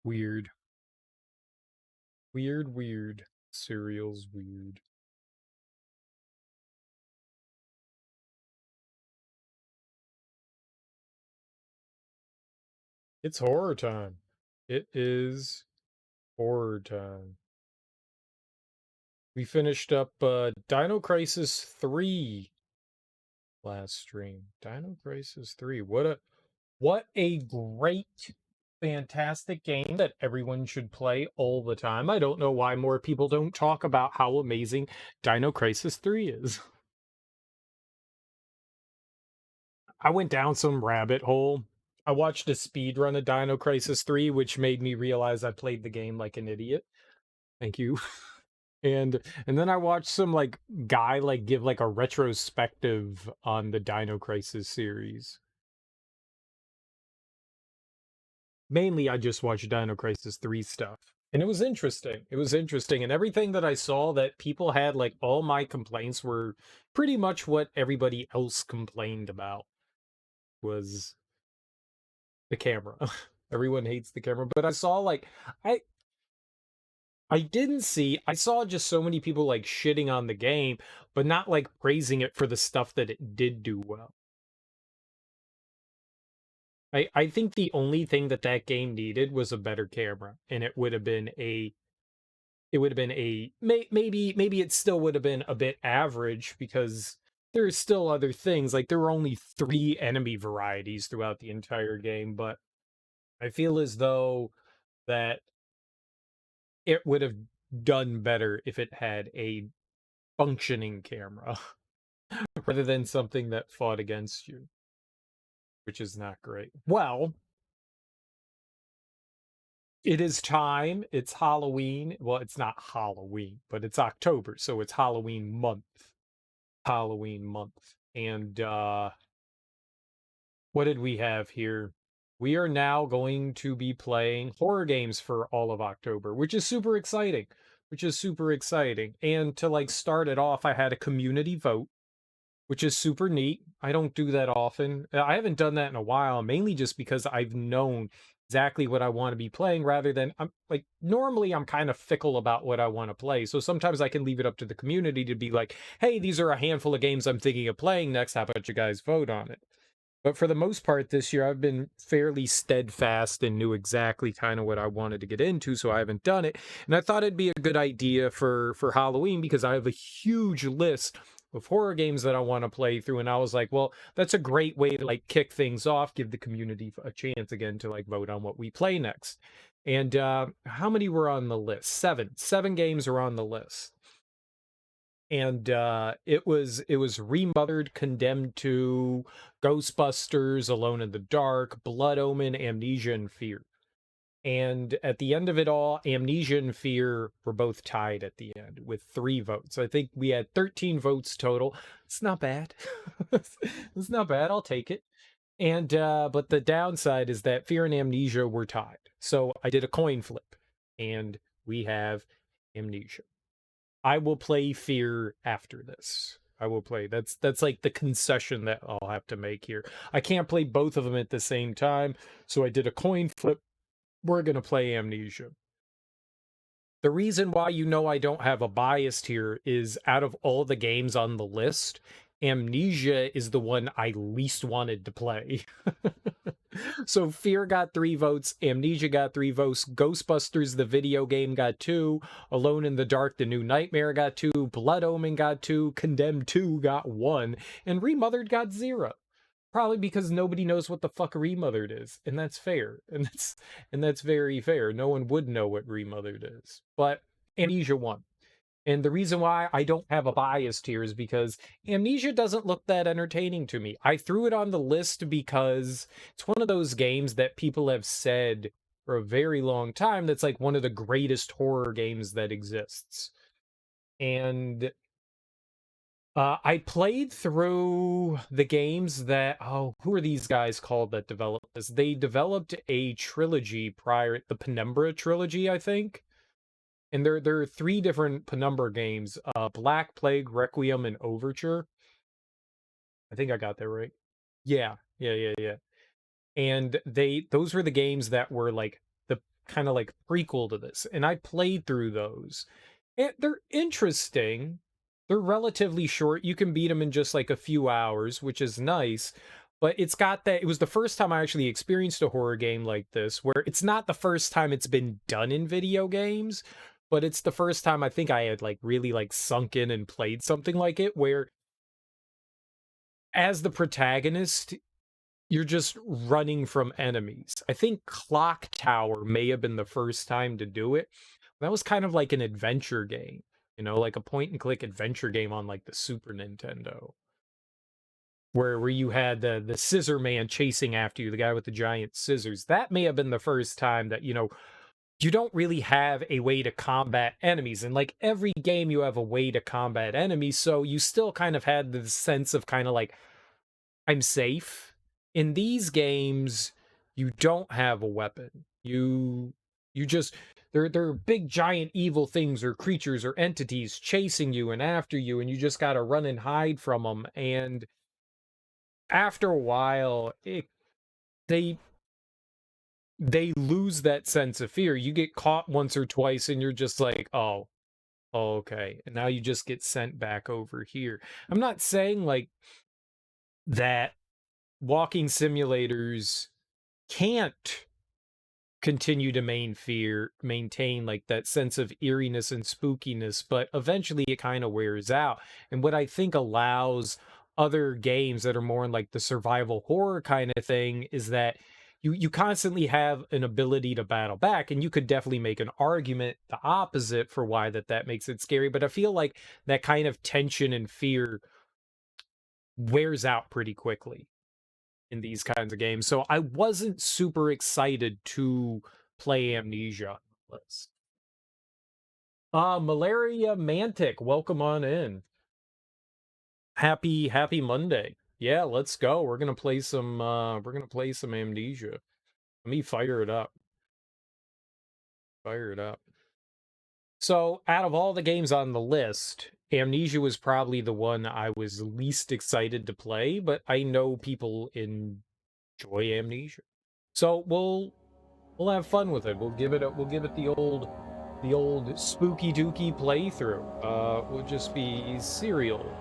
Weird. Weird. Cereal's weird. It's horror time. It is horror time. We finished up Dino Crisis 3 last stream. Dino Crisis 3. What a great fantastic game that everyone should play all the time. I don't know why more people don't talk about how amazing Dino Crisis 3 is. I went down some rabbit hole. I watched a speed run of Dino Crisis 3, which made me realize I played the game like an idiot. Thank you. And then I watched some like guy like give like a retrospective on the Dino Crisis series. Mainly I just watched Dino Crisis 3 stuff. And it was interesting. It was interesting. And everything that I saw that people had, like all my complaints were pretty much what everybody else complained about was the camera. Everyone hates the camera. But I saw like I I didn't see I saw just so many people like shitting on the game, but not like praising it for the stuff that it did do well. I think the only thing that that game needed was a better camera, and it would have been a maybe it still would have been a bit average because there's still other things like there were only 3 enemy varieties throughout the entire game, but I feel as though that it would have done better if it had a functioning camera rather than something that fought against you, which is not great. Well, it is time. It's Halloween. Well, it's not Halloween, but it's October, so it's Halloween month. Halloween month. And what did we have here? We are now going to be playing horror games for all of October, which is super exciting. Which is super exciting. And to like start it off, I had a community vote, which is super neat. I don't do that often. I haven't done that in a while, mainly just because I've known exactly what I want to be playing rather than I'm like normally I'm kind of fickle about what I want to play. So sometimes I can leave it up to the community to be like, "Hey, these are a handful of games I'm thinking of playing next. How about you guys vote on it?" But for the most part this year, I've been fairly steadfast and knew exactly kind of what I wanted to get into, so I haven't done it. And I thought it'd be a good idea for Halloween because I have a huge list of horror games that I want to play through. And I was like, well, that's a great way to like kick things off, give the community a chance again to like vote on what we play next. And how many were on the list? Seven games are on the list. And it was Remothered, Condemned to, Ghostbusters, Alone in the Dark, Blood Omen, Amnesia, and Fear. And at the end of it all, Amnesia and Fear were both tied at the end with 3 votes. I think we had 13 votes total. It's not bad. It's not bad. I'll take it. And but the downside is that Fear and Amnesia were tied. So I did a coin flip, and we have Amnesia. I will play Fear after this. I will play. That's like the concession that I'll have to make here. I can't play both of them at the same time, so I did a coin flip. We're going to play Amnesia. The reason why you know I don't have a bias here is out of all the games on the list, Amnesia is the one I least wanted to play. So Fear got 3 votes, Amnesia got 3 votes, Ghostbusters the video game got 2, Alone in the Dark the New Nightmare got 2, Blood Omen got 2, Condemned 2 got 1, and Remothered got 0. Probably because nobody knows what the fuck Remothered is, and that's fair, and that's very fair. No one would know what Remothered is, but Amnesia won. And the reason why I don't have a bias here is because Amnesia doesn't look that entertaining to me. I threw it on the list because it's one of those games that people have said for a very long time that's like one of the greatest horror games that exists. And I played through the games that who are these guys called that developed this? They developed a trilogy prior, the Penumbra trilogy, I think. And there are 3 different Penumbra games: Black Plague, Requiem, and Overture. I think I got that right. Yeah. And those were the games that were like kind of like prequel to this, and I played through those. And they're interesting. They're relatively short. You can beat them in just like a few hours, which is nice. But it's got that. It was the first time I actually experienced a horror game like this, where it's not the first time it's been done in video games, but it's the first time I think I had like really like sunk in and played something like it, where as the protagonist, you're just running from enemies. I think Clock Tower may have been the first time to do it. That was kind of like an adventure game, like a point and click adventure game on like the Super Nintendo, where you had the scissor man chasing after you, the guy with the giant scissors. That may have been the first time that, you don't really have a way to combat enemies. And like every game, you have a way to combat enemies. So you still kind of had the sense of kind of like, I'm safe. In these games, you don't have a weapon. You just they're big giant evil things or creatures or entities chasing you and after you, and you just got to run and hide from them. And after a while, they they lose that sense of fear. You get caught once or twice and you're just like, "Oh, okay." And now you just get sent back over here. I'm not saying like that walking simulators can't continue to maintain like that sense of eeriness and spookiness, but eventually it kind of wears out. And what I think allows other games that are more in like the survival horror kind of thing is that you constantly have an ability to battle back, and you could definitely make an argument the opposite for why that makes it scary. But I feel like that kind of tension and fear wears out pretty quickly in these kinds of games. So I wasn't super excited to play Amnesia. Malaria Mantic, welcome on in. Happy Monday. Yeah, let's go. We're gonna play some Amnesia. Let me fire it up. Fire it up. So out of all the games on the list, Amnesia was probably the one I was least excited to play, but I know people enjoy Amnesia. So we'll have fun with it. We'll give it the old spooky dooky playthrough. Will just be serial.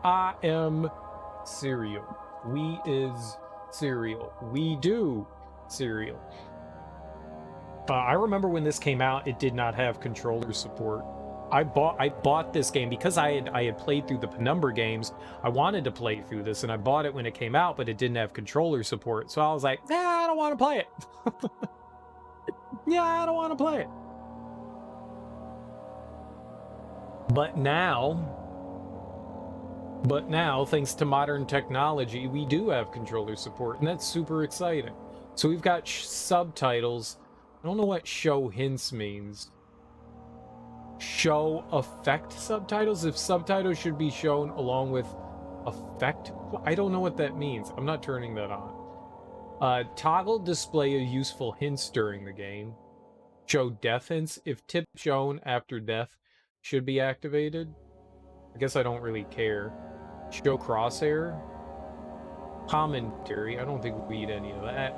I am serial. We is serial. We do serial. I remember when this came out, it did not have controller support. I bought this game because I had played through the Penumbra games. I wanted to play through this, and I bought it when it came out, but it didn't have controller support. So I was like, I don't want to play it. Yeah, I don't want to play it. But now, thanks to modern technology, we do have controller support, and that's super exciting. So we've got subtitles. I don't know what show hints means. Show effect subtitles? If subtitles should be shown along with effect? I don't know what that means. I'm not turning that on. Toggle display of useful hints during the game. Show death hints. If tip shown after death should be activated. I guess I don't really care. Show crosshair. Commentary. I don't think we need any of that.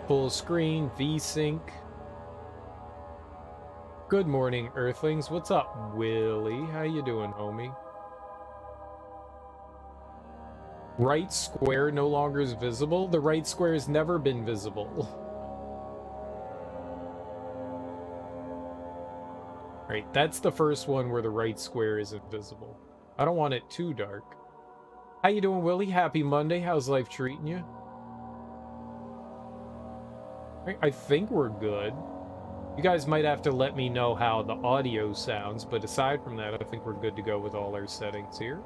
Full screen. VSync. Good morning, Earthlings. What's up, Willie? How you doing, homie? Right square no longer is visible. The right square has never been visible. Right, that's the first one where the right square isn't visible. I don't want it too dark. How you doing, Willie? Happy Monday. How's life treating you? I think we're good. You guys might have to let me know how the audio sounds, but aside from that, I think we're good to go with all our settings here.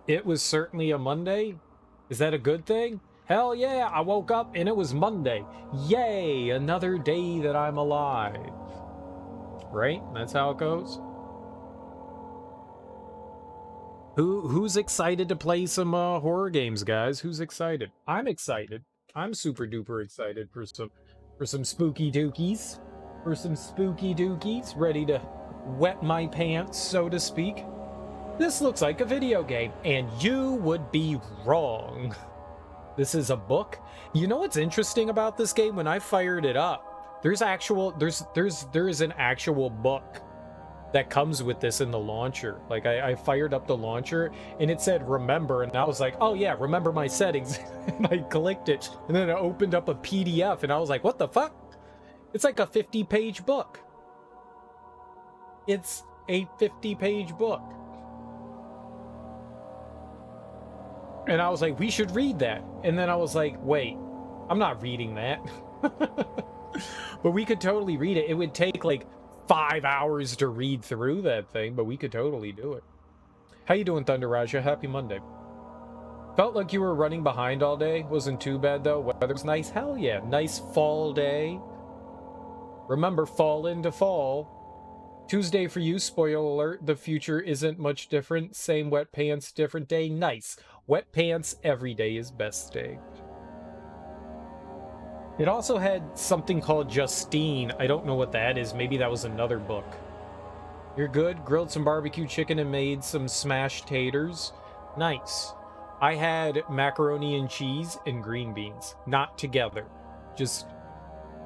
It was certainly a Monday. Is that a good thing? Hell yeah, I woke up and it was Monday. Yay, another day that I'm alive. Right? That's how it goes. Who's excited to play some horror games, guys? Who's excited? I'm excited. I'm super duper excited for some spooky dookies. For some spooky dookies. Ready to wet my pants, so to speak. This looks like a video game, and you would be wrong. This is a book. You know what's interesting about this game? When I fired it up, there is an actual book that comes with this in the launcher. Like I fired up the launcher and it said remember, and I was like, oh yeah, remember my settings. And I clicked it, and then it opened up a PDF, and I was like, what the fuck? It's like a 50-page book. It's a 50-page book. And I was like, we should read that. And then I was like, wait, I'm not reading that. But we could totally read it. It would take like 5 hours to read through that thing, but we could totally do it. How you doing, Thunder Raja? Happy Monday. Felt like you were running behind all day. Wasn't too bad though. Weather's nice. Hell yeah. Nice fall day. Remember, fall into fall. Tuesday for you, spoiler alert, the future isn't much different. Same wet pants, different day. Nice. Wet pants, every day is best day. It also had something called Justine. I don't know what that is. Maybe that was another book. You're good. Grilled some barbecue chicken and made some smashed taters. Nice. I had macaroni and cheese and green beans. Not together. Just,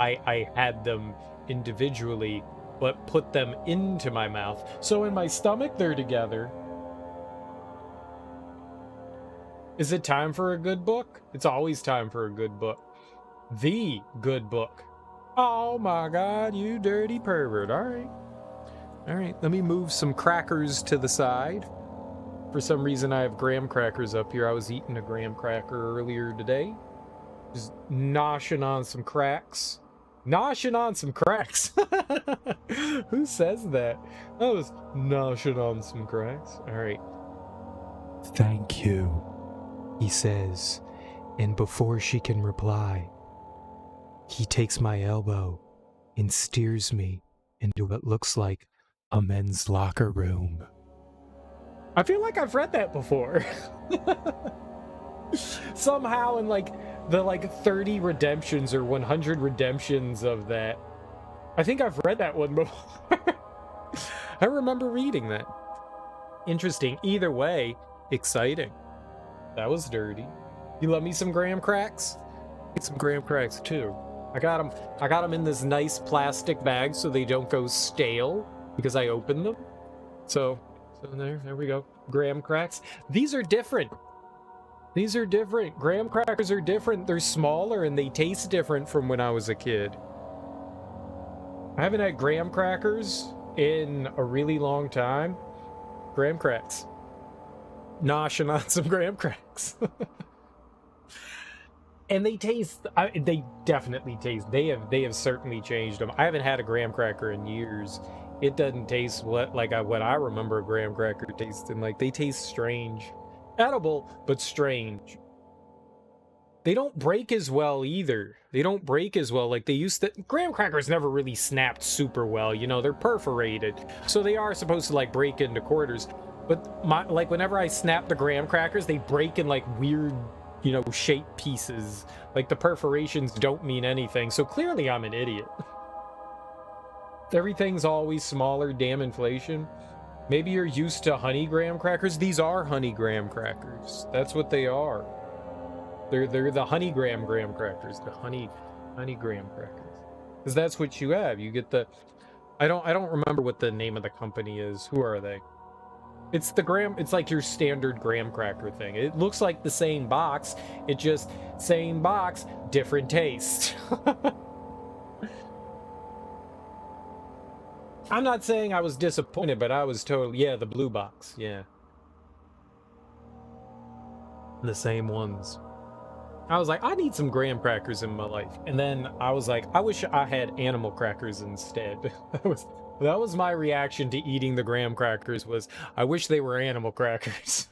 I had them individually, but put them into my mouth. So in my stomach, they're together. Is it time for a good book? It's always time for a good book. The good book. Oh my god, you dirty pervert. Alright. Alright, let me move some crackers to the side. For some reason, I have graham crackers up here. I was eating a graham cracker earlier today. Just noshing on some cracks. Noshing on some cracks. Who says that? I was noshing on some cracks. Alright. Thank you, he says. And before she can reply, he takes my elbow and steers me into what looks like a men's locker room. I feel like I've read that before. Somehow in like the 30 redemptions or 100 redemptions of that. I think I've read that one before. I remember reading that. Interesting. Either way, exciting. That was dirty. You love me some graham cracks? Get some graham cracks too. I got them in this nice plastic bag so they don't go stale because I opened them. So there we go. Graham cracks. These are different. These are different. Graham crackers are different. They're smaller and they taste different from when I was a kid. I haven't had graham crackers in a really long time. Graham cracks. Noshing on some graham cracks. And they taste, they definitely taste, they have certainly changed them. I haven't had a graham cracker in years. It doesn't taste what I remember a graham cracker tasting like. They taste strange. Edible, but strange. They don't break as well either. They don't break as well like they used to. Graham crackers never really snapped super well, you know, they're perforated. So they are supposed to like break into quarters. But like whenever I snap the graham crackers, they break in like weird, you know, shape pieces. Like the perforations don't mean anything. So clearly I'm an idiot. Everything's always smaller, damn inflation. Maybe you're used to honey graham crackers. These are honey graham crackers. That's what they are. They're the honey graham crackers. The honey graham crackers. Because that's what you have. You get the I don't remember what the name of the company is. Who are they? It's the graham, it's like your standard graham cracker thing. It looks like the same box. It just same box, different taste. I'm not saying I was disappointed, but I was totally, yeah, the blue box, yeah. The same ones. I was like, I need some graham crackers in my life. And then I was like, I wish I had animal crackers instead. That was my reaction to eating the graham crackers was, I wish they were animal crackers.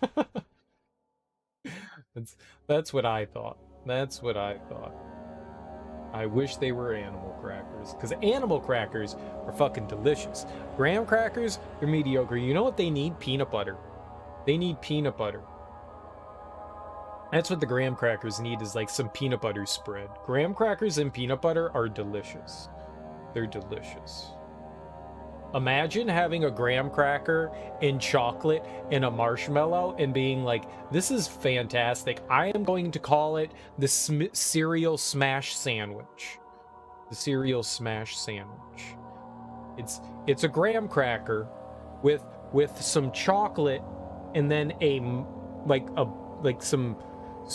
That's what I thought. That's what I thought. I wish they were animal crackers. Because animal crackers are fucking delicious. Graham crackers, they're mediocre. You know what they need? Peanut butter. They need peanut butter. That's what the graham crackers need, is like some peanut butter spread. Graham crackers and peanut butter are delicious. They're delicious. Imagine having a graham cracker and chocolate and a marshmallow and being like, this is fantastic. I am going to call it the cereal smash sandwich. The cereal smash sandwich. It's a graham cracker with some chocolate and then some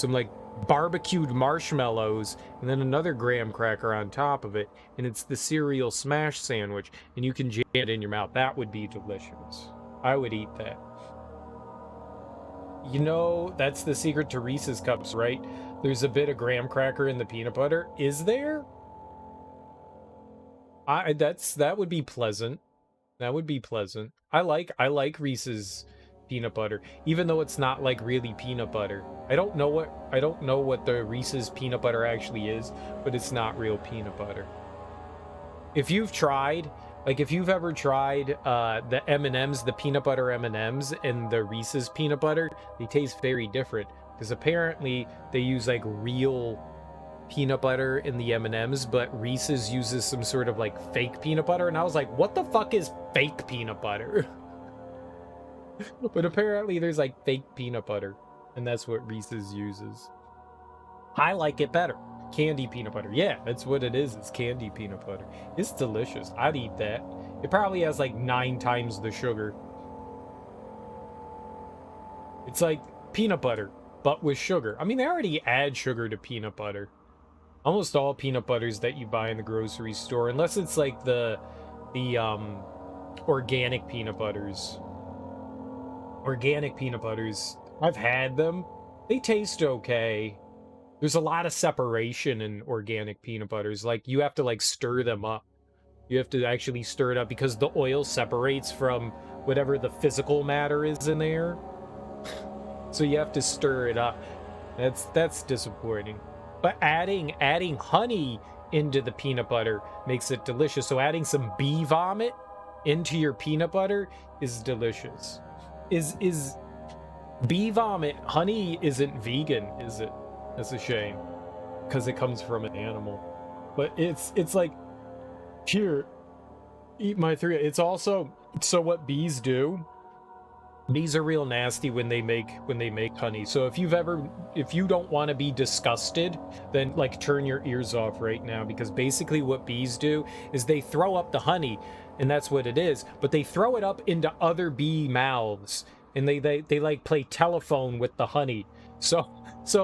like barbecued marshmallows and then another graham cracker on top of it, and it's the cereal smash sandwich, and you can jam it in your mouth. That would be delicious. I would eat that. You know, that's the secret to Reese's cups, right? There's a bit of graham cracker in the peanut butter. Is there? That would be pleasant. That would be pleasant. I like Reese's peanut butter, even though it's not like really peanut butter. I don't know what the Reese's peanut butter actually is, but it's not real peanut butter. If you've ever tried the M&Ms, the peanut butter M&Ms and the Reese's peanut butter, they taste very different because apparently they use like real peanut butter in the M&Ms, but Reese's uses some sort of like fake peanut butter, and I was like, what the fuck is fake peanut butter? But apparently there's like fake peanut butter, and that's what Reese's uses. I like it better. Candy peanut butter. Yeah, that's what it is. It's candy peanut butter. It's delicious. I'd eat that. It probably has like 9 times the sugar. It's like peanut butter, but with sugar. I mean, they already add sugar to peanut butter. Almost all peanut butters that you buy in the grocery store, unless it's like the organic peanut butters. Organic peanut butters, I've had them. They taste okay. There's a lot of separation in organic peanut butters. Like, you have to like stir them up. You have to actually stir it up because the oil separates from whatever the physical matter is in there. So you have to stir it up. That's disappointing. But adding honey into the peanut butter makes it delicious. So adding some bee vomit into your peanut butter is delicious. Is bee vomit? Honey isn't vegan, is it? That's a shame, because it comes from an animal. But it's like, here, eat my 3. It's also, so what bees do, bees are real nasty when they make honey. So if you don't want to be disgusted, then like turn your ears off right now, because basically what bees do is they throw up the honey, and that's what it is, but they throw it up into other bee mouths, and they like play telephone with the honey. So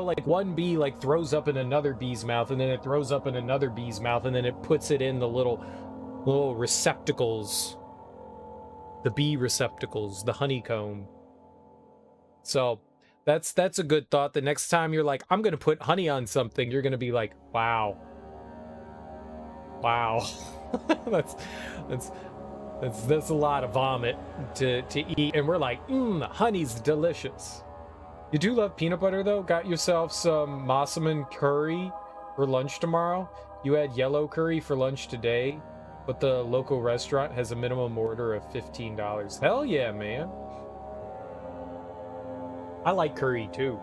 like one bee like throws up in another bee's mouth, and then it throws up in another bee's mouth, and then it puts it in the little receptacles, the bee receptacles, the honeycomb. So that's a good thought. The next time you're like, I'm gonna put honey on something, you're gonna be like, wow. that's a lot of vomit to eat. And we're like, honey's delicious. You do love peanut butter though. Got yourself some massaman curry for lunch tomorrow. You had yellow curry for lunch today, but the local restaurant has a minimum order of $15. Hell yeah, man. I like curry too.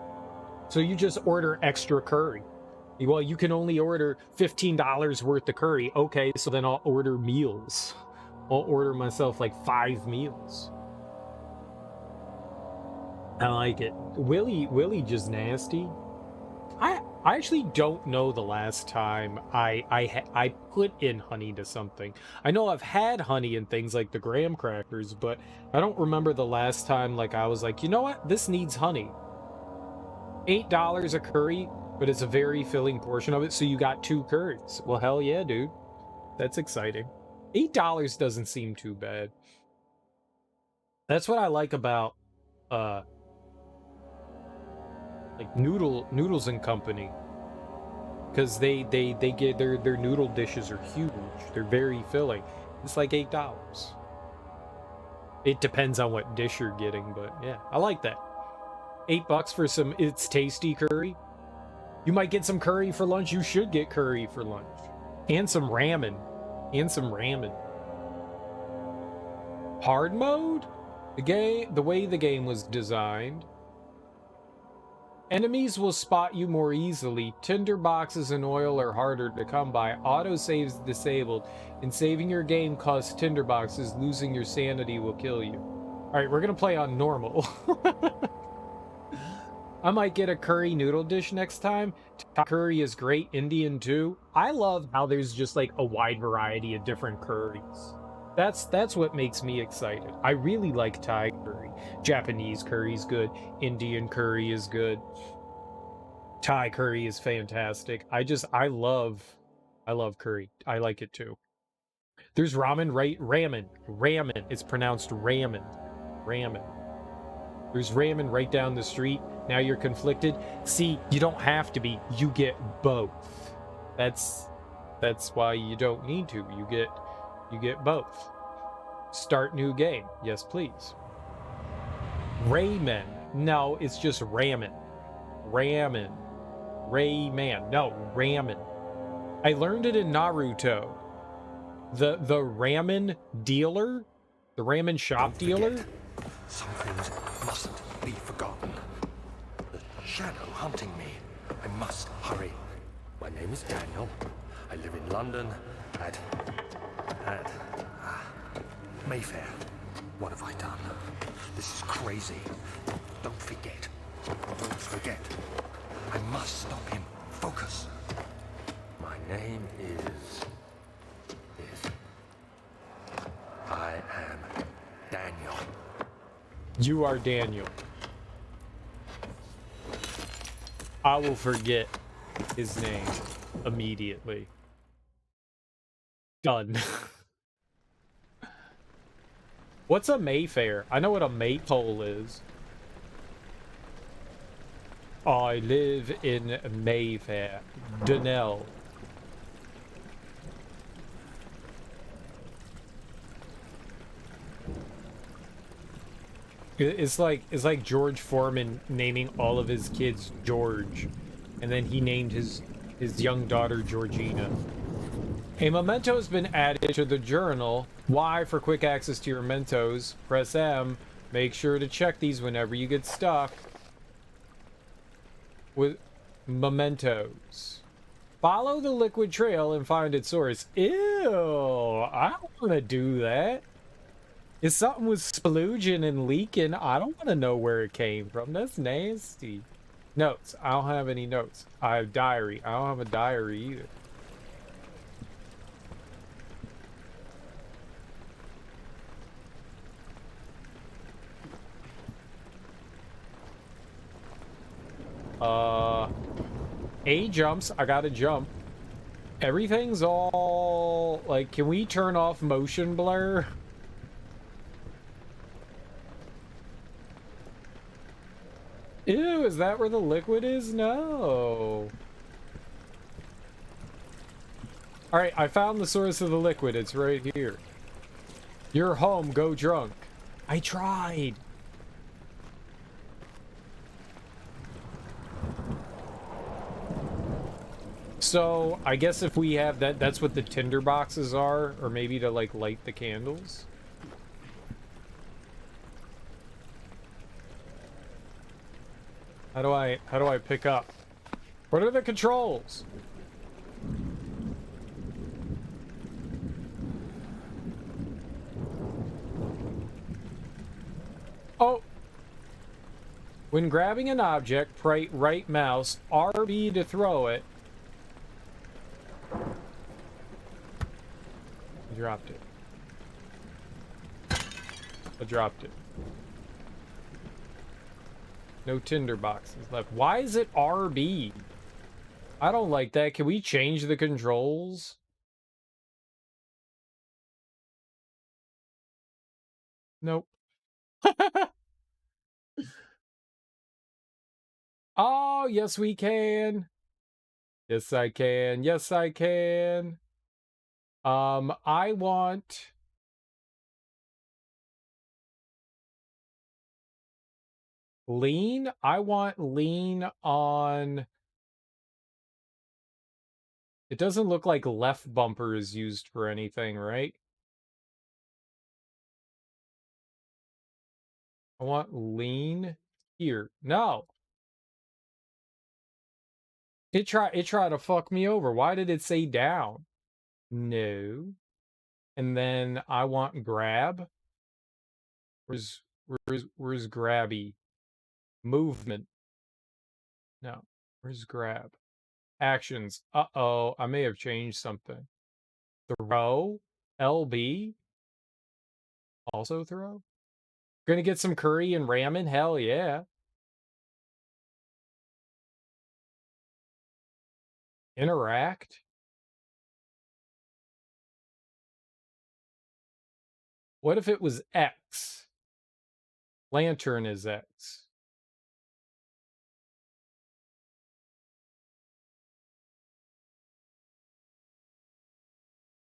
So you just order extra curry. Well, you can only order $15 worth of curry. Okay, so then I'll order meals. I'll order myself like 5 meals. I like it. Willie just nasty. I actually don't know the last time I put in honey to something. I know I've had honey in things like the graham crackers, but I don't remember the last time like I was like, you know what? This needs honey. $8 a curry, but it's a very filling portion of it, so you got 2 curries. Well, hell yeah, dude. That's exciting. $8 doesn't seem too bad. That's what I like about like Noodles and Company, because they get their noodle dishes are huge. They're very filling. It's like $8. It depends on what dish you're getting, but yeah, I like that. $8 for some It's Tasty curry. You might get some curry for lunch. You should get curry for lunch, and some ramen, Hard mode, the way the game was designed, Enemies will spot you more easily. Tinder boxes and oil are harder to come by. Autosave's disabled. And saving your game costs tinder boxes. Losing your sanity will kill you. Alright, we're gonna play on normal. I might get a curry noodle dish next time. Thai curry is great. Indian too. I love how there's just like a wide variety of different curries. That's what makes me excited. I really like Thai curry. Japanese curry is good. Indian curry is good. Thai curry is fantastic. I love curry. I like it too. There's ramen, right? Ramen. It's pronounced ramen. Ramen. There's ramen right down the street. Now you're conflicted. See, you don't have to be. You get both. That's why you don't need to. You get both. Start new game. Yes, please. Ramen. No, it's just ramen. Ramen. Rayman. No, ramen. I learned it in Naruto. The ramen dealer, the ramen shop dealer. Some things mustn't be forgotten. The shadow hunting me. I must hurry. My name is Daniel. I live in London at Mayfair. What have I done? This is crazy. Don't forget. Don't forget. I must stop him. Focus. My name is... I am Daniel. You are Daniel. I will forget his name immediately. Done. What's a Mayfair? I know what a maypole is. I live in Mayfair. Donnell. It's like George Foreman naming all of his kids George, and then he named his young daughter Georgina. A memento has been added to the journal. Y for quick access to your mementos. Press M. Make sure to check these whenever you get stuck with mementos. Follow the liquid trail and find its source. Ew, I don't want to do that. If something was splooging and leaking, I don't want to know where it came from. That's nasty. Notes. I don't have any notes. I have diary. I don't have a diary either. A jumps. I gotta jump. Everything's all... Like, can we turn off motion blur? Ew, is that where the liquid is? No. Alright, I found the source of the liquid. It's right here. You're home, go drunk. I tried. So, I guess if we have that, that's what the tinder boxes are, or maybe to, like, light the candles. How do I pick up? What are the controls? Oh! When grabbing an object, right mouse, RB to throw it. I dropped it. I dropped it. No tinder boxes left. Why is it RB? I don't like that. Can we change the controls? Nope. Oh, yes we can. Yes, I can. Yes, I can. I want... Lean? I want lean on... It doesn't look like left bumper is used for anything, right? I want lean here. No. It tried to fuck me over. Why did it say down? No. And then I want grab. Where's grabby? Movement. No. Where's grab? Actions. Uh-oh, I may have changed something. Throw. LB. Also throw. Gonna get some curry and ramen? Hell yeah. Interact. What if it was X? Lantern is X.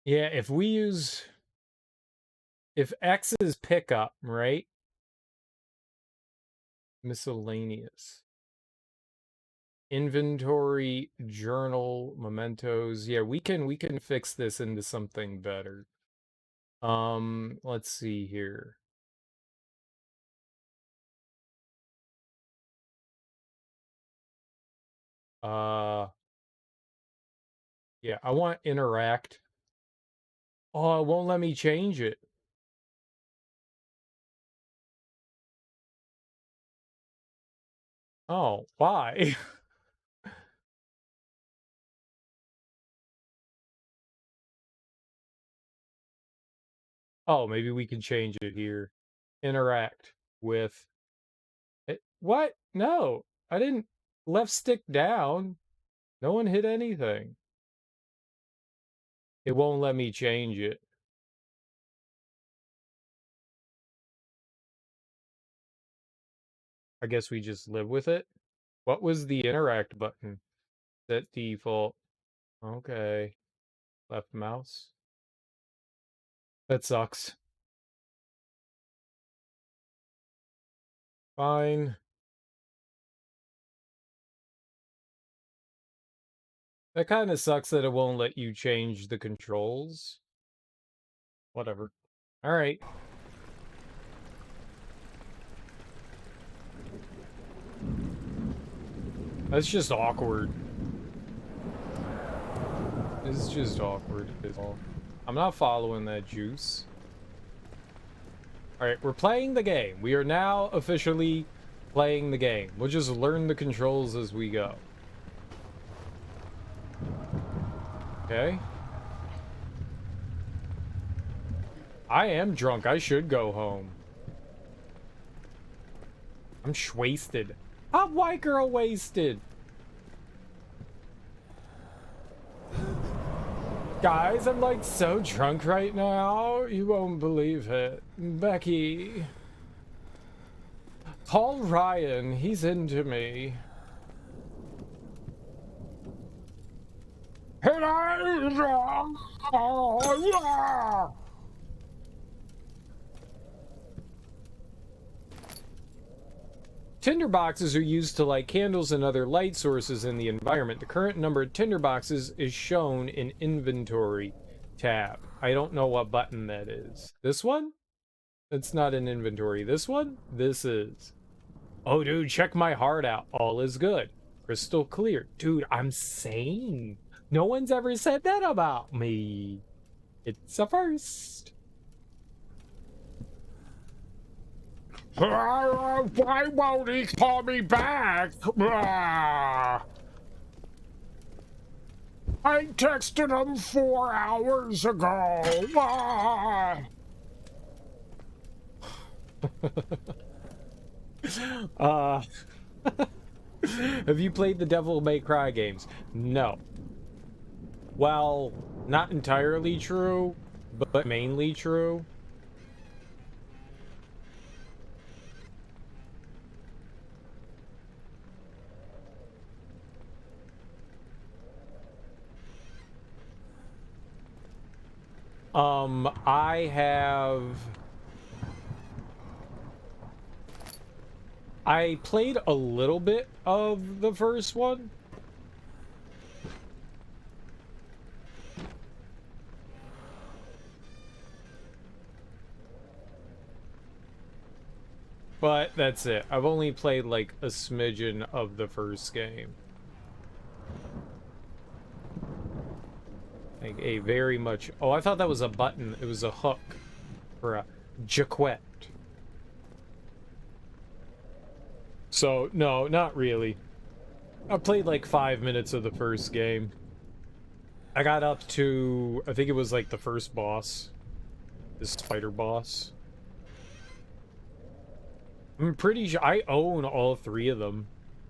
Yeah, if X is pickup, right? Miscellaneous. Inventory, journal, mementos. Yeah, we can fix this into something better. Let's see here. Uh yeah, I want interact. Oh, it won't let me change it. Oh, why? Oh, maybe we can change it here. Interact with it. What? No, I didn't. Left stick down. No one hit anything. It won't let me change it. I guess we just live with it. What was the interact button? Set default. Okay. Left mouse. That sucks. Fine. That kind of sucks that it won't let you change the controls. Whatever. All right. That's just awkward. It's just awkward is all. I'm not following that juice. All right, we're playing the game. We are now officially playing the game. We'll just learn the controls as we go. Okay. I am drunk. I should go home. I'm wasted. I'm white girl wasted. Guys, I'm like so drunk right now. You won't believe it. Becky. Call Ryan. He's into me. Tinderboxes are used to light candles and other light sources in the environment. The current number of tinderboxes is shown in inventory tab. I don't know what button that is. This one? It's not in inventory. This one? This is. Oh, dude, check my heart out. All is good. Crystal clear. Dude, I'm sane. No one's ever said that about me. It's a first. Why won't he call me back? I texted him 4 hours ago. uh, have you played the Devil May Cry games? No. Well, not entirely true, but mainly true. I played a little bit of the first one. But that's it. I've only played like a smidgen of the first game. Like a very much... Oh, I thought that was a button. It was a hook for a jaquette. So, no, not really. I played like 5 minutes of the first game. I got up to, I think it was like the first boss. This spider boss. I'm pretty sure I own all 3 of them.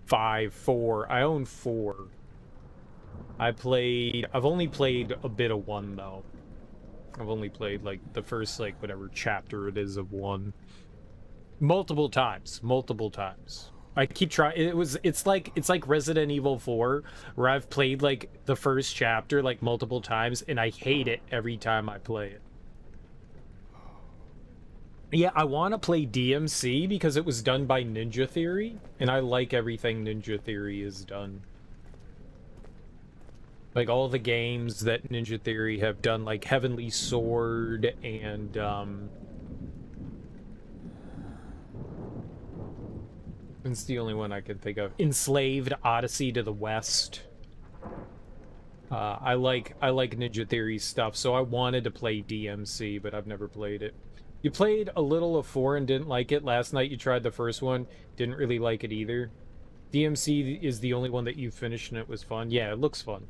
5, 4. I own 4. I've only played a bit of 1 though. I've only played like the first like whatever chapter it is of 1. Multiple times. I keep trying. It's like Resident Evil 4, where I've played like the first chapter like multiple times and I hate it every time I play it. Yeah, I want to play DMC because it was done by Ninja Theory, and I like everything Ninja Theory has done. Like all the games that Ninja Theory have done, like Heavenly Sword and it's the only one I can think of. Enslaved, Odyssey to the West. I like Ninja Theory stuff, so I wanted to play DMC, but I've never played it. You played a little of 4 and didn't like it. Last night you tried the first one, didn't really like it either. DMC is the only one that you finished and it was fun. Yeah, it looks fun.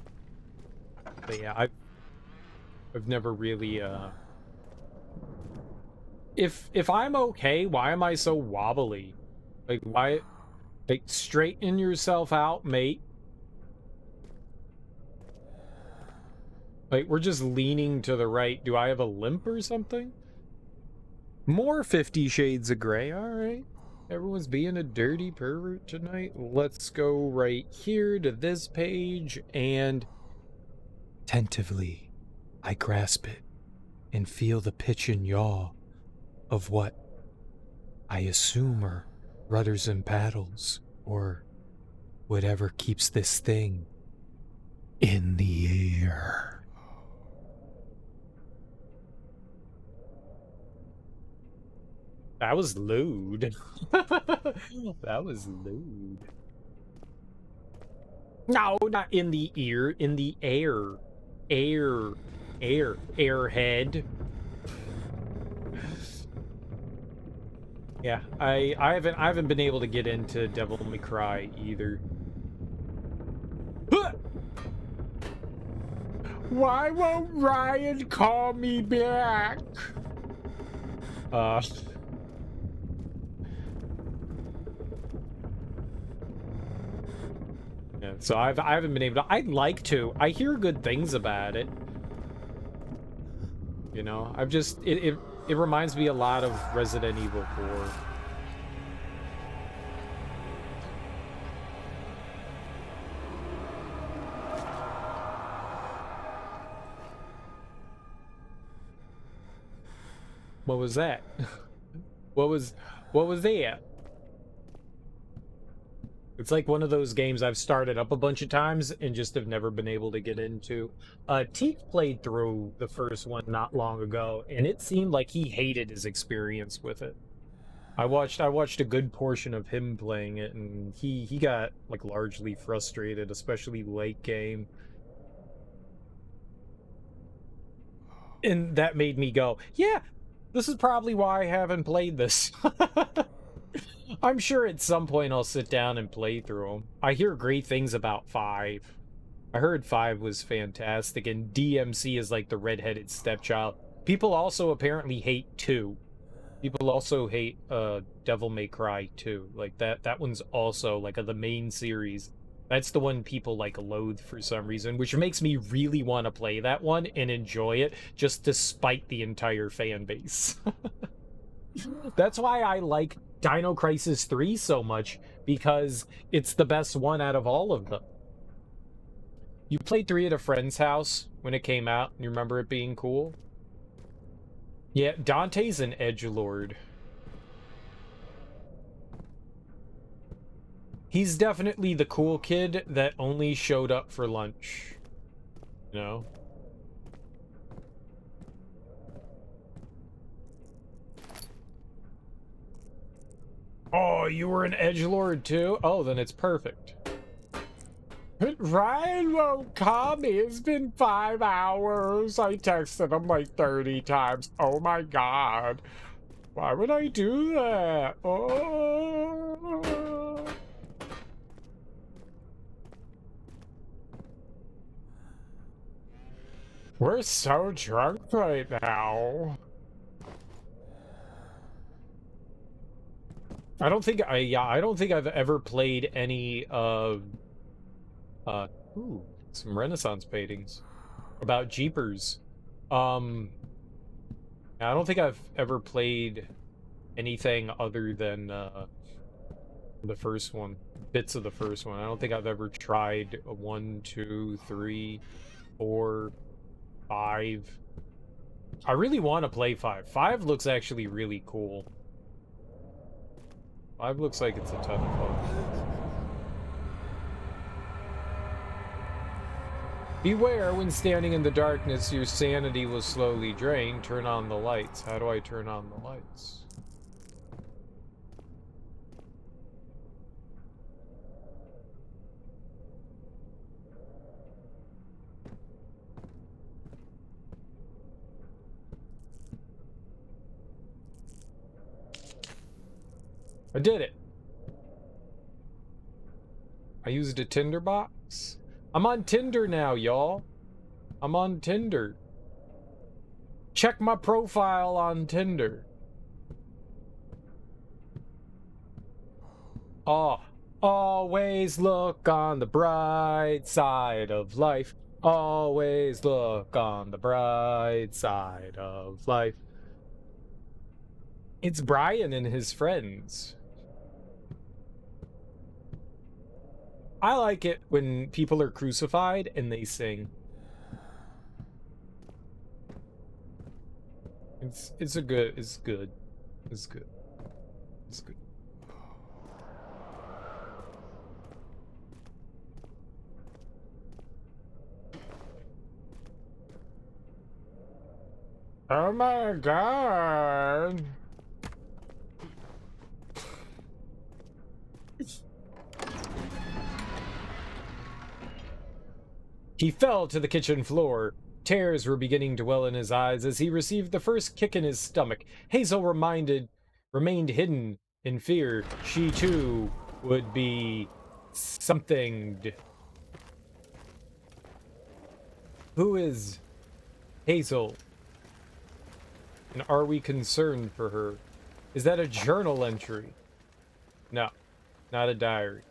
But yeah, I've never really if I'm okay, why am I so wobbly? Like why, like straighten yourself out, mate. Like we're just leaning to the right. Do I have a limp or something? More 50 Shades of Grey. All right. Everyone's being a dirty pervert tonight. Let's go right here to this page and tentatively I grasp it and feel the pitch and yaw of what I assume are rudders and paddles or whatever keeps this thing in the air. That was lewd. That was lewd. No, not in the ear, in the air. Airhead. Yeah, I haven't been able to get into Devil May Cry either. Why won't Ryan call me back? Yeah, so I haven't been able to. I'd like to. I hear good things about it. You know, I've just it reminds me a lot of Resident Evil 4. What was that? What was that? It's like one of those games I've started up a bunch of times and just have never been able to get into. Teak played through the first one not long ago, and it seemed like he hated his experience with it. I watched a good portion of him playing it, and he got like largely frustrated, especially late game. And that made me go, yeah, this is probably why I haven't played this. I'm sure at some point I'll sit down and play through them. I hear great things about 5. I heard 5 was fantastic, and DMC is like the redheaded stepchild. People also apparently hate 2. People also hate Devil May Cry 2. Like that one's also like the main series. That's the one people like loathe for some reason, which makes me really want to play that one and enjoy it just to spite the entire fan base. That's why I like Dino Crisis 3 so much, because it's the best one out of all of them. You played 3 at a friend's house when it came out, and you remember it being cool? Yeah, Dante's an edgelord. He's definitely the cool kid that only showed up for lunch. You know? Oh, you were an edgelord too? Oh, then it's perfect. Ryan won't call me. It's been 5 hours. I texted him like 30 times. Oh my god. Why would I do that? Oh. We're so drunk right now. I don't think I don't think I've ever played any ooh, some Renaissance paintings about Jeepers. Um I don't think I've ever played anything other than the first one, bits of the first one. I don't think I've ever tried a 1, 2, 3, 4, 5. I really want to play 5. 5 looks actually really cool. 5 looks like it's a ton of fun. Beware, when standing in the darkness, your sanity will slowly drain. Turn on the lights. How do I turn on the lights? I did it. I used a Tinder box. I'm on Tinder now, y'all. I'm on Tinder. Check my profile on Tinder. Oh, always look on the bright side of life. Always look on the bright side of life. It's Brian and his friends. I like it when people are crucified and they sing. It's good. It's good. It's good. It's good. Oh my god. He fell to the kitchen floor. Tears were beginning to well in his eyes as he received the first kick in his stomach. Hazel remained hidden in fear. She too would be somethinged. Who is Hazel? And are we concerned for her? Is that a journal entry? No, not a diary.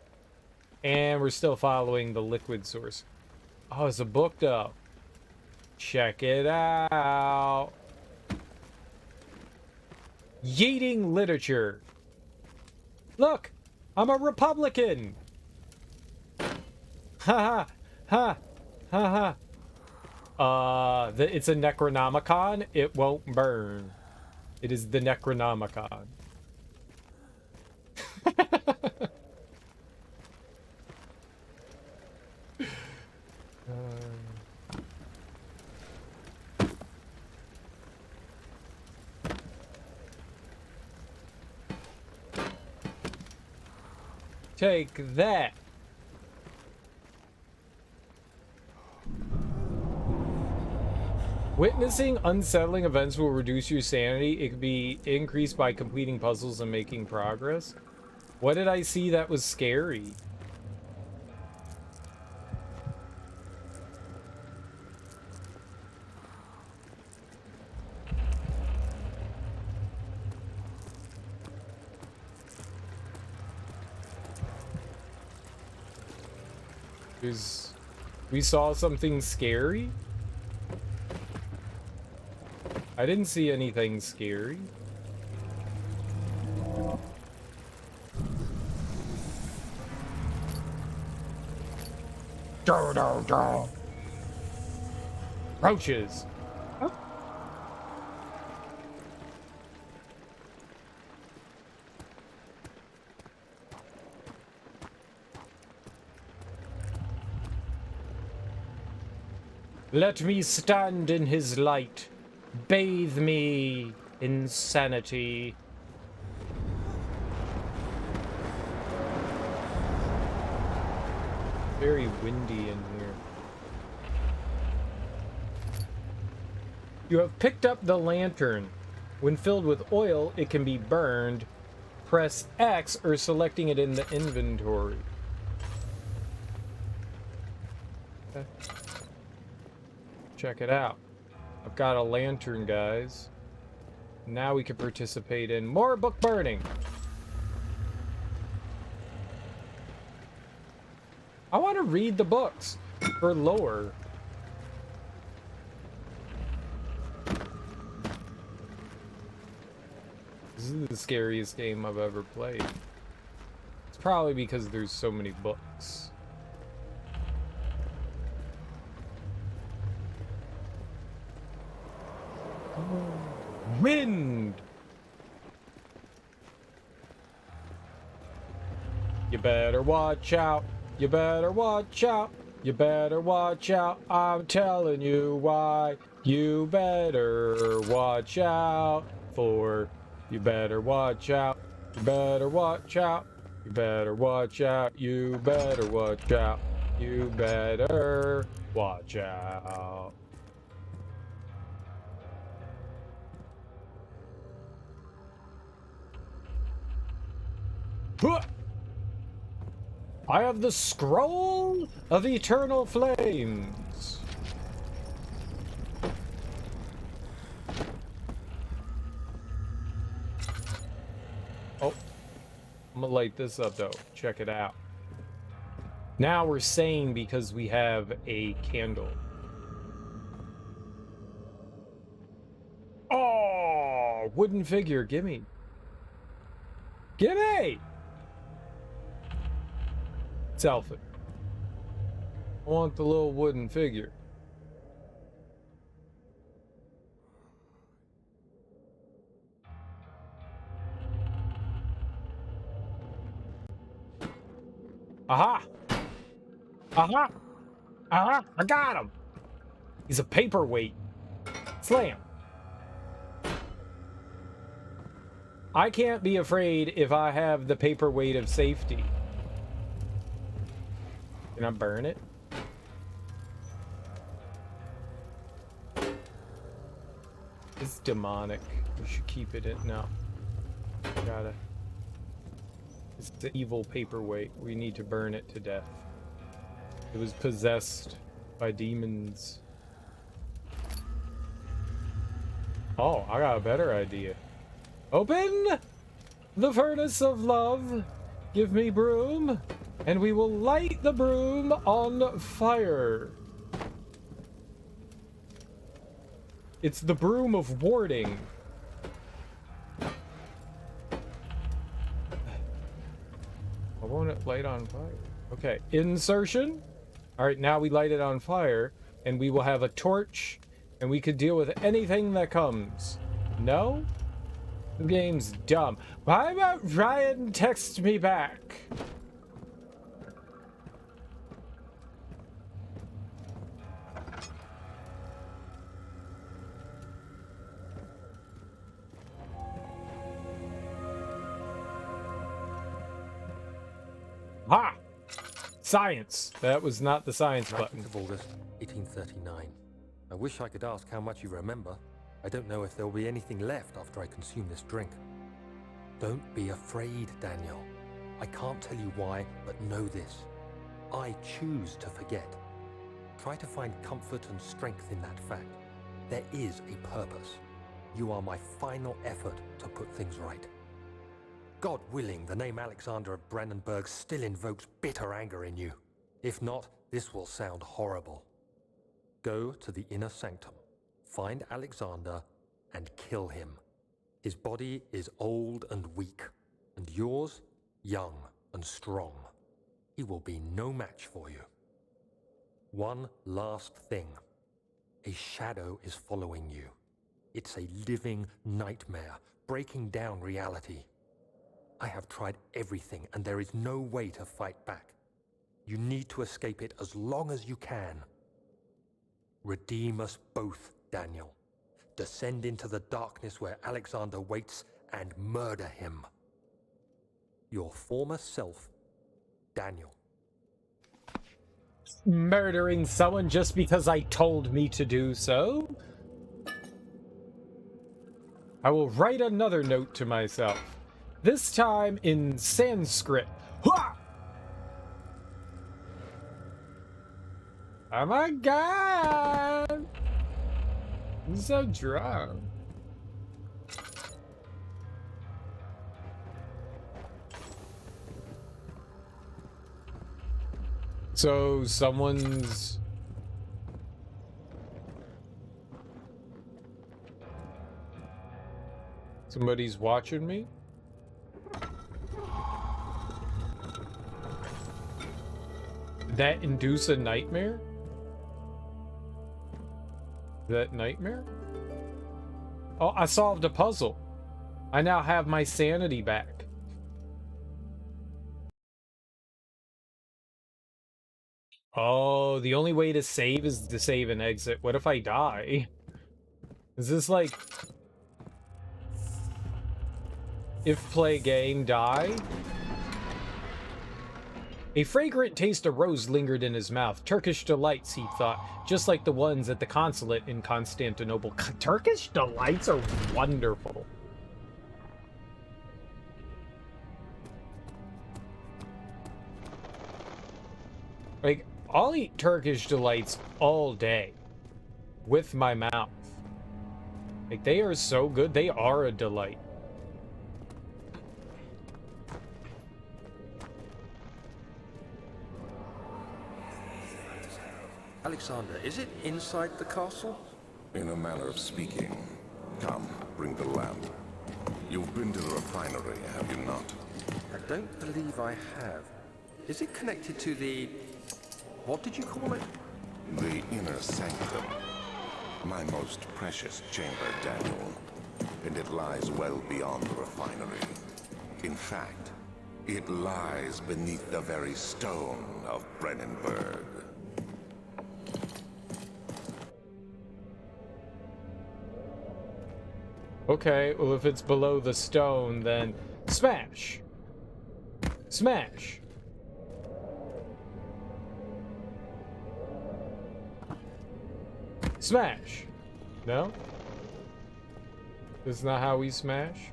And we're still following the liquid source. Oh, it's a book though. Check it out. Yeeting literature. Look, I'm a Republican. Ha ha ha ha ha. It's a Necronomicon. It won't burn. It is the Necronomicon. Take that. Witnessing unsettling events will reduce your sanity. It could be increased by completing puzzles and making progress. What did I see that was scary? We saw something scary? I didn't see anything scary. Do. Roaches. Huh? Let me stand in his light. Bathe me in sanity. Very windy in here. You have picked up the lantern. When filled with oil, it can be burned. Press X or selecting it in the inventory. Okay. Check it out. I've got a lantern, guys. Now we can participate in more book burning. I want to read the books for lore. This is the scariest game I've ever played. It's probably because there's so many books. Wind! You better watch out. You better watch out. You better watch out. I'm telling you why. You better watch out for. You better watch out. You better watch out. You better watch out. You better watch out. You better watch out. Huh! I have the scroll of eternal flames. Oh, I'm gonna light this up though. Check it out. Now we're sane because we have a candle. Oh, wooden figure, gimme. Gimme! Self it. I want the little wooden figure. Aha! Aha! Aha! I got him! He's a paperweight. Slam. I can't be afraid if I have the paperweight of safety. Can I burn it? It's demonic. We should keep it in. No. Gotta. It's the evil paperweight. We need to burn it to death. It was possessed by demons. Oh, I got a better idea. Open the furnace of love. Give me broom, and we will light the broom on fire. It's the broom of warding. I want it light on fire. Okay, insertion. All right, now we light it on fire, and we will have a torch, and we could deal with anything that comes. No? The game's dumb. Why about Ryan text me back? Ha! Science. That was not the science button. 19th of August, 1839. I wish I could ask how much you remember. I don't know if there will be anything left after I consume this drink. Don't be afraid, Daniel. I can't tell you why, but know this. I choose to forget. Try to find comfort and strength in that fact. There is a purpose. You are my final effort to put things right. God willing, the name Alexander of Brandenburg still invokes bitter anger in you. If not, this will sound horrible. Go to the inner sanctum, find Alexander, and kill him. His body is old and weak, and yours, young and strong. He will be no match for you. One last thing. A shadow is following you. It's a living nightmare, breaking down reality. I have tried everything, and there is no way to fight back. You need to escape it as long as you can. Redeem us both, Daniel. Descend into the darkness where Alexander waits and murder him. Your former self, Daniel. Murdering someone just because I told me to do so. I will write another note to myself. This time in Sanskrit. Hua! Oh my god! I'm so drunk. So somebody's watching me? Did that induce a nightmare? That nightmare? Oh, I solved a puzzle. I now have my sanity back. Oh, the only way to save is to save and exit. What if I die? Is this like... if play game, die? A fragrant taste of rose lingered in his mouth. Turkish delights, he thought, just like the ones at the consulate in Constantinople. Turkish delights are wonderful. Like, I'll eat Turkish delights all day with my mouth. Like, they are so good. They are a delight. Alexander, is it inside the castle? In a manner of speaking. Come, bring the lamp. You've been to the refinery, have you not? I don't believe I have. Is it connected to the... what did you call it? The inner sanctum. My most precious chamber, Daniel. And it lies well beyond the refinery. In fact, it lies beneath the very stone of Brennenburg. Okay, well, if it's below the stone, then smash. Smash. Smash. No? That's not how we smash?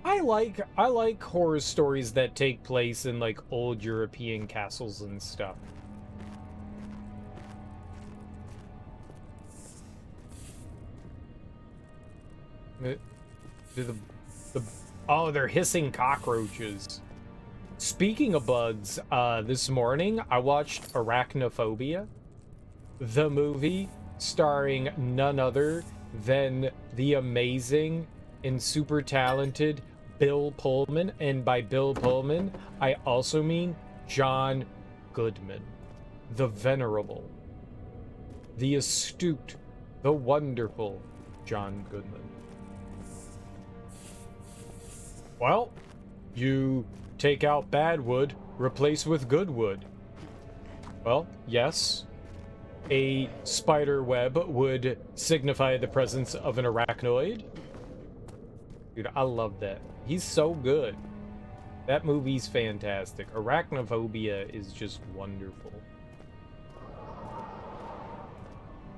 I like horror stories that take place in like old European castles and stuff. Oh, they're hissing cockroaches. Speaking of bugs, this morning I watched Arachnophobia, the movie starring none other than the amazing and super talented Bill Pullman. And by Bill Pullman, I also mean John Goodman, the venerable, the astute, the wonderful John Goodman. Well, you take out bad wood, replace with good wood. Well, yes, a spider web would signify the presence of an arachnoid. Dude, I love that. He's so good. That movie's fantastic. Arachnophobia is just wonderful.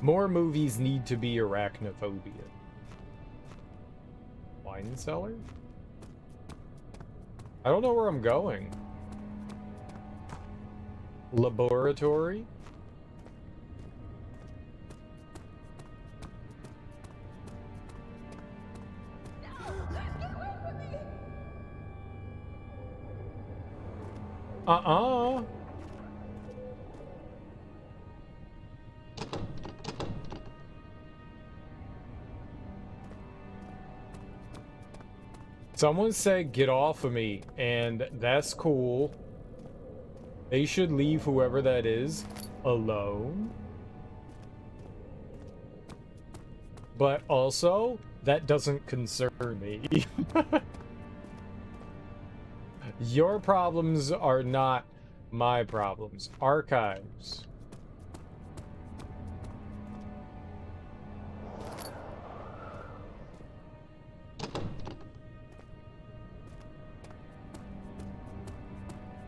More movies need to be arachnophobia. Wine cellar? I don't know where I'm going. Laboratory? Uh-uh. Someone said get off of me, and that's cool. They should leave whoever that is alone. But also, that doesn't concern me. Your problems are not my problems. Archives.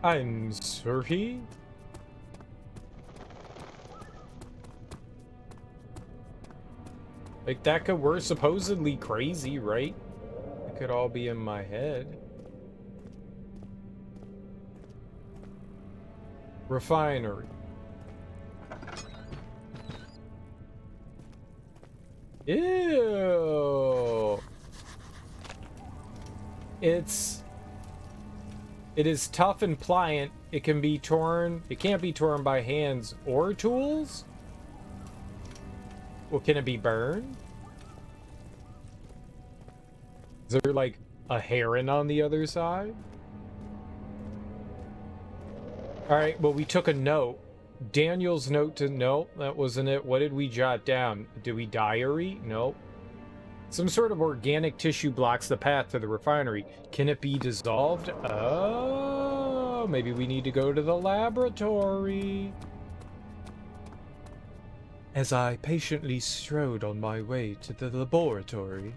I'm sorry. Like, that could, we're supposedly crazy, right? It could all be in my head. Refinery. Ew. It is tough and pliant. It can be torn. It can't be torn by hands or tools. Well, can it be burned? Is there like a heron on the other side? All right, well, we took a note. Daniel's note to, no, that wasn't it. What did we jot down? Did we diary? Nope. Some sort of organic tissue blocks the path to the refinery. Can it be dissolved? Oh, maybe we need to go to the laboratory. As I patiently strode on my way to the laboratory.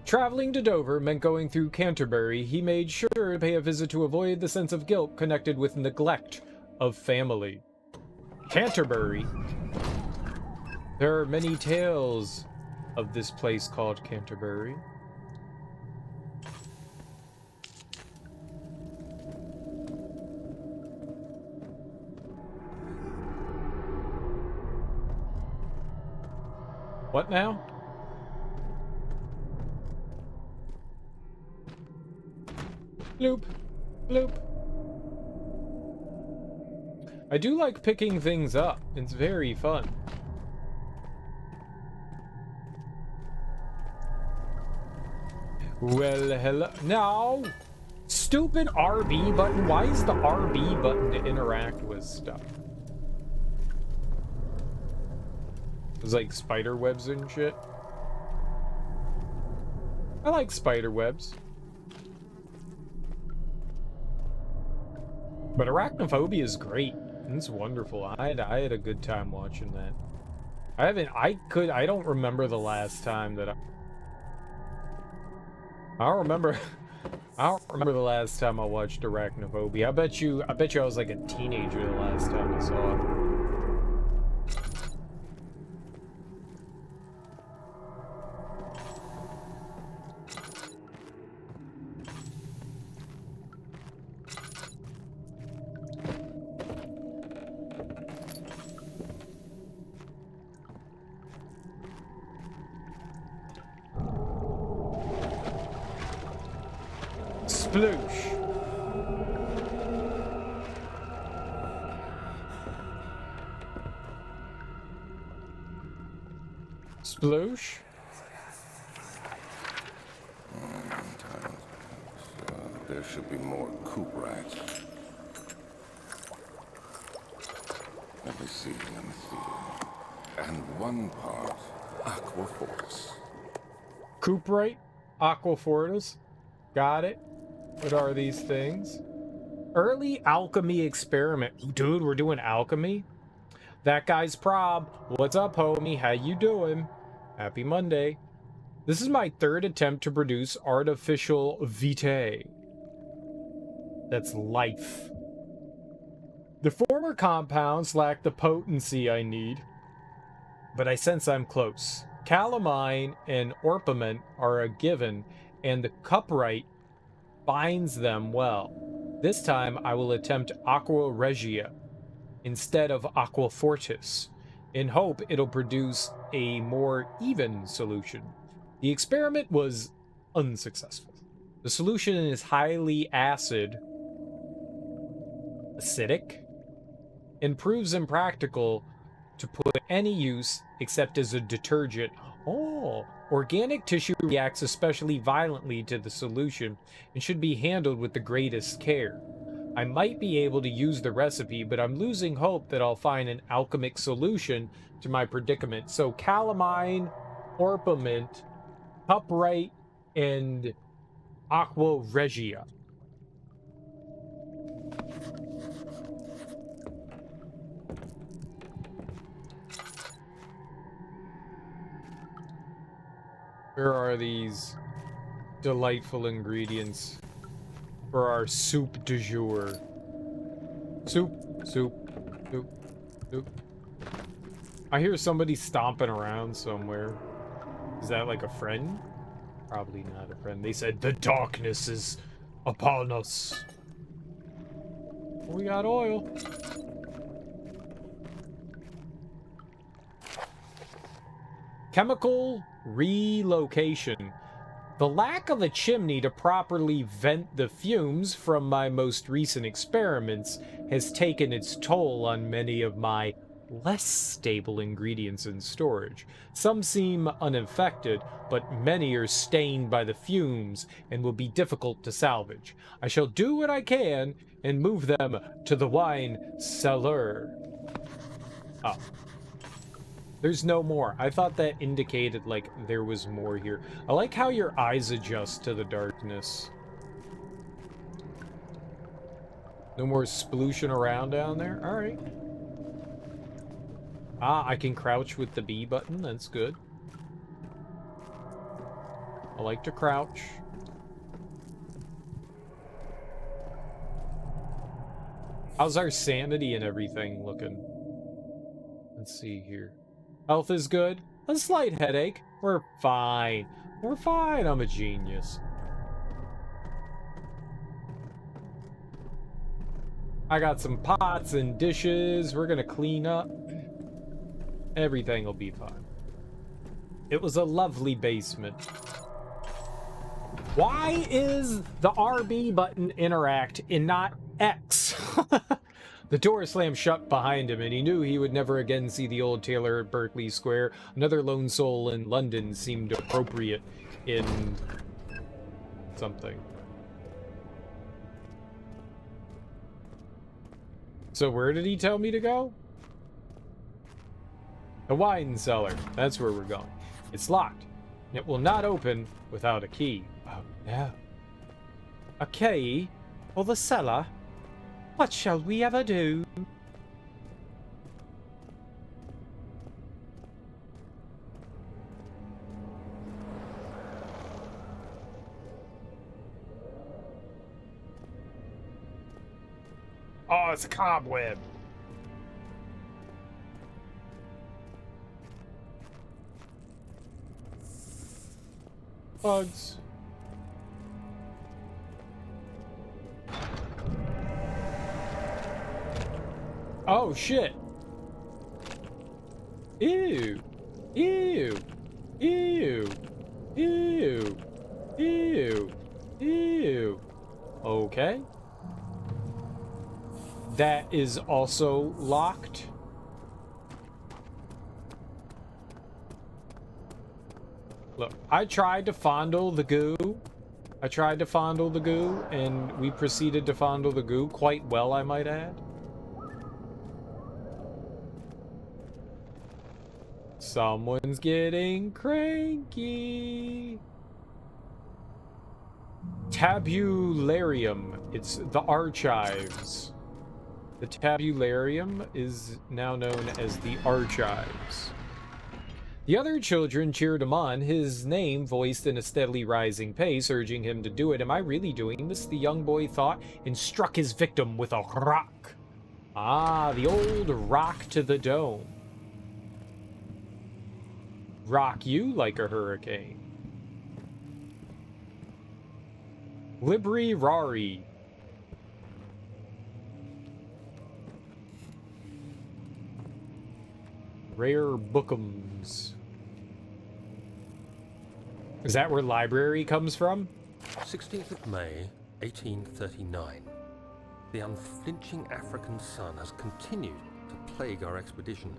Traveling to Dover meant going through Canterbury. He made sure to pay a visit to avoid the sense of guilt connected with neglect of family. Canterbury? There are many tales of this place called Canterbury. What now? Bloop. Bloop. I do like picking things up. It's very fun. Well, hello. No! Stupid RB button. Why is the RB button to interact with stuff? It's like spider webs and shit. I like spider webs. But Arachnophobia is great. It's wonderful. I had a good time watching that. I don't remember the last time that I don't remember the last time I watched Arachnophobia. I bet you I was like a teenager the last time I saw it. Sploosh. Sploosh? There should be more coop rats. Let me see. And one part aquafortis. Cuprite? Aquafortis? Got it. What are these things? Early alchemy experiment. Dude, we're doing alchemy? That guy's prob. What's up, homie? How you doing? Happy Monday. This is my third attempt to produce artificial vitae. That's life. The former compounds lack the potency I need, but I sense I'm close. Calamine and orpiment are a given, and the cuprite binds them well. This time I will attempt aqua regia instead of aqua fortis, in hope it'll produce a more even solution. The experiment was unsuccessful. The solution is highly acidic, and proves impractical to put any use except as a detergent. Oh, organic tissue reacts especially violently to the solution and should be handled with the greatest care. I might be able to use the recipe, but I'm losing hope that I'll find an alchemic solution to my predicament. So calamine, orpiment, cuprite, and aqua regia. Where are these delightful ingredients for our soup du jour? Soup, soup, soup, soup, I hear somebody stomping around somewhere. Is that like a friend? Probably not a friend. They said the darkness is upon us. We got oil. Chemical relocation. The lack of a chimney to properly vent the fumes from my most recent experiments has taken its toll on many of my less stable ingredients in storage. Some seem unaffected, but many are stained by the fumes and will be difficult to salvage. I shall do what I can and move them to the wine cellar. Oh. There's no more. I thought that indicated, like, there was more here. I like how your eyes adjust to the darkness. No more splooshing around down there? Alright. Ah, I can crouch with the B button. That's good. I like to crouch. How's our sanity and everything looking? Let's see here. Health is good. A slight headache. We're fine. We're fine. I'm a genius. I got some pots and dishes. We're gonna clean up. Everything will be fine. It was a lovely basement. Why is the RB button interact and not X? The door slammed shut behind him, and he knew he would never again see the old tailor at Berkeley Square. Another lone soul in London seemed appropriate in something. So where did he tell me to go? The wine cellar. That's where we're going. It's locked. It will not open without a key. Oh, no. A key? For the cellar? What shall we ever do? Oh, it's a cobweb. Bugs. Oh, shit. Ew. Ew. Ew. Ew. Ew. Ew. Okay. That is also locked. Look, I tried to fondle the goo. And we proceeded to fondle the goo quite well, I might add. Someone's getting cranky. Tabularium. It's the archives. The tabularium is now known as the archives. The other children cheered him on, his name voiced in a steadily rising pace, urging him to do it. Am I really doing this? The young boy thought, and struck his victim with a rock. Ah, the old rock to the dome. Rock you like a hurricane. Libri Rari. Rare bookums. Is that where library comes from? 16th of May, 1839. The unflinching African sun has continued to plague our expedition,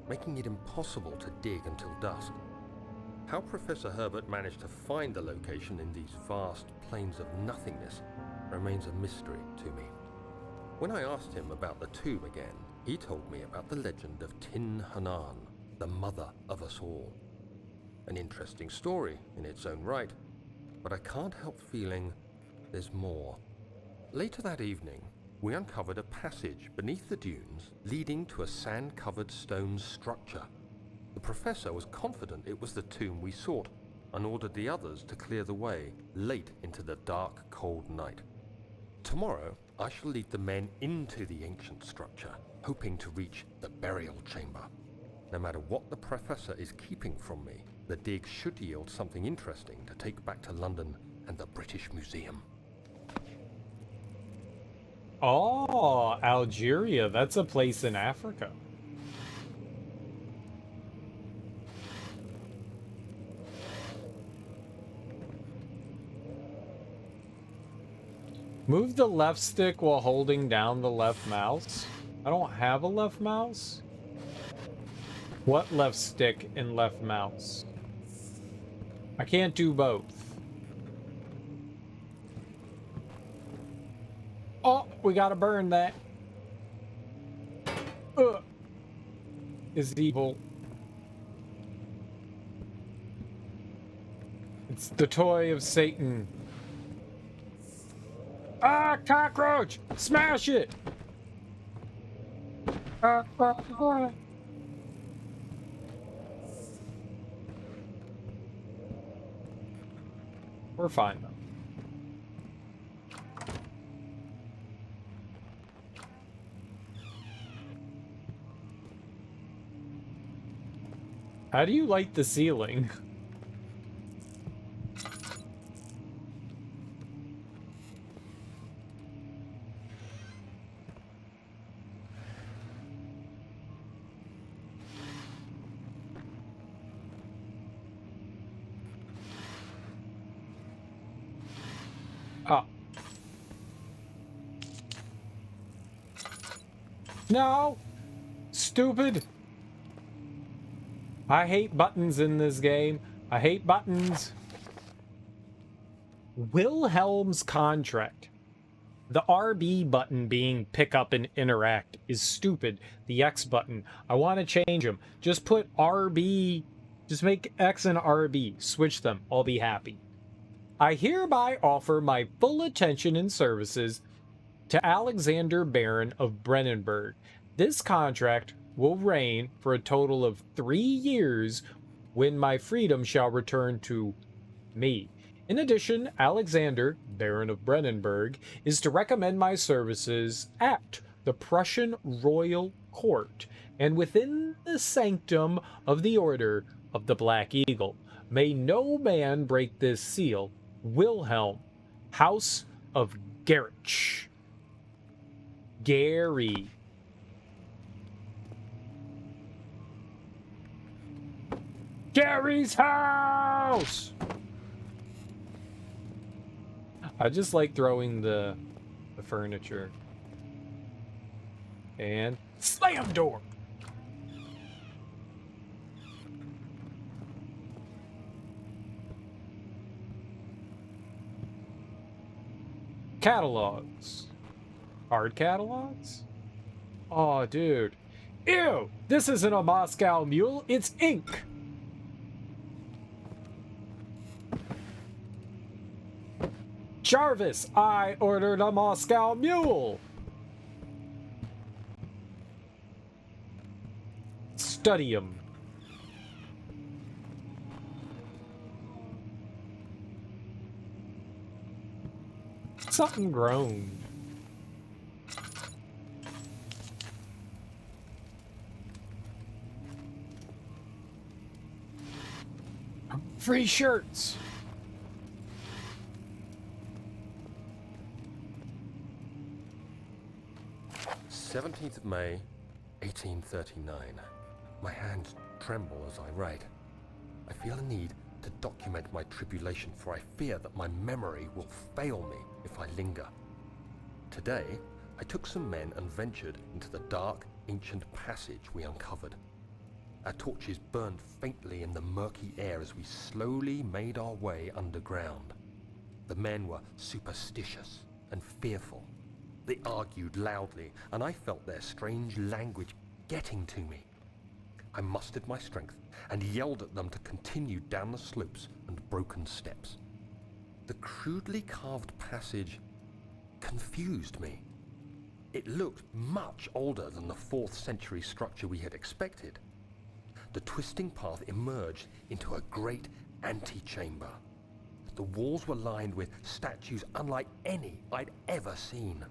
making it impossible to dig until dusk. How Professor Herbert managed to find the location in these vast plains of nothingness remains a mystery to me. When I asked him about the tomb again, he told me about the legend of Tin Hanan, the mother of us all. An interesting story in its own right, but I can't help feeling there's more. Later that evening, we uncovered a passage beneath the dunes leading to a sand-covered stone structure. The professor was confident it was the tomb we sought and ordered the others to clear the way late into the dark, cold night. Tomorrow, I shall lead the men into the ancient structure, hoping to reach the burial chamber. No matter what the professor is keeping from me, the dig should yield something interesting to take back to London and the British Museum. Oh, Algeria. That's a place in Africa. Move the left stick while holding down the left mouse. I don't have a left mouse. What left stick and left mouse? I can't do both. Oh, we gotta burn that. Is evil. It's the toy of Satan. Ah, cockroach! Smash it! We're fine, though. How do you light the ceiling? Oh. No! Stupid! I hate buttons in this game. I hate buttons. Wilhelm's contract. The RB button being pick up and interact is stupid. The X button, I want to change them. Just put RB, just make X and RB. Switch them. I'll be happy. I hereby offer my full attention and services to Alexander Baron of Brennenburg. This contract will reign for a total of 3 years when my freedom shall return to me. In addition, Alexander, Baron of Brennenburg, is to recommend my services at the Prussian Royal Court and within the sanctum of the Order of the Black Eagle. May no man break this seal. Wilhelm, House of Gerich. Gary. Gary's house! I just like throwing the furniture. And slam door! Catalogs. Hard catalogs? Oh, dude. Ew! This isn't a Moscow mule, it's ink! Jarvis, I ordered a Moscow mule! Study 'em. Something groaned. Free shirts! 17th of May, 1839. My hands tremble as I write. I feel a need to document my tribulation, for I fear that my memory will fail me if I linger. Today, I took some men and ventured into the dark, ancient passage we uncovered. Our torches burned faintly in the murky air as we slowly made our way underground. The men were superstitious and fearful. They argued loudly, and I felt their strange language getting to me. I mustered my strength and yelled at them to continue down the slopes and broken steps. The crudely carved passage confused me. It looked much older than the 4th century structure we had expected. The twisting path emerged into a great antechamber. The walls were lined with statues unlike any I'd ever seen.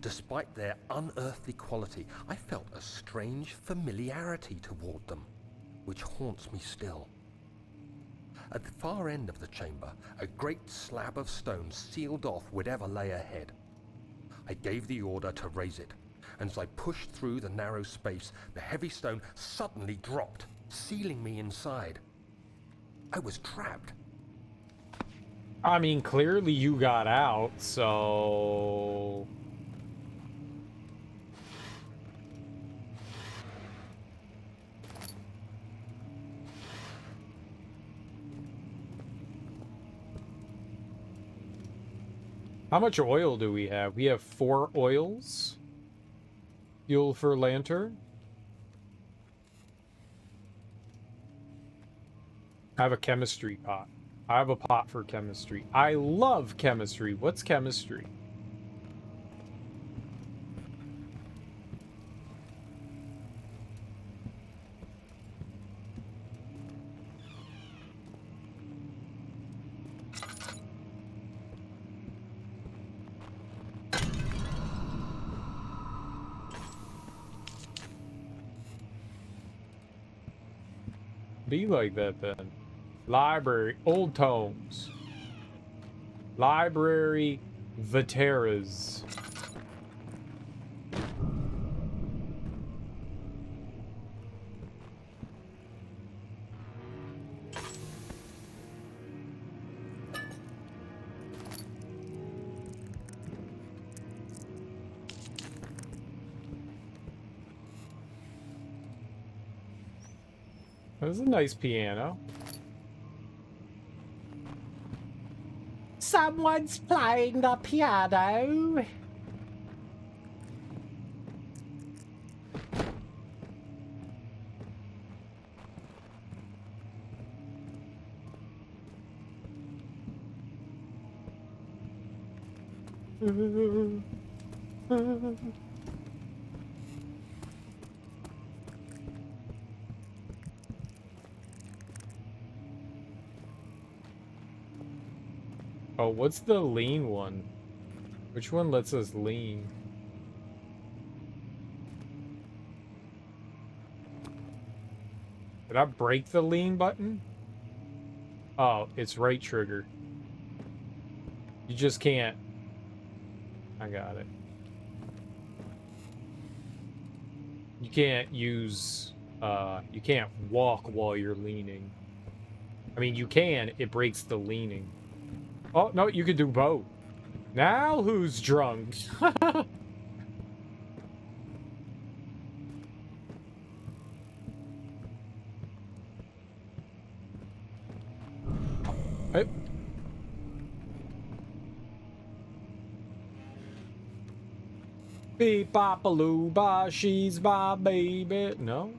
Despite their unearthly quality, I felt a strange familiarity toward them, which haunts me still. At the far end of the chamber, a great slab of stone sealed off whatever lay ahead. I gave the order to raise it, and as I pushed through the narrow space, the heavy stone suddenly dropped, sealing me inside. I was trapped. I mean, clearly you got out, so... How much oil do we have? We have 4 oils. Fuel for lantern. I have a chemistry pot. I have a pot for chemistry. I love chemistry. What's chemistry? Be like that then. Library, old tomes. Library, Veteras. This is a nice piano. Someone's playing the piano. Oh, what's the lean one? Which one lets us lean? Did I break the lean button? Oh, it's right trigger. You just can't. I got it. You can't use, you can't walk while you're leaning. I mean, you can, it breaks the leaning. Oh, no, you could do both. Now who's drunk? Hey. Beep bop a loo ba, she's my baby. No?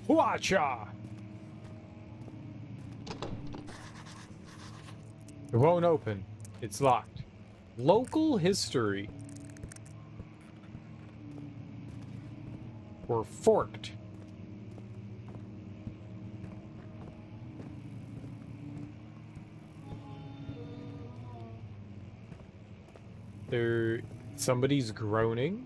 Watcha! It won't open. It's locked. Local history. We're forked. Somebody's groaning.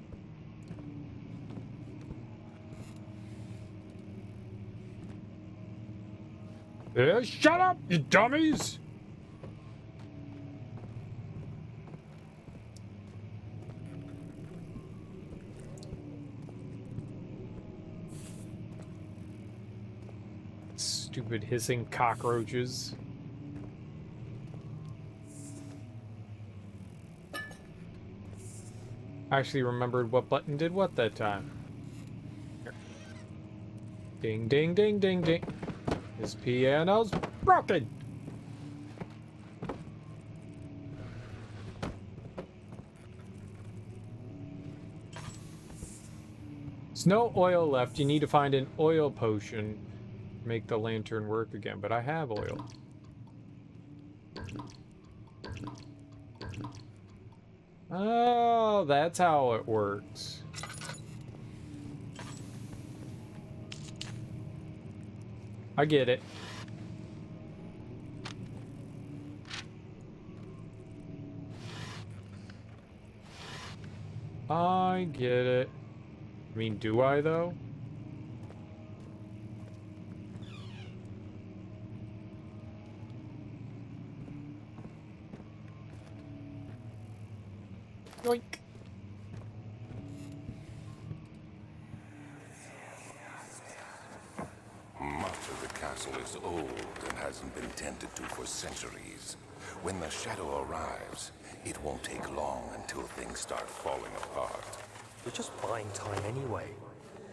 Shut up, you dummies! Stupid hissing cockroaches. I actually remembered what button did what that time. Here. Ding, ding, ding, ding, ding. This piano's broken! There's no oil left. You need to find an oil potion to make the lantern work again, but I have oil. Oh, that's how it works. I get it. I get it. I mean, do I though? Yoink. Much of the castle is old and hasn't been tended to for centuries. When the shadow arrives, it won't take long until things start falling apart. We're just buying time anyway.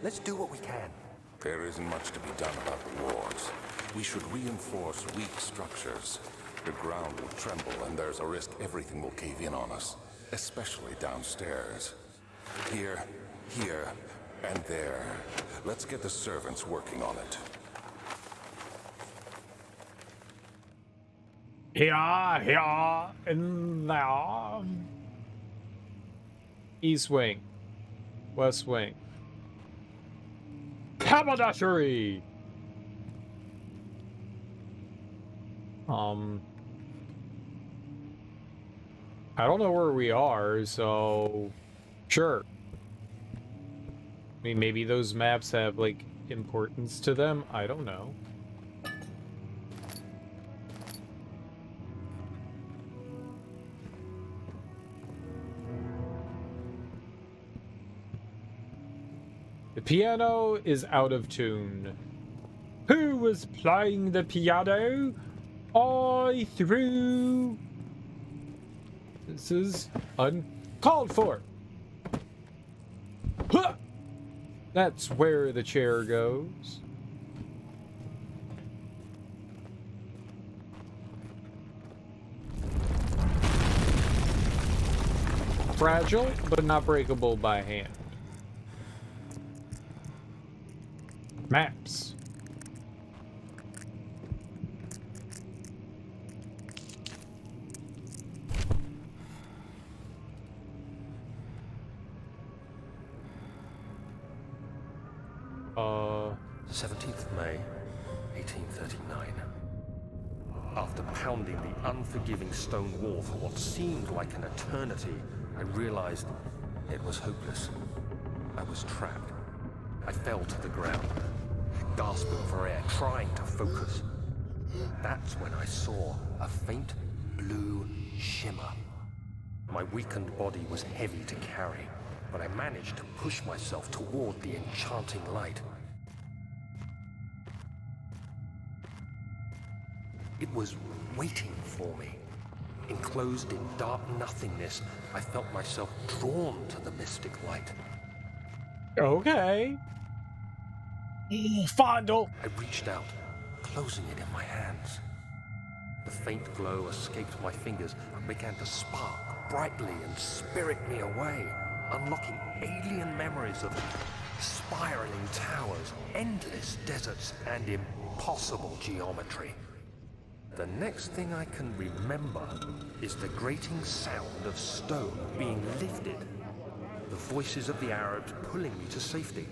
Let's do what we can. There isn't much to be done about the walls. We should reinforce weak structures. The ground will tremble and there's a risk everything will cave in on us, especially downstairs. Here, and there. Let's get the servants working on it. Here, and there. East wing. West wing. Haberdashery! I don't know where we are, so sure. I mean, maybe those maps have, like, importance to them? I don't know. The piano is out of tune. Who was playing the piano? I threw. This is uncalled for. Huh! That's where the chair goes. Fragile, but not breakable by hand. Maps. Uh, 17th of May, 1839. After pounding the unforgiving stone wall for what seemed like an eternity, I realized it was hopeless. I was trapped. I fell to the ground, gasping for air, trying to focus. That's when I saw a faint blue shimmer. My weakened body was heavy to carry, but I managed to push myself toward the enchanting light. It was waiting for me. Enclosed in dark nothingness, I felt myself drawn to the mystic light. okay. Fondle. I reached out, closing it in my hands. The faint glow escaped my fingers and began to spark brightly and spirit me away, unlocking alien memories of spiraling towers, endless deserts, and impossible geometry. The next thing I can remember is the grating sound of stone being lifted, the voices of the Arabs pulling me to safety,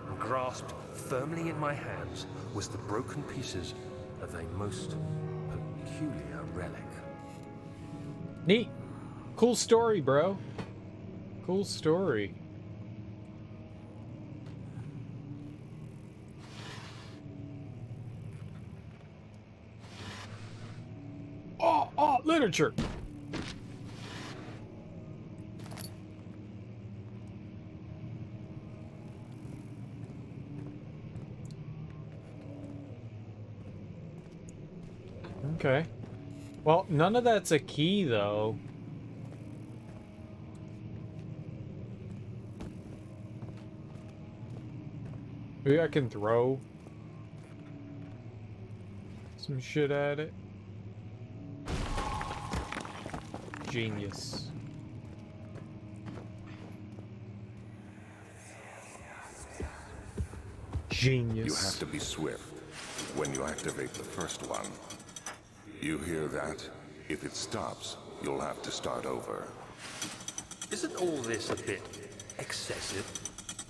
and grasped firmly in my hands was the broken pieces of a most peculiar relic. Neat. Cool story, bro. Cool story. Oh, literature. Okay. Well, none of that's a key, though. Maybe I can throw some shit at it. Genius. You have Genius. to be swift when you activate the first one. You hear that? If it stops, you'll have to start over. Isn't all this a bit excessive?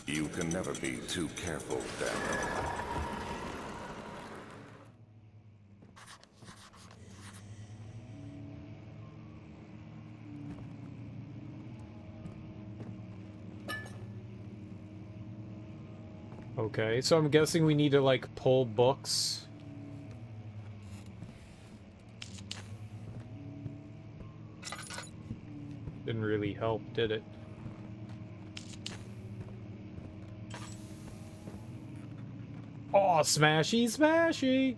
You can never be too careful, Daniel. Okay, so I'm guessing we need to, like, pull books. Didn't really help, did it? Oh, smashy, smashy!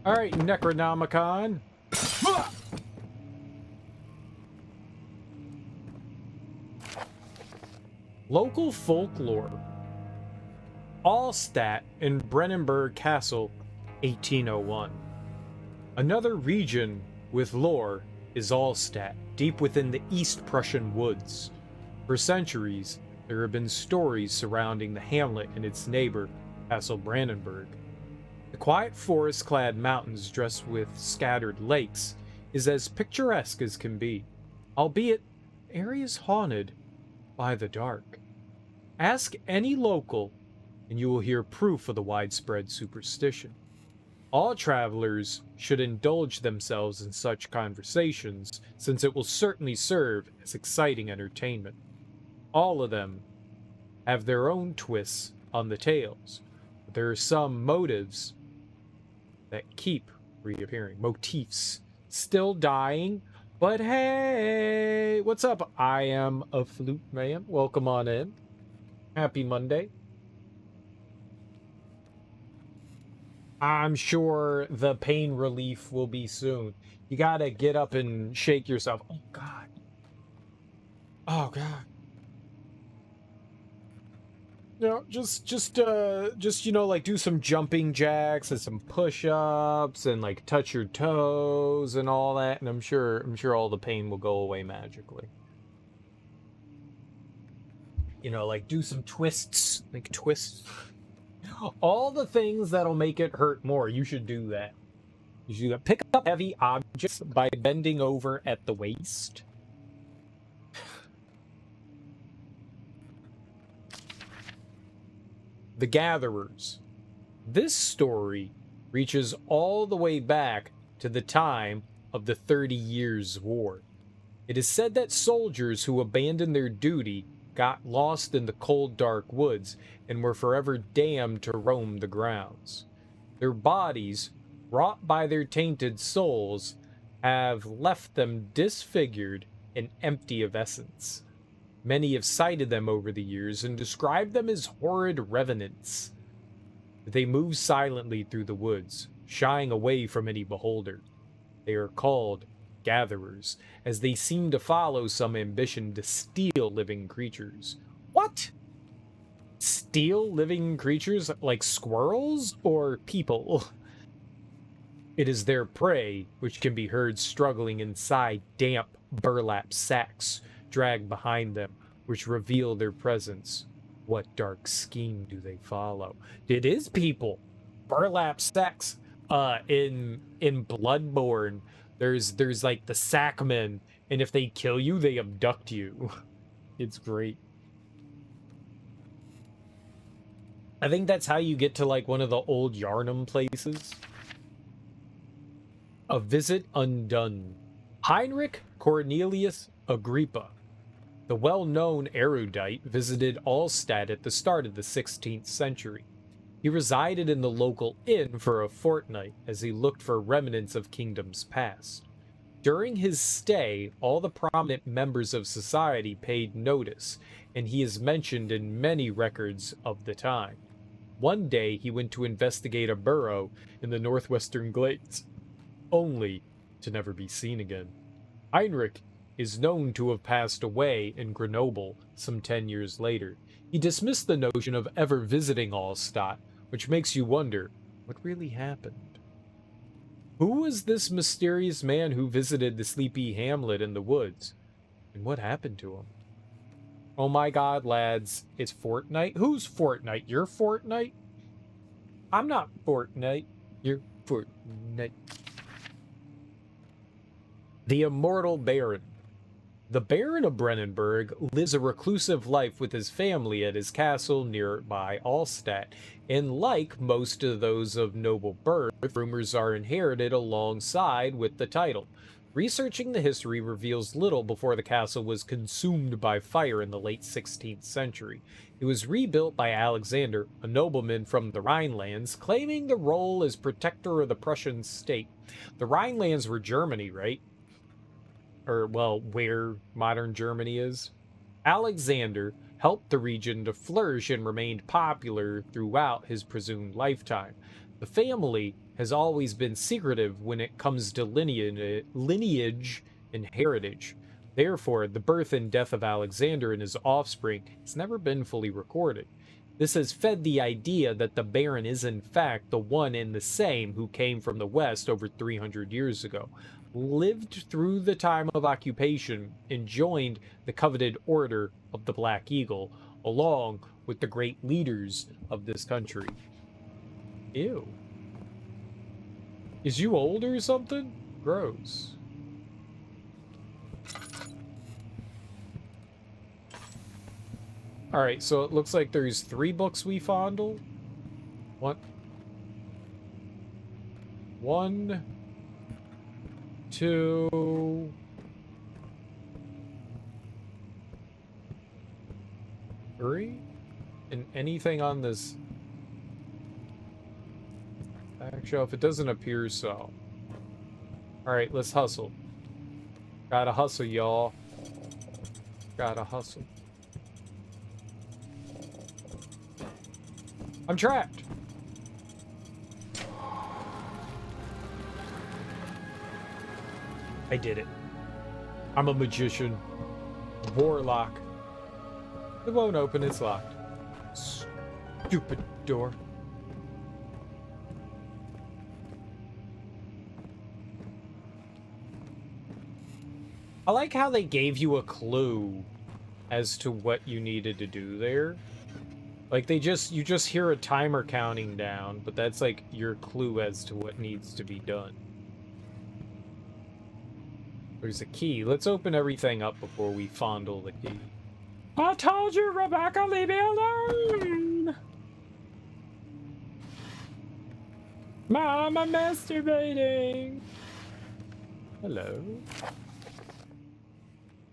Alright, Necronomicon. Local folklore. Allstat in Brennenburg Castle, 1801. Another region with lore is Allstat, deep within the East Prussian woods. For centuries, there have been stories surrounding the hamlet and its neighbor, Castle Brandenburg. The quiet forest-clad mountains dressed with scattered lakes is as picturesque as can be, albeit areas haunted by the dark. Ask any local and you will hear proof of the widespread superstition. All travelers should indulge themselves in such conversations, since it will certainly serve as exciting entertainment. All of them have their own twists on the tales, but there are some motives that keep reappearing. Motifs. Still dying, but hey! What's up? I am a flute man. Welcome on in. Happy Monday. I'm sure the pain relief will be soon. You gotta get up and shake yourself. Oh, God. Oh, God. You know, just, you know, like, do some jumping jacks and some push-ups and, like, touch your toes and all that, and I'm sure all the pain will go away magically. You know, like, do some twists. Like, twists. All the things that'll make it hurt more. You should do that. You should pick up heavy objects by bending over at the waist. The Gatherers. This story reaches all the way back to the time of the 30 Years' War. It is said that soldiers who abandoned their duty got lost in the cold, dark woods and were forever damned to roam the grounds. Their bodies, wrought by their tainted souls, have left them disfigured and empty of essence. Many have cited them over the years and described them as horrid revenants. They move silently through the woods, shying away from any beholder. They are called gatherers, as they seem to follow some ambition to steal living creatures. What? Steal living creatures like squirrels or people? It is their prey which can be heard struggling inside damp burlap sacks dragged behind them, which reveal their presence. What dark scheme do they follow? It is people. Burlap sacks. In Bloodborne, there's like the Sackmen, and if they kill you, they abduct you. It's great. I think that's how you get to like one of the old Yarnum places. A Visit Undone. Heinrich Cornelius Agrippa, the well-known erudite, visited Allstat at the start of the 16th century. He resided in the local inn for a fortnight as he looked for remnants of kingdoms past. During his stay, all the prominent members of society paid notice, and he is mentioned in many records of the time. One day, he went to investigate a burrow in the northwestern glades, only to never be seen again. Heinrich is known to have passed away in Grenoble some 10 years later. He dismissed the notion of ever visiting Allstat, which makes you wonder, what really happened? Who was this mysterious man who visited the sleepy hamlet in the woods? And what happened to him? Oh my god, lads, it's Fortnite? Who's Fortnite? Your Fortnite? I'm not Fortnite. You're Fortnite. The Immortal Baron. The Baron of Brennenburg lives a reclusive life with his family at his castle nearby Allstadt, and like most of those of noble birth, rumors are inherited alongside with the title. Researching the history reveals little before the castle was consumed by fire in the late 16th century. It was rebuilt by Alexander, a nobleman from the Rhinelands, claiming the role as protector of the Prussian state. The Rhinelands were Germany, right? Or, well, where modern Germany is. Alexander helped the region to flourish and remained popular throughout his presumed lifetime. The family has always been secretive when it comes to lineage and heritage. Therefore, the birth and death of Alexander and his offspring has never been fully recorded. This has fed the idea that the Baron is in fact the one and the same who came from the West over 300 years ago, lived through the time of occupation, and joined the coveted Order of the Black Eagle, along with the great leaders of this country. Ew. Is you old or something? Gross. Alright, so it looks like there's 3 books we fondle. One, 2, three, and anything on this back shelf. It doesn't appear so. Alright, let's hustle. Gotta hustle, y'all. Gotta hustle. I'm trapped. I did it. I'm a magician. Warlock. It won't open, it's locked. Stupid door. I like how they gave you a clue as to what you needed to do there. Like you just hear a timer counting down, but that's like your clue as to what needs to be done. There's a key. Let's open everything up before we fondle the key. I told you, Rebecca, leave me alone! Mom, I'm masturbating! Hello.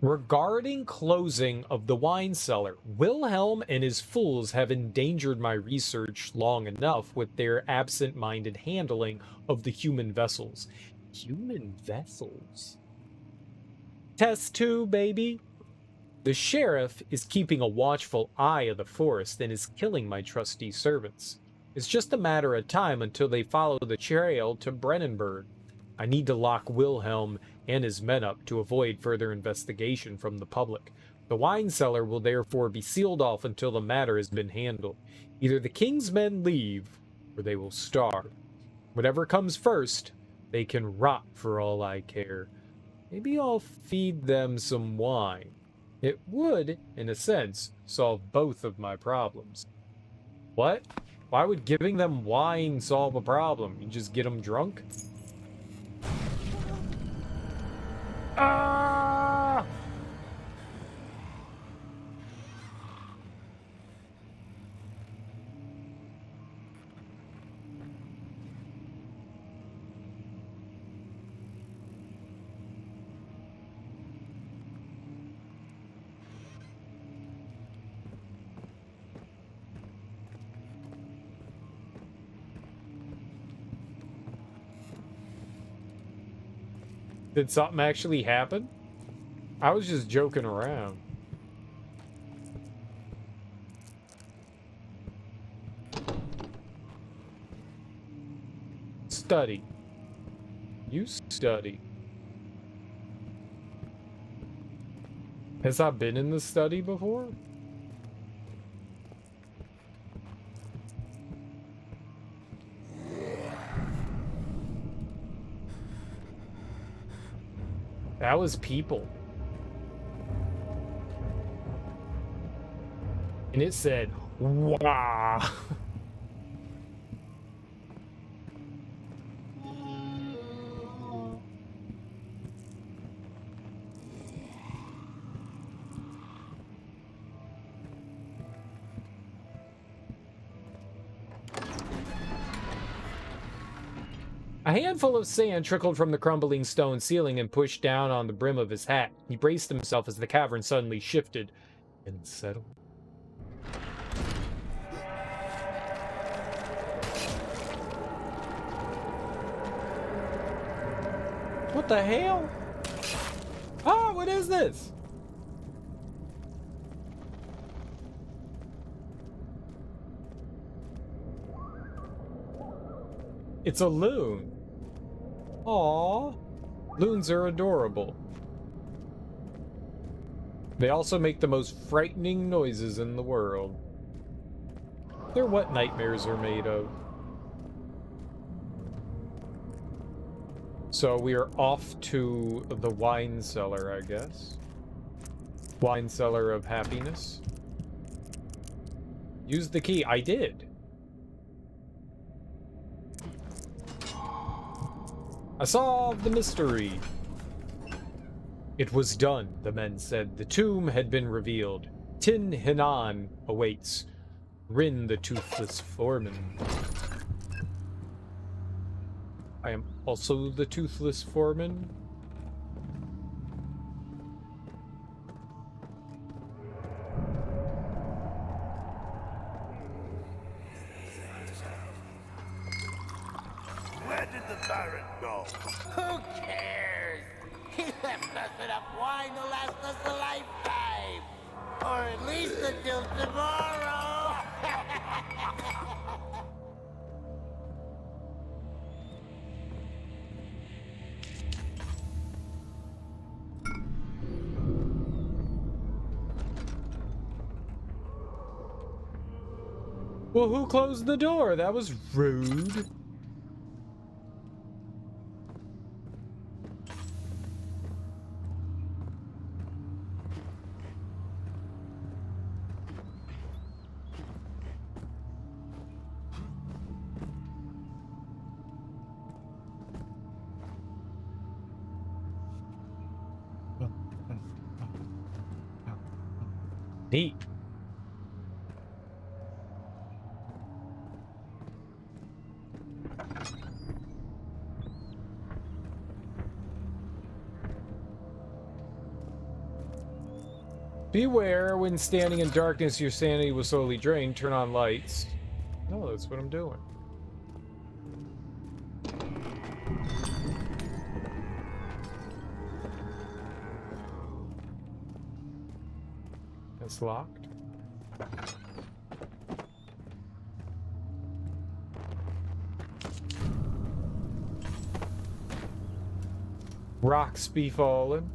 Regarding closing of the wine cellar, Wilhelm and his fools have endangered my research long enough with their absent-minded handling of the human vessels. Human vessels? Test 2, baby. The sheriff is keeping a watchful eye of the forest and is killing my trusty servants. It's just a matter of time until they follow the trail to Brennenburg. I need to lock Wilhelm and his men up to avoid further investigation from the public. The wine cellar will therefore be sealed off until the matter has been handled. Either the king's men leave, or they will starve. Whatever comes first, they can rot for all I care. Maybe I'll feed them some wine. It would, in a sense, solve both of my problems. What? Why would giving them wine solve a problem? You just get them drunk? Ah! Did something actually happen? I was just joking around. Study. You study. Has I been in the study before? That was people. And it said, "Wah." A handful of sand trickled from the crumbling stone ceiling and pushed down on the brim of his hat. He braced himself as the cavern suddenly shifted and settled. What the hell? Ah, what is this? It's a loon. Aww. Loons are adorable. They also make the most frightening noises in the world. They're what nightmares are made of. So we are off to the wine cellar, I guess. Wine cellar of happiness. Use the key. I did. I solved the mystery. It was done, the men said. The tomb had been revealed. Tin Hinan awaits. Rin the Toothless Foreman. I am also the Toothless Foreman. Where did the Baron go? Who cares? He left us enough wine to last us a lifetime. Or at least until tomorrow. Well, who closed the door? That was rude. Neat. Beware, when standing in darkness, your sanity will slowly drain. Turn on lights. No, that's what I'm doing. It's locked. Rocks be falling.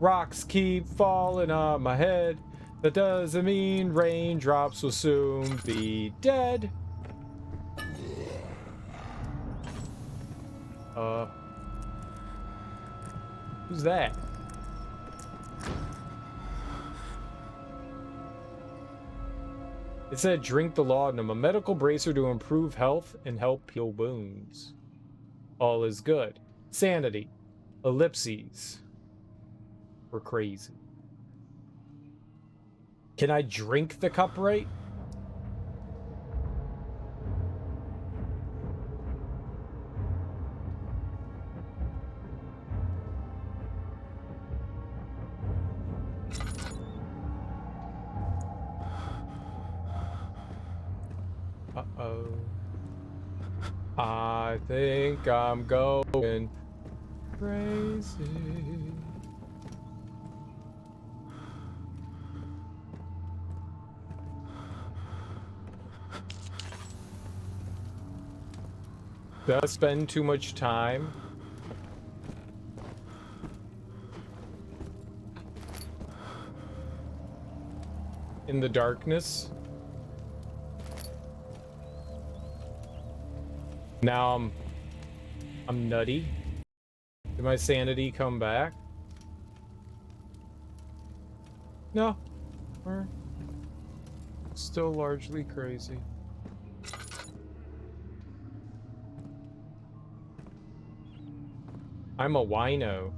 Rocks keep falling on my head. That doesn't mean raindrops will soon be dead. Who's that? It said drink the laudanum, a medical bracer to improve health and help heal wounds. All is good. Sanity. Ellipses. We're crazy. Can I drink the cup right? Uh-oh. I think I'm going crazy. Did I spend too much time? In the darkness? Now I'm nutty. Did my sanity come back? No. We're still largely crazy. I'm a wino.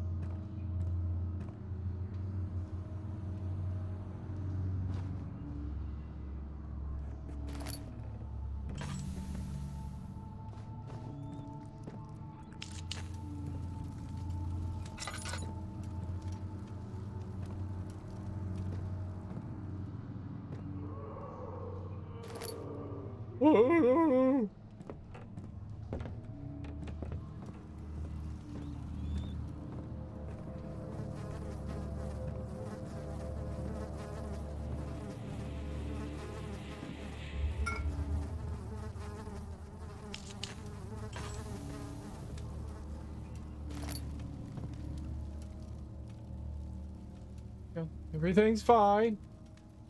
Yeah, everything's fine.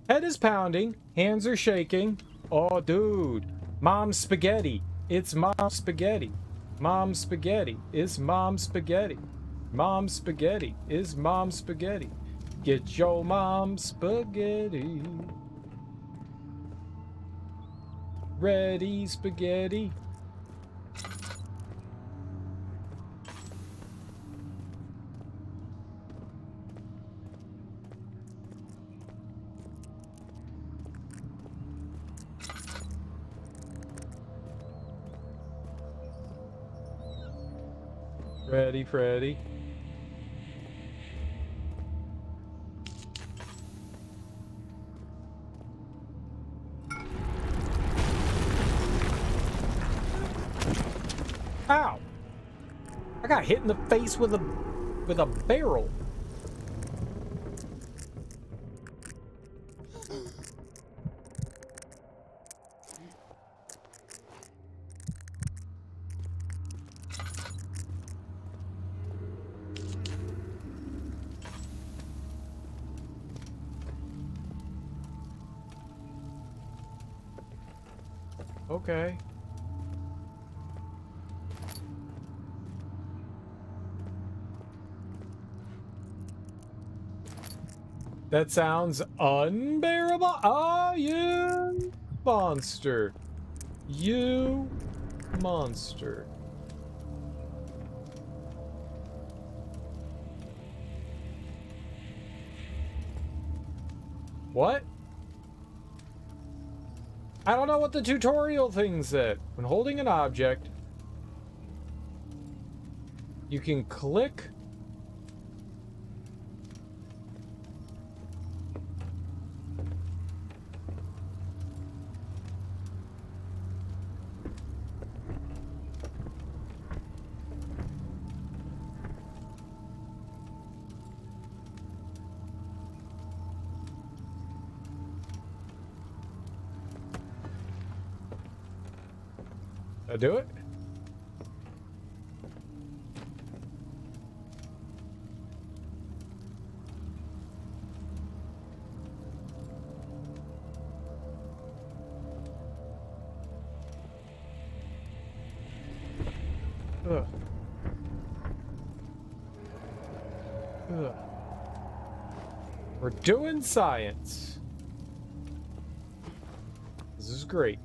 Head is pounding. Hands are shaking. Oh, dude. Mom's spaghetti. It's mom's spaghetti. Mom's spaghetti. It's mom's spaghetti. Mom's spaghetti. Is mom's spaghetti. Get your mom's spaghetti. Ready, spaghetti. Ready, Freddy. Ow! I got hit in the face with a barrel. Okay. That sounds unbearable. Oh, you monster. You monster. What? I don't know what the tutorial thing said. When holding an object, you can click. I do it? Ugh. Ugh. We're doing science. This is great.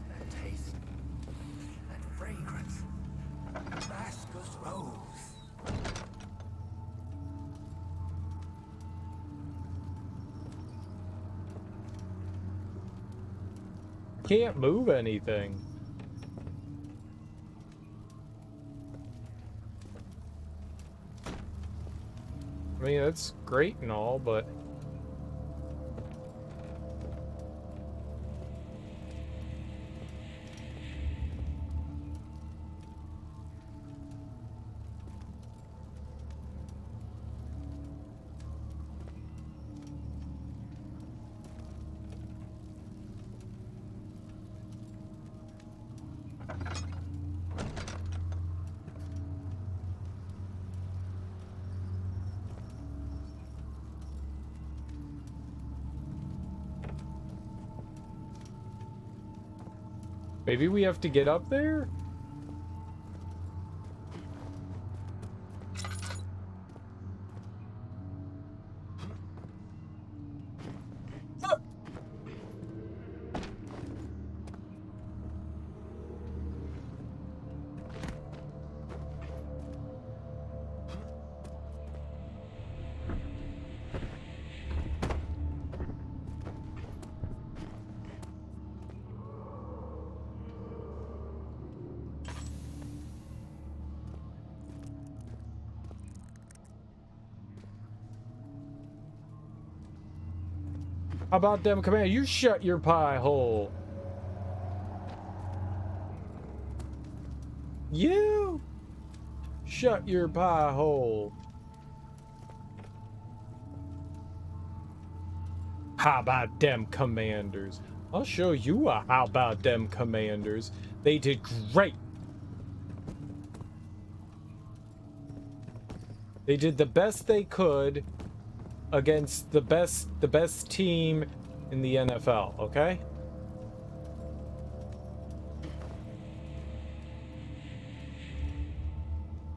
That taste, that fragrance, Damascus rose. Can't move anything. I mean, that's great and all, but maybe we have to get up there? How about them command? You shut your pie hole. You shut your pie hole. How about them commanders? I'll show you how about them commanders. They did great. They did the best they could against the best team in the NFL, okay?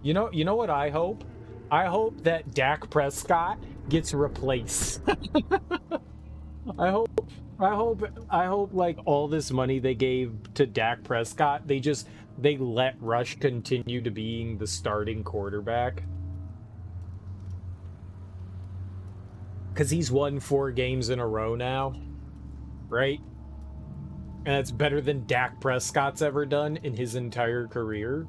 You know what I hope? I hope that Dak Prescott gets replaced. I hope I hope like all this money they gave to Dak Prescott, they let Rush continue to being the starting quarterback. Cuz he's won 4 games in a row now, right? And it's better than Dak Prescott's ever done in his entire career.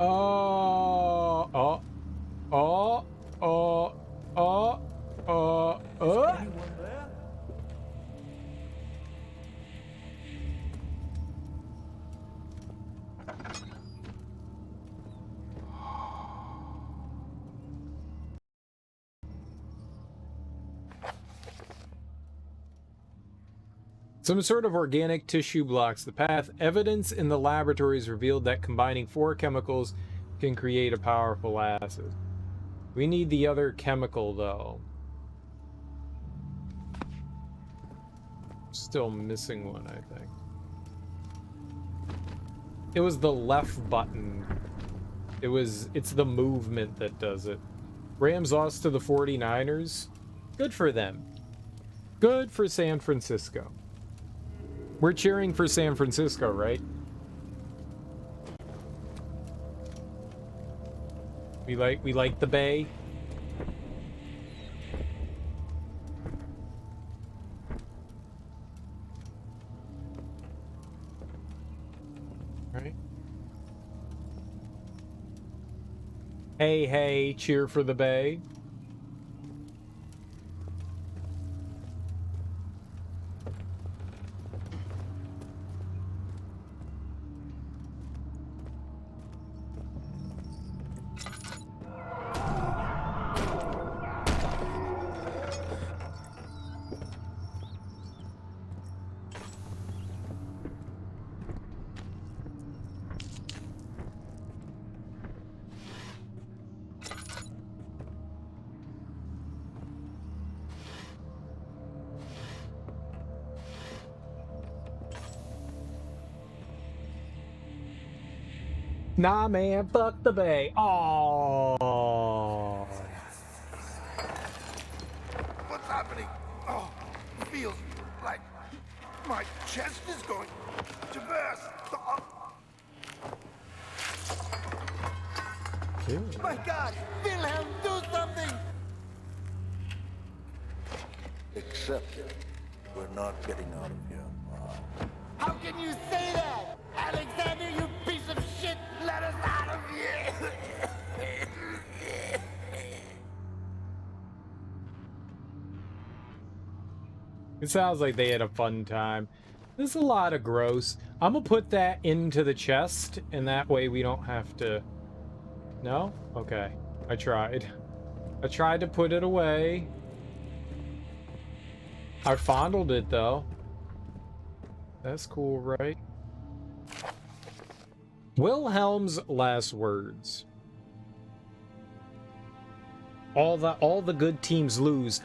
Oh, oh, oh, oh, oh, oh, oh. Some sort of organic tissue blocks the path. Evidence in the laboratories revealed that combining 4 chemicals can create a powerful acid. We need the other chemical, though. Still missing one, I think. It was the left button. It's the movement that does it. Rams lost to the 49ers. Good for them. Good for San Francisco. We're cheering for San Francisco, right? We like the Bay. Right? Hey, hey, cheer for the Bay. Nah, man, fuck the Bay. Oh. What's happening? Oh, it feels like my chest is going to burst. My God! Wilhelm, do something! Accept it. We're not getting out of here. How can you say that? Alexander, you piece of shit! Let us out of here! It sounds like they had a fun time. There's a lot of gross. I'm gonna put that into the chest, and that way we don't have to... No? Okay. I tried. I tried to put it away. I fondled it, though. That's cool, right? Wilhelm's last words. All the good teams lose.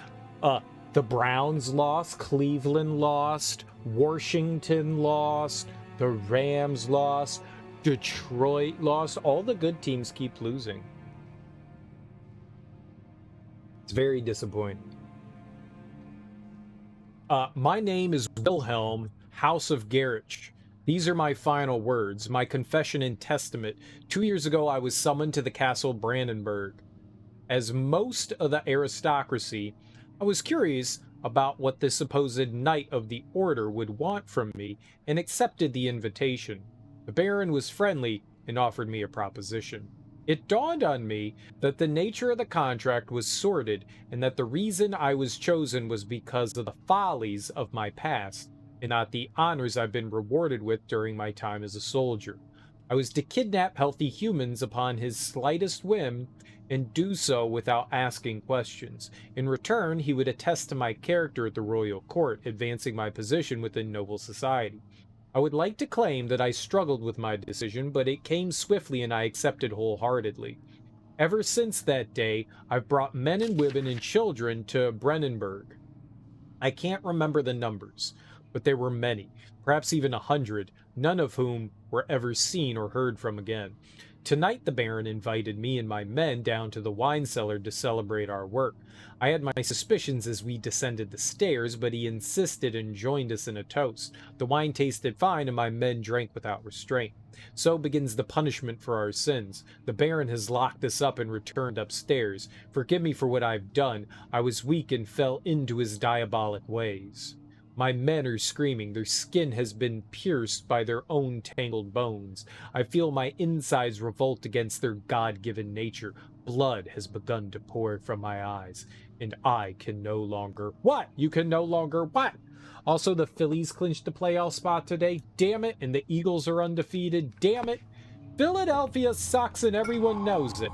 The Browns lost, Cleveland lost, Washington lost, the Rams lost, Detroit lost. All the good teams keep losing. It's very disappointing. My name is Wilhelm, House of Gerich. These are my final words, my confession and testament. 2 years ago, I was summoned to the castle Brandenburg. As most of the aristocracy, I was curious about what the supposed Knight of the Order would want from me and accepted the invitation. The Baron was friendly and offered me a proposition. It dawned on me that the nature of the contract was sordid and that the reason I was chosen was because of the follies of my past. and not the honors I've been rewarded with during my time as a soldier. I was to kidnap healthy humans upon his slightest whim and do so without asking questions. In return, he would attest to my character at the royal court, advancing my position within noble society. I would like to claim that I struggled with my decision, but it came swiftly and I accepted wholeheartedly. Ever since that day, I've brought men and women and children to Brennenburg. I can't remember the numbers, but there were many, perhaps even 100, none of whom were ever seen or heard from again. Tonight, the Baron invited me and my men down to the wine cellar to celebrate our work. I had my suspicions as we descended the stairs, but he insisted and joined us in a toast. The wine tasted fine, and my men drank without restraint. So begins the punishment for our sins. The Baron has locked us up and returned upstairs. Forgive me for what I've done. I was weak and fell into his diabolic ways. My men are screaming. Their skin has been pierced by their own tangled bones. I feel my insides revolt against their God-given nature. Blood has begun to pour from my eyes, and I can no longer— What? You can no longer what? Also, the Phillies clinched the playoff spot today. Damn it. And the Eagles are undefeated. Damn it. Philadelphia sucks and everyone knows it.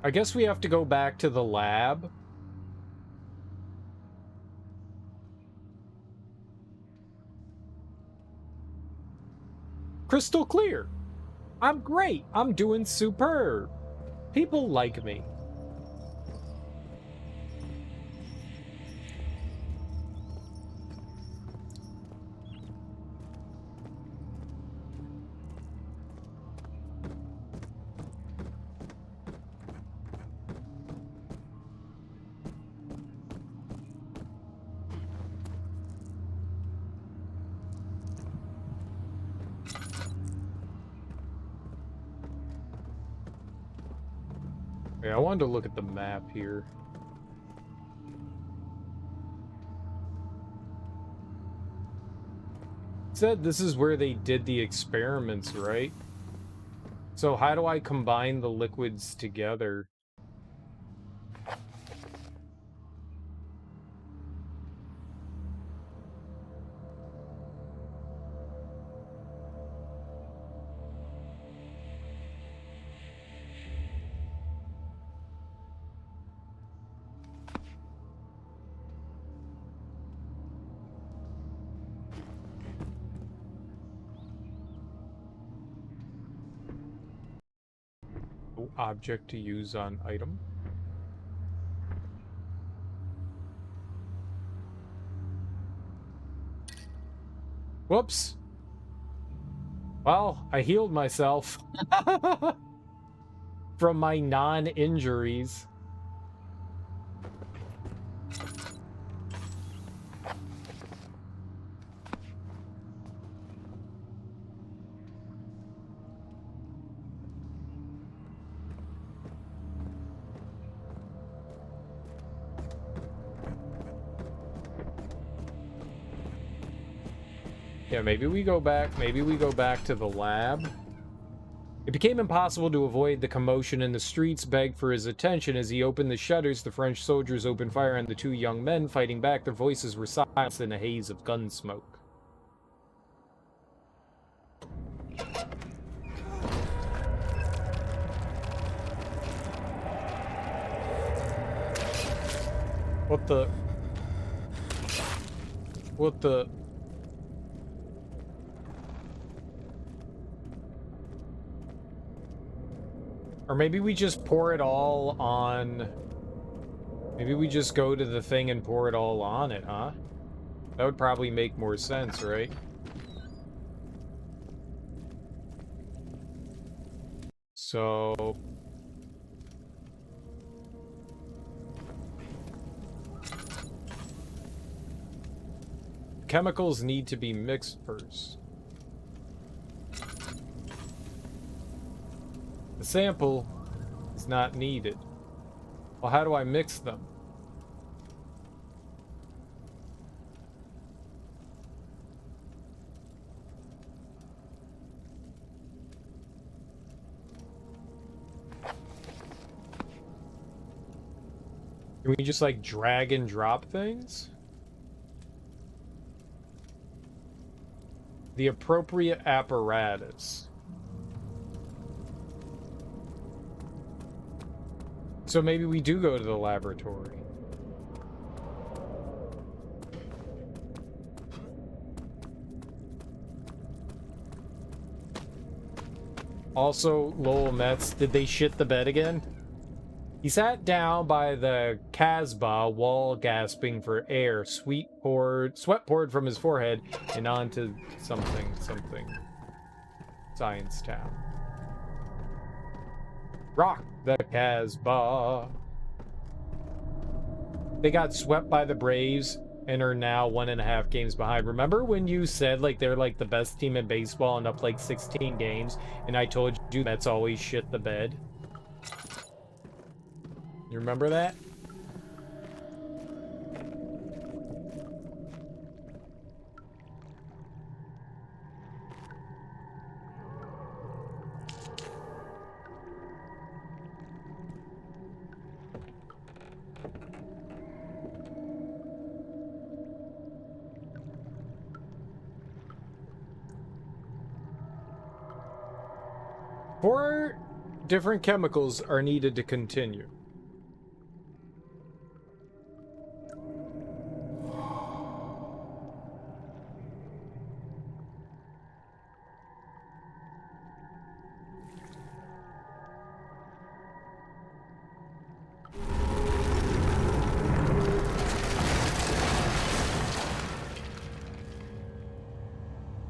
I guess we have to go back to the lab. Crystal clear. I'm great. I'm doing superb. People like me. Yeah, I wanted to look at the map here. It said this is where they did the experiments, right? So how do I combine the liquids together? Object to use on item. Whoops. Well, I healed myself from my non-injuries. Yeah, maybe we go back to the lab. It became impossible to avoid the commotion in the streets begged for his attention. As he opened the shutters, the French soldiers opened fire on the two young men fighting back. Their voices were silenced in a haze of gun smoke. What the? What the? Or maybe we just pour it all on... Maybe we just go to the thing and pour it all on it, huh? That would probably make more sense, right? So... chemicals need to be mixed first. The sample is not needed. Well, how do I mix them? Can we just like drag and drop things? The appropriate apparatus. So maybe we do go to the laboratory. Also, Lowell Metz, did they shit the bed again? He sat down by the Casbah wall, gasping for air. Sweat poured from his forehead and onto something. Science Town. Rock the Casbah. They got swept by the Braves and are now 1.5 games behind. Remember when you said like they're like the best team in baseball and up like 16 games, and I told you Mets always shit the bed? You remember that? Four different chemicals are needed to continue.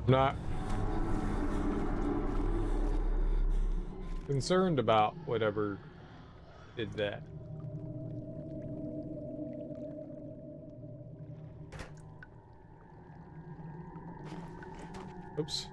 Not concerned about whatever did that. Oops.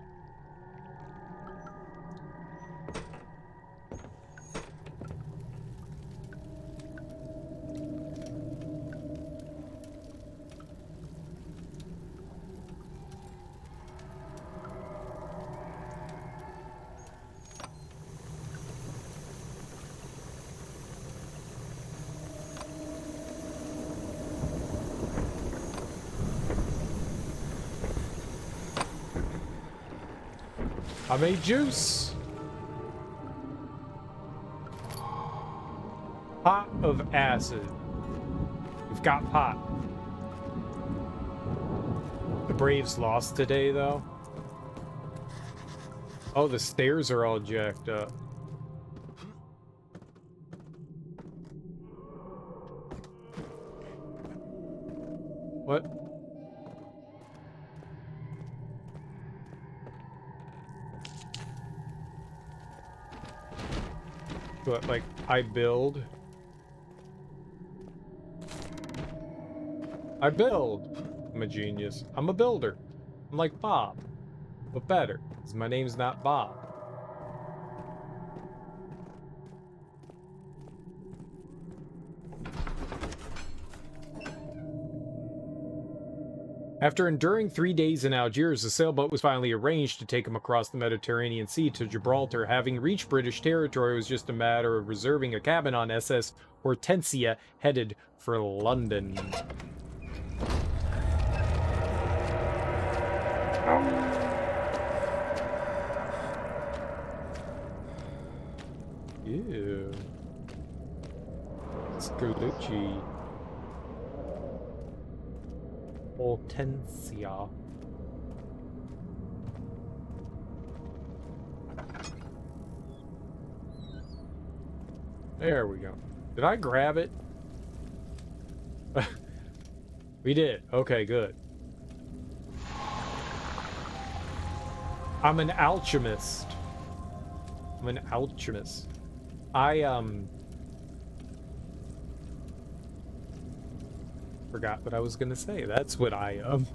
I made juice. Pot of acid. We've got pot. The Braves lost today, though. Oh, the stairs are all jacked up. What? What, like, I build? I build! I'm a genius. I'm a builder. I'm like Bob. But better, because my name's not Bob. After enduring 3 days in Algiers, a sailboat was finally arranged to take him across the Mediterranean Sea to Gibraltar. Having reached British territory, it was just a matter of reserving a cabin on SS Hortensia, headed for London. Ew. Scolucci. Hortensia. There we go. Did I grab it? We did. Okay, good. I'm an alchemist. I'm an alchemist. Forgot what I was gonna say. That's what I am.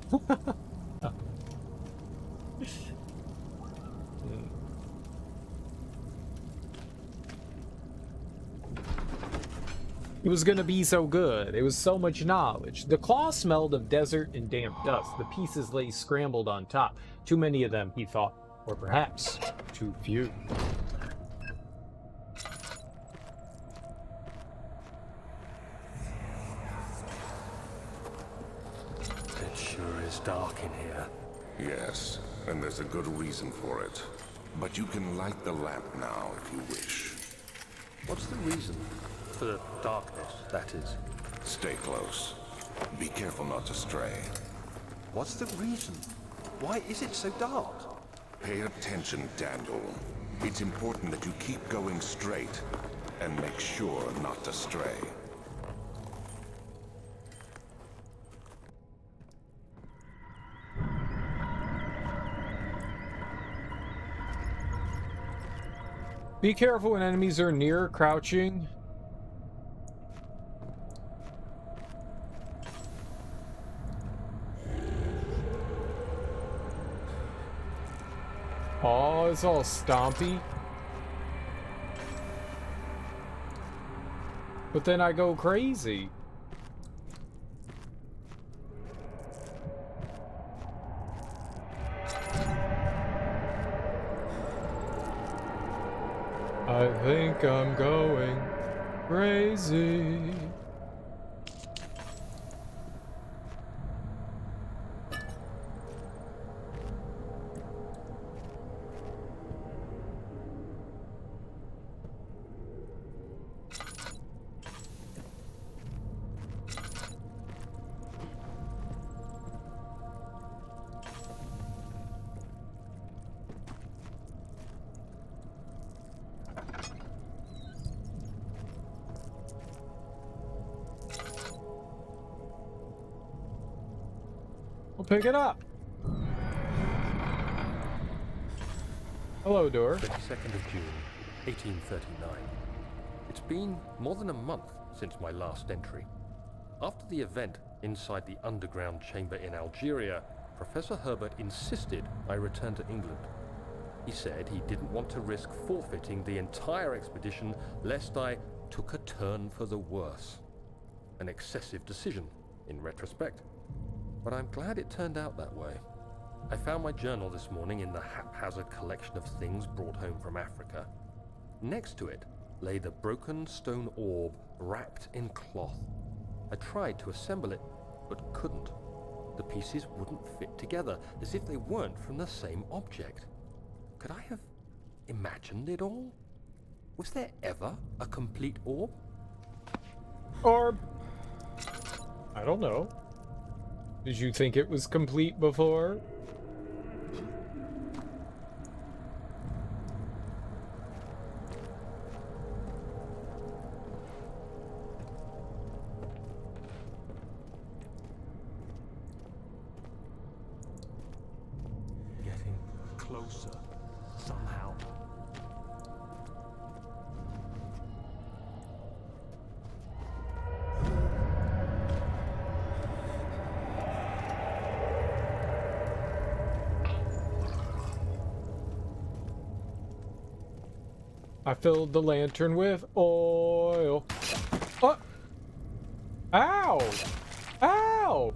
It was gonna be so good. It was so much knowledge. The claw smelled of desert and damp dust. The pieces lay scrambled on top. Too many of them, he thought. Or perhaps too few. It sure is dark in here. Yes, and there's a good reason for it. But you can light the lamp now if you wish. What's the reason? For the darkness, that is. Stay close. Be careful not to stray. What's the reason? Why is it so dark? Pay attention, Daniel. It's important that you keep going straight and make sure not to stray. Be careful when enemies are near, crouching. Oh, it's all stompy. But then I go crazy. I think I'm going crazy. We'll pick it up. Hello, door. 22nd of June, 1839. It's been more than a month since my last entry. After the event inside the underground chamber in Algeria, Professor Herbert insisted I return to England. He said he didn't want to risk forfeiting the entire expedition lest I took a turn for the worse. An excessive decision, in retrospect. But I'm glad it turned out that way. I found my journal this morning in the haphazard collection of things brought home from Africa. Next to it lay the broken stone orb wrapped in cloth. I tried to assemble it, but couldn't. The pieces wouldn't fit together, as if they weren't from the same object. Could I have imagined it all? Was there ever a complete orb? Or, I don't know. Did you think it was complete before? Getting closer, somehow. I filled the lantern with oil. Oh! Ow! Ow!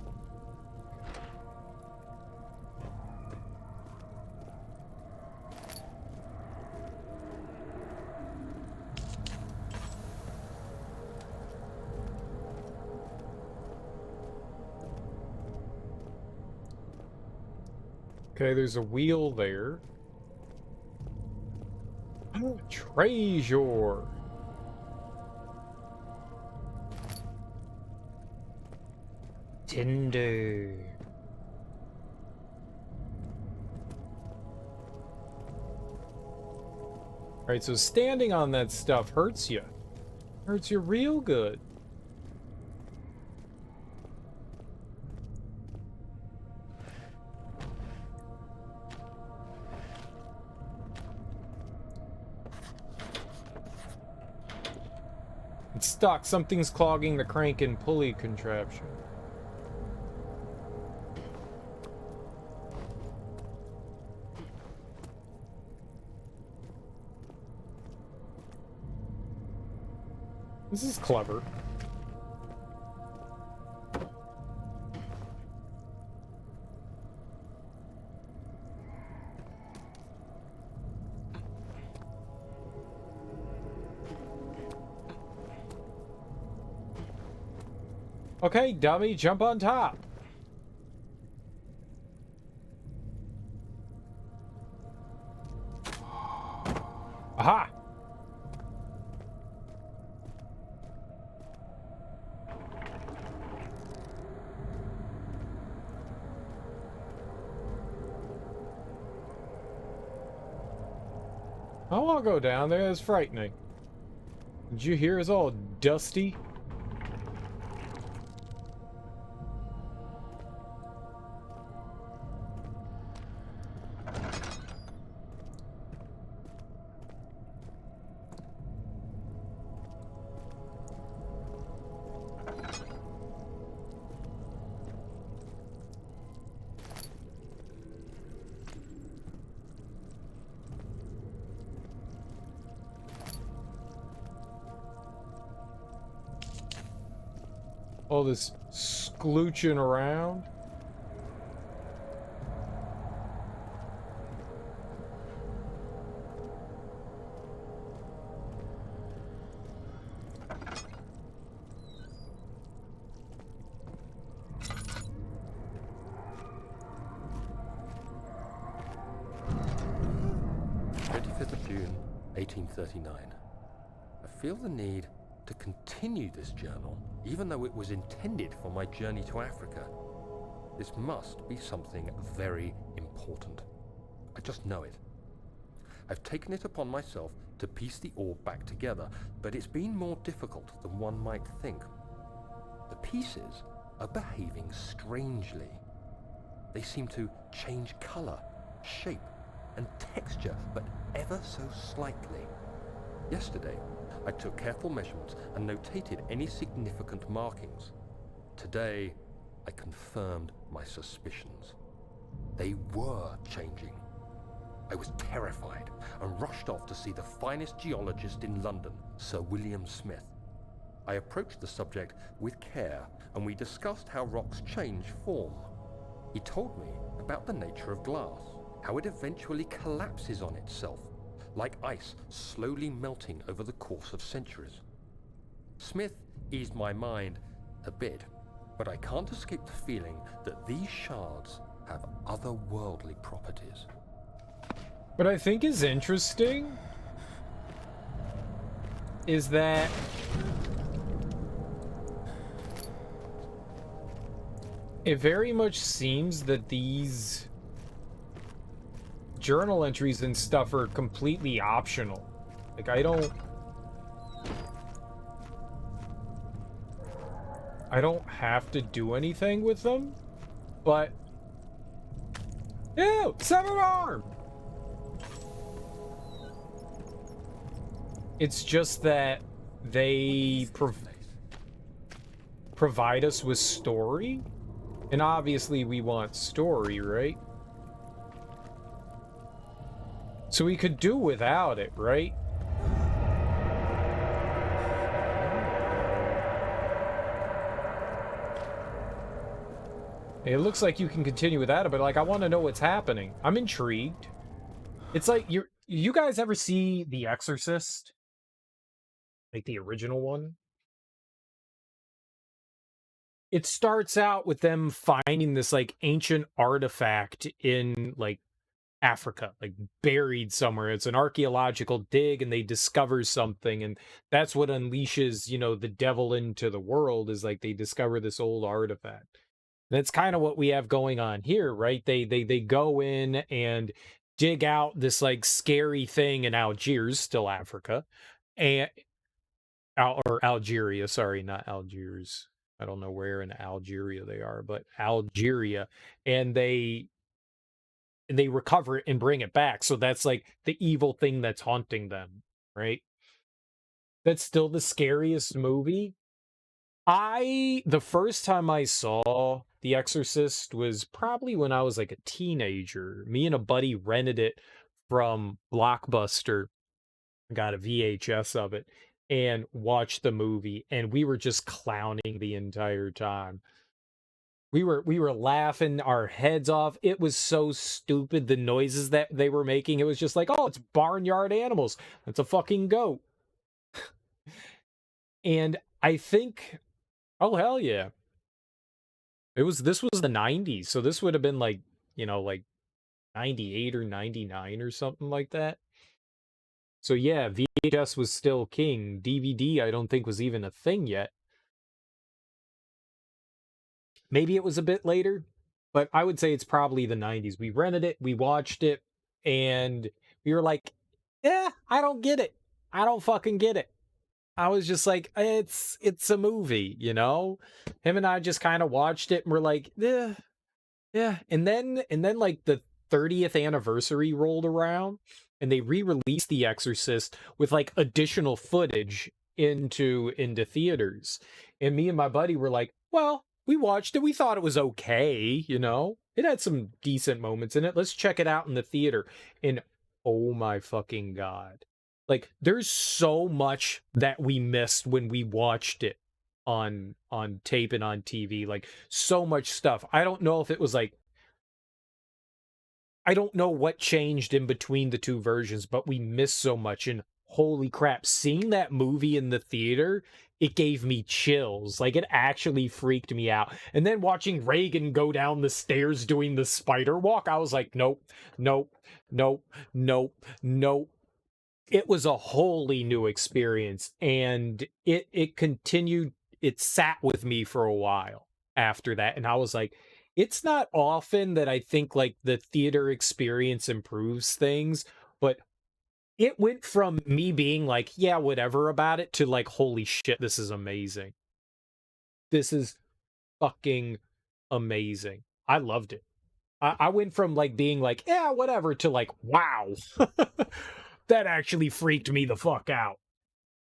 Okay, there's a wheel there. Treasure. Tinder. Alright, so standing on that stuff hurts you. Hurts you real good. It's stuck. Something's clogging the crank and pulley contraption. This is clever. Okay, dummy, jump on top. Aha! Oh, I'll go down there. It's frightening. Did you hear it's all dusty? All this sklooching around. June 1839. I feel the need to continue this journal, even though it was intended for my journey to Africa. This must be something very important. I just know it. I've taken it upon myself to piece the orb back together, but it's been more difficult than one might think. The pieces are behaving strangely. They seem to change color, shape, and texture, but ever so slightly. Yesterday, I took careful measurements and notated any significant markings. Today, I confirmed my suspicions. They were changing. I was terrified and rushed off to see the finest geologist in London, Sir William Smith. I approached the subject with care, and we discussed how rocks change form. He told me about the nature of glass, how it eventually collapses on itself, like ice slowly melting over the course of centuries. Smith eased my mind a bit, but I can't escape the feeling that these shards have otherworldly properties. What I think is interesting is that it very much seems that these journal entries and stuff are completely optional. Like, I don't have to do anything with them, but ew, severed arm. It's just that they provide us with story, and obviously we want story, right? So we could do without it, right? It looks like you can continue without it, but like, I want to know what's happening. I'm intrigued. It's like, you guys ever see The Exorcist? Like the original one? It starts out with them finding this like ancient artifact in like Africa, like buried somewhere. It's an archaeological dig, and they discover something, and that's what unleashes, you know, the devil into the world, is like they discover this old artifact. That's kind of what we have going on here, right? They go in and dig out this like scary thing in Algiers, still Africa, and or Algeria, sorry, not Algiers. I don't know where in Algeria they are, but Algeria, and they recover it and bring it back. So that's like the evil thing that's haunting them, right? That's still the scariest movie. The first time I saw The Exorcist was probably when I was like a teenager. Me and a buddy rented it from Blockbuster, got a VHS of it, and watched the movie, and we were just clowning the entire time. We were laughing our heads off. It was so stupid, the noises that they were making. It was just like, oh, it's barnyard animals. That's a fucking goat. And I think, oh hell yeah. This was the 90s, so this would have been like, like 98 or 99 or something like that. So yeah, VHS was still king. DVD, I don't think was even a thing yet. Maybe it was a bit later, but I would say it's probably the 90s. We rented it, we watched it, and we were like, yeah, I don't get it. I don't fucking get it. I was just like, it's a movie, you know? Him and I just kind of watched it and we're like, yeah, yeah. And then like the 30th anniversary rolled around and they re-released The Exorcist with like additional footage into theaters. And me and my buddy were like, well, we watched it. We thought it was okay, you know? It had some decent moments in it. Let's check it out in the theater. And oh my fucking God. Like there's so much that we missed when we watched it on tape and on TV. Like so much stuff. I don't know if it was like I don't know what changed in between the two versions, but we missed so much. And holy crap, seeing that movie in the theater, it gave me chills. Like it actually freaked me out. And then watching Reagan go down the stairs doing the spider walk, I was like, nope, nope, nope, nope, nope. It was a wholly new experience, and it continued. It sat with me for a while after that, and I was like, it's not often that I think like the theater experience improves things, but it went from me being like, yeah, whatever about it, to like, holy shit, this is amazing. This is fucking amazing. I loved it. I went from like being like, yeah, whatever, to like, wow. That actually freaked me the fuck out.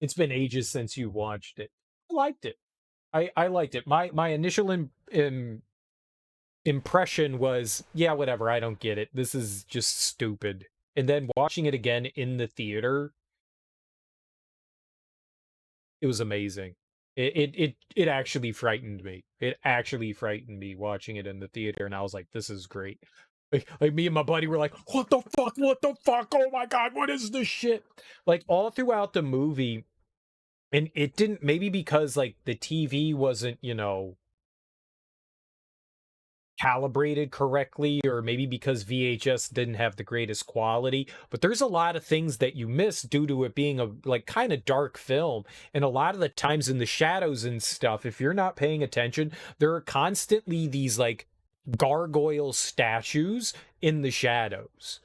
It's been ages since you watched it. I liked it. I liked it. My initial impression was, yeah, whatever, I don't get it. This is just stupid. And then watching it again in the theater, it was amazing. It actually frightened me. It actually frightened me watching it in the theater, and I was like, this is great. Like me and my buddy were like, what the fuck? What the fuck? Oh my god, what is this shit? Like all throughout the movie, and it didn't, maybe because like the TV wasn't, calibrated correctly, or maybe because VHS didn't have the greatest quality, but there's a lot of things that you miss due to it being a like kind of dark film. And a lot of the times in the shadows and stuff, if you're not paying attention, there are constantly these like gargoyle statues in the shadows.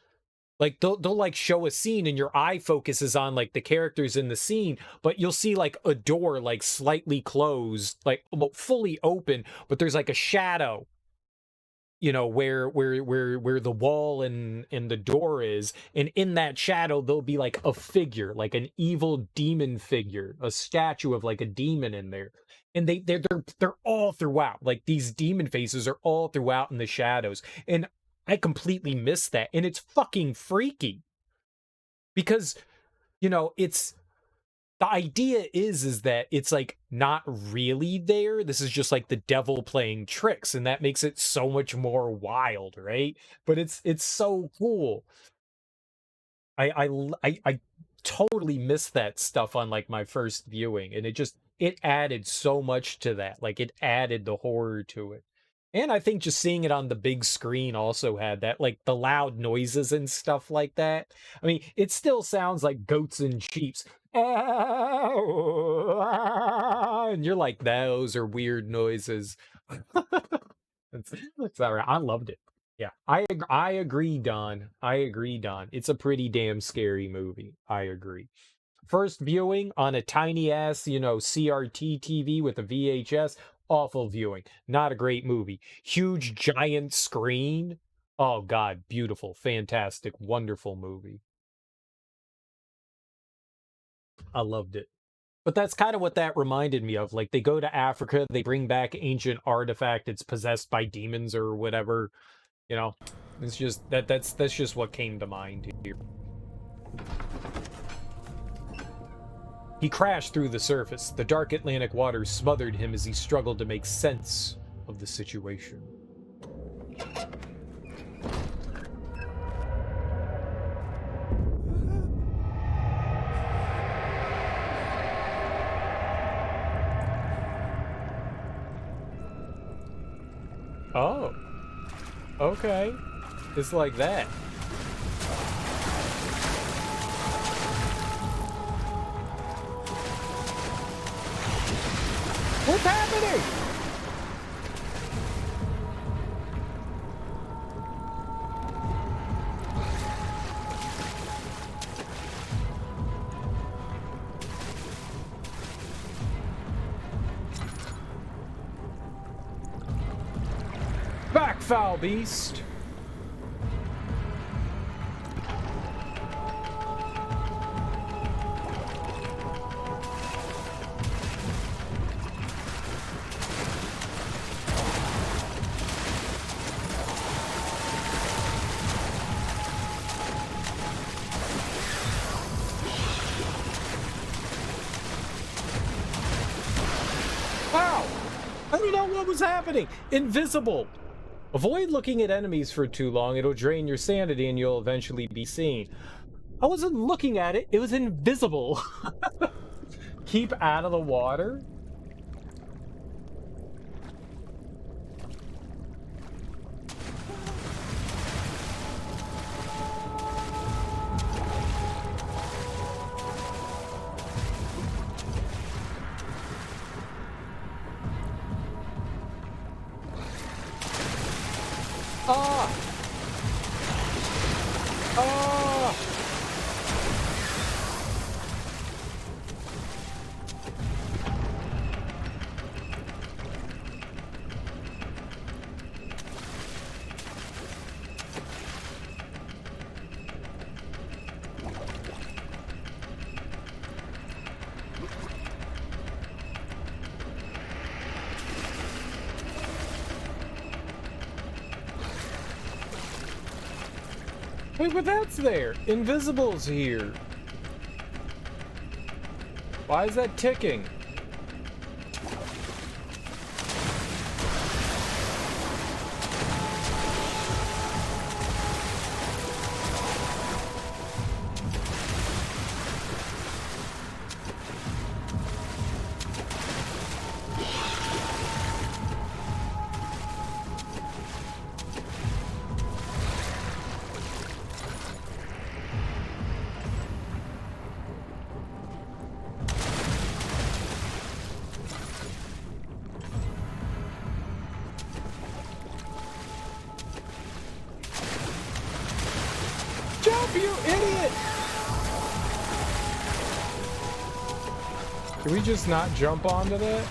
Like they'll like show a scene and your eye focuses on like the characters in the scene, but you'll see like a door like slightly closed, like fully open, but there's like a shadow, where the wall and the door is, and in that shadow there'll be like a figure, like an evil demon figure, a statue of like a demon in there. And they're all throughout, like these demon faces are all throughout in the shadows, and I completely missed that, and it's fucking freaky because it's the idea is that it's like not really there. This is just like the devil playing tricks, and that makes it so much more wild, right? But it's so cool. I totally missed that stuff on like my first viewing, and it added so much to that. Like it added the horror to it. And I think just seeing it on the big screen also had that, like the loud noises and stuff like that. I mean, it still sounds like goats and sheeps. And you're like, those are weird noises. It's all right. I loved it. Yeah, I agree, Don. I agree, Don. It's a pretty damn scary movie. I agree. First viewing on a tiny ass, CRT TV with a VHS, awful viewing. Not a great movie. Huge giant screen. Oh god, beautiful, fantastic, wonderful movie. I loved it. But that's kind of what that reminded me of. Like they go to Africa, they bring back ancient artifact, it's possessed by demons or whatever, you know. It's just that's just what came to mind here. He crashed through the surface. The dark Atlantic waters smothered him as he struggled to make sense of the situation. Oh. Okay. It's like that. What's happening? Back, foul beast! Wow! I don't know what was happening! Invisible! Avoid looking at enemies for too long, it'll drain your sanity and you'll eventually be seen. I wasn't looking at it, it was invisible. Keep out of the water? Ah! Ah! Wait, but that's there! Invisible's here! Why is that ticking? Jump, you idiot! Can we just not jump onto that?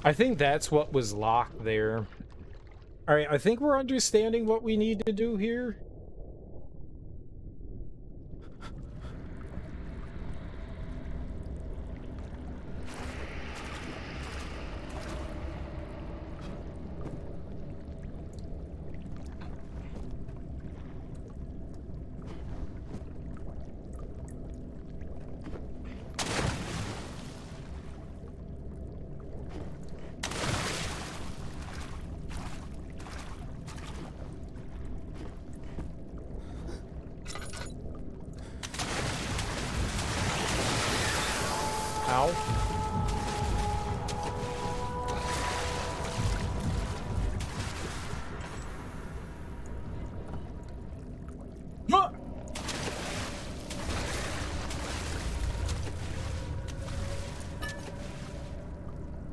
I think that's what was locked there. Alright, I think we're understanding what we need to do here. Ow. Ah!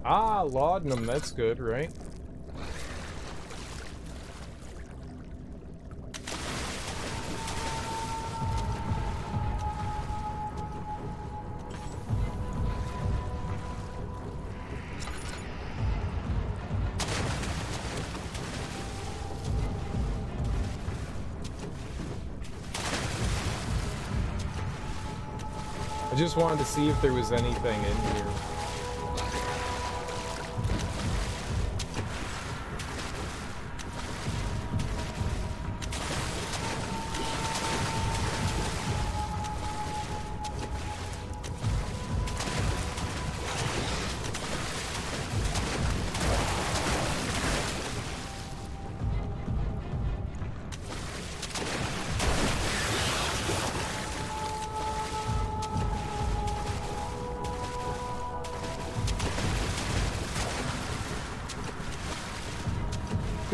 Ah, laudanum, that's good, right? I just wanted to see if there was anything in here.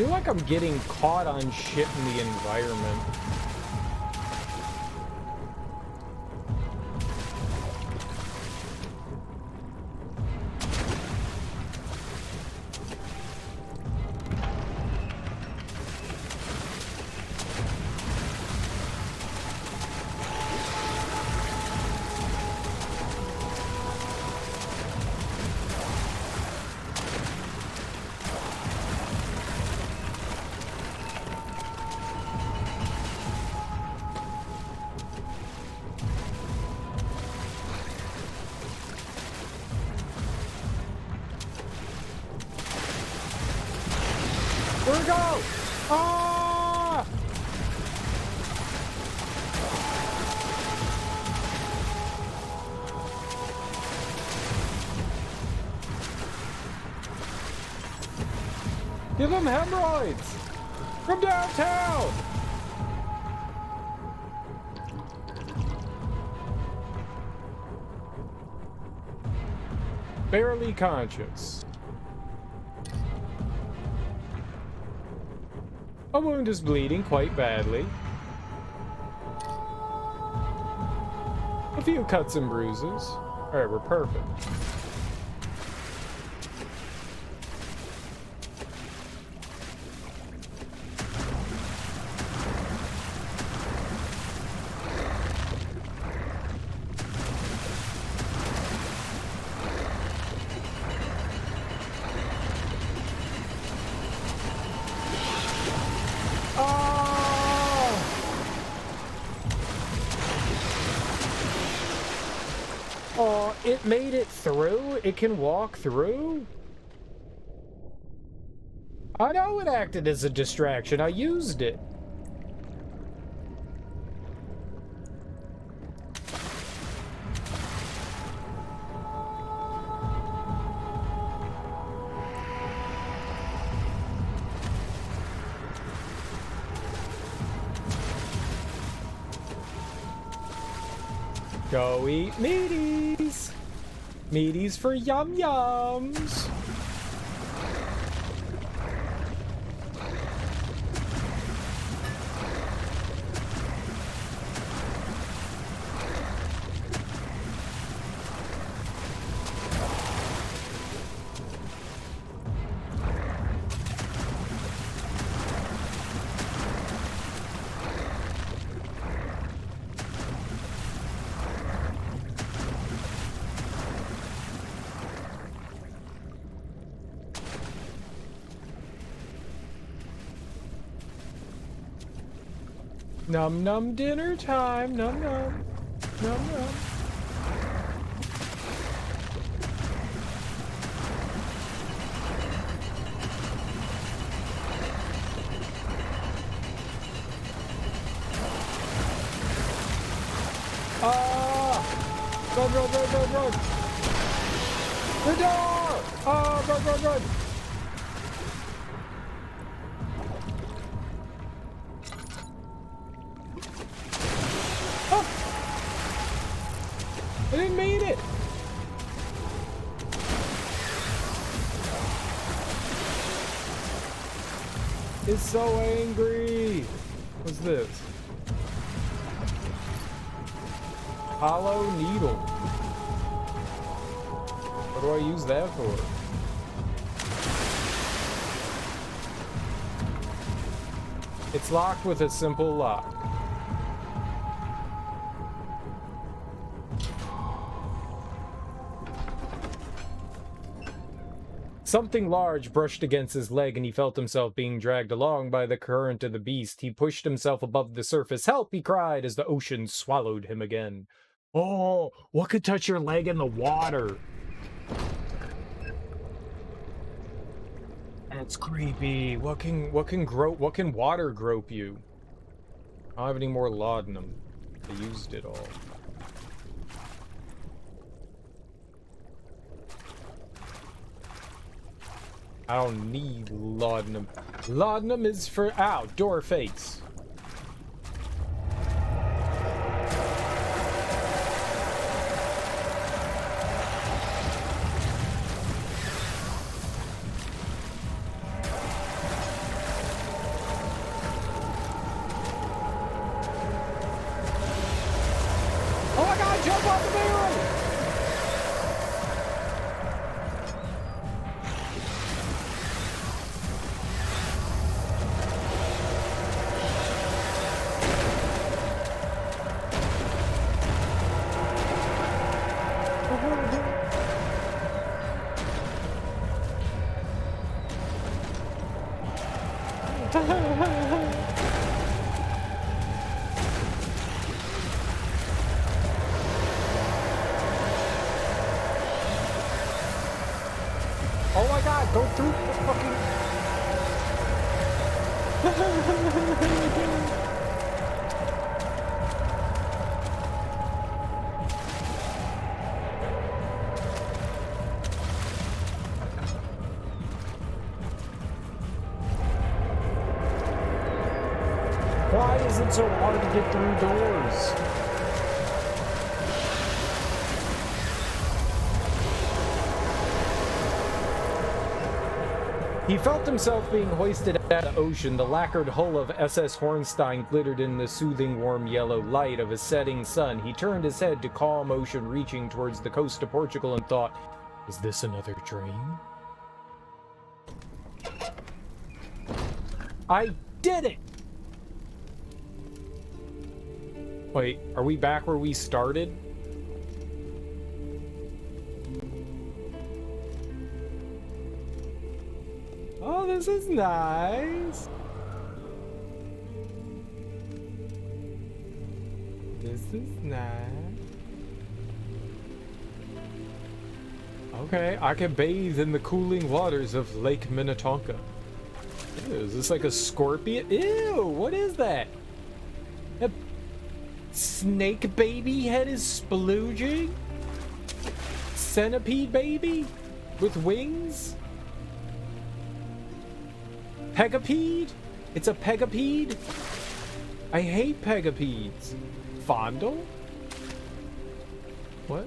feel like I'm getting caught on shit in the environment. Where'd it go? Ah! Give him hemorrhoids! From downtown! Barely conscious. A wound is bleeding quite badly. A few cuts and bruises. Alright, we're perfect. Oh, it made it through? It can walk through? I know it acted as a distraction. I used it. Go eat meaties! Meaties for yum-yums! Num num dinner time, num num, num num. Ah! Run, run, run, run, run! The door! Ah, run, run, run! I didn't mean it! It's so angry! What's this? Hollow needle. What do I use that for? It's locked with a simple lock. Something large brushed against his leg, and he felt himself being dragged along by the current of the beast. He pushed himself above the surface. "Help!" he cried as the ocean swallowed him again. Oh, what could touch your leg in the water? That's creepy. What can water grope you? I don't have any more laudanum. I used it all. I don't need laudanum. Laudanum is for outdoor face. Oh my god, go through the fucking... Why is it so hard to get through doors? He felt himself being hoisted out of the ocean. The lacquered hull of SS Hornstein glittered in the soothing warm yellow light of a setting sun. He turned his head to calm ocean reaching towards the coast of Portugal and thought, is this another dream? I did it! Wait, are we back where we started? Oh, this is nice. This is nice. Okay, I can bathe in the cooling waters of Lake Minnetonka. Ew, is this like a scorpion? Ew, what is that? A snake baby head is splooging? Centipede baby? With wings? Pegapede? It's a pegapede? I hate pegapedes. Fondle? What?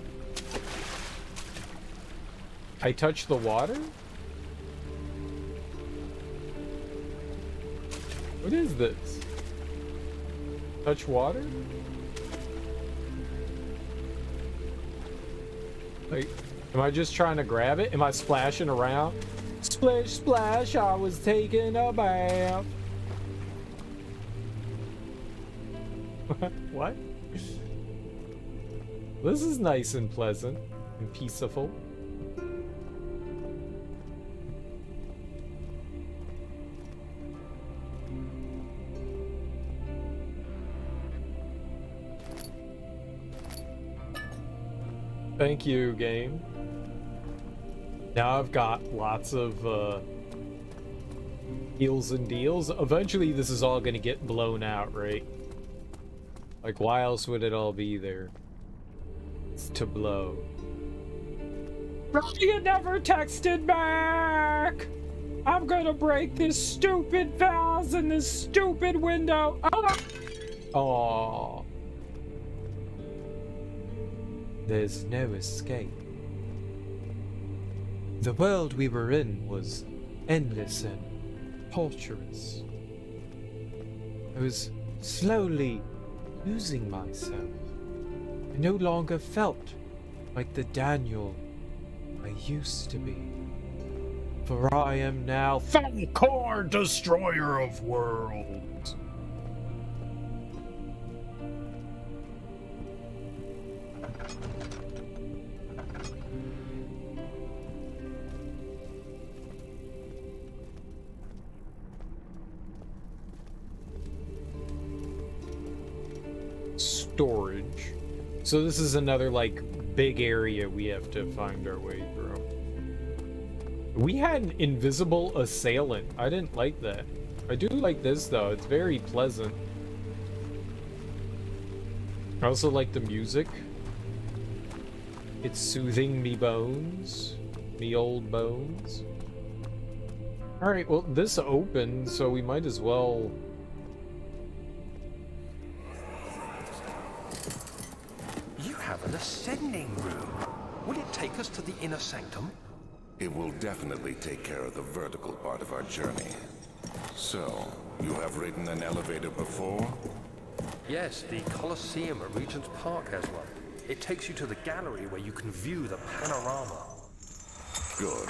I touch the water? What is this? Touch water? Like, am I just trying to grab it? Am I splashing around? Splish, splash, I was taking a bath. What? This is nice and pleasant and peaceful. Thank you, game. Now I've got lots of heals and deals. Eventually this is all gonna get blown out, right? Like, why else would it all be there? It's to blow. You never texted back! I'm gonna break this stupid vase in this stupid window. Oh. There's no escape. The world we were in was endless and torturous. I was slowly losing myself. I no longer felt like the Daniel I used to be. For I am now Falcor, destroyer of worlds. Storage. So this is another, like, big area we have to find our way through. We had an invisible assailant. I didn't like that. I do like this, though. It's very pleasant. I also like the music. It's soothing me bones. Me old bones. Alright, well, this opened, so we might as well... You have an ascending room. Will it take us to the inner sanctum? It will definitely take care of the vertical part of our journey. So, you have ridden an elevator before? Yes, the Colosseum at Regent's Park has one. It takes you to the gallery where you can view the panorama. Good.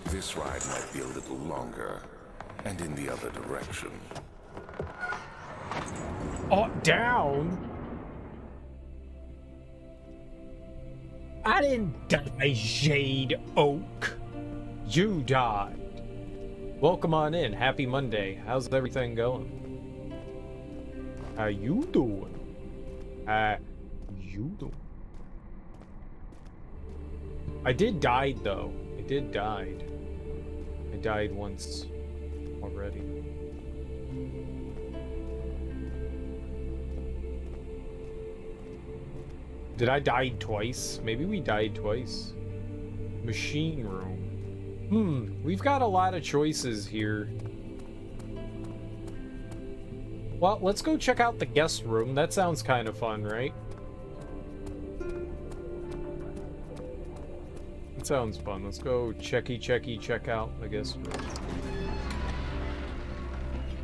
This ride might be a little longer, and in the other direction. Oh, down? I didn't die, Jade Oak. You died. Welcome on in. Happy Monday. How's everything going? How you doing? How you doing? I did died though. I did died. I died once already. Did I die twice? Maybe we died twice. Machine room. We've got a lot of choices here. Well, let's go check out the guest room. That sounds kind of fun, right? It sounds fun. Let's go check out the guest room.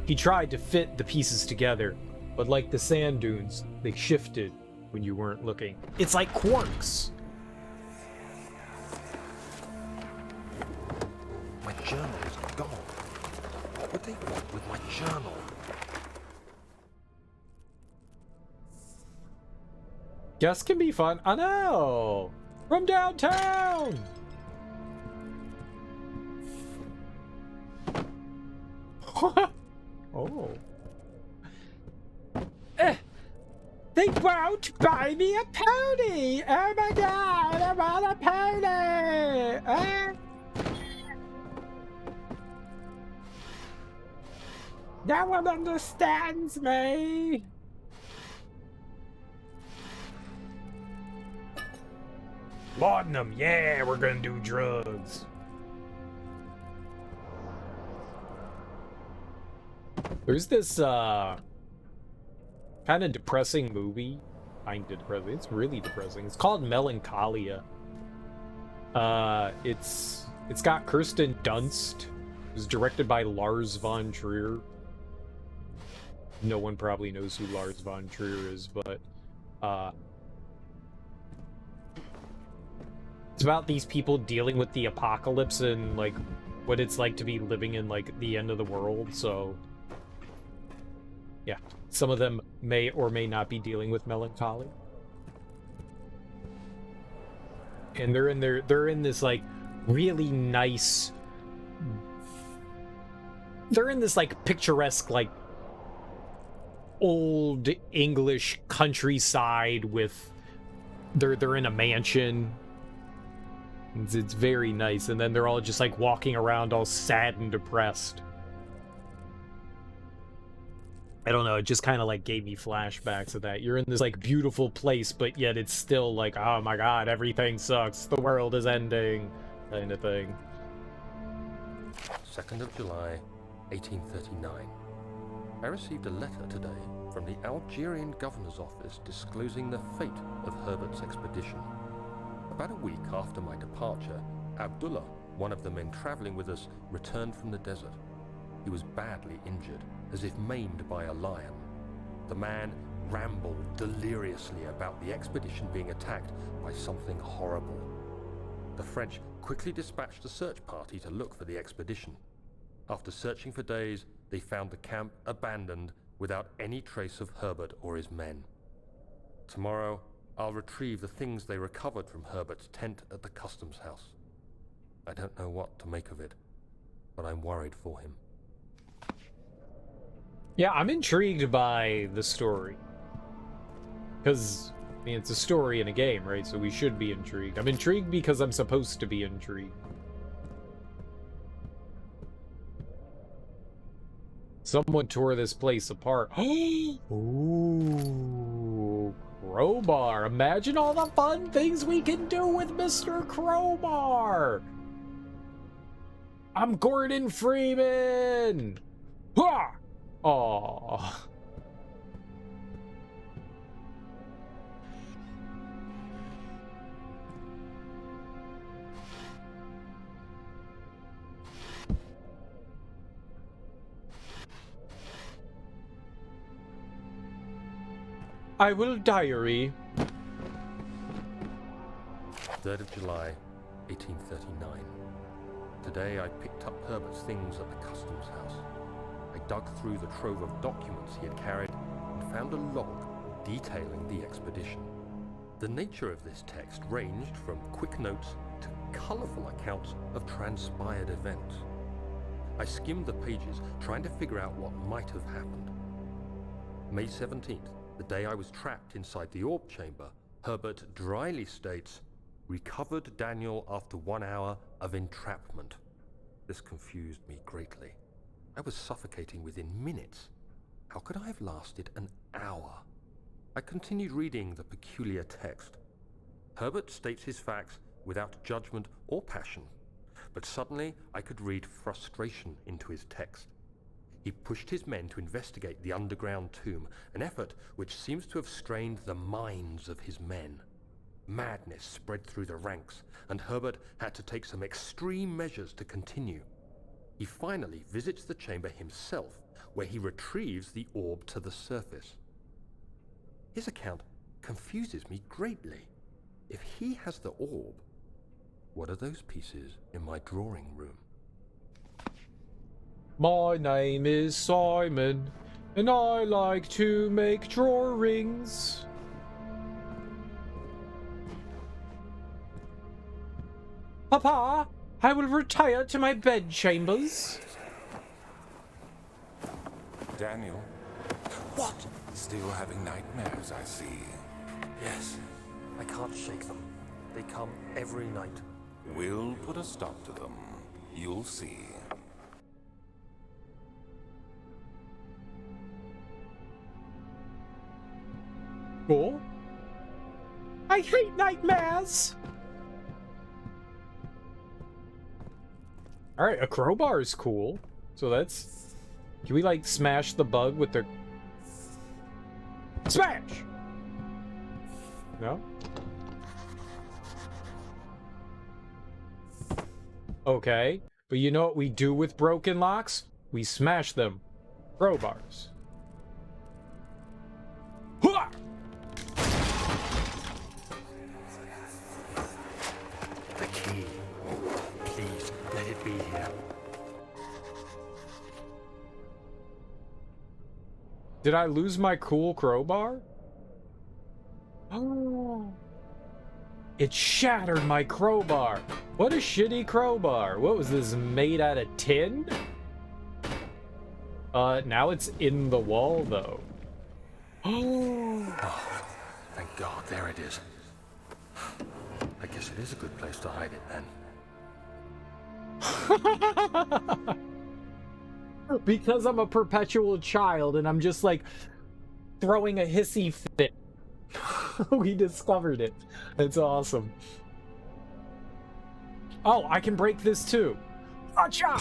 He tried to fit the pieces together, but like the sand dunes, they shifted when you weren't looking. It's like quarks. My journal is gone. What would they want with my journal? Guests can be fun. I know. From downtown. Oh. They won't buy me a pony. Oh my god, I want a pony. No one understands me. Laudanum, yeah, we're gonna do drugs. There's this kind of depressing movie. Kind of depressing. It's really depressing. It's called Melancholia. It's got Kirsten Dunst. It was directed by Lars von Trier. No one probably knows who Lars von Trier is, but it's about these people dealing with the apocalypse and like what it's like to be living in like the end of the world. So yeah, some of them may or may not be dealing with melancholy. And they're in this like really nice, they're in this like picturesque like old English countryside with they're in a mansion. It's very nice, and then they're all just like walking around all sad and depressed. I don't know, it just kind of like gave me flashbacks of that. You're in this like beautiful place, but yet it's still like, oh my god, everything sucks, the world is ending, kind of thing. 2nd of July, 1839. I received a letter today from the Algerian governor's office disclosing the fate of Herbert's expedition. About a week after my departure, Abdullah, one of the men traveling with us, returned from the desert. He was badly injured, as if maimed by a lion. The man rambled deliriously about the expedition being attacked by something horrible. The French quickly dispatched a search party to look for the expedition. After searching for days, they found the camp abandoned without any trace of Herbert or his men. Tomorrow, I'll retrieve the things they recovered from Herbert's tent at the customs house. I don't know what to make of it, but I'm worried for him. Yeah, I'm intrigued by the story. Because, I mean, it's a story in a game, right? So we should be intrigued. I'm intrigued because I'm supposed to be intrigued. Someone tore this place apart. Ooh, Crowbar. Imagine all the fun things we can do with Mr. Crowbar. I'm Gordon Freeman. Ha! Aww. I will diary. 3rd of July, 1839. Today I picked up Herbert's things at the customs house. I dug through the trove of documents he had carried and found a log detailing the expedition. The nature of this text ranged from quick notes to colourful accounts of transpired events. I skimmed the pages, trying to figure out what might have happened. May 17th, the day I was trapped inside the orb chamber, Herbert dryly states, "Recovered Daniel after 1 hour of entrapment." This confused me greatly. I was suffocating within minutes. How could I have lasted an hour? I continued reading the peculiar text. Herbert states his facts without judgment or passion, but suddenly I could read frustration into his text. He pushed his men to investigate the underground tomb, an effort which seems to have strained the minds of his men. Madness spread through the ranks, and Herbert had to take some extreme measures to continue. He finally visits the chamber himself, where he retrieves the orb to the surface. His account confuses me greatly. If he has the orb, what are those pieces in my drawing room? My name is Simon, and I like to make drawings. Papa, I will retire to my bedchambers. Daniel, What? still having nightmares, I see. Yes, I can't shake them. They come every night. We'll put a stop to them. You'll see. Cool. I hate nightmares. All right, a crowbar is cool. So that's... Can we, like, smash the bug with the... Smash! No? Okay. But you know what we do with broken locks? We smash them. Crowbars. Hua! The key. Please, let it be here. Did I lose my cool crowbar? Oh. It shattered my crowbar. What a shitty crowbar. What was this, made out of tin? Now it's in the wall, though. Oh, thank God, there it is. I guess it is a good place to hide it then. Because I'm a perpetual child and I'm just like throwing a hissy fit. We discovered it. It's awesome. Oh, I can break this too. Gotcha!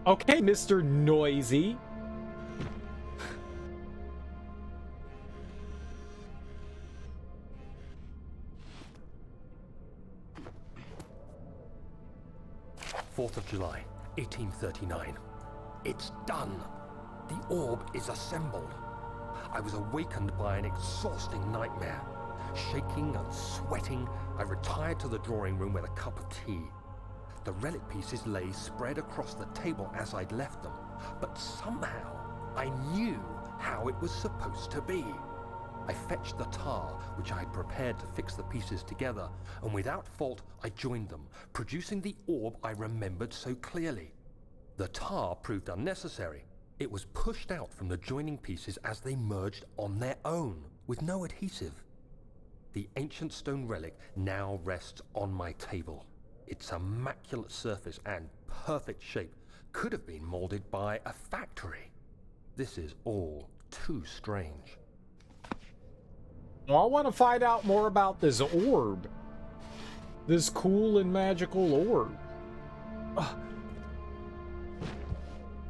Okay, Mr. Noisy. July 4th, 1839. It's done. The orb is assembled. I was awakened by an exhausting nightmare. Shaking and sweating, I retired to the drawing room with a cup of tea. The relic pieces lay spread across the table as I'd left them, but somehow I knew how it was supposed to be. I fetched the tar, which I had prepared to fix the pieces together, and without fault I joined them, producing the orb I remembered so clearly. The tar proved unnecessary. It was pushed out from the joining pieces as they merged on their own, with no adhesive. The ancient stone relic now rests on my table. Its immaculate surface and perfect shape could have been molded by a factory. This is all too strange. Well, I want to find out more about this orb. This cool and magical orb.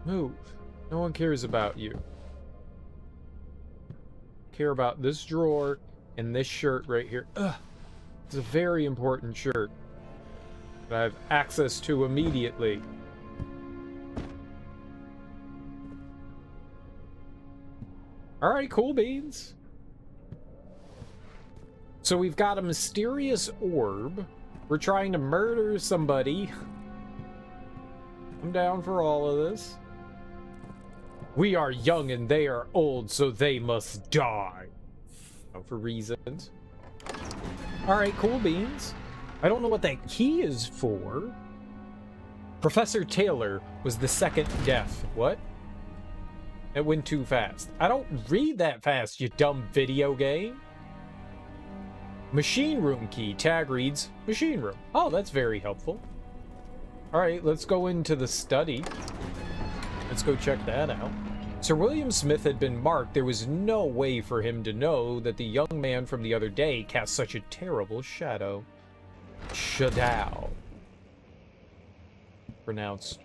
Move. No one cares about you. Care about this drawer and this shirt right here. Ugh. It's a very important shirt that I have access to immediately. Alright, cool beans. So we've got a mysterious orb. We're trying to murder somebody. I'm down for all of this. We are young and they are old, so they must die. Oh, for reasons. Alright, cool beans. I don't know what that key is for. Professor Taylor was the second death. What? It went too fast. I don't read that fast, you dumb video game. Machine room key. Tag reads machine room. Oh, that's very helpful. Alright, let's go into the study. Let's go check that out. Sir William Smith had been marked. There was no way for him to know that the young man from the other day cast such a terrible shadow. Shadow. Pronounced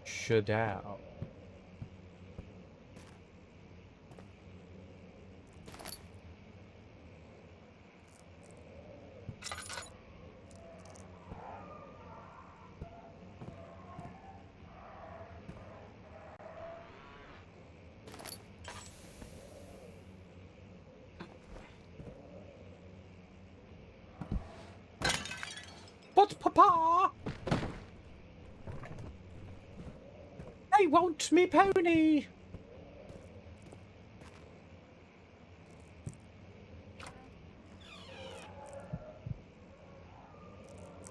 shadow. But, Papa, I want me pony.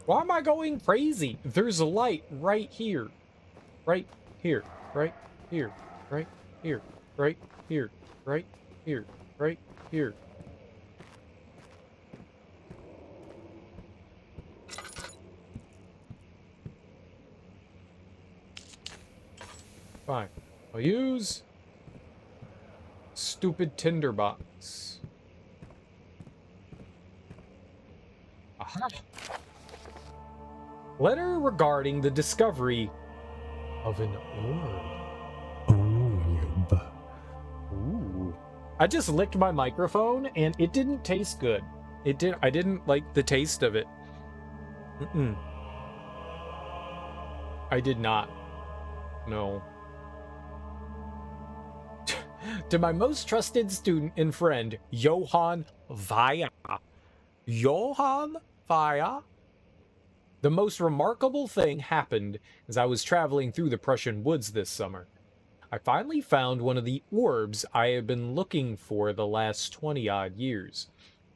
Why am I going crazy? There's a light right here. Right here. Right here. Right here. Right here. Right here. Right here. Fine. I'll use stupid tinderbox. Aha. Letter regarding the discovery of an orb. Ooh. I just licked my microphone and it didn't taste good. I didn't like the taste of it. I did not. No. To my most trusted student and friend, Johann Vaya. Johann Vaya? The most remarkable thing happened as I was traveling through the Prussian woods this summer. I finally found one of the orbs I have been looking for the last 20-odd years.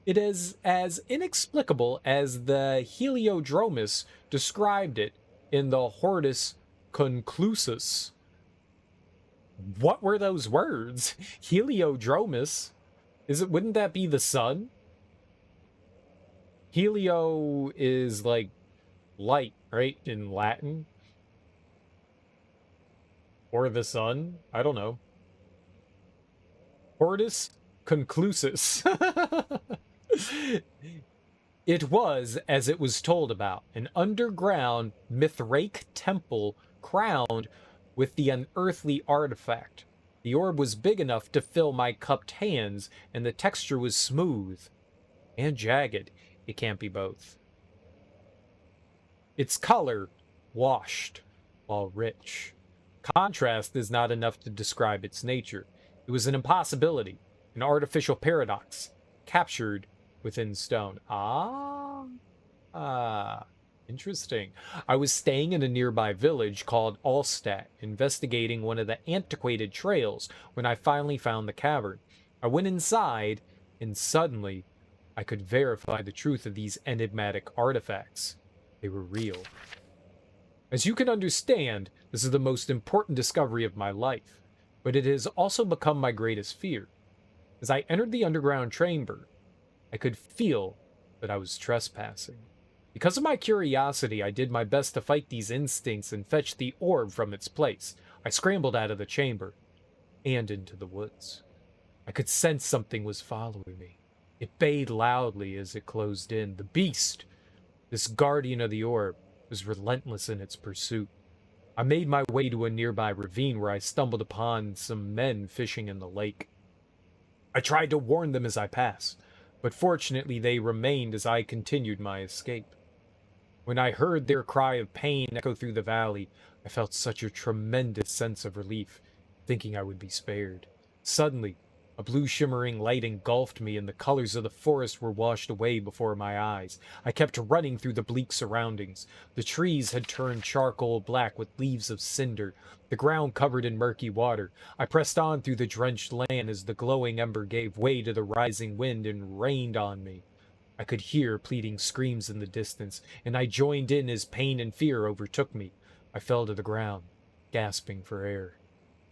It is as inexplicable as the Heliodromus described it in the Hortus Conclusus. What were those words? Heliodromus? Wouldn't that be the sun? Helio is like light, right? In Latin? Or the sun? I don't know. Hortus Conclusus. It was, as it was told about, an underground Mithraic temple crowned with the unearthly artifact. The orb was big enough to fill my cupped hands, and the texture was smooth and jagged. It can't be both. Its color, washed, while rich. Contrast is not enough to describe its nature. It was an impossibility, an artificial paradox, captured within stone. Interesting. I was staying in a nearby village called Allstadt, investigating one of the antiquated trails when I finally found the cavern. I went inside, and suddenly, I could verify the truth of these enigmatic artifacts. They were real. As you can understand, this is the most important discovery of my life, but it has also become my greatest fear. As I entered the underground chamber, I could feel that I was trespassing. Because of my curiosity, I did my best to fight these instincts and fetch the orb from its place. I scrambled out of the chamber and into the woods. I could sense something was following me. It bayed loudly as it closed in. The beast, this guardian of the orb, was relentless in its pursuit. I made my way to a nearby ravine where I stumbled upon some men fishing in the lake. I tried to warn them as I passed, but fortunately they remained as I continued my escape. When I heard their cry of pain echo through the valley, I felt such a tremendous sense of relief, thinking I would be spared. Suddenly, a blue shimmering light engulfed me, and the colors of the forest were washed away before my eyes. I kept running through the bleak surroundings. The trees had turned charcoal black with leaves of cinder, the ground covered in murky water. I pressed on through the drenched land as the glowing ember gave way to the rising wind and rained on me. I could hear pleading screams in the distance, and I joined in as pain and fear overtook me. I fell to the ground, gasping for air.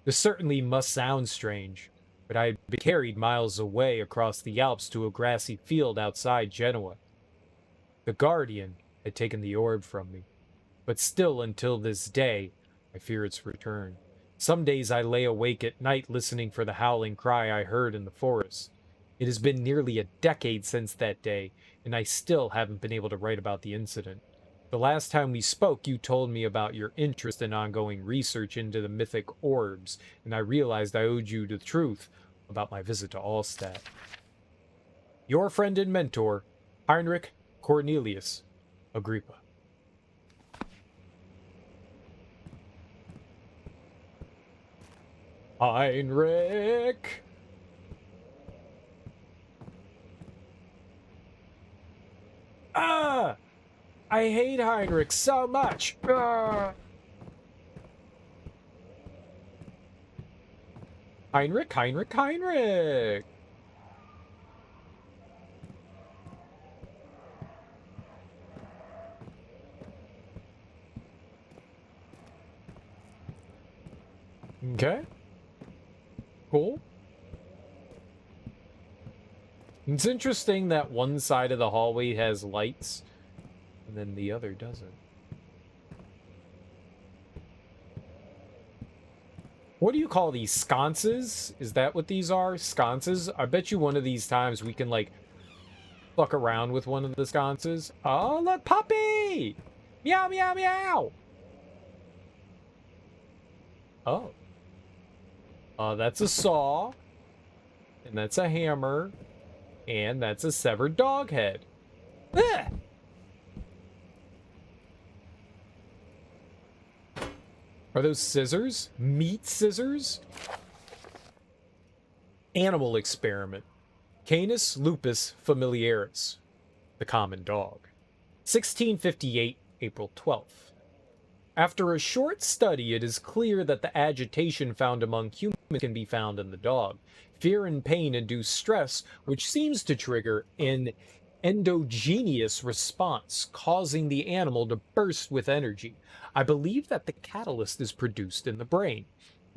This certainly must sound strange, but I had been carried miles away across the Alps to a grassy field outside Genoa. The Guardian had taken the orb from me, but still until this day, I fear its return. Some days I lay awake at night listening for the howling cry I heard in the forest. It has been nearly a decade since that day, and I still haven't been able to write about the incident. The last time we spoke, you told me about your interest in ongoing research into the mythic orbs, and I realized I owed you the truth about my visit to Allstat. Your friend and mentor, Heinrich Cornelius Agrippa. Heinrich! Ah! I hate Heinrich so much! Ah! Heinrich, Heinrich, Heinrich! Okay. Cool. It's interesting that one side of the hallway has lights, and then the other doesn't. What do you call these? Sconces? Is that what these are? Sconces? I bet you one of these times we can, like, fuck around with one of the sconces. Oh, look, puppy! Meow, meow, meow! Oh. That's a saw. And that's a hammer. And that's a severed dog head. Ugh! Are those scissors? Meat scissors? Animal experiment. Canis lupus familiaris. The common dog. 1658, April 12th. After a short study, it is clear that the agitation found among humans can be found in the dog. Fear and pain induce stress, which seems to trigger an endogenous response, causing the animal to burst with energy. I believe that the catalyst is produced in the brain.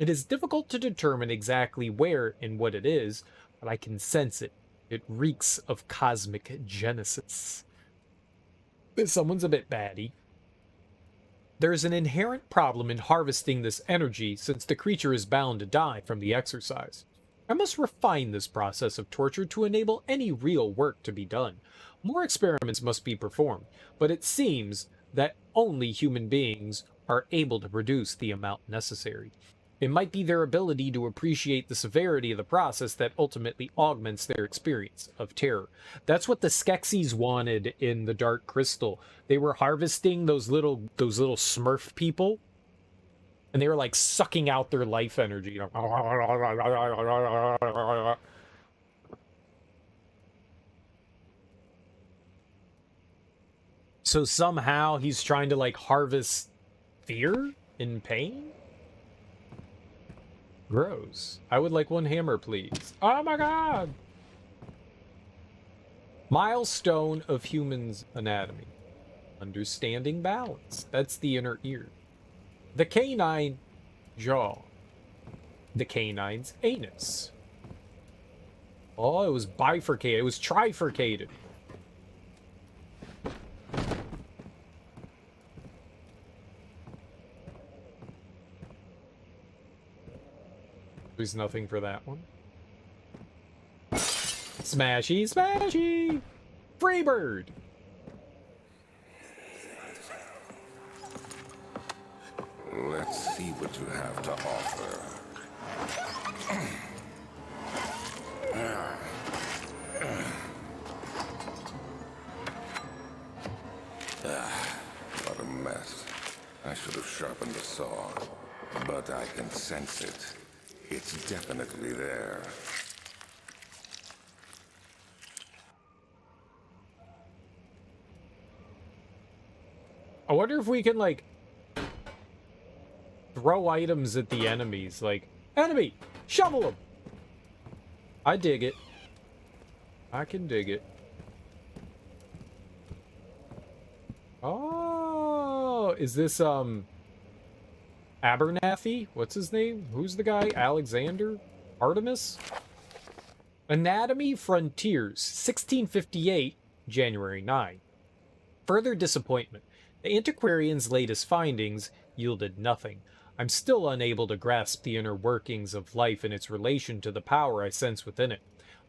It is difficult to determine exactly where and what it is, but I can sense it. It reeks of cosmic genesis. Someone's a bit batty. There is an inherent problem in harvesting this energy since the creature is bound to die from the exercise. I must refine this process of torture to enable any real work to be done. More experiments must be performed, but it seems that only human beings are able to produce the amount necessary. It might be their ability to appreciate the severity of the process that ultimately augments their experience of terror. That's what the Skeksis wanted in the Dark Crystal. They were harvesting those little Smurf people, and they were like sucking out their life energy. So somehow he's trying to like harvest fear and pain? Gross. I would like one hammer, please. Oh my god! Milestone of humans' anatomy. Understanding balance. That's the inner ear. The canine jaw. The canine's anus. Oh, it was bifurcated. It was trifurcated. There's nothing for that one. Smashy, smashy! Freebird! Let's what you have to offer. What a mess. I should have sharpened the saw. But I can sense it. It's definitely there. I wonder if we can, like, throw items at the enemies. Like, enemy! Shovel him! I dig it. I can dig it. Oh, is this, Abernathy? What's his name? Who's the guy? Alexander? Artemis? Anatomy Frontiers, 1658, January 9. Further disappointment. The antiquarian's latest findings yielded nothing. I'm still unable to grasp the inner workings of life and its relation to the power I sense within it.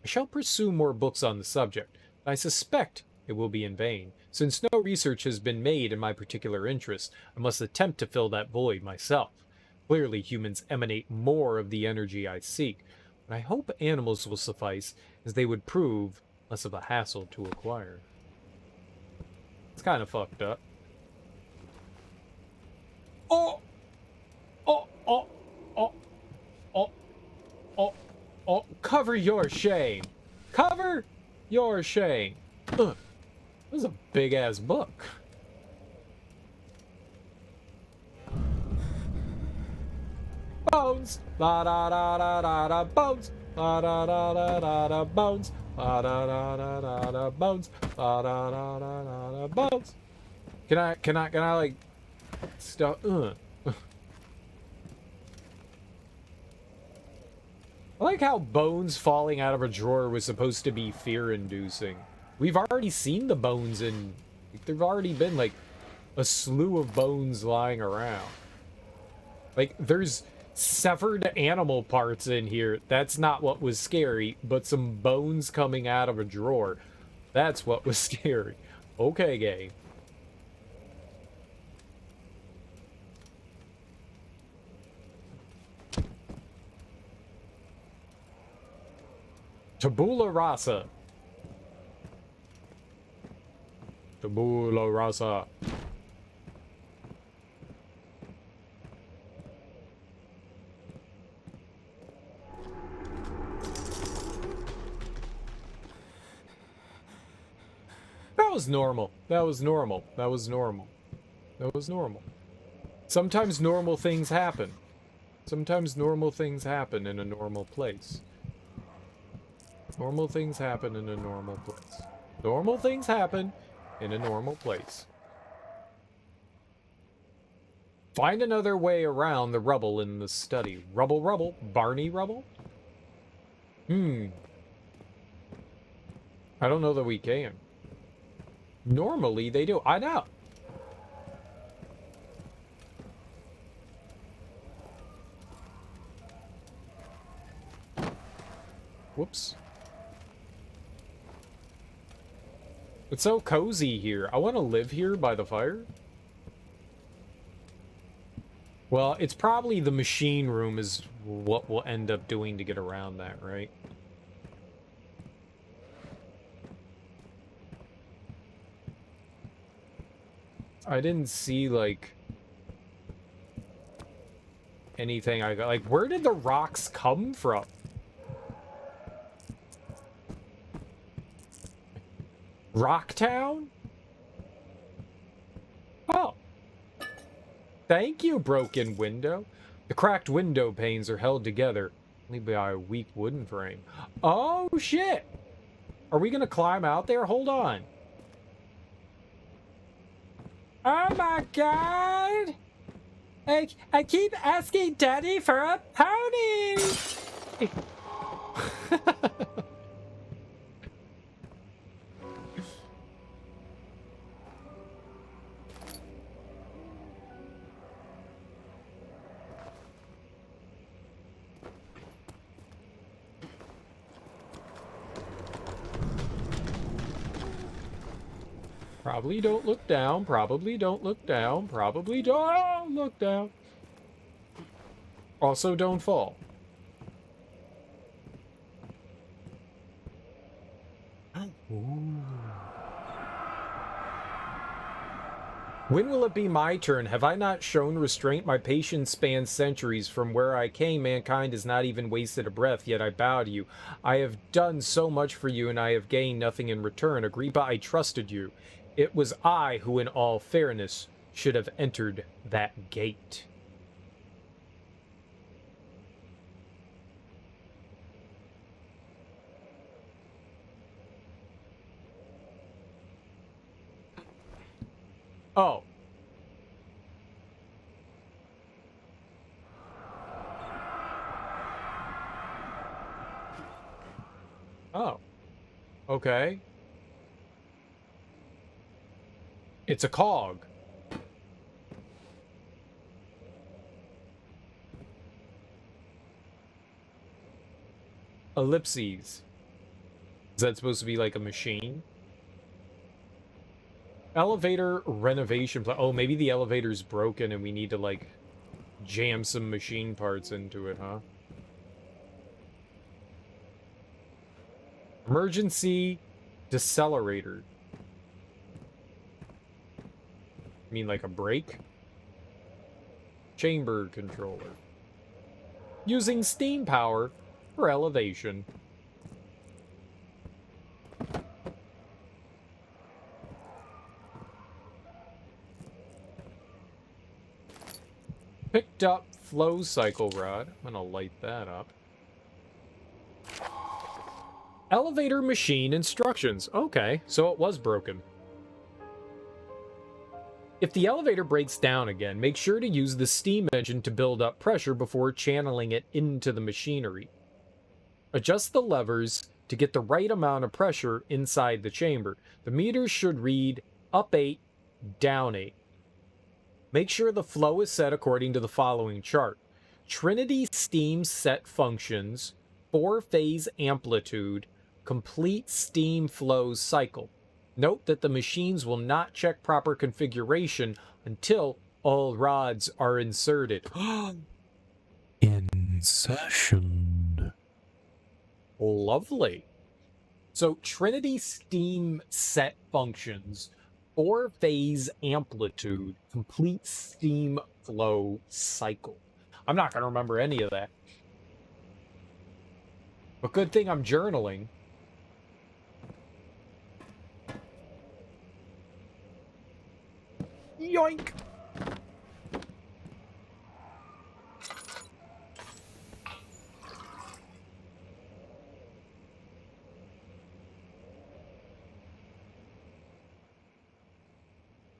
I shall pursue more books on the subject, but I suspect it will be in vain. Since no research has been made in my particular interest, I must attempt to fill that void myself. Clearly, humans emanate more of the energy I seek, but I hope animals will suffice, as they would prove less of a hassle to acquire. It's kind of fucked up. Oh! Oh, oh, oh, oh, oh, oh, cover your shame. Cover your shame. Ugh. This is a big-ass book. Bones. La da da da da da bones. La da da da da da bones. La da da da da da bones. La da da da da da bones. Can I like stuff? I like how bones falling out of a drawer was supposed to be fear-inducing. We've already seen the bones in... There've already been, like, a slew of bones lying around. Like, there's severed animal parts in here. That's not what was scary, but some bones coming out of a drawer. That's what was scary. Okay, game. Tabula rasa. Tabula rasa. That was normal. That was normal. That was normal. That was normal. Sometimes normal things happen. Sometimes normal things happen in a normal place. Normal things happen in a normal place. Normal things happen in a normal place. Find another way around the rubble in the study. Rubble, rubble. Barney rubble? I don't know that we can. Normally they do. I know. Whoops. It's so cozy here. I want to live here by the fire. Well, it's probably the machine room is what we'll end up doing to get around that, right? I didn't see, like, anything I got. Like, where did the rocks come from? Rocktown? Oh. Thank you, broken window. The cracked window panes are held together only by a weak wooden frame. Oh, shit. Are we gonna climb out there? Hold on. Oh my god! I keep asking Daddy for a pony! Probably don't look down, probably don't look down, probably don't look down. Also, don't fall. Ooh. When will it be my turn? Have I not shown restraint? My patience spans centuries. From where I came, mankind has not even wasted a breath, yet I bow to you. I have done so much for you, and I have gained nothing in return. Agrippa, I trusted you. It was I who, in all fairness, should have entered that gate. Oh. Oh. Okay. It's a cog. Ellipses. Is that supposed to be like a machine? Elevator renovation plan. Oh, maybe the elevator's broken and we need to, like, jam some machine parts into it, huh? Emergency decelerator. I mean, like a brake? Chamber controller. Using steam power for elevation. Picked up flow cycle rod. I'm gonna light that up. Elevator machine instructions. Okay, so it was broken. If the elevator breaks down again, make sure to use the steam engine to build up pressure before channeling it into the machinery. Adjust the levers to get the right amount of pressure inside the chamber. The meters should read up 8, down 8. Make sure the flow is set according to the following chart. Trinity steam set functions, 4-phase amplitude, complete steam flow cycle. Note that the machines will not check proper configuration until all rods are inserted. Insertion. Lovely. So Trinity steam set functions, 4-phase amplitude, complete steam flow cycle. I'm not going to remember any of that. But good thing I'm journaling. Yoink!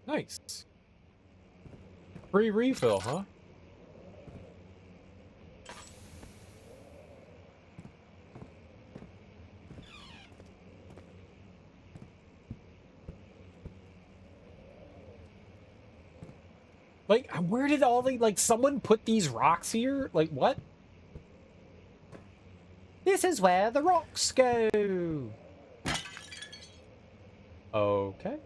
Nice. Free refill, huh? Like, where did all the, like, someone put these rocks here? Like, what? This is where the rocks go. Okay.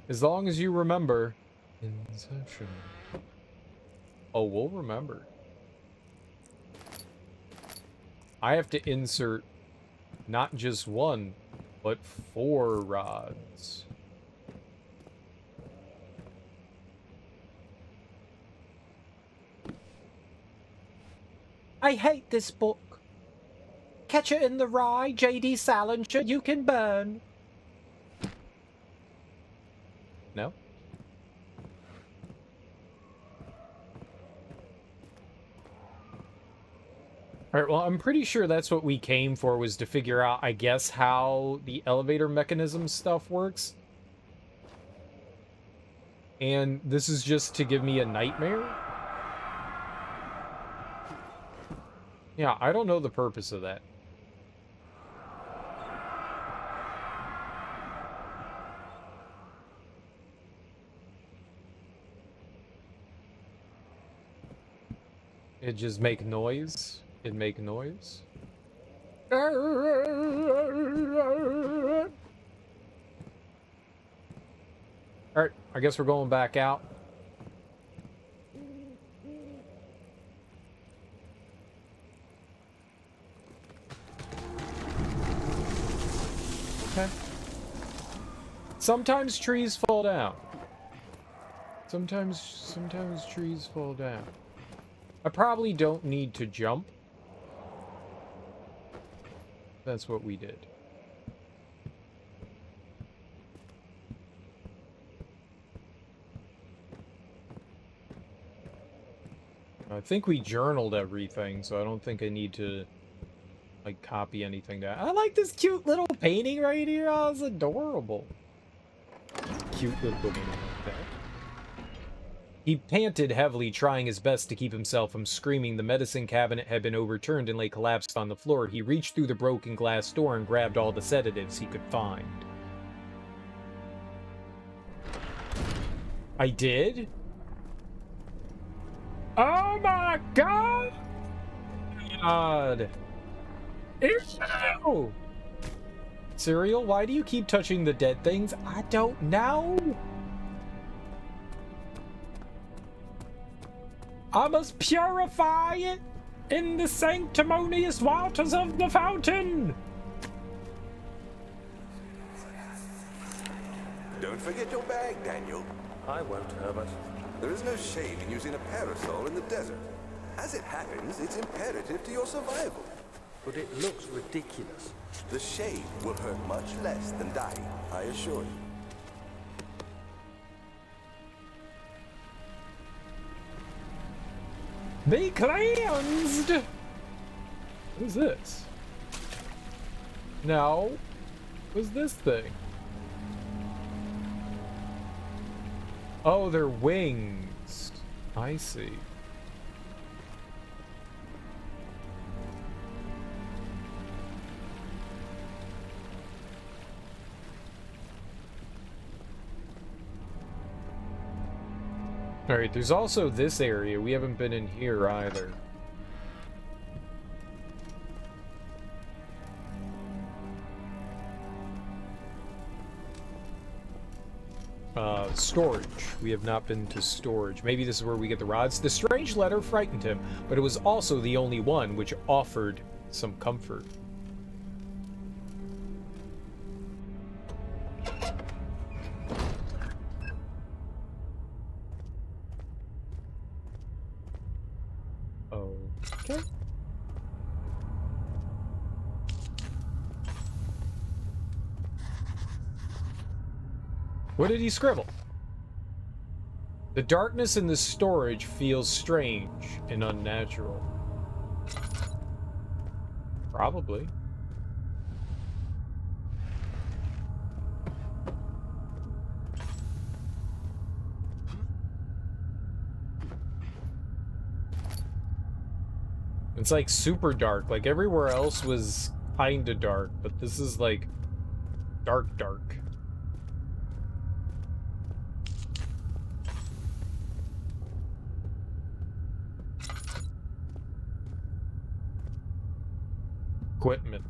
As long as you remember. Inception. Oh, we'll remember. I have to insert not just one, but 4 rods. I hate this book. Catch it in the Rye, J.D. Salinger, you can burn. No? Alright, well, I'm pretty sure that's what we came for, was to figure out, I guess, how the elevator mechanism stuff works. And this is just to give me a nightmare? Yeah, I don't know the purpose of that. It just make noise. It make noise. Alright, I guess we're going back out. Okay. Sometimes trees fall down. Sometimes trees fall down. I probably don't need to jump. That's what we did. I think we journaled everything, so I don't think I need to, like, copy anything down. I like this cute little painting right here. Oh, it's adorable. Cute little painting like that. He panted heavily, trying his best to keep himself from screaming. The medicine cabinet had been overturned and lay collapsed on the floor. He reached through the broken glass door and grabbed all the sedatives he could find. I did? Oh my god! Ew! Cereal, why do you keep touching the dead things? I don't know! I must purify it in the sanctimonious waters of the fountain! Don't forget your bag, Daniel. I won't, Herbert. There is no shame in using a parasol in the desert. As it happens, it's imperative to your survival. But it looks ridiculous. The shade will hurt much less than dying, I assure you. Be cleansed! What is this? No. What's this thing? Oh, they're wings. I see. Alright, there's also this area. We haven't been in here either. Storage. We have not been to storage. Maybe this is where we get the rods. The strange letter frightened him, but it was also the only one which offered some comfort. Okay. What did he scribble? The darkness in the storage feels strange and unnatural. Probably. It's like super dark. Like everywhere else was kinda dark, but this is like dark dark. Equipment.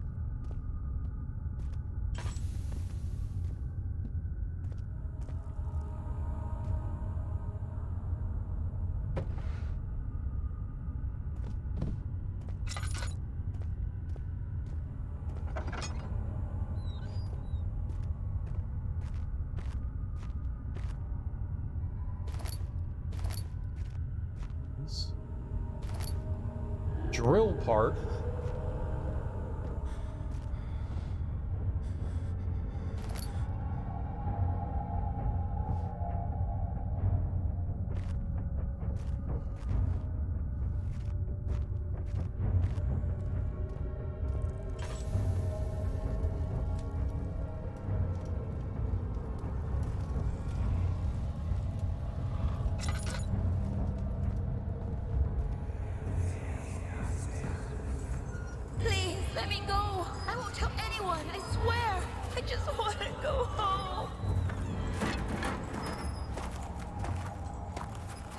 Drill part. Please, let me go. I won't tell anyone, I swear. I just want to go home.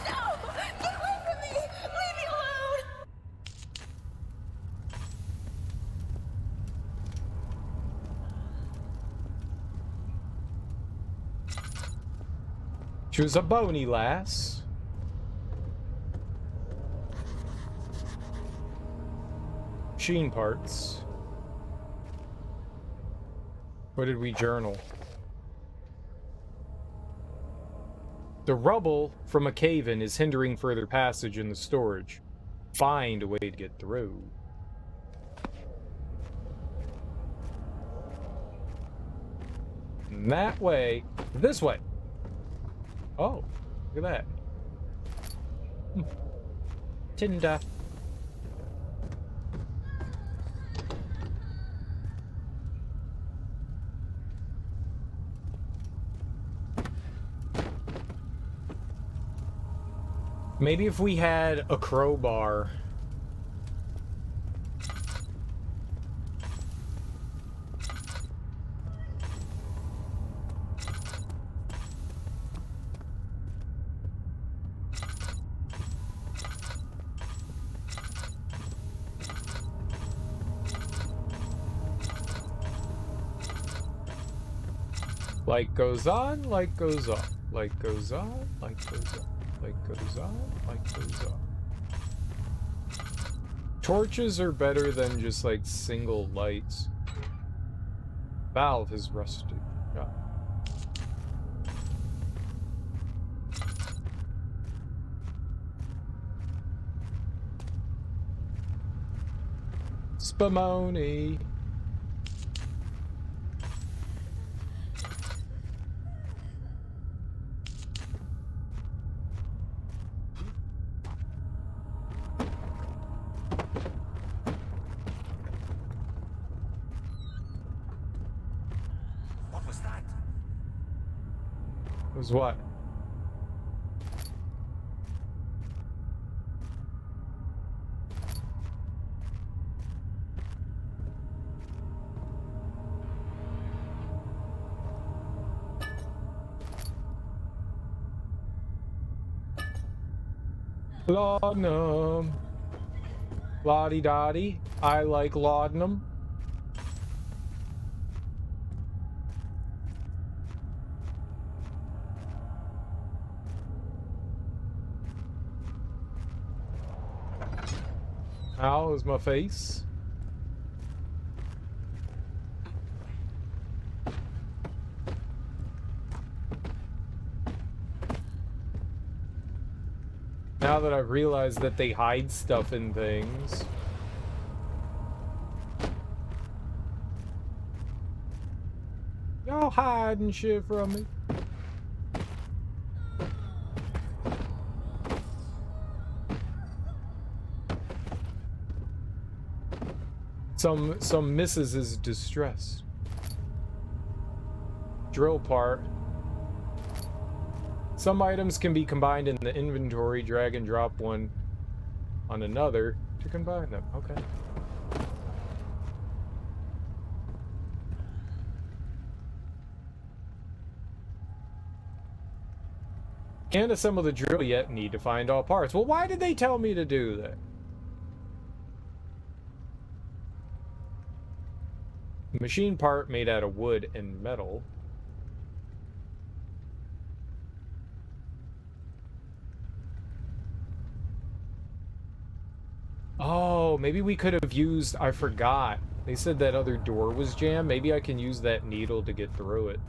No! Get away from me! Leave me alone! She was a bony lass. Machine parts. What did we journal? The rubble from a cave-in is hindering further passage in the storage. Find a way to get through. And that way. This way. Oh, look at that. Tinder. Maybe if we had a crowbar. Light goes on, light goes off. Light goes on, light goes off. Light goes on, light goes off. Torches are better than just like single lights. Valve is rusted. Yeah. Spumoni. Was what? Laudanum. Lottie-dottie. I like laudanum. How is my face? Now that I've realized that they hide stuff in things. Y'all hiding shit from me. Some Mrs. is distressed. Drill part. Some items can be combined in the inventory. Drag and drop one on another to combine them. Okay. Can't assemble the drill yet. Need to find all parts. Well, why did they tell me to do that? Machine part made out of wood and metal. Oh, maybe we could have used... I forgot. They said that other door was jammed. Maybe I can use that needle to get through it.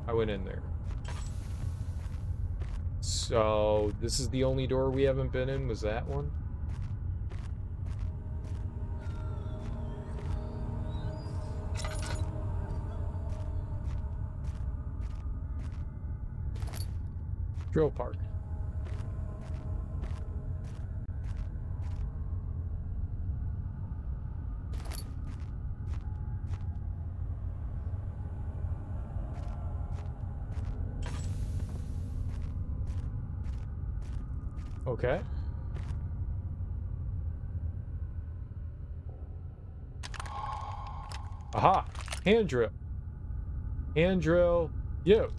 I went in there. So, this is the only door we haven't been in, was that one? Drill park. Okay. Aha! Hand drill. Hand drill. You.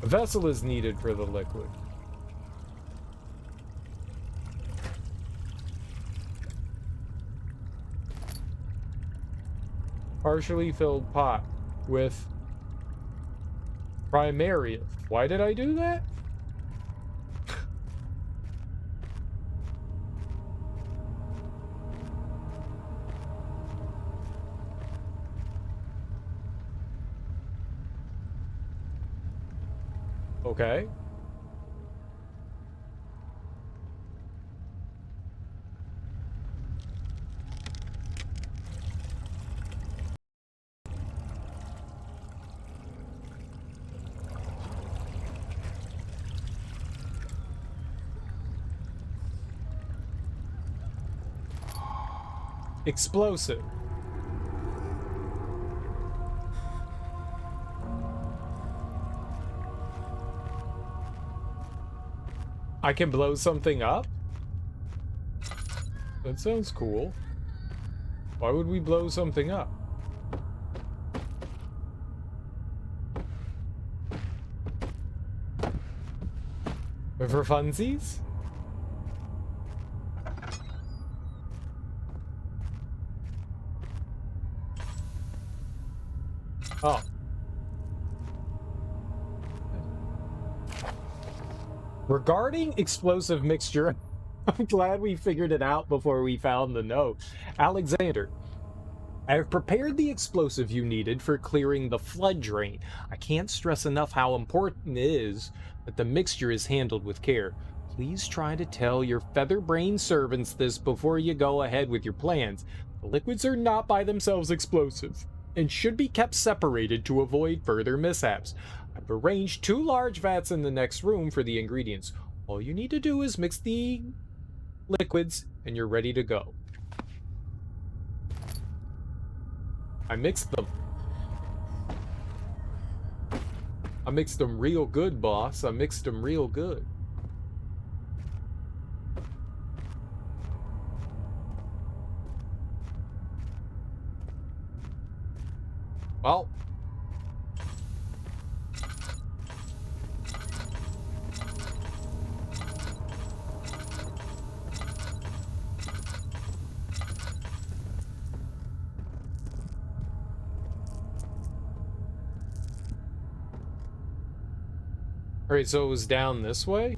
A vessel is needed for the liquid. Partially filled pot with primarium. Why did I do that? Okay. Explosive. I can blow something up? That sounds cool. Why would we blow something up? For funsies? Oh. Regarding explosive mixture, I'm glad we figured it out before we found the note. Alexander, I have prepared the explosive you needed for clearing the flood drain. I can't stress enough how important it is that the mixture is handled with care. Please try to tell your feather-brained servants this before you go ahead with your plans. The liquids are not by themselves explosive and should be kept separated to avoid further mishaps. I've arranged 2 large vats in the next room for the ingredients. All you need to do is mix the liquids and you're ready to go. I mixed them. I mixed them real good, boss. I mixed them real good. Well. Alright, so it was down this way?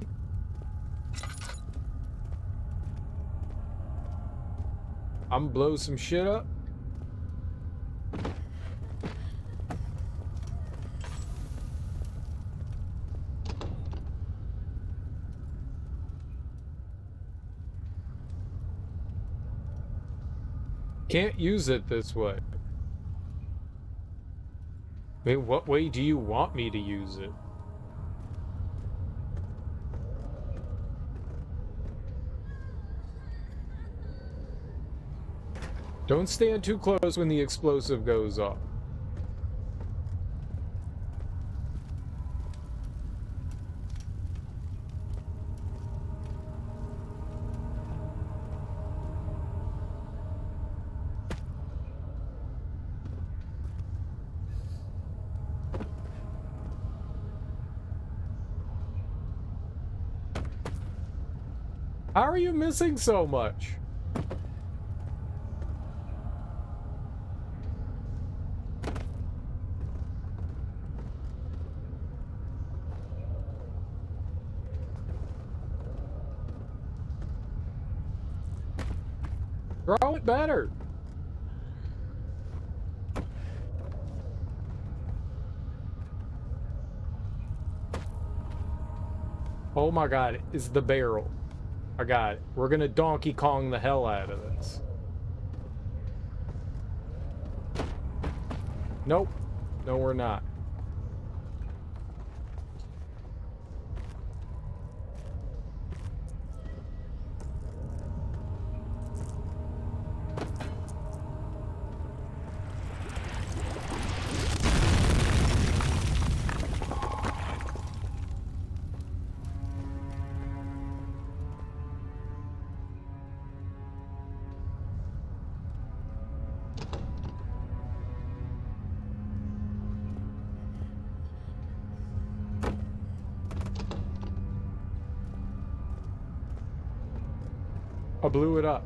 I'm gonna blow some shit up. Can't use it this way. Wait, what way do you want me to use it? Don't stand too close when the explosive goes off. How are you missing so much? Throw it better. Oh my god, it's the barrel. I got it. We're gonna Donkey Kong the hell out of this. Nope. No, we're not. I blew it up.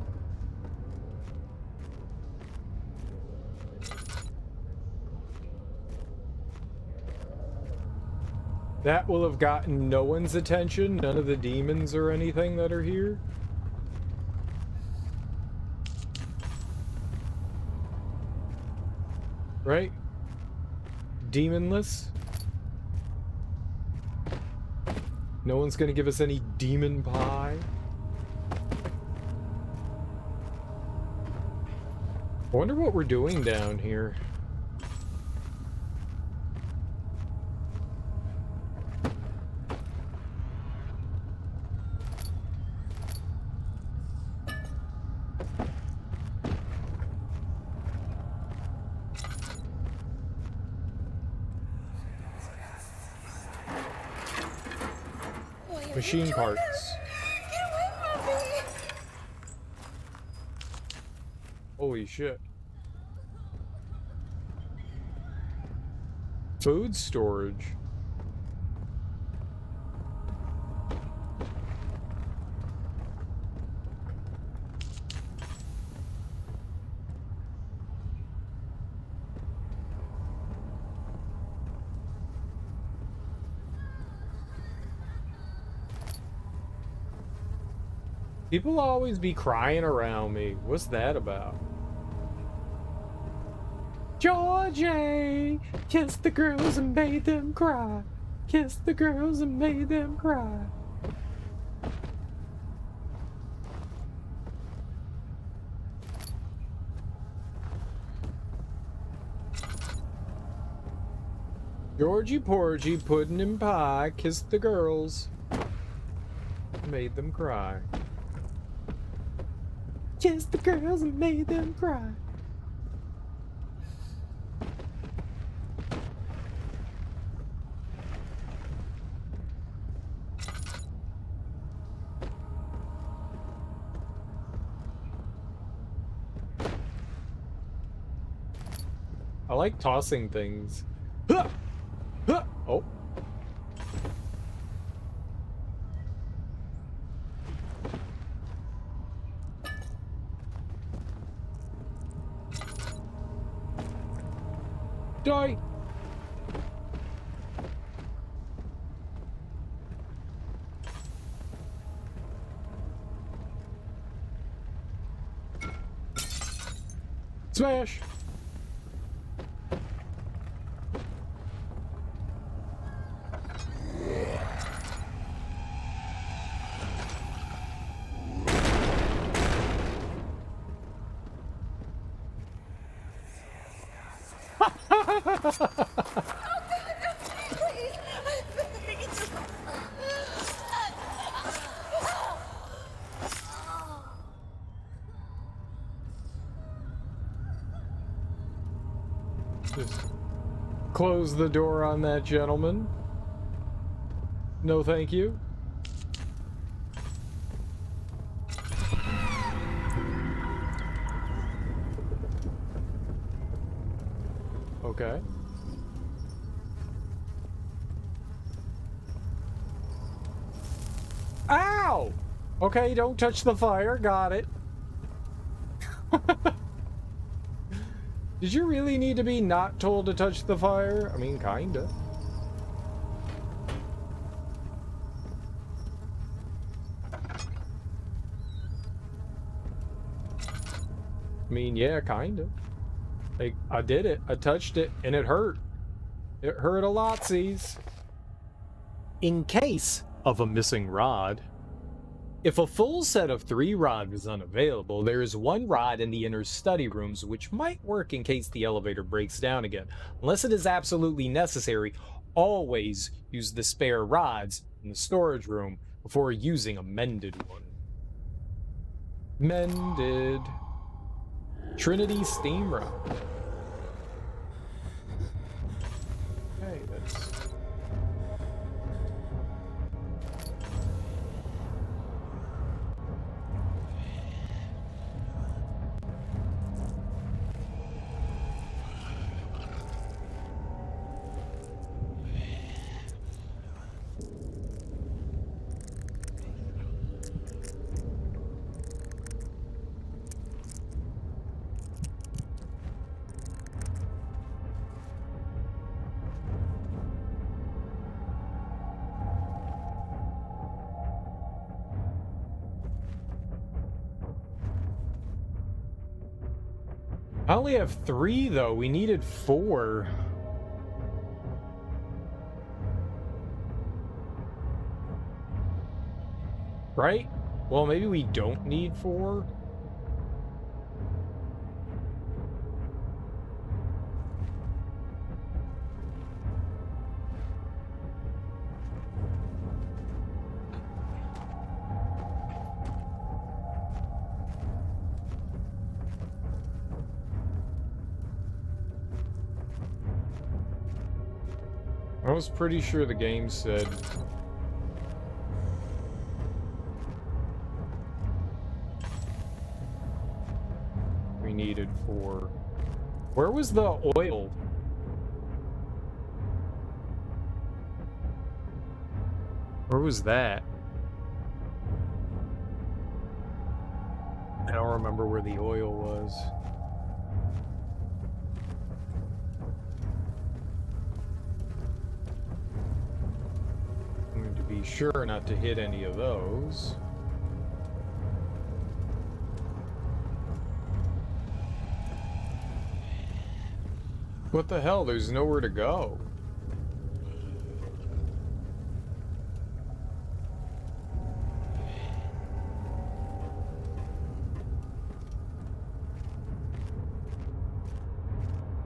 That will have gotten no one's attention, none of the demons or anything that are here. Right? Demonless. No one's gonna give us any demon pie. I wonder what we're doing down here. Machine parts. Get away from me! Holy shit. Food storage. People always be crying around me. What's that about? Georgie, kissed the girls and made them cry. Kissed the girls and made them cry. Georgie Porgy, pudding and pie, kissed the girls, made them cry. Kissed the girls and made them cry. I like tossing things. Huh! Huh! Oh. Die! Smash! Just close the door on that gentleman. No, thank you. Okay. Ow! Okay, don't touch the fire. Got it. Did you really need to be not told to touch the fire? I mean, kinda. I mean, yeah, kinda. Like, I did it. I touched it, and it hurt. It hurt a lot, sees. In case of a missing rod, if a full set of 3 rods is unavailable, there is 1 rod in the inner study rooms which might work in case the elevator breaks down again. Unless it is absolutely necessary, always use the spare rods in the storage room before using a mended one. Mended. Trinity steam rod. Okay, that's... I only have 3 though. We needed 4. Right? Well, maybe we don't need 4. I was pretty sure the game said we needed 4. Where was the oil? Where was that? I don't remember where the oil was. I'm going to be sure not to hit any of those. What the hell? There's nowhere to go.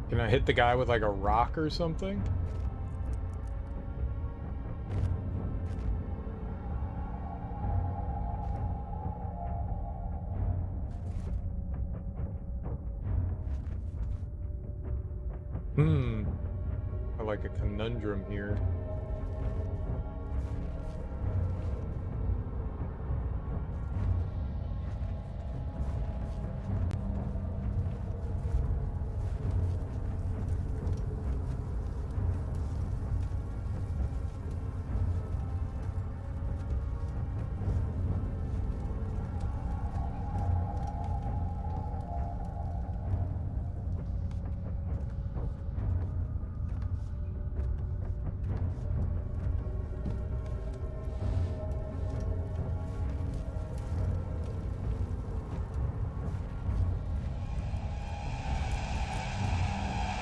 Can I hit the guy with like a rock or something? I like a conundrum here.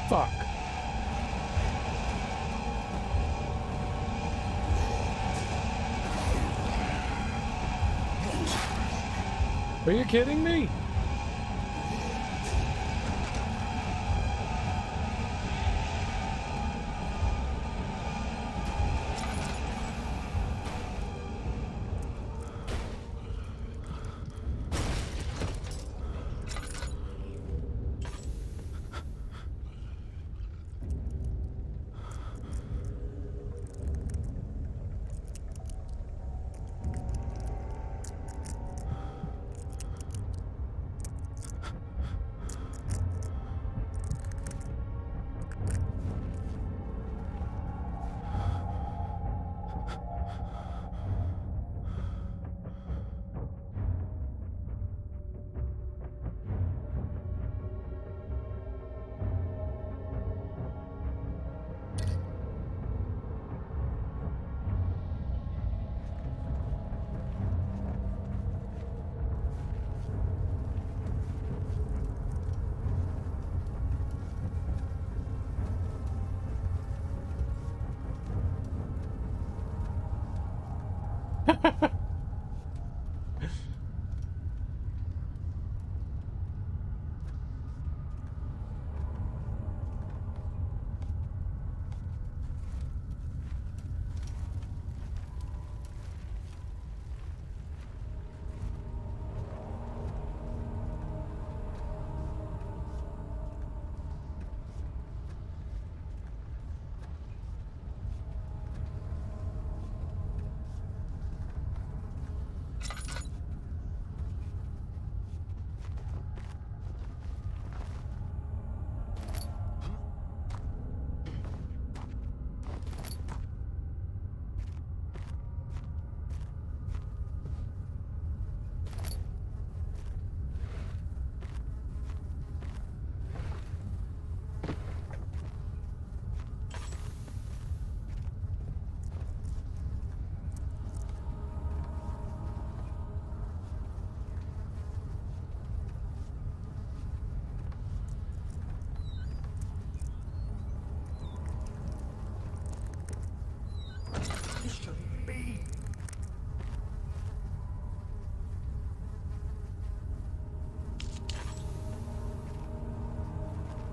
Fuck. Are you kidding me?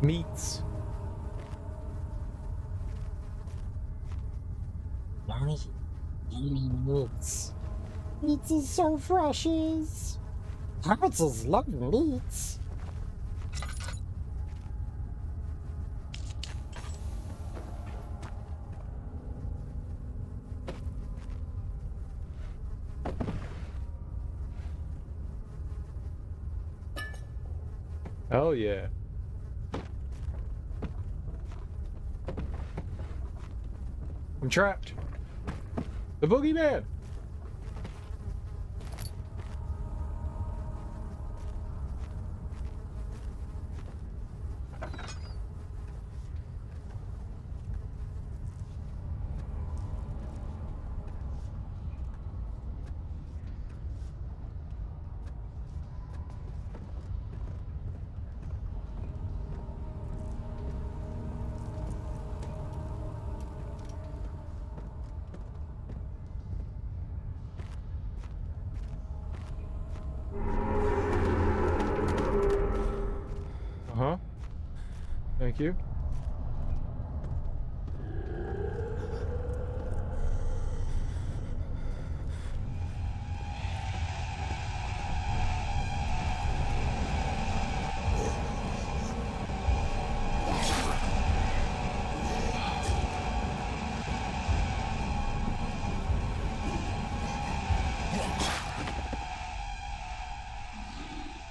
Meats. Yummy, yummy meats. Meats is so freshes. Hobbitses love meats. Hell yeah. I'm trapped. The boogeyman. Uh-huh. Thank you.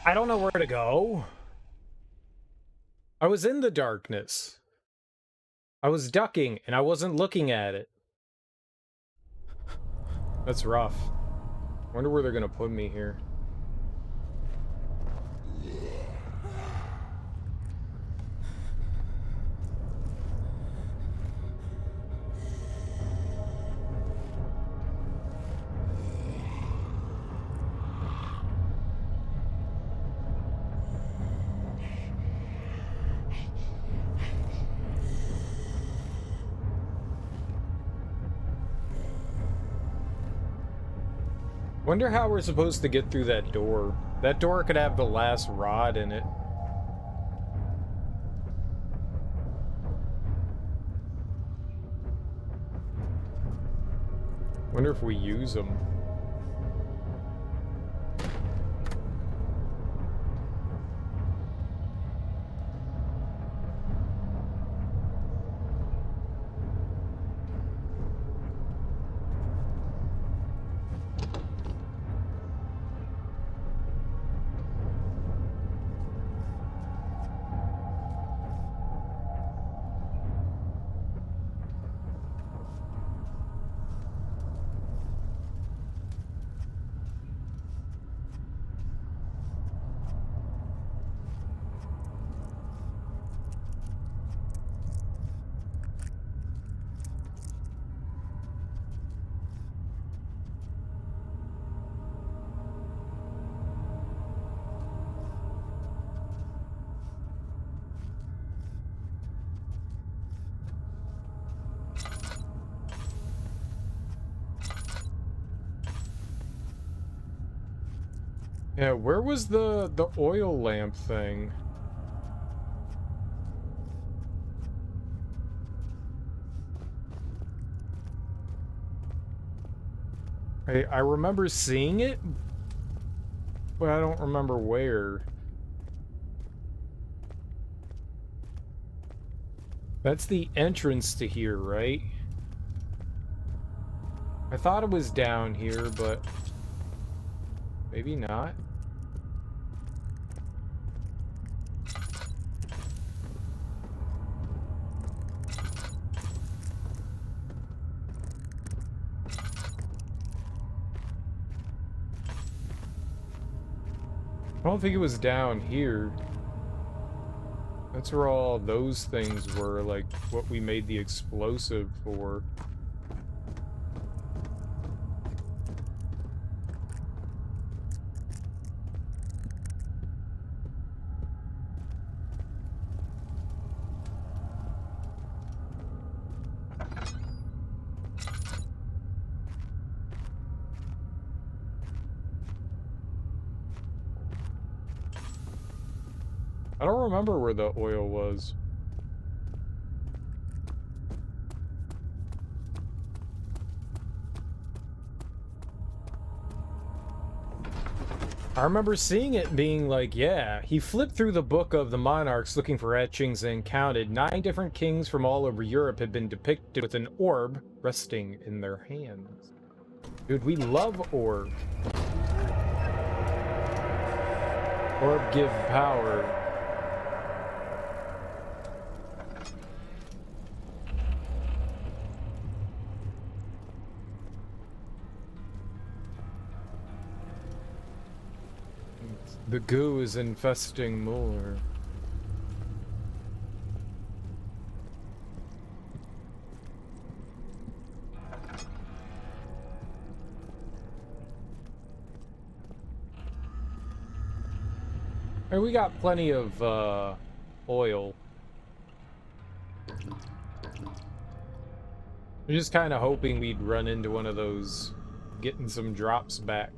I don't know where to go. I was in the darkness. I was ducking and I wasn't looking at it. That's rough. Wonder where they're gonna put me here. Wonder how we're supposed to get through that door. That door could have the last rod in it. Wonder if we use them. Yeah, where was the oil lamp thing? I remember seeing it, but I don't remember where. That's the entrance to here, right? I thought it was down here, but maybe not. I don't think it was down here. That's where all those things were, like what we made the explosive for. I don't remember where the oil was. I remember seeing it being like, yeah, he flipped through the book of the monarchs looking for etchings and counted 9 different kings from all over Europe had been depicted with an orb resting in their hands. Dude, we love orb. Orb give power. The goo is infesting more. And we got plenty of oil. I'm just kind of hoping we'd run into one of those, getting some drops back.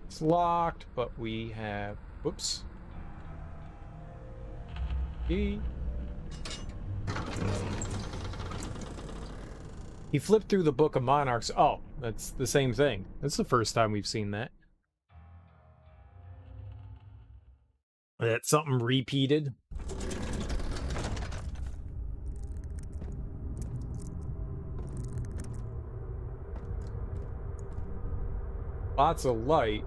It's locked, but we have... Whoops. He flipped through the Book of Monarchs. Oh, that's the same thing. That's the first time we've seen that. That's something repeated. Lots of light.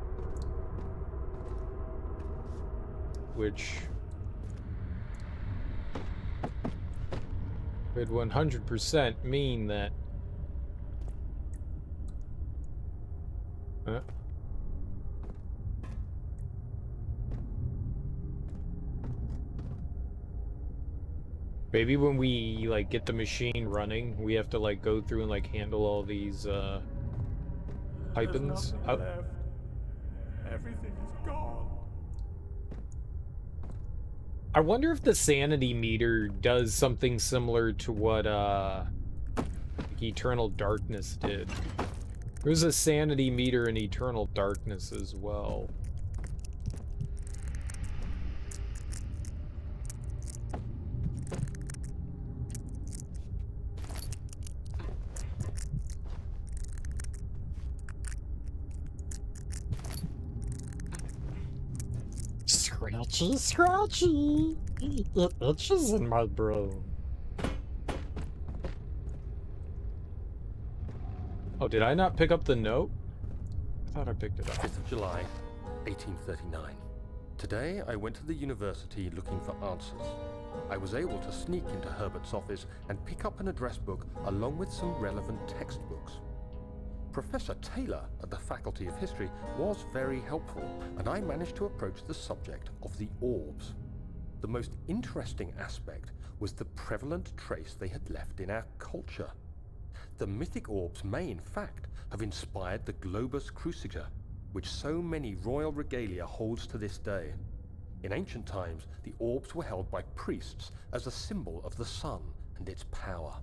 Which would 100% mean that... Maybe when we, like, get the machine running, we have to, like, go through and, like, handle all these, pipings. Left. Everything is gone. I wonder if the sanity meter does something similar to what, Eternal Darkness did. There's a sanity meter in Eternal Darkness as well. Scratchy, scratchy. It itches in my brain. Oh, did I not pick up the note? I thought I picked it up. 5th of July, 1839. Today, I went to the university looking for answers. I was able to sneak into Herbert's office and pick up an address book along with some relevant textbooks. Professor Taylor at the Faculty of History was very helpful, and I managed to approach the subject of the orbs. The most interesting aspect was the prevalent trace they had left in our culture. The mythic orbs may, in fact, have inspired the globus cruciger, which so many royal regalia holds to this day. In ancient times, the orbs were held by priests as a symbol of the sun and its power.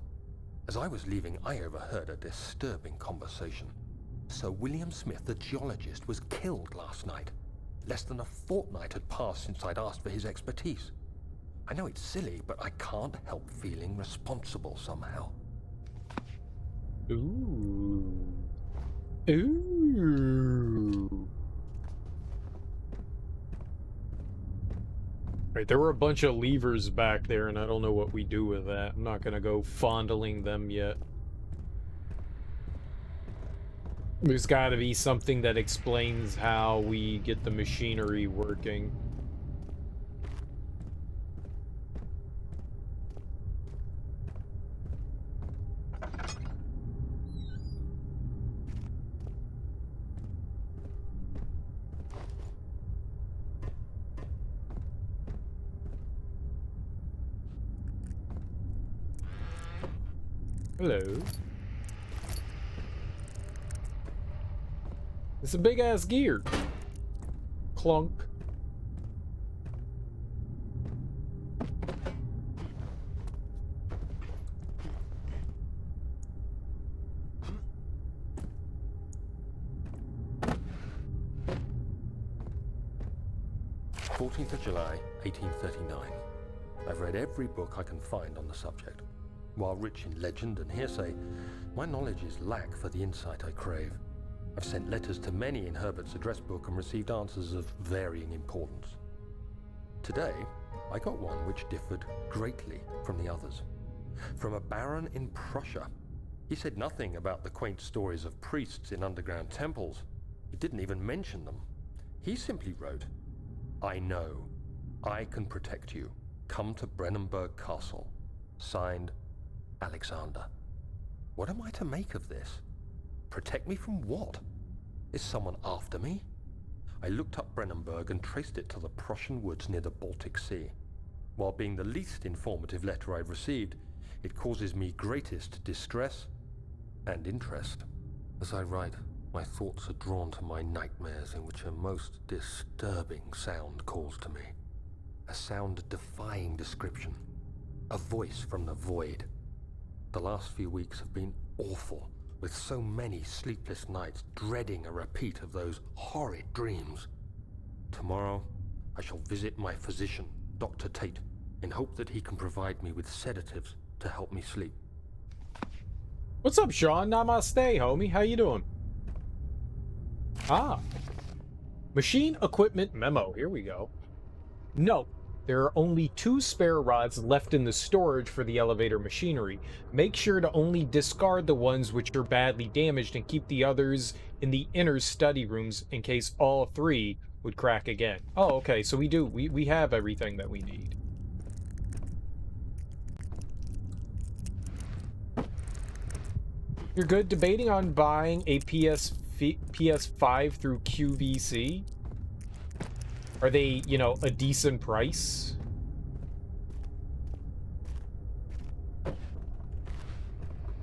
As I was leaving, I overheard a disturbing conversation. Sir William Smith, the geologist, was killed last night. Less than a fortnight had passed since I'd asked for his expertise. I know it's silly, but I can't help feeling responsible somehow. Ooh. Ooh. Right, there were a bunch of levers back there, and I don't know what we do with that. I'm not gonna go fondling them yet. There's gotta be something that explains how we get the machinery working. Hello. It's a big ass gear. Clunk. 14th of July, 1839. I've read every book I can find on the subject. While rich in legend and hearsay, my knowledge is lack for the insight I crave. I've sent letters to many in Herbert's address book and received answers of varying importance. Today, I got one which differed greatly from the others. From a baron in Prussia. He said nothing about the quaint stories of priests in underground temples. He didn't even mention them. He simply wrote, "I know. I can protect you. Come to Brennenburg Castle. Signed, Alexander." What am I to make of this? Protect me from what? Is someone after me? I looked up Brennenburg and traced it to the Prussian woods near the Baltic Sea. While being the least informative letter I've received, it causes me greatest distress and interest. As I write, my thoughts are drawn to my nightmares in which a most disturbing sound calls to me. A sound defying description. A voice from the void. The last few weeks have been awful, with so many sleepless nights dreading a repeat of those horrid dreams. Tomorrow, I shall visit my physician, Dr. Tate, in hope that he can provide me with sedatives to help me sleep. What's up, Sean? Namaste, homie. How you doing? Ah. Machine equipment memo. Here we go. Note, there are only 2 spare rods left in the storage for the elevator machinery. Make sure to only discard the ones which are badly damaged and keep the others in the inner study rooms in case all 3 would crack again. Oh, okay, so we have everything that we need. You're good debating on buying a PS5 through QVC? Are they, you know, a decent price?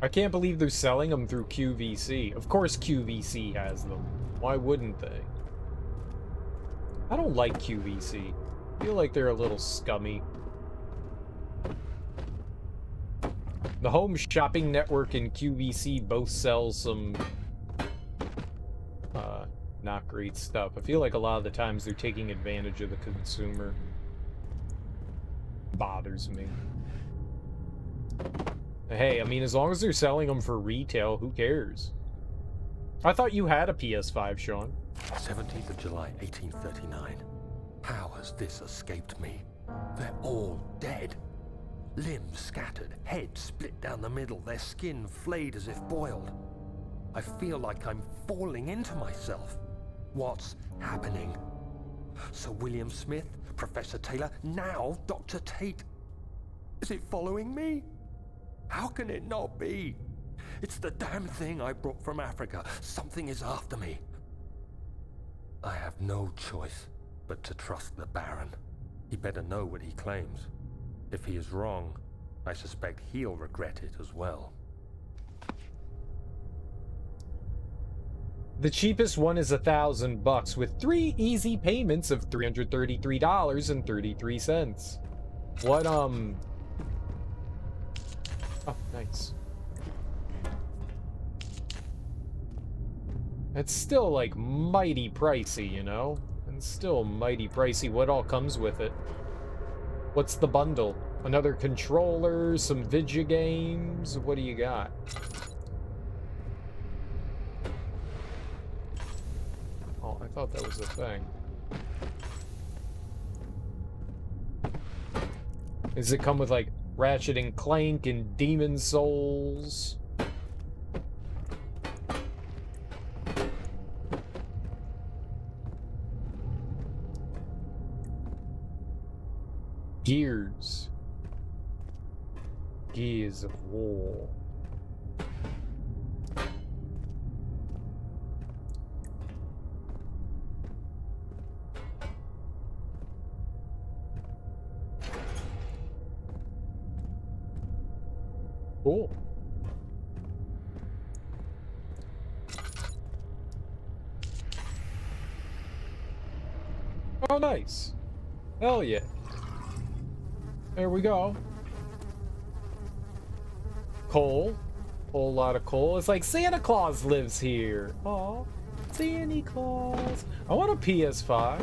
I can't believe they're selling them through QVC. Of course QVC has them. Why wouldn't they? I don't like QVC. I feel like they're a little scummy. The Home Shopping Network and QVC both sell some not great stuff. I feel like a lot of the times they're taking advantage of the consumer. Bothers me. Hey, I mean, as long as they're selling them for retail, who cares? I thought you had a PS5, Sean. 17th of July, 1839. How has this escaped me? They're all dead. Limbs scattered, head split down the middle, their skin flayed as if boiled. I feel like I'm falling into myself. What's happening? Sir William Smith, Professor Taylor, now Dr. Tate. Is it following me? How can it not be? It's the damn thing I brought from Africa. Something is after me. I have no choice but to trust the Baron. He better know what he claims. If he is wrong, I suspect he'll regret it as well. The cheapest one is $1,000 with 3 easy payments of $333.33. What, Oh, nice. It's still, like, mighty pricey, you know? It's still mighty pricey. What all comes with it? What's the bundle? Another controller, some video games? What do you got? Oh, I thought that was a thing. Does it come with, like, Ratchet and Clank and Demon Souls? Gears. Gears of War. Cool. Oh, nice. Hell yeah. There we go. Coal. Whole lot of coal. It's like Santa Claus lives here. Aw. Santa Claus. I want a PS5.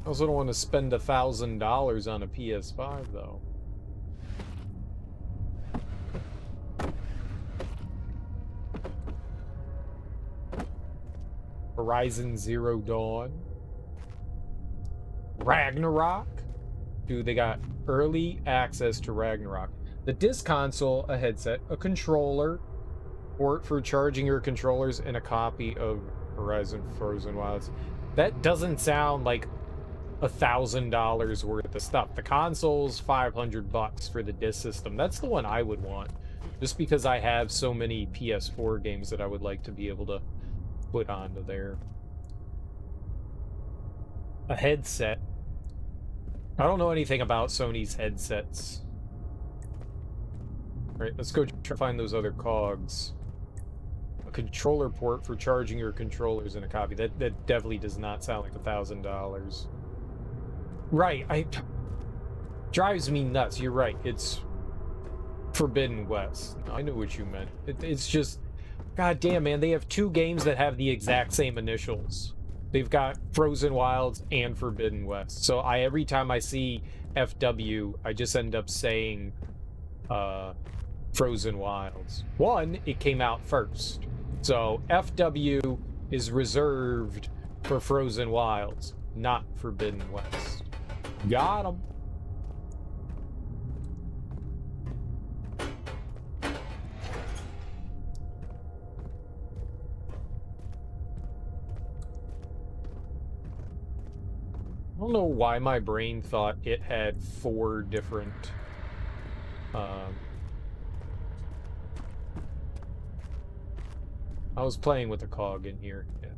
I also don't want to spend $1,000 on a PS5 though. Horizon Zero Dawn. Ragnarok. Dude, they got early access to Ragnarok. The disc console, a headset, a controller, port for charging your controllers, and a copy of Horizon Frozen Wilds. That doesn't sound like $1,000 worth of stuff. The console's $500 for the disc system. That's the one I would want, just because I have so many PS4 games that I would like to be able to put onto there. A headset. I don't know anything about Sony's headsets. All right, let's go try to find those other cogs. A controller port for charging your controllers and a copy. That definitely does not sound like $1,000. Right, drives me nuts. You're right. It's Forbidden West. I know what you meant. It's just, god damn, man. They have two games that have the exact same initials. They've got Frozen Wilds and Forbidden West. So every time I see FW, I just end up saying Frozen Wilds. One, it came out first. So FW is reserved for Frozen Wilds, not Forbidden West. Got him. I don't know why my brain thought it had 4 different I was playing with the cog in here. Yeah.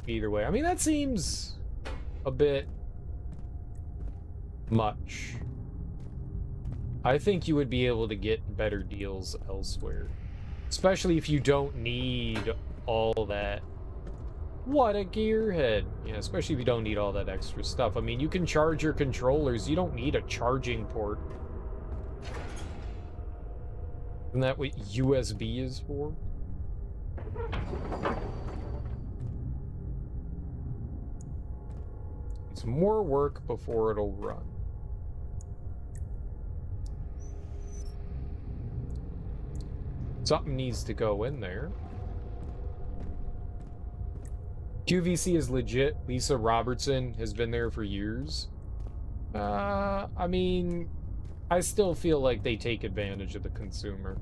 Either way, I mean, that seems a bit much. I think you would be able to get better deals elsewhere, especially if you don't need all that. What a gearhead. Yeah, especially if you don't need all that extra stuff. I mean, you can charge your controllers. You don't need a charging port. Isn't that what USB is for? It's more work before it'll run. Something needs to go in there. QVC is legit. Lisa Robertson has been there for years. I mean, I still feel like they take advantage of the consumer.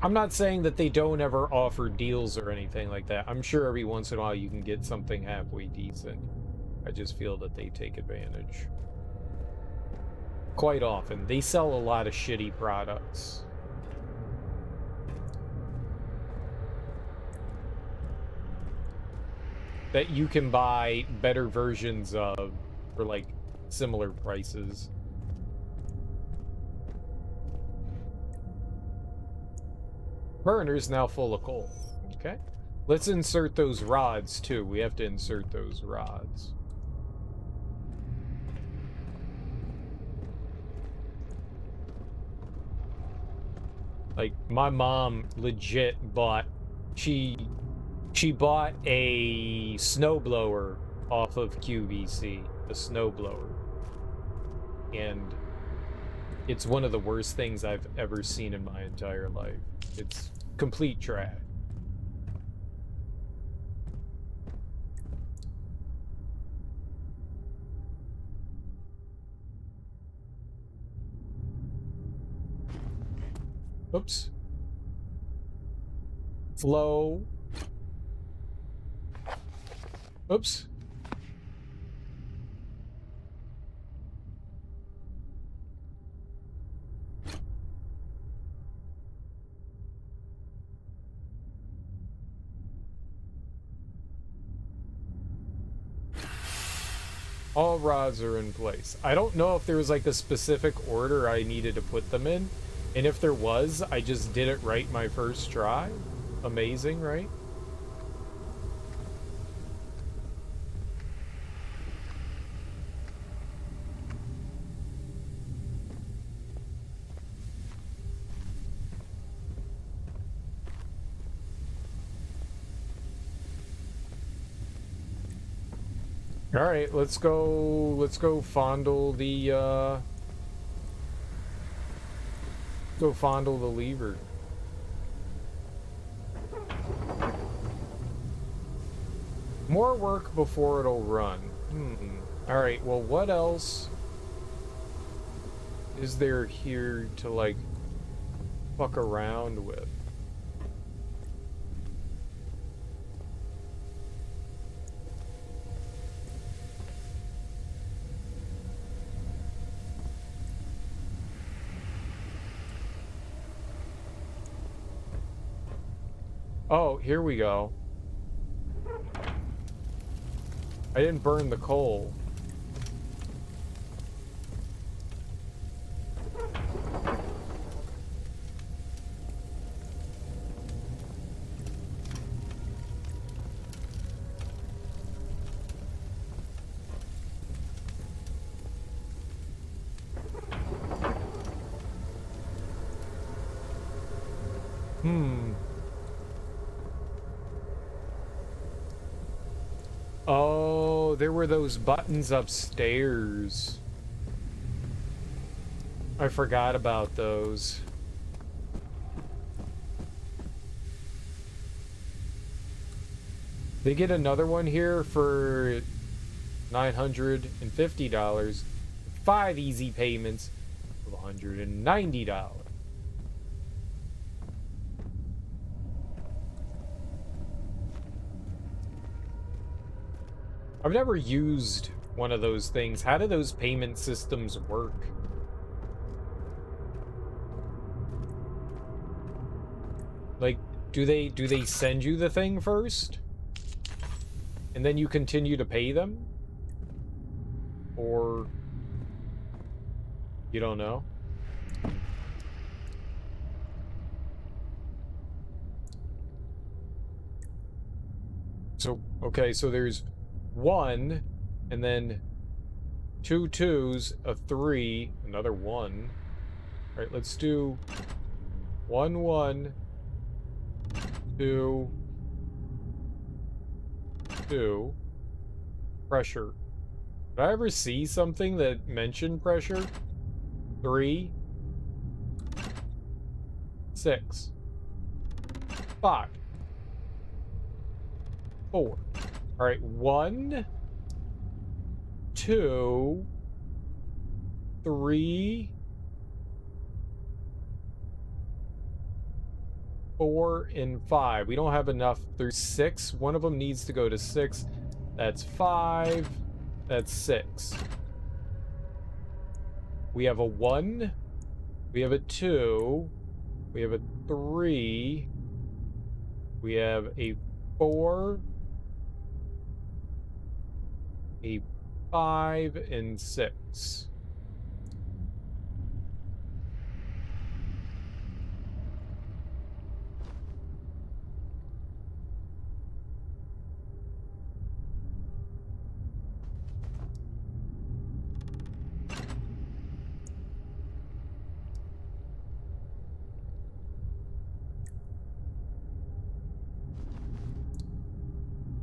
I'm not saying that they don't ever offer deals or anything like that. I'm sure every once in a while you can get something halfway decent. I just feel that they take advantage. Quite often. They sell a lot of shitty products. That you can buy better versions of for like similar prices. Burner's now full of coal. Okay. Let's insert those rods too. We have to insert those rods. Like, my mom legit bought, she bought a snowblower off of QVC, a snowblower. And it's one of the worst things I've ever seen in my entire life. It's complete trash. Oops. Flow. Oops. All rods are in place. I don't know if there was like a specific order I needed to put them in. And if there was, I just did it right my first try. Amazing, right? All right, let's go fondle the go fondle the lever. More work before it'll run. All right, well, what else is there here to like fuck around with? Oh, here we go. I didn't burn the coal. Oh, there were those buttons upstairs. I forgot about those. They get another one here for $950. 5 easy payments of $190. I've never used one of those things. How do those payment systems work? Like, do they send you the thing first? And then you continue to pay them? Or you don't know? So, okay, so there's 1, and then 2 2s, a 3, another 1. All right, let's do 1 1 2 2 pressure. Did I ever see something that mentioned pressure? 3 6 5 4. All right, 1 2 3 4 and 5. We don't have enough. There's 6. One of them needs to go to 6. That's 5. That's 6. We have a 1. We have a 2. We have a 3. We have a 4. A 5 and 6.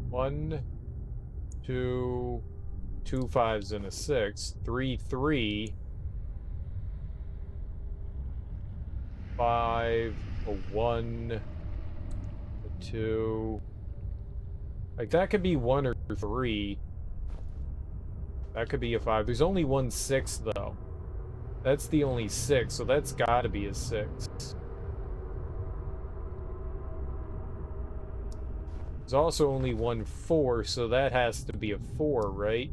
One, 2, 2 5s and a 6. 3 3. 5, a 1, a 2. Like, that could be 1 or 3. That could be a 5. There's only one 6, though. That's the only 6, so that's gotta be a 6. There's also only one 4, so that has to be a 4, right?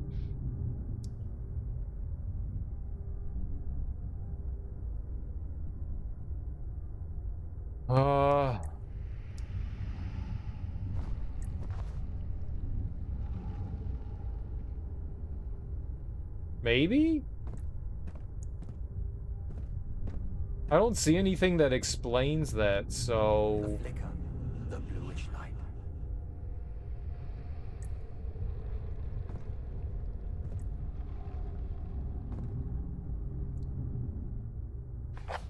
Maybe? I don't see anything that explains that, so... The flicker, the bluish light.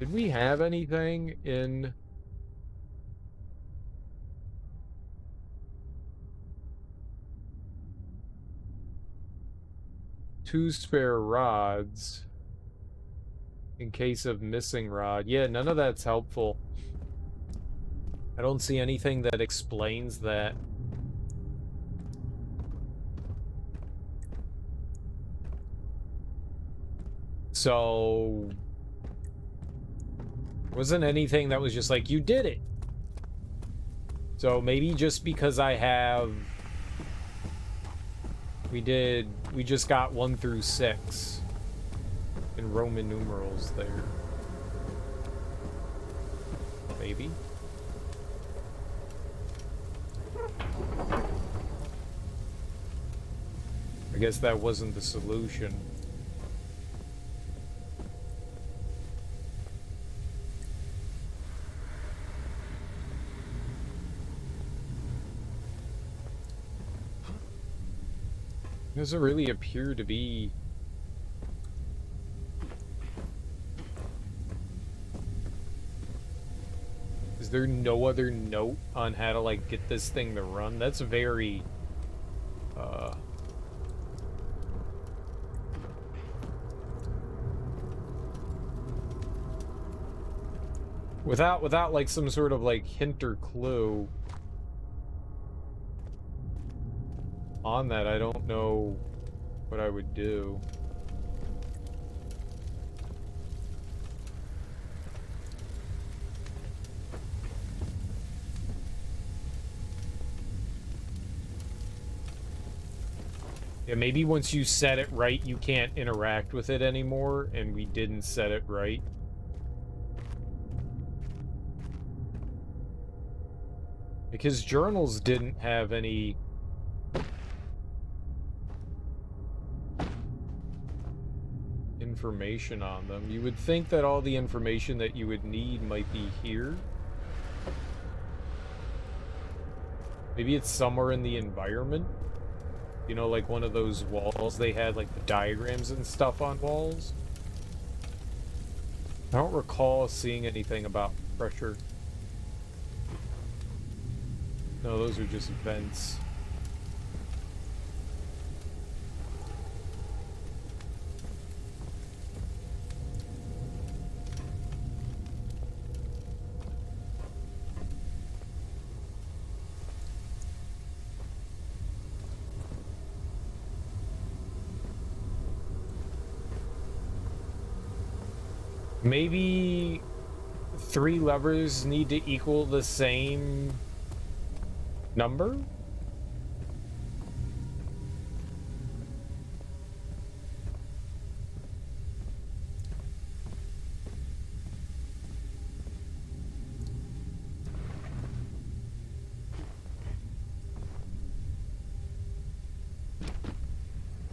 Did we have anything in... 2 spare rods in case of missing rod. Yeah, none of that's helpful. I don't see anything that explains that. So, wasn't anything that was just like, you did it. So maybe just because I have, we just got 1 through 6 in Roman numerals there. Maybe. I guess that wasn't the solution. Doesn't really appear to be. Is there no other note on how to like get this thing to run? That's very without like some sort of like hint or clue on that, I don't know what I would do. Yeah, maybe once you set it right, you can't interact with it anymore, and we didn't set it right. Because journals didn't have any information on them. You would think that all the information that you would need might be here. Maybe it's somewhere in the environment. You know, like one of those walls they had like the diagrams and stuff on walls. I don't recall seeing anything about pressure. No, those are just vents. Maybe 3 levers need to equal the same number?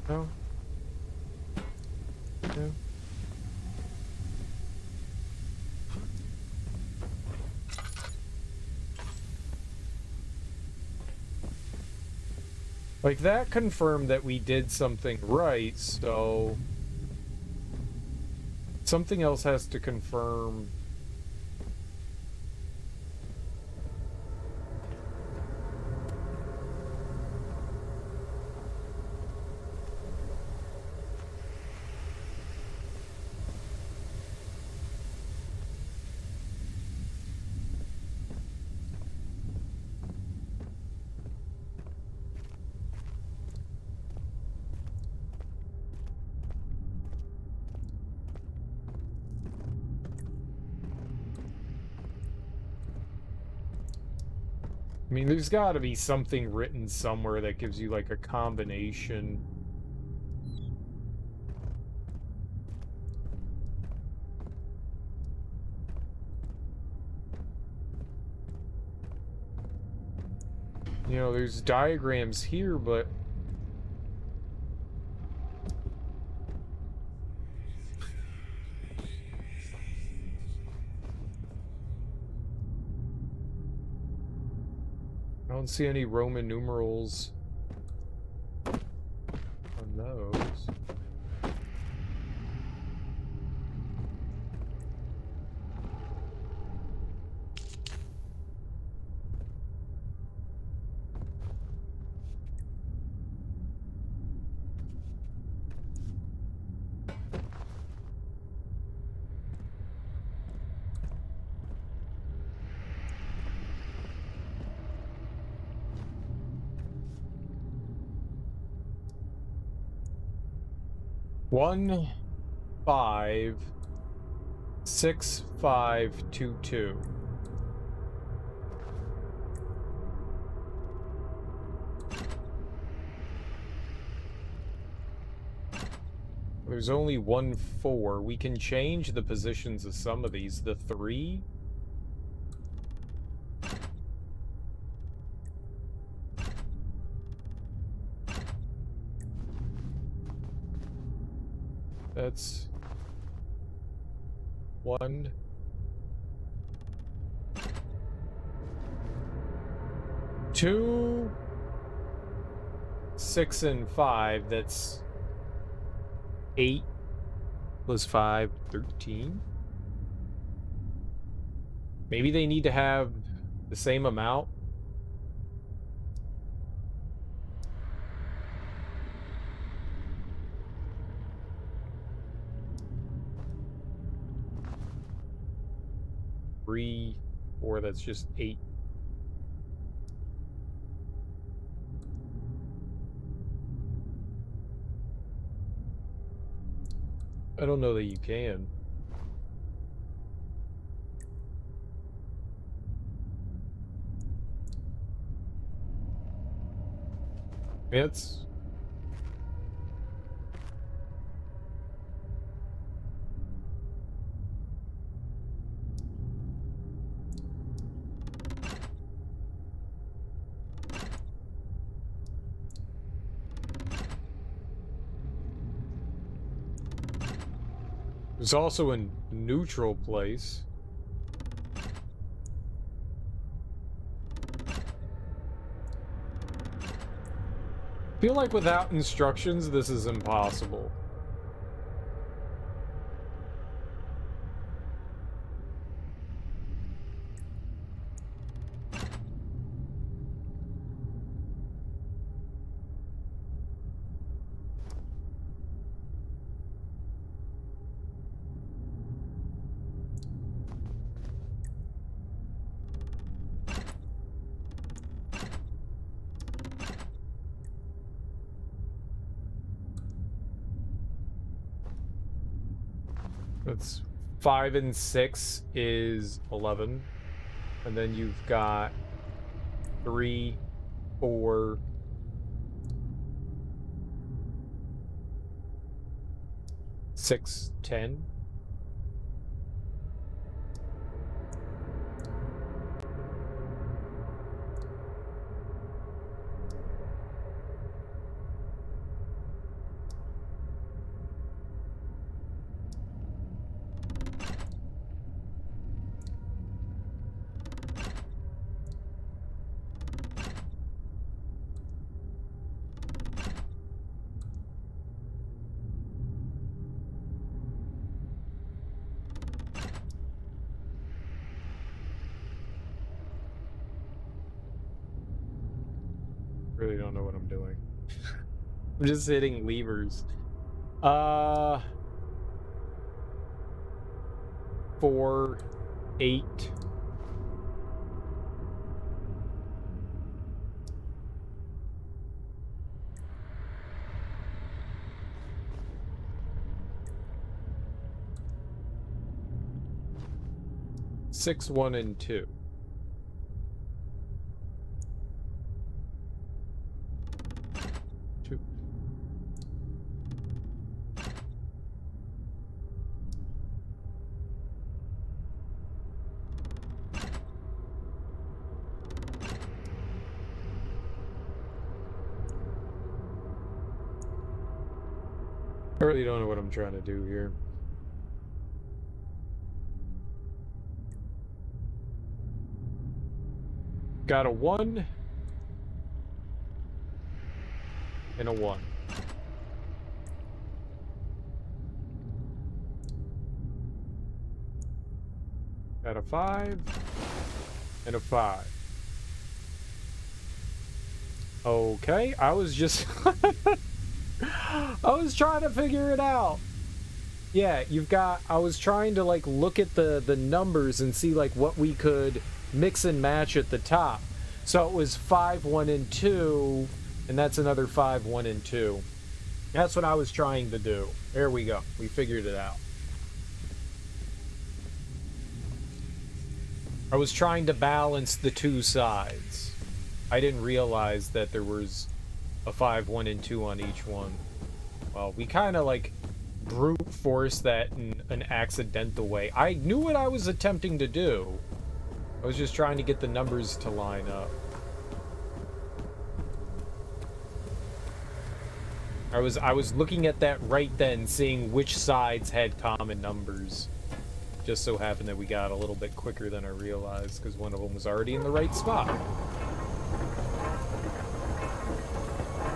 No. No. Like, that confirmed that we did something right, so something else has to confirm. I mean, there's got to be something written somewhere that gives you, like, a combination. You know, there's diagrams here, but I don't see any Roman numerals on those. 1 5 6 5 2 2. There's only 1 4. We can change the positions of some of these. The 3. That's 1. 2. 6 and 5. That's 8 plus 5, 13. Maybe they need to have the same amount. Three, 4, that's just 8. I don't know that you can. It's there's also a neutral place. I feel like without instructions, this is impossible. That's 5 and 6 is 11. And then you've got 3, 4, 6, 10. Really don't know what I'm doing. I'm just hitting levers. 4, 8. Six, 1, and 2. I really don't know what I'm trying to do here. Got a 1 and a 1. Got a 5 and a 5. Okay, I was just I was trying to figure it out. Yeah, you've got, I was trying to like look at the numbers and see like what we could mix and match at the top. So it was 5, 1, and 2, and that's another 5, 1, and 2. That's what I was trying to do. There we go. We figured it out. I was trying to balance the two sides. I didn't realize that there was a 5, 1, and 2 on each one. Well, we kind of like brute force that in an accidental way. I knew what I was attempting to do. I was just trying to get the numbers to line up. I was looking at that right then, seeing which sides had common numbers. Just so happened that we got a little bit quicker than I realized, because one of them was already in the right spot.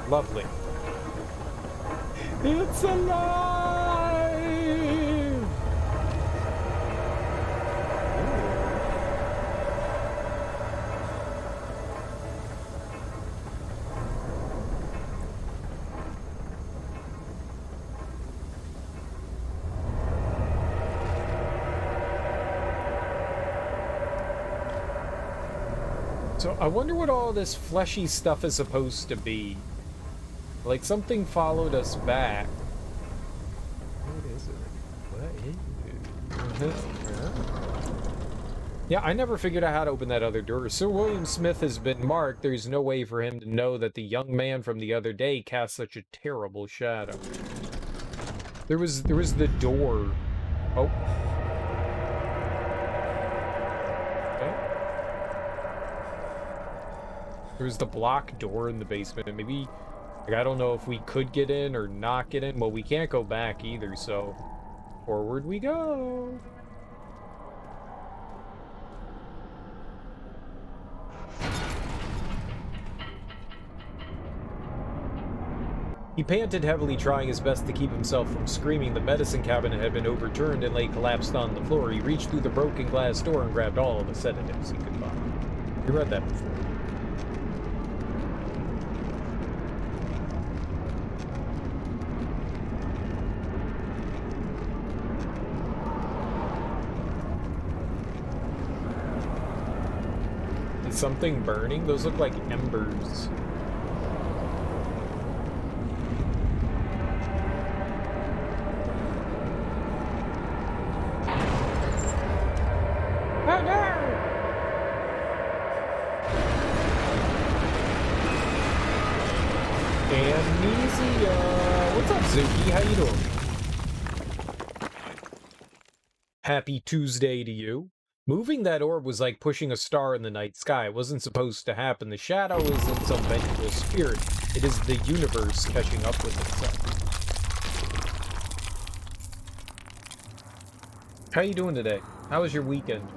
Lovely. It's alive! So I wonder what all this fleshy stuff is supposed to be. Like something followed us back. What is it? What is it? Yeah, I never figured out how to open that other door. Sir William Smith has been marked. There's no way for him to know that the young man from the other day cast such a terrible shadow. There was the door. Oh. There was the block door in the basement. Maybe, like, I don't know if we could get in or not get in. Well, we can't go back either, so forward we go. He panted heavily, trying his best to keep himself from screaming. The medicine cabinet had been overturned and lay collapsed on the floor. He reached through the broken glass door and grabbed all of the sedatives he could find. You read that before. Something burning? Those look like embers. Oh no! Amnesia! What's up, Zuki? How you doing? Happy Tuesday to you. Moving that orb was like pushing a star in the night sky. It wasn't supposed to happen. The shadow isn't some vengeful spirit. It is the universe catching up with itself. How you doing today? How was your weekend?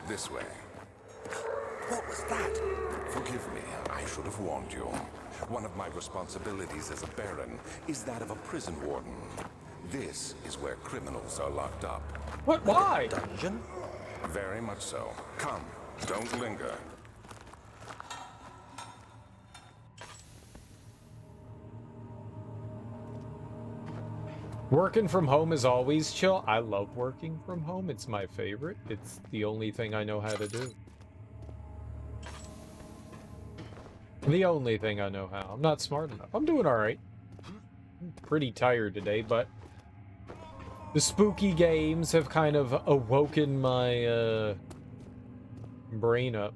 This way. What was that? Forgive me, I should have warned you. One of my responsibilities as a baron is that of a prison warden. This is where criminals are locked up. What? Why? Dungeon? Very much so. Come, don't linger. Working from home is always chill. I love working from home. It's my favorite. It's the only thing I know how to do. The only thing I know how. I'm not smart enough. I'm doing all right. I'm pretty tired today, but the spooky games have kind of awoken my brain up.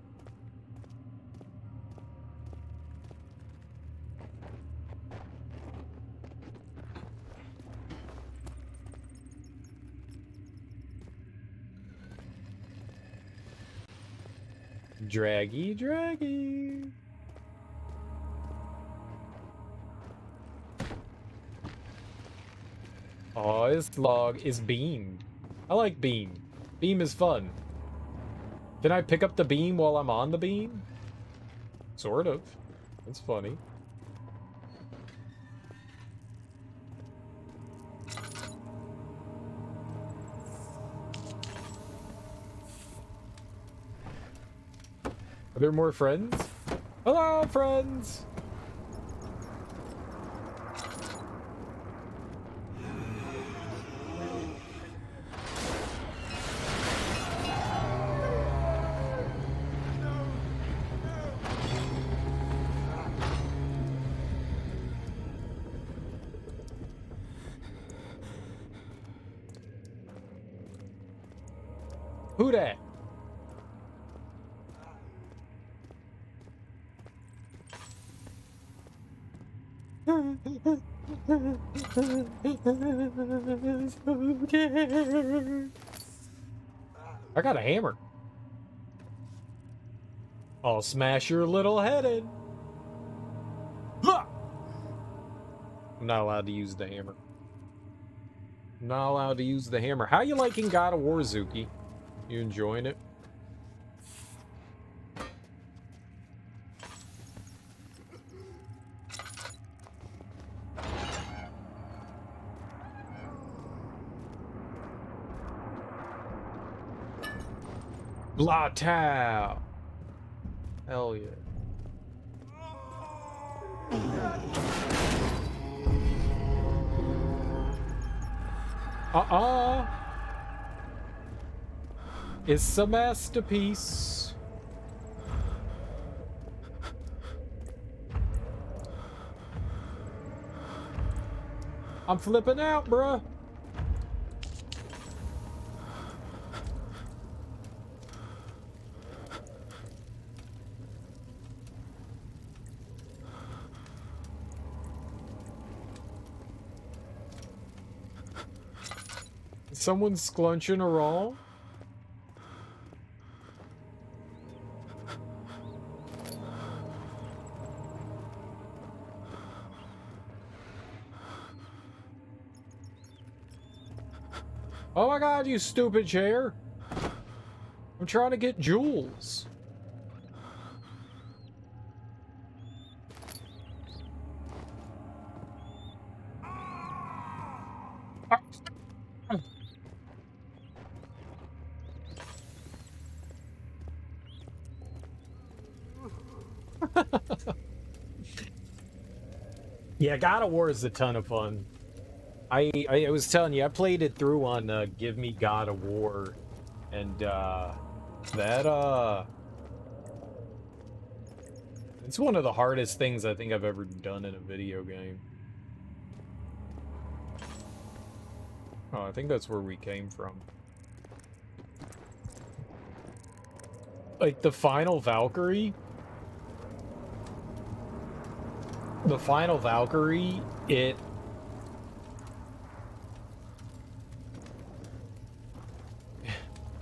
Draggy. Oh, this log is beamed. I like beam. Beam is fun. Can I pick up the beam while I'm on the beam? Sort of. That's funny. Are there more friends? Hello, friends! Who dat? I got a hammer. I'll smash your little head in. I'm not allowed to use the hammer. I'm not allowed to use the hammer. How you liking God of War, Zuki? You enjoying it? Blatau. Hell yeah. It's a masterpiece. I'm flipping out, bruh. Someone's sclunching a roll. Oh my god, you stupid chair. I'm trying to get jewels. Yeah, God of War is a ton of fun. I was telling you, I played it through on Give Me God of War, and it's one of the hardest things I think I've ever done in a video game. Oh, I think that's where we came from. Like the final Valkyrie. The final Valkyrie, I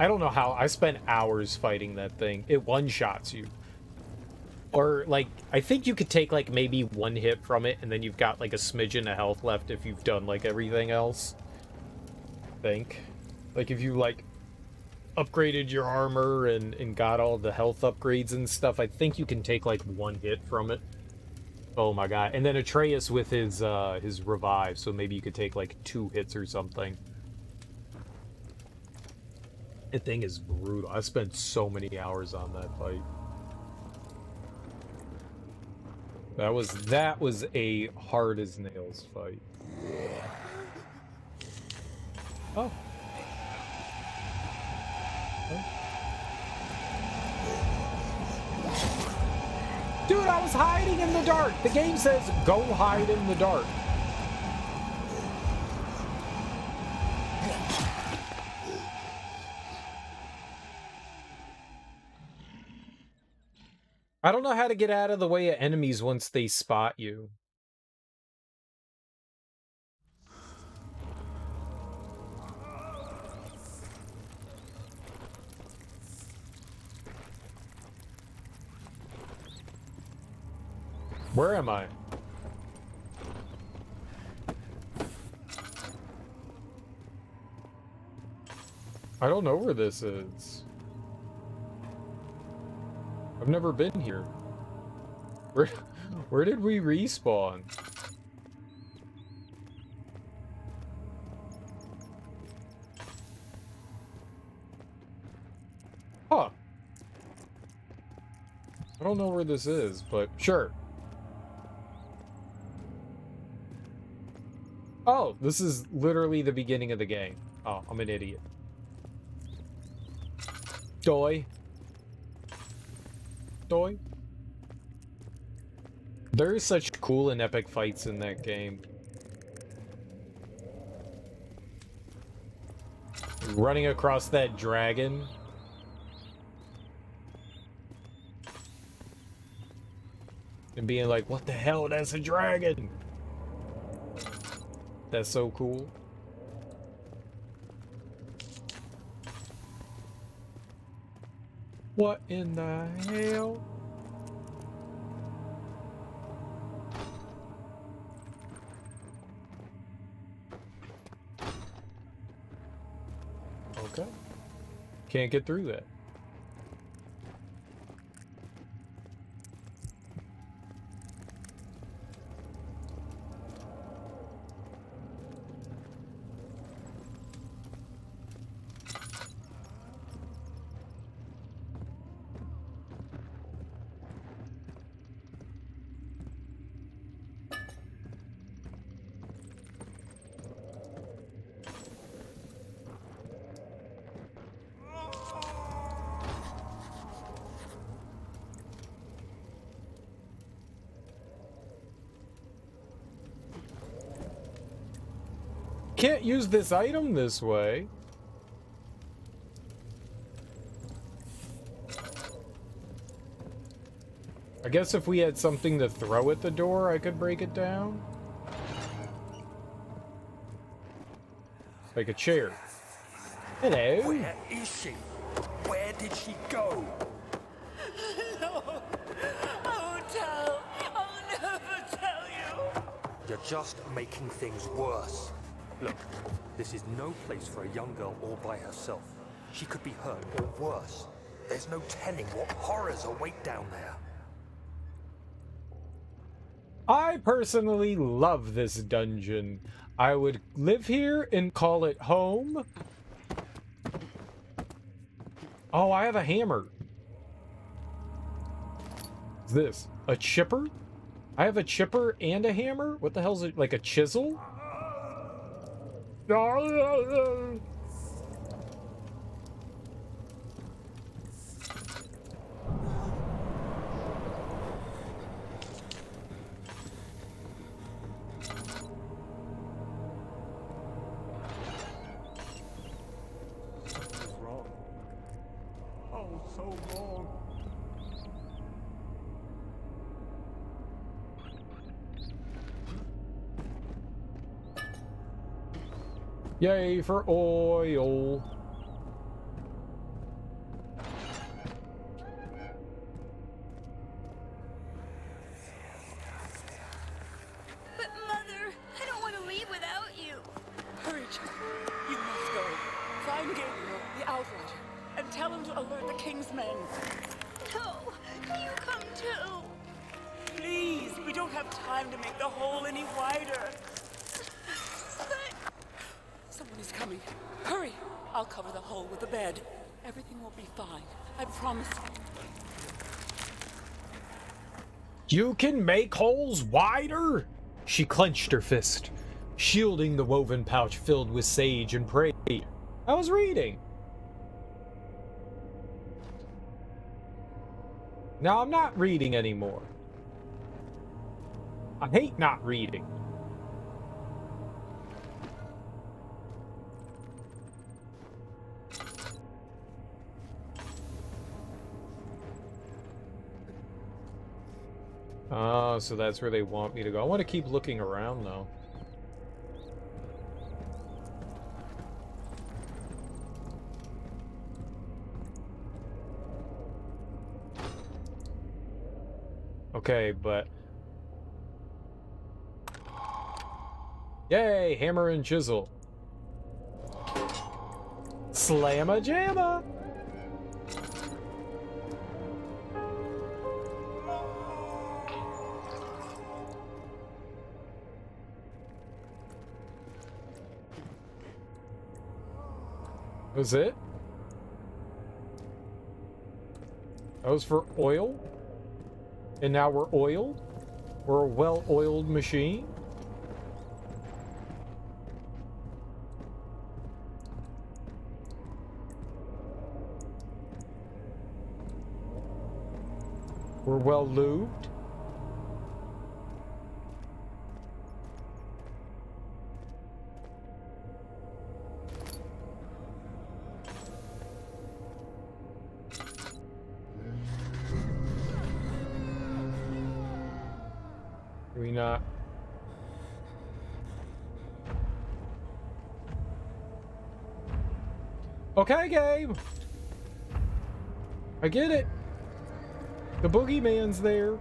don't know how. I spent hours fighting that thing. It one-shots you. Or, like, I think you could take, like, maybe one hit from it, and then you've got, like, a smidgen of health left if you've done, like, everything else. I think. Like, if you, like, upgraded your armor and got all the health upgrades and stuff, I think you can take, like, one hit from it. Oh my god. And then Atreus with his revive, so maybe you could take, like, 2 hits or something. That thing is brutal. I spent so many hours on that fight. That was a hard as nails fight. Oh. Dude, I was hiding in the dark. The game says go hide in the dark. I don't know how to get out of the way of enemies once they spot you. Where am I? I don't know where this is. I've never been here. Where did we respawn? Huh. I don't know where this is, but sure. Oh, this is literally the beginning of the game. Oh, I'm an idiot. Doi. Doi. There are such cool and epic fights in that game. Running across that dragon And being like, what the hell, that's a dragon! That's so cool. What in the hell? Okay. Can't get through that. Can't use this item this way. I guess if we had something to throw at the door, I could break it down. Like a chair. Hello. Where is she? Where did she go? No, I won't tell. I'll never tell you. You're just making things worse. Look, this is no place for a young girl all by herself. She could be hurt or worse. There's no telling what horrors await down there. I personally love this dungeon. I would live here and call it home. Oh, I have a hammer. What's this? A chipper? I have a chipper and a hammer? What the hell is it? Like a chisel? Wrong. Oh, so wrong. Yay for oil. But Mother, I don't want to leave without you. Hurry, Justine. You must go. Find Gabriel, the Outrider, and tell him to alert the King's men. No, you come too. Please, we don't have time to make the hole any wider. Someone is coming. Hurry! I'll cover the hole with the bed. Everything will be fine. I promise you. You can make holes wider? She clenched her fist, shielding the woven pouch filled with sage and prey. I was reading. Now I'm not reading anymore. I hate not reading. Oh, so that's where they want me to go. I want to keep looking around, though. Okay, but... Yay! Hammer and chisel. Slamma-jamma! Was it? That was for oil? And now we're oiled? We're a well-oiled machine? We're well lubed? we not? Okay, game. I get it. The boogeyman's there.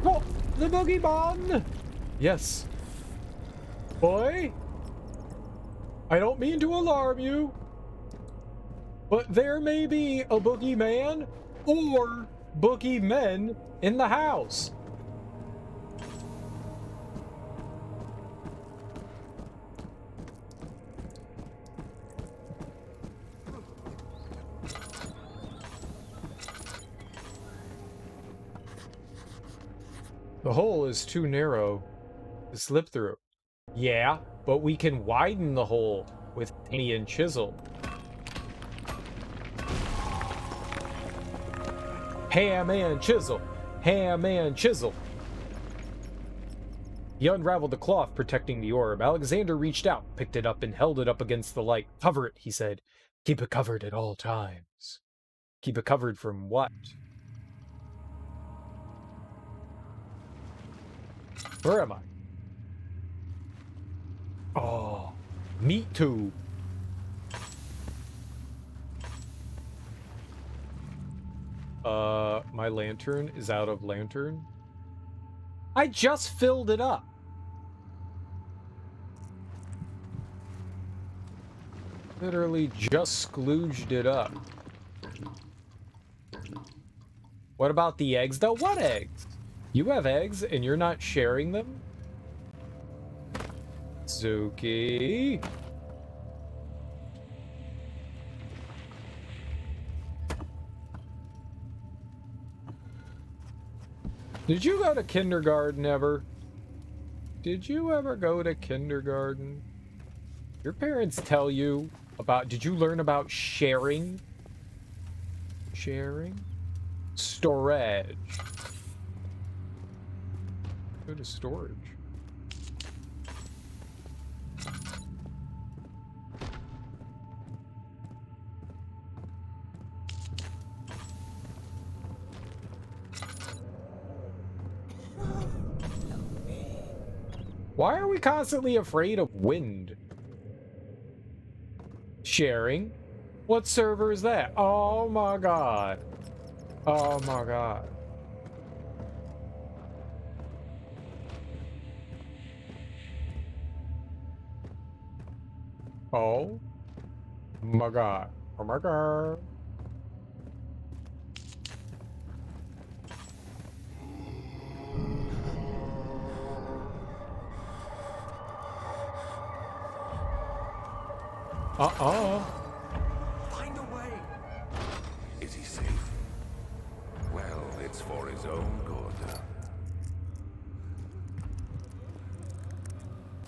Oh, the boogeyman. Yes. Boy, I don't mean to alarm you, but there may be a boogeyman or boogeymen in the house. The hole is too narrow to slip through. Yeah, but we can widen the hole with hammer and chisel. Ham and chisel. Ham and chisel. He unraveled the cloth protecting the orb. Alexander reached out, picked it up, and held it up against the light. Cover it, he said. Keep it covered at all times. Keep it covered from what? Where am I? Oh, meat tube. My lantern is out of lantern. I just filled it up. Literally just sklooged it up. What about the eggs though? What eggs? You have eggs and you're not sharing them? Zuki. Did you go to kindergarten ever? Did you ever go to kindergarten? Your parents tell you about, did you learn about sharing? Sharing? Storage. Go to storage. Why are we constantly afraid of wind? Sharing? What server is that? Oh my god. Oh my god. Oh my god. Oh my god. Find a way. Is he safe? Well, it's for his own good.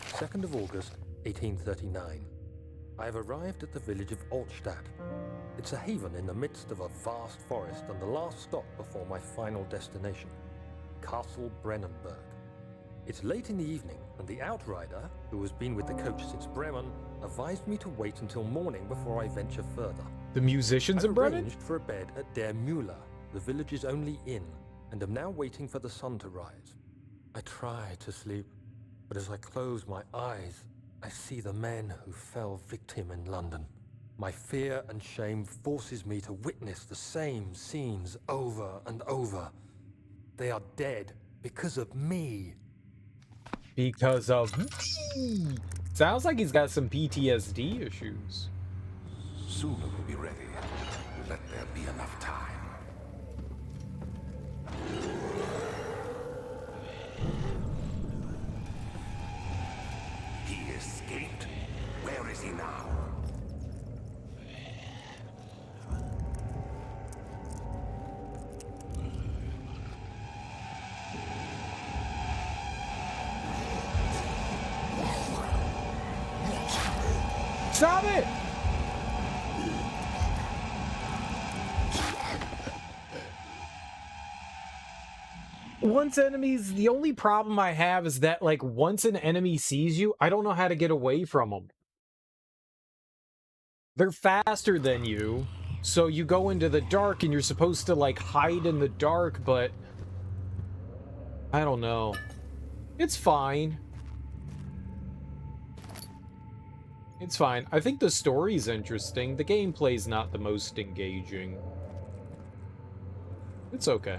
2nd of August, 1839. I have arrived at the village of Altstadt. It's a haven in the midst of a vast forest and the last stop before my final destination, Castle Brennenburg. It's late in the evening, and the outrider, who has been with the coach since Bremen, advised me to wait until morning before I venture further. The musicians in Bremen? I've arranged for a bed at Der Müller, the village's only inn, and am now waiting for the sun to rise. I try to sleep, but as I close my eyes, I see the men who fell victim in London. My fear and shame forces me to witness the same scenes over and over. They are dead because of me. Because of me. Sounds like he's got some PTSD issues. Soon we'll be ready. Let there be enough time. He escaped? Where is he now? Stop it! Once enemies, the only problem I have is that, like, once an enemy sees you, I don't know how to get away from them. they're faster than you. So you go into the dark and you're supposed to like hide in the dark, but I don't know. It's fine. It's fine. I think the story's interesting. The gameplay's not the most engaging. It's okay.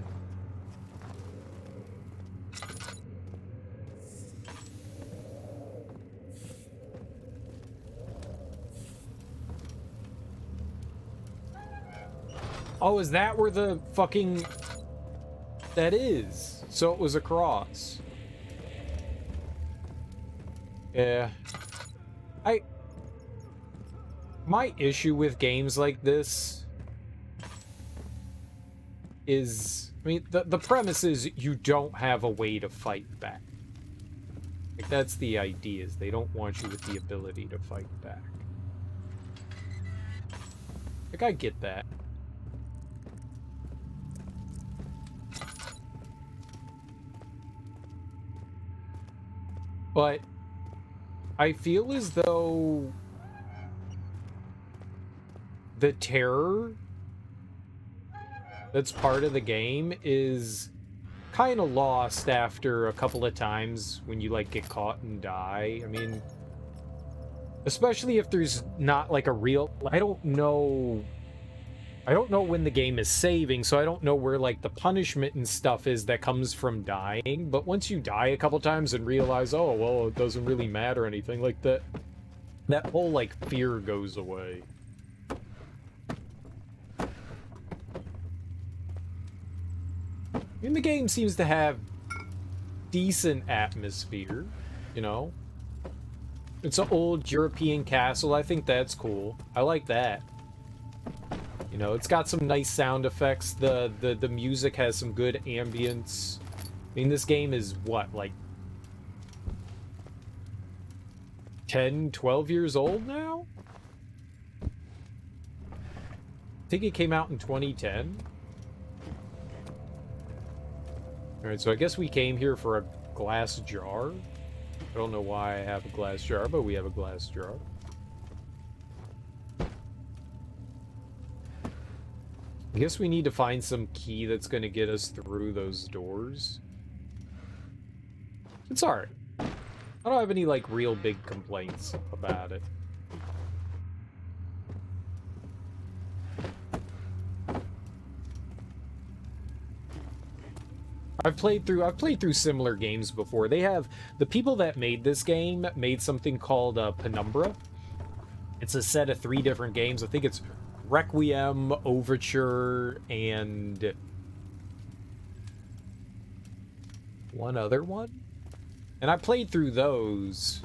Oh, is that where the fucking... That is. So it was a cross. Yeah. My issue with games like this is... I mean, the premise is you don't have a way to fight back. Like, that's the idea, is they don't want you with the ability to fight back. Like, I get that. But I feel as though the terror that's part of the game is kind of lost after a couple of times when you like get caught and die. I mean, especially if there's not like a real... I don't know when the game is saving, so I don't know where like the punishment and stuff is that comes from dying. But once you die a couple times and realize, oh, well, it doesn't really matter or anything like that, that whole like fear goes away. I mean, the game seems to have decent atmosphere, you know? It's an old European castle. I think that's cool. I like that. You know, it's got some nice sound effects. The music has some good ambience. I mean, this game is what, like 10, 12 years old now? I think it came out in 2010. Alright, so I guess we came here for a glass jar. I don't know why I have a glass jar, but we have a glass jar. I guess we need to find some key that's going to get us through those doors. It's alright. I don't have any, like, real big complaints about it. I've played through similar games before. The people that made this game made something called Penumbra. It's a set of 3 different games. I think it's Requiem, Overture, and one other one. And I played through those.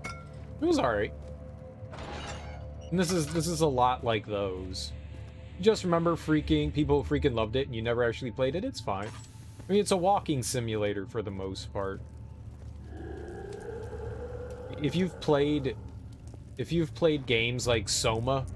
It was alright. And this is a lot like those. Just remember people freaking loved it and you never actually played it, it's fine. I mean, it's a walking simulator for the most part. If you've played games like Soma,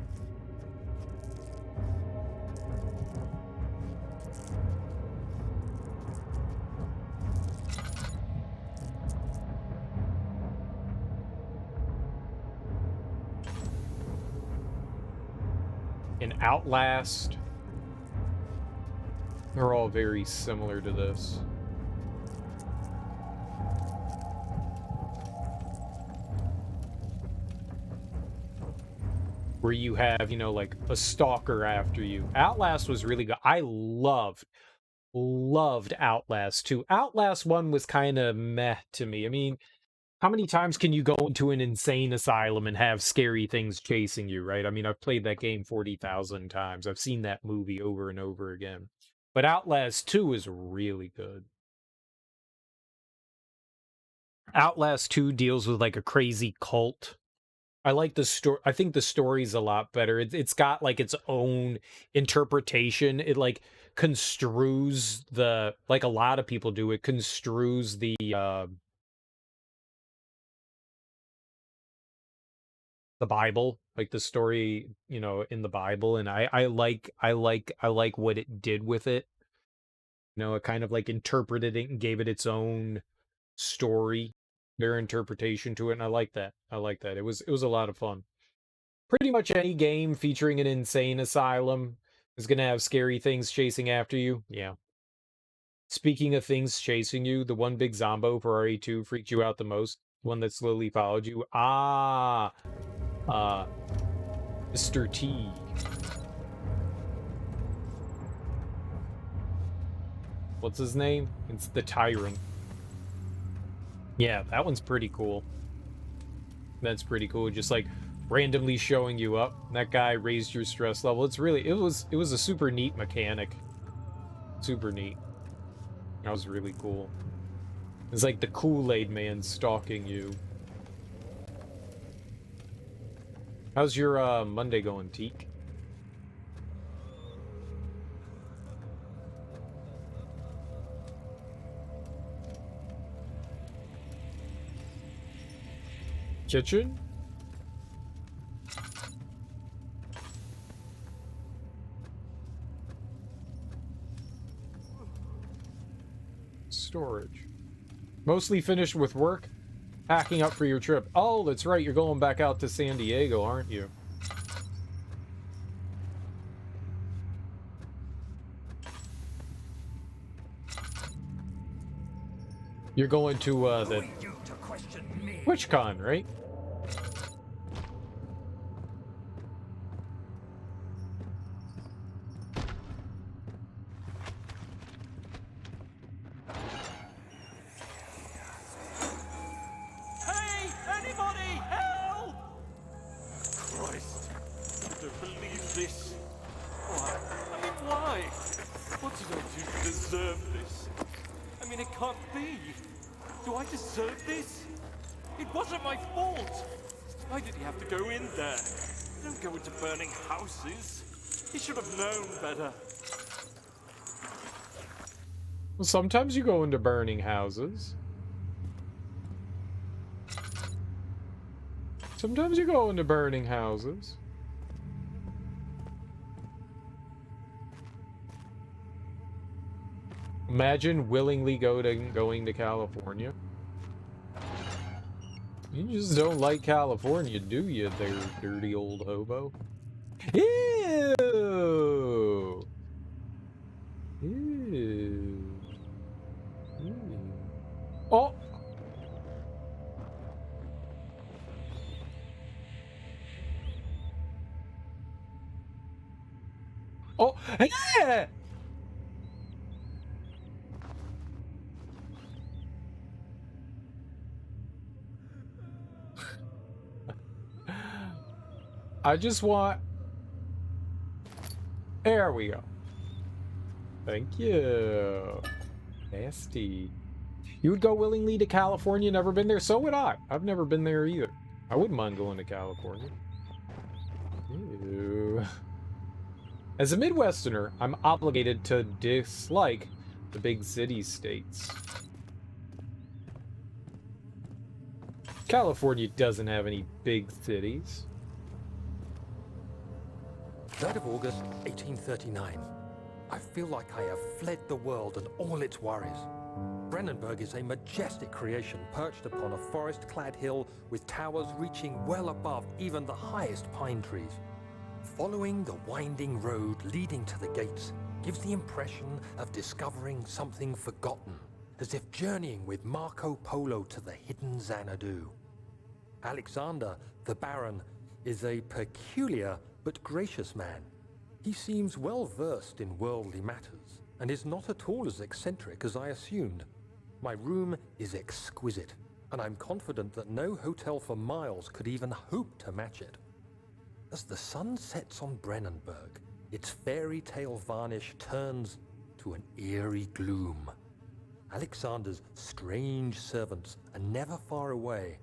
and Outlast, they're all very similar to this. Where you have, you know, like a stalker after you. Outlast was really good. I loved Outlast 2. Outlast 1 was kind of meh to me. I mean, how many times can you go into an insane asylum and have scary things chasing you, right? I mean, I've played that game 40,000 times. I've seen that movie over and over again. But Outlast 2 is really good. Outlast 2 deals with like a crazy cult. I like the story. I think the story's a lot better. It's got like its own interpretation. It like construes like a lot of people do. It construes the Bible, like the story, you know, in the Bible, and I like what it did with it. You know, it kind of like interpreted it and gave it its own story. their interpretation to it, and I like that. I like that. It was a lot of fun. Pretty much any game featuring an insane asylum is gonna have scary things chasing after you. Yeah. Speaking of things chasing you, the one big Zombo for RE2 freaked you out the most? One that slowly followed you? Ah, Mr. T. What's his name? It's the Tyrant. Yeah, that one's pretty cool. That's pretty cool. Just like randomly showing you up. That guy raised your stress level. It was a super neat mechanic. Super neat. That was really cool. It's like the Kool-Aid man stalking you. How's your Monday going, Teak? Kitchen? Storage. Mostly finished with work? Packing up for your trip. Oh, that's right, you're going back out to San Diego, aren't you? You're going to the TwitchCon, right? Hey, anybody, help! Christ, I don't believe this. Why? I mean, why? What did I do to deserve this? I mean, it can't be. Do I deserve this? It wasn't my fault. Why did he have to go in there? Don't go into burning houses. He should have known better. Well, sometimes you go into burning houses. Sometimes you go into burning houses. Imagine willingly going to California. You just don't like California, do you, there, dirty old hobo? Ew! Ew. Ew. Oh! Oh! Yeah! I just want... There we go. Thank you. Nasty. You would go willingly to California, never been there? So would I. I've never been there either. I wouldn't mind going to California. Ew. As a Midwesterner, I'm obligated to dislike the big city-states. California doesn't have any big cities. 3rd of August, 1839. I feel like I have fled the world and all its worries. Brennenburg is a majestic creation perched upon a forest-clad hill with towers reaching well above even the highest pine trees. Following the winding road leading to the gates gives the impression of discovering something forgotten, as if journeying with Marco Polo to the hidden Xanadu. Alexander, the Baron, is a peculiar but gracious man. He seems well versed in worldly matters and is not at all as eccentric as I assumed. My room is exquisite, and I'm confident that no hotel for miles could even hope to match it. As the sun sets on Brennenburg, its fairy tale varnish turns to an eerie gloom. Alexander's strange servants are never far away.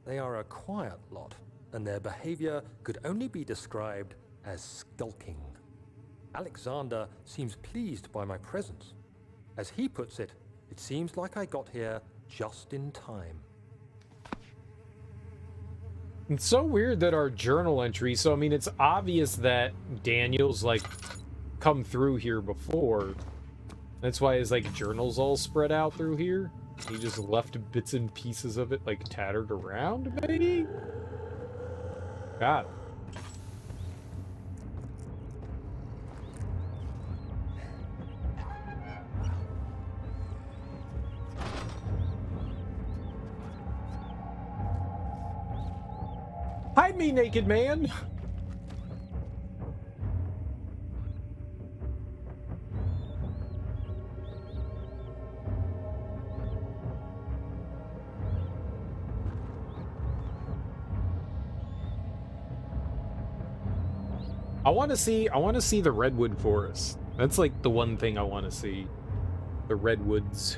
They are a quiet lot, and their behavior could only be described as skulking. Alexander seems pleased by my presence. As he puts it, it seems like I got here just in time. It's so weird that our journal entry, so I mean, it's obvious that Daniel's like come through here before. That's why his like journals all spread out through here. He just left bits and pieces of it, like, tattered around, maybe? God. Hide me, naked man! I want to see the redwood forest. That's like the one thing I want to see. The redwoods.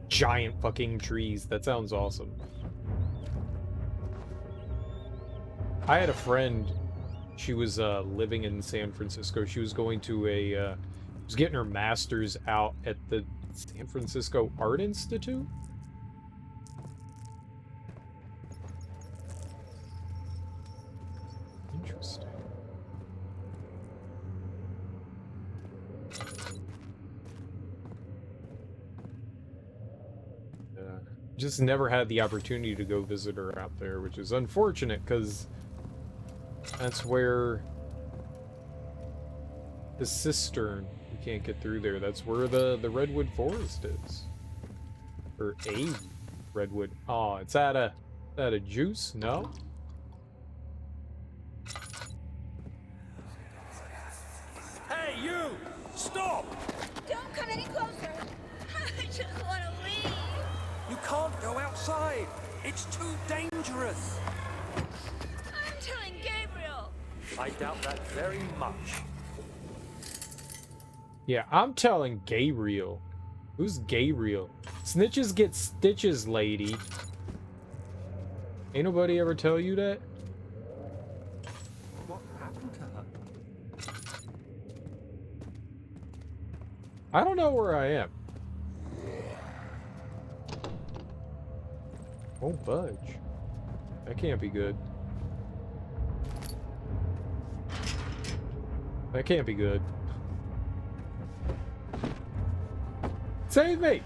Giant fucking trees. That sounds awesome. I had a friend, she was living in San Francisco. She was going to a was getting her master's out at the San Francisco Art Institute. Interesting. Just never had the opportunity to go visit her out there, which is unfortunate because that's where the cistern, you can't get through there. That's where the redwood forest is. Or a redwood. Oh, it's at a juice? No? Hey, you! Stop! Don't come any closer. I just want to leave. You can't go outside. It's too dangerous. I'm telling Gabriel. I doubt that very much. Yeah, I'm telling Gabriel. Who's Gabriel? Snitches get stitches, lady. Ain't nobody ever tell you that? What happened to her? I don't know where I am. Won't budge. That can't be good. That can't be good. Save me!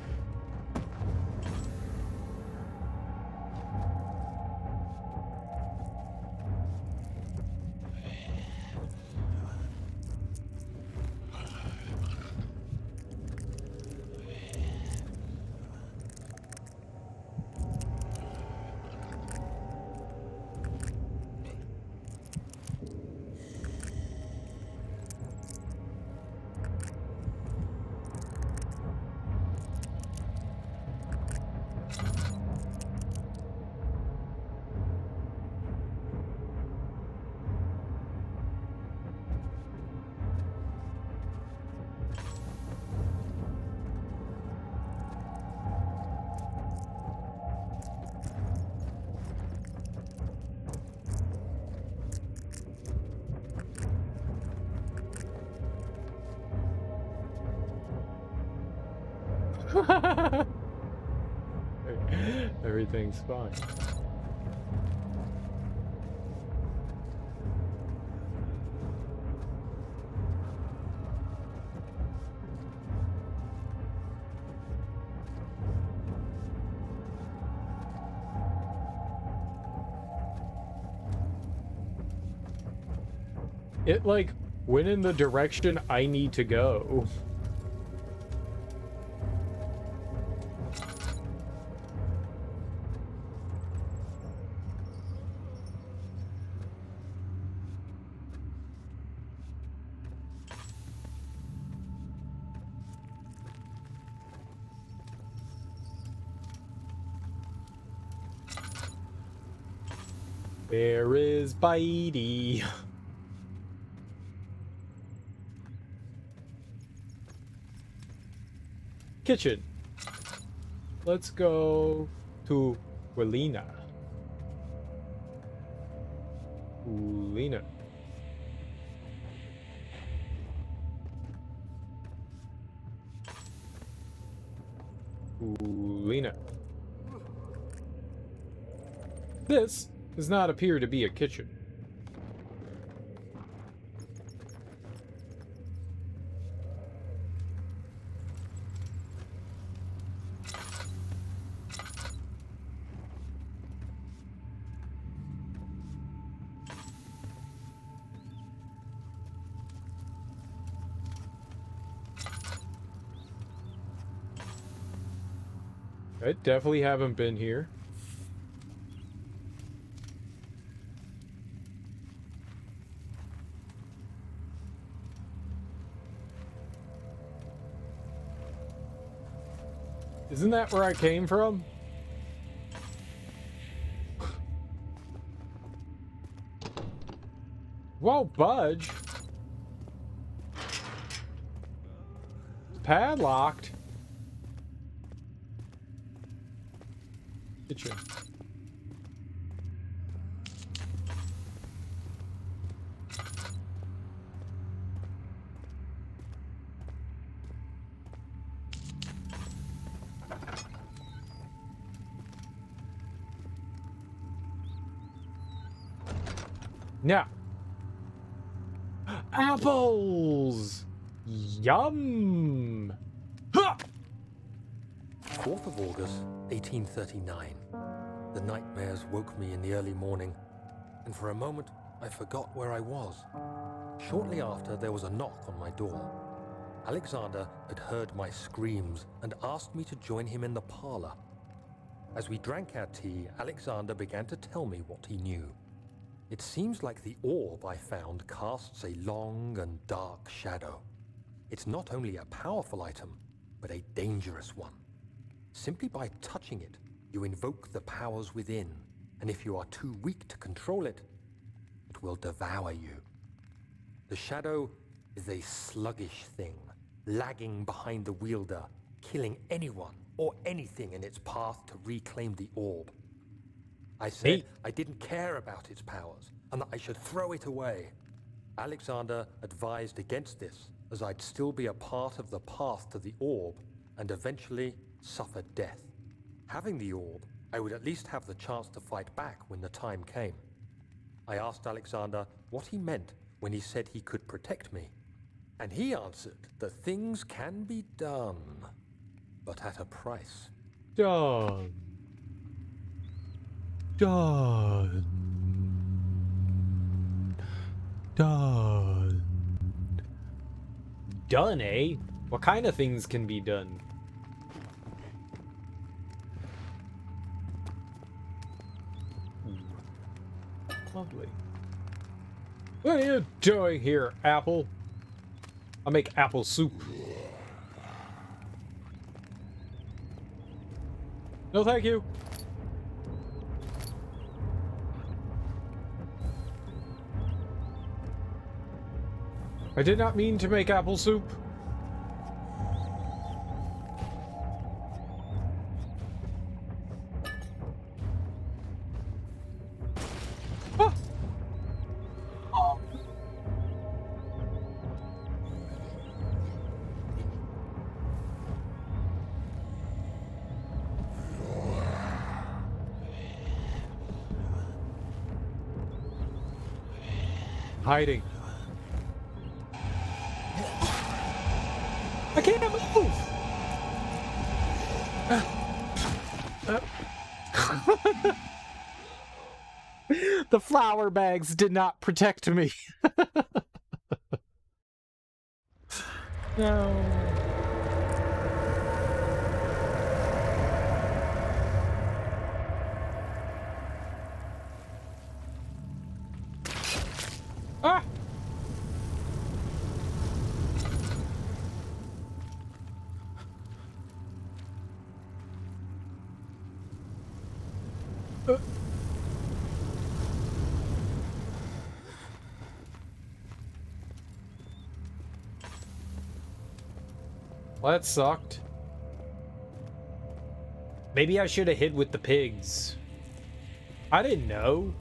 Everything's fine. It, like, went in the direction I need to go. There is Bitey. Kitchen. Let's go to Welina. Welina. Welina. This Does not appear to be a kitchen. I definitely haven't been here. Isn't that where I came from? Won't budge. Padlocked. Kitchen. Now. Apples! Yum! Ha! 4th of August, 1839. The nightmares woke me in the early morning, and for a moment I forgot where I was. Shortly after, there was a knock on my door. Alexander had heard my screams and asked me to join him in the parlor. As we drank our tea, Alexander began to tell me what he knew. It seems like the orb I found casts a long and dark shadow. It's not only a powerful item, but a dangerous one. Simply by touching it, you invoke the powers within, and if you are too weak to control it, it will devour you. The shadow is a sluggish thing, lagging behind the wielder, killing anyone or anything in its path to reclaim the orb. I said I didn't care about its powers, and that I should throw it away. Alexander advised against this, as I'd still be a part of the path to the orb, and eventually suffer death. Having the orb, I would at least have the chance to fight back when the time came. I asked Alexander what he meant when he said he could protect me, and he answered that things can be done, but at a price. Done. Done. Done. Done, eh? What kind of things can be done? Lovely. What are you doing here, Apple? I'll make apple soup. No, thank you. I did not mean to make apple soup. Ah! Oh. Hiding. I can't move! The flour bags did not protect me. No. Ah! Well, that sucked. Maybe I should have hid with the pigs. I didn't know.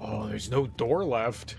Oh, there's no door left.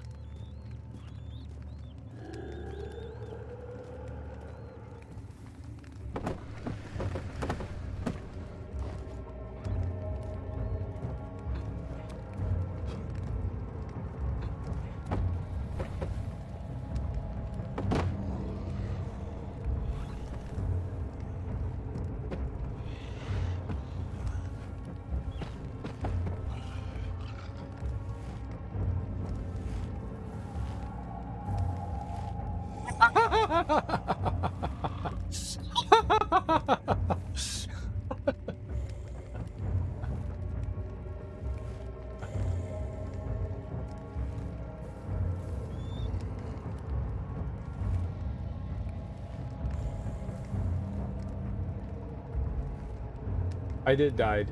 I did died.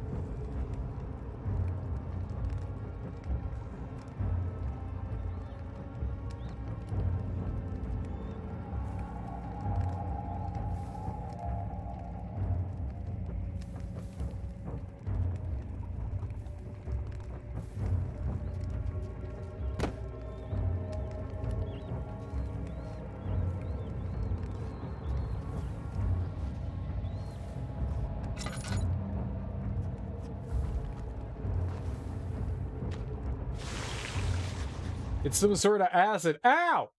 It's some sort of acid. Ow!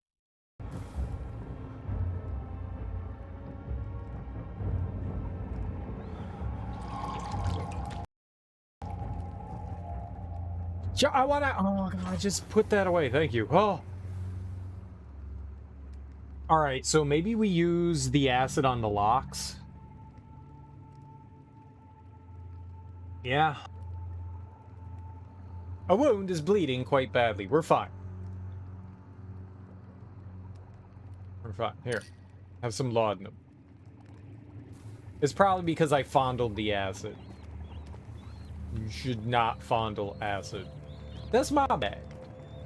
I wanna. Oh god! Just put that away. Thank you. Oh. All right. So maybe we use the acid on the locks. Yeah. A wound is bleeding quite badly. We're fine. We're fine. Here. Have some laudanum. It's probably because I fondled the acid. You should not fondle acid. That's my bad.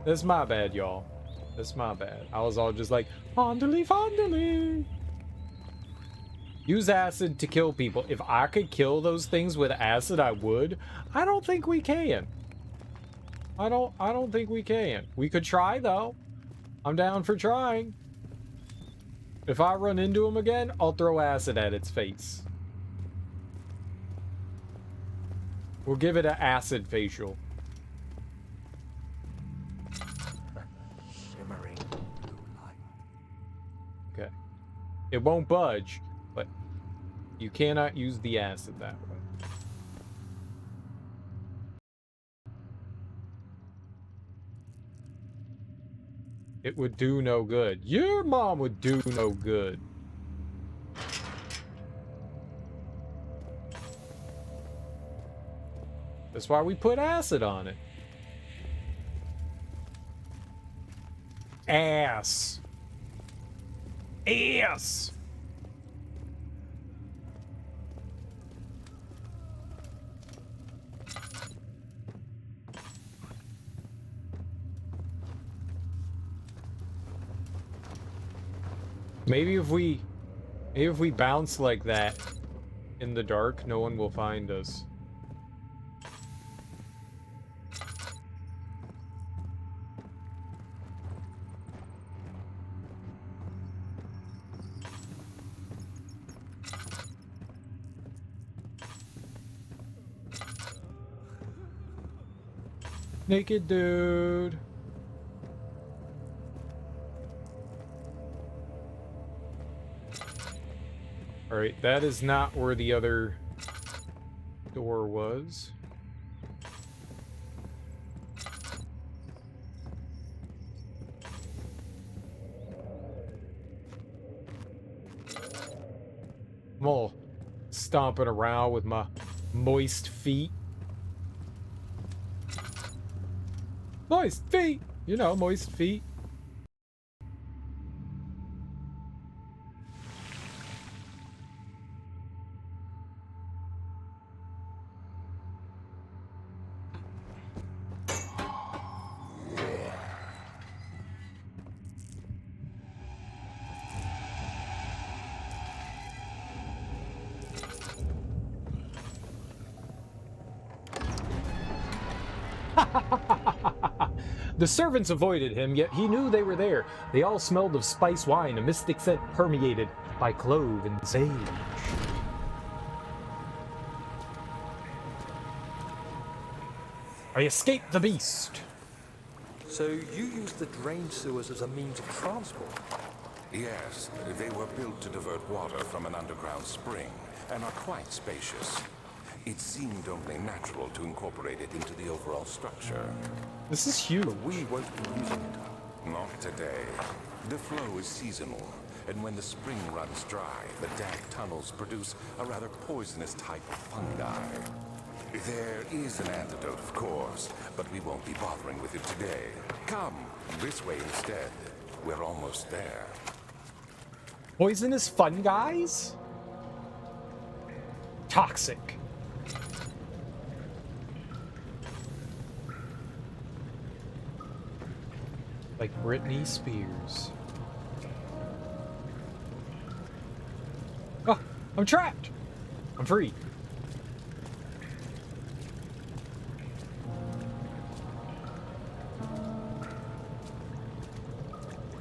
That's my bad, y'all. That's my bad. I was all just like, fondly, fondly. Use acid to kill people. If I could kill those things with acid, I would. I don't think we can. I don't think we can. We could try, though. I'm down for trying. If I run into him again, I'll throw acid at its face. We'll give it an acid facial. Shimmering blue light. Okay. It won't budge, but you cannot use the acid that way. It would do no good. Your mom would do no good. That's why we put acid on it. Ass. Ass. Maybe if we bounce like that in the dark, no one will find us. Naked dude. Alright, that is not where the other door was. I'm all stomping around with my moist feet. Moist feet! You know, moist feet. The servants avoided him, yet he knew they were there. They all smelled of spice wine, a mystic scent permeated by clove and sage. I escaped the beast. So you used the drain sewers as a means of transport? Yes, they were built to divert water from an underground spring and are quite spacious. It seemed only natural to incorporate it into the overall structure. This is huge. But we won't be using it. Not today. The flow is seasonal, and when the spring runs dry, the damp tunnels produce a rather poisonous type of fungi. There is an antidote, of course, but we won't be bothering with it today. Come, this way instead. We're almost there. Poisonous fungi? Toxic. Like Britney Spears. Oh, I'm trapped. I'm free.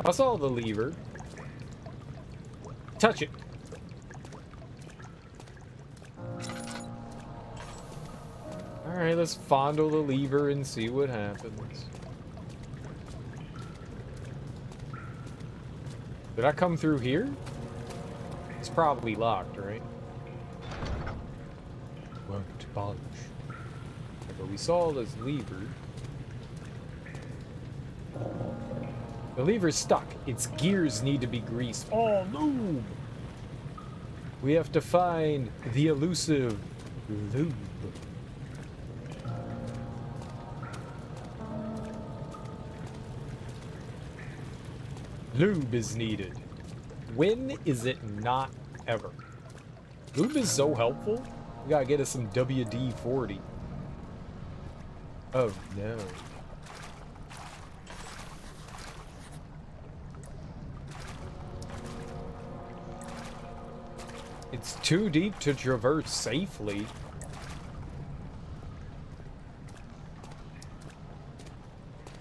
I saw the lever. Touch it. Alright, let's fondle the lever and see what happens. Did I come through here? It's probably locked, right? Won't budge. But we saw this lever. The lever's stuck. Its gears need to be greased. Oh, lube! We have to find the elusive lube. Lube is needed. When is it not ever? Lube is so helpful. We gotta get us some WD-40. Oh no. It's too deep to traverse safely.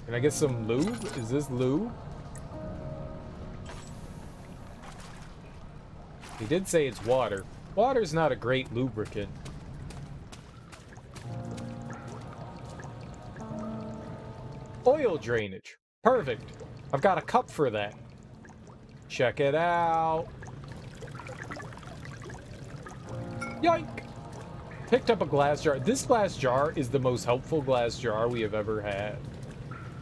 Can I get some lube? Is this lube? He did say it's water. Water's not a great lubricant. Oil drainage. Perfect. I've got a cup for that. Check it out. Yoink! Picked up a glass jar. This glass jar is the most helpful glass jar we have ever had.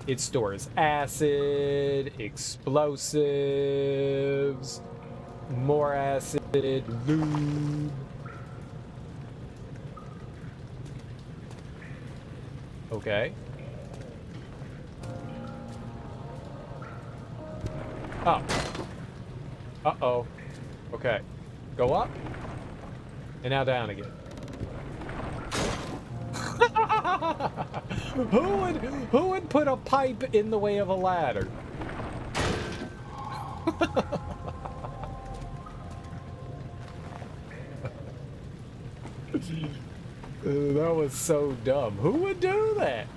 It stores acid, explosives, more acid, lube. Okay. Oh. Uh-oh. Okay. Go up. And now down again. Who would put a pipe in the way of a ladder? That was so dumb. Who would do that?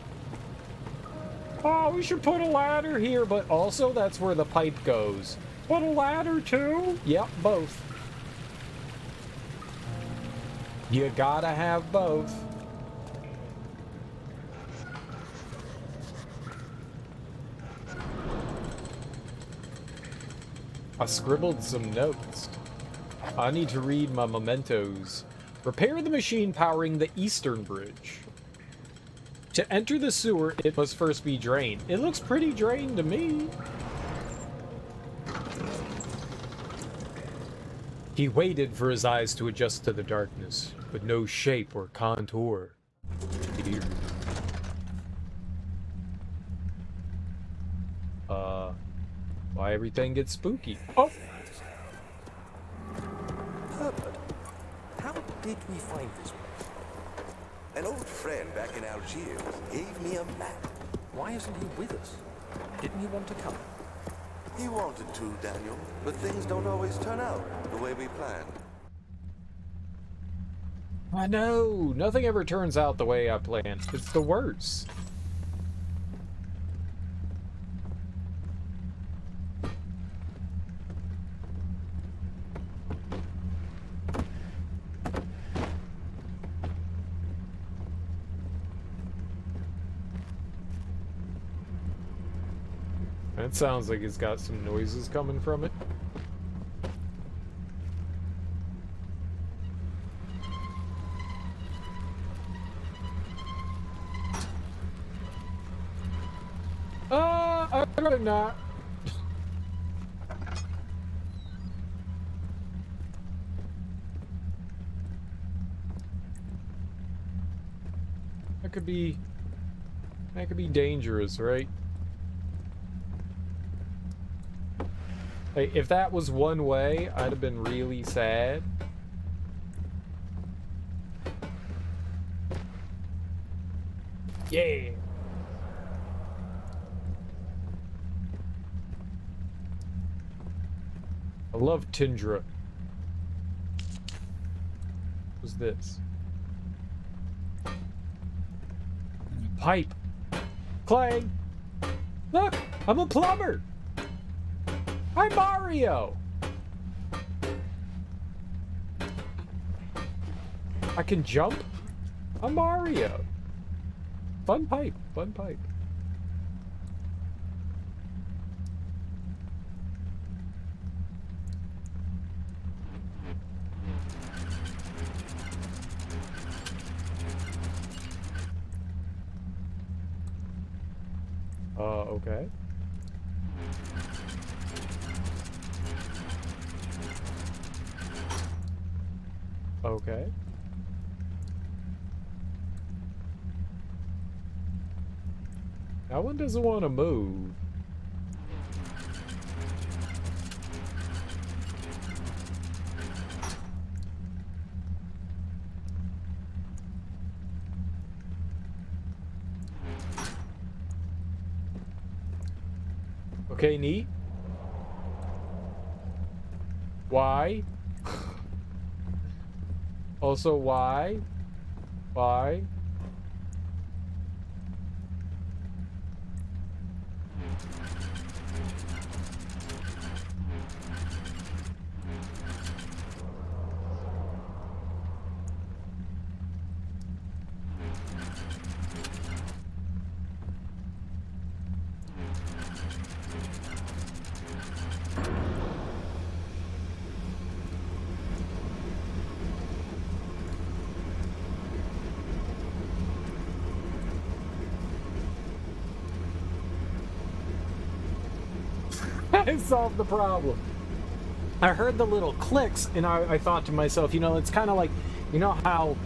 Oh, we should put a ladder here, but also that's where the pipe goes. Put a ladder too? Yep, both. You gotta have both. I scribbled some notes. I need to read my mementos. Repair the machine powering the eastern bridge. To enter the sewer, it must first be drained. It looks pretty drained to me. He waited for his eyes to adjust to the darkness, but no shape or contour appeared. Why everything gets spooky? Oh! Herbert, how did we find this place? An old friend back in Algiers gave me a map. Why isn't he with us? Didn't he want to come? He wanted to, Daniel, but things don't always turn out the way we planned. I know! Nothing ever turns out the way I planned. It's the worst. That sounds like it's got some noises coming from it. I'd rather not. That could be dangerous, right? Like, if that was one way, I'd have been really sad. Yeah. I love Tindra. What's this? Pipe. Clang. Look, I'm a plumber. I'm Mario. I can jump. I'm Mario. Fun pipe. Fun pipe. Okay. Okay. That one doesn't want to move. Okay, neat. Why? Also, why? Why? I solved the problem. I heard the little clicks, and I thought to myself, you know, it's kind of like, you know how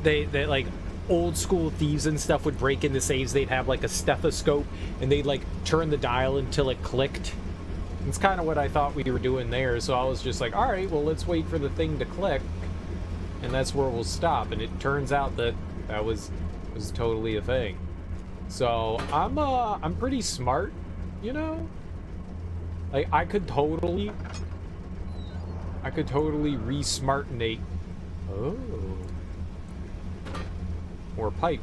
they like old school thieves and stuff would break into safes. They'd have like a stethoscope, and they'd like turn the dial until it clicked. It's kind of what I thought we were doing there. So I was just like, all right, well, let's wait for the thing to click, and that's where we'll stop. And it turns out that that was totally a thing. So I'm pretty smart, you know. Like, I could totally re-smartinate. Oh. More pipe.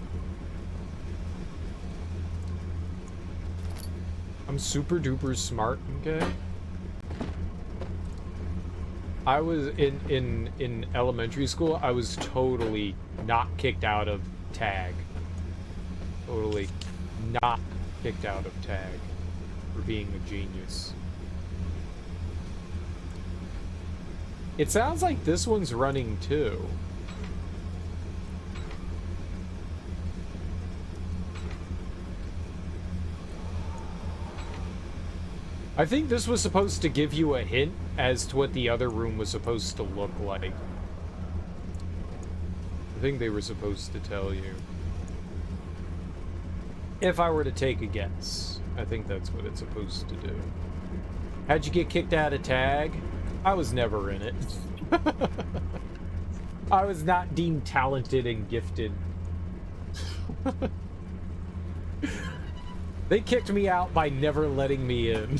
I'm super duper smart, okay? I was in elementary school, I was totally not kicked out of tag. Totally not kicked out of tag for being a genius. It sounds like this one's running too. I think this was supposed to give you a hint as to what the other room was supposed to look like. I think they were supposed to tell you. If I were to take a guess, I think that's what it's supposed to do. How'd you get kicked out of tag? I was never in it. I was not deemed talented and gifted. They kicked me out by never letting me in.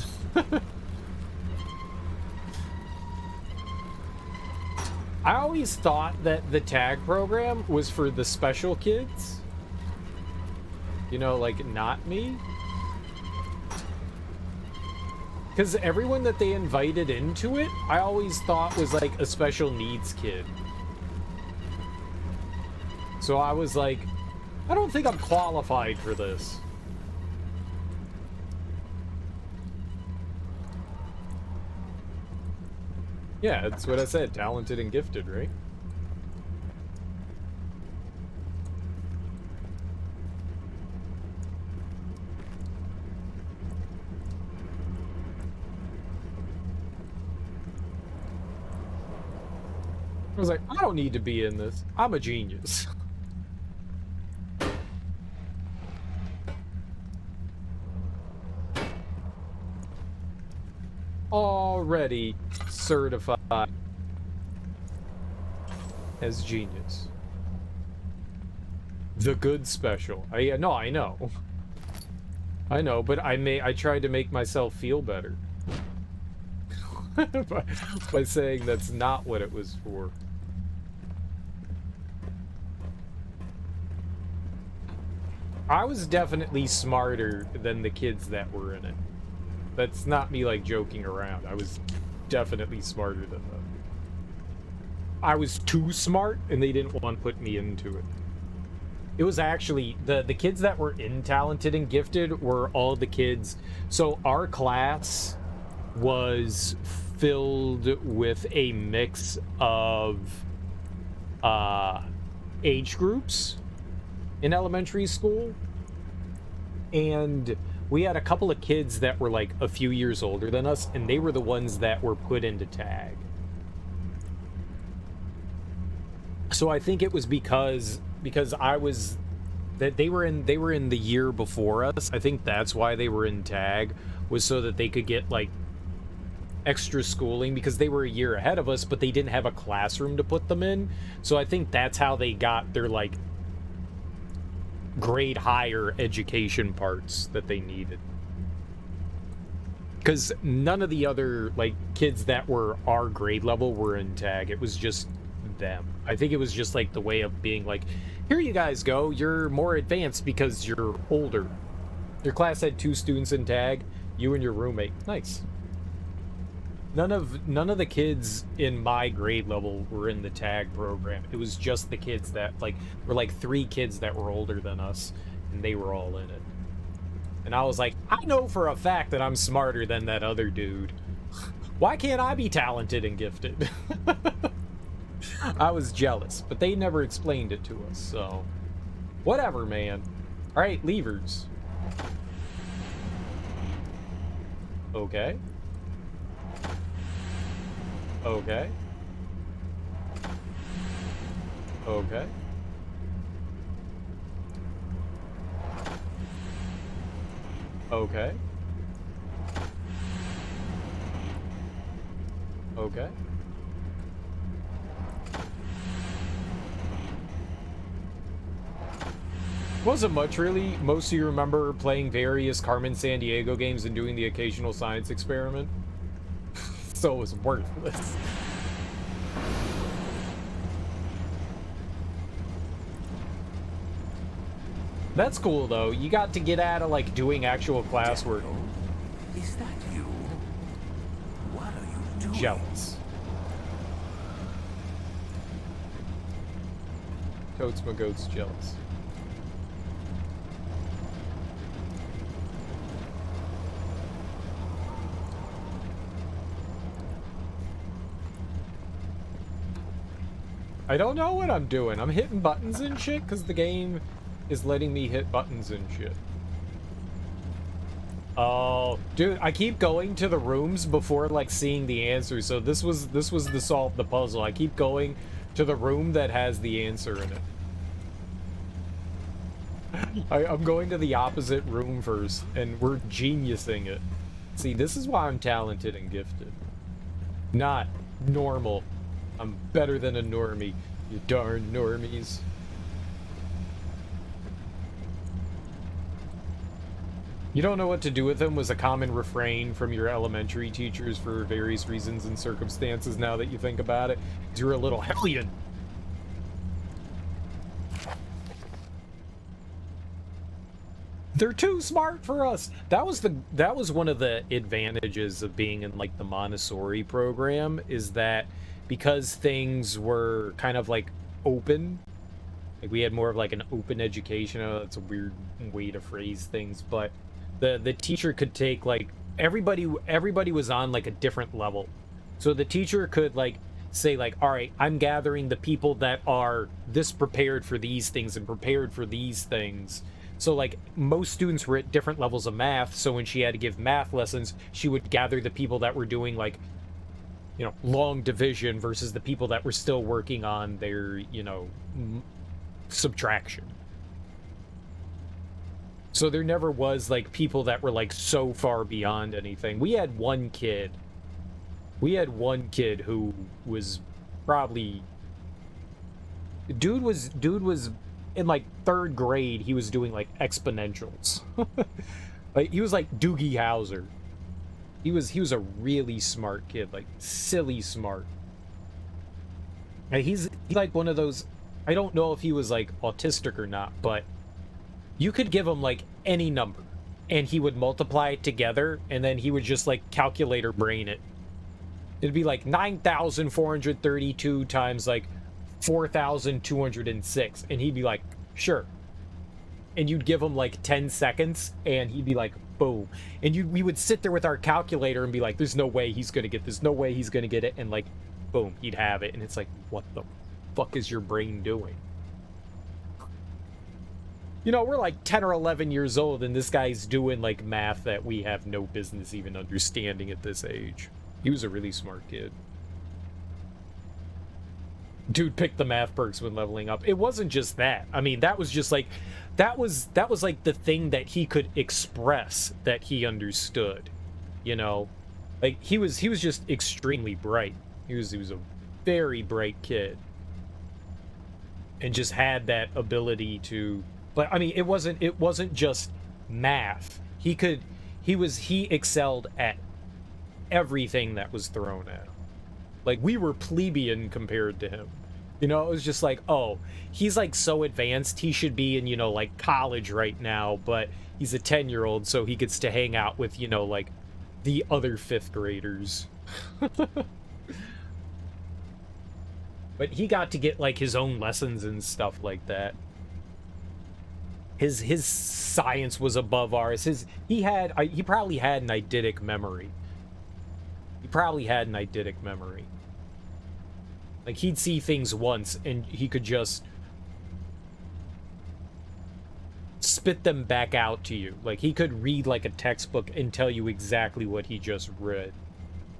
I always thought that the tag program was for the special kids. You know, like, not me. Because everyone that they invited into it, I always thought was like a special needs kid. So I was like, I don't think I'm qualified for this. Yeah, that's what I said, talented and gifted, right? I was like, I don't need to be in this. I'm a genius. already certified as genius. The good special. I know, I know. I know, but I tried to make myself feel better. by saying that's not what it was for. I was definitely smarter than the kids that were in it. That's not me, like, joking around. I was definitely smarter than them. I was too smart, and they didn't want to put me into it. It was actually, the kids that were in Talented and Gifted were all the kids. So our class was filled with a mix of age groups in elementary school. And we had a couple of kids that were like a few years older than us, and they were the ones that were put into tag. So I think it was because I was that they were in the year before us. I think that's why they were in tag, was so that they could get like extra schooling, because they were a year ahead of us, but they didn't have a classroom to put them in. So I think that's how they got their like grade higher education parts that they needed. Because none of the other like kids that were our grade level were in tag. It was just them. I think it was just like the way of being like, here you guys go, you're more advanced because you're older. Your class had 2 students in tag, you and your roommate. Nice. None of the kids in my grade level were in the tag program. It was just the kids that like were like 3 kids that were older than us, and they were all in it. And I was like, I know for a fact that I'm smarter than that other dude. Why can't I be talented and gifted? I was jealous, but they never explained it to us, so whatever, man. All right, levers. Okay. Okay. Okay. Okay. Okay. Wasn't much, really. Most of you remember playing various Carmen Sandiego games and doing the occasional science experiment. So it was worthless. That's cool, though. You got to get out of, like, doing actual classwork. Is that you? What are you doing? Jealous. Totes my goats jealous. I don't know what I'm doing. I'm hitting buttons and shit because the game is letting me hit buttons and shit. Oh, dude, I keep going to the rooms before like seeing the answer. So this was the solve the puzzle. I keep going to the room that has the answer in it. I'm going to the opposite room first, and we're geniusing it. See, this is why I'm talented and gifted. Not normal. I'm better than a normie, you darn normies. You don't know what to do with them was a common refrain from your elementary teachers for various reasons and circumstances now that you think about it. 'Cause you're a little hellion. They're too smart for us. That was one of the advantages of being in like the Montessori program, is that because things were kind of like open, like we had more of like an open education. I know that's a weird way to phrase things, but the teacher could take like everybody was on like a different level. So the teacher could like say like, all right, I'm gathering the people that are this prepared for these things and prepared for these things. So like most students were at different levels of math, so when she had to give math lessons, she would gather the people that were doing like, you know, long division versus the people that were still working on their, you know, subtraction. So there never was like people that were like so far beyond anything. We had one kid We had one kid who was probably dude was in like 3rd grade. He was doing like exponentials. Like he was like Doogie Howser. He was a really smart kid, like silly smart. And he's like one of those, I don't know if he was like autistic or not, but you could give him like any number and he would multiply it together and then he would just like calculator brain it. It'd be like 9,432 times like 4,206, and he'd be like, sure. And you'd give him like 10 seconds and he'd be like, boom. And we would sit there with our calculator and be like, there's no way he's gonna get this, no way he's gonna get it, and like boom, he'd have it. And it's like, what the fuck is your brain doing? You know, we're like 10 or 11 years old and this guy's doing like math that we have no business even understanding at this age. He was a really smart kid. Dude picked the math perks when leveling up. It wasn't just that. I mean, that was just like, that was like the thing that he could express that he understood. You know, like he was just extremely bright. He was a very bright kid, and just had that ability to. But I mean, it wasn't just math. He excelled at everything that was thrown at him. Like, we were plebeian compared to him. You know, it was just like, oh, he's like so advanced, he should be in, you know, like college right now, but he's a 10-year-old, so he gets to hang out with, you know, like the other 5th graders. But he got to get like his own lessons and stuff like that. His science was above ours. He probably had an eidetic memory. He probably had an eidetic memory. Like, he'd see things once and he could just spit them back out to you. Like, he could read like a textbook and tell you exactly what he just read.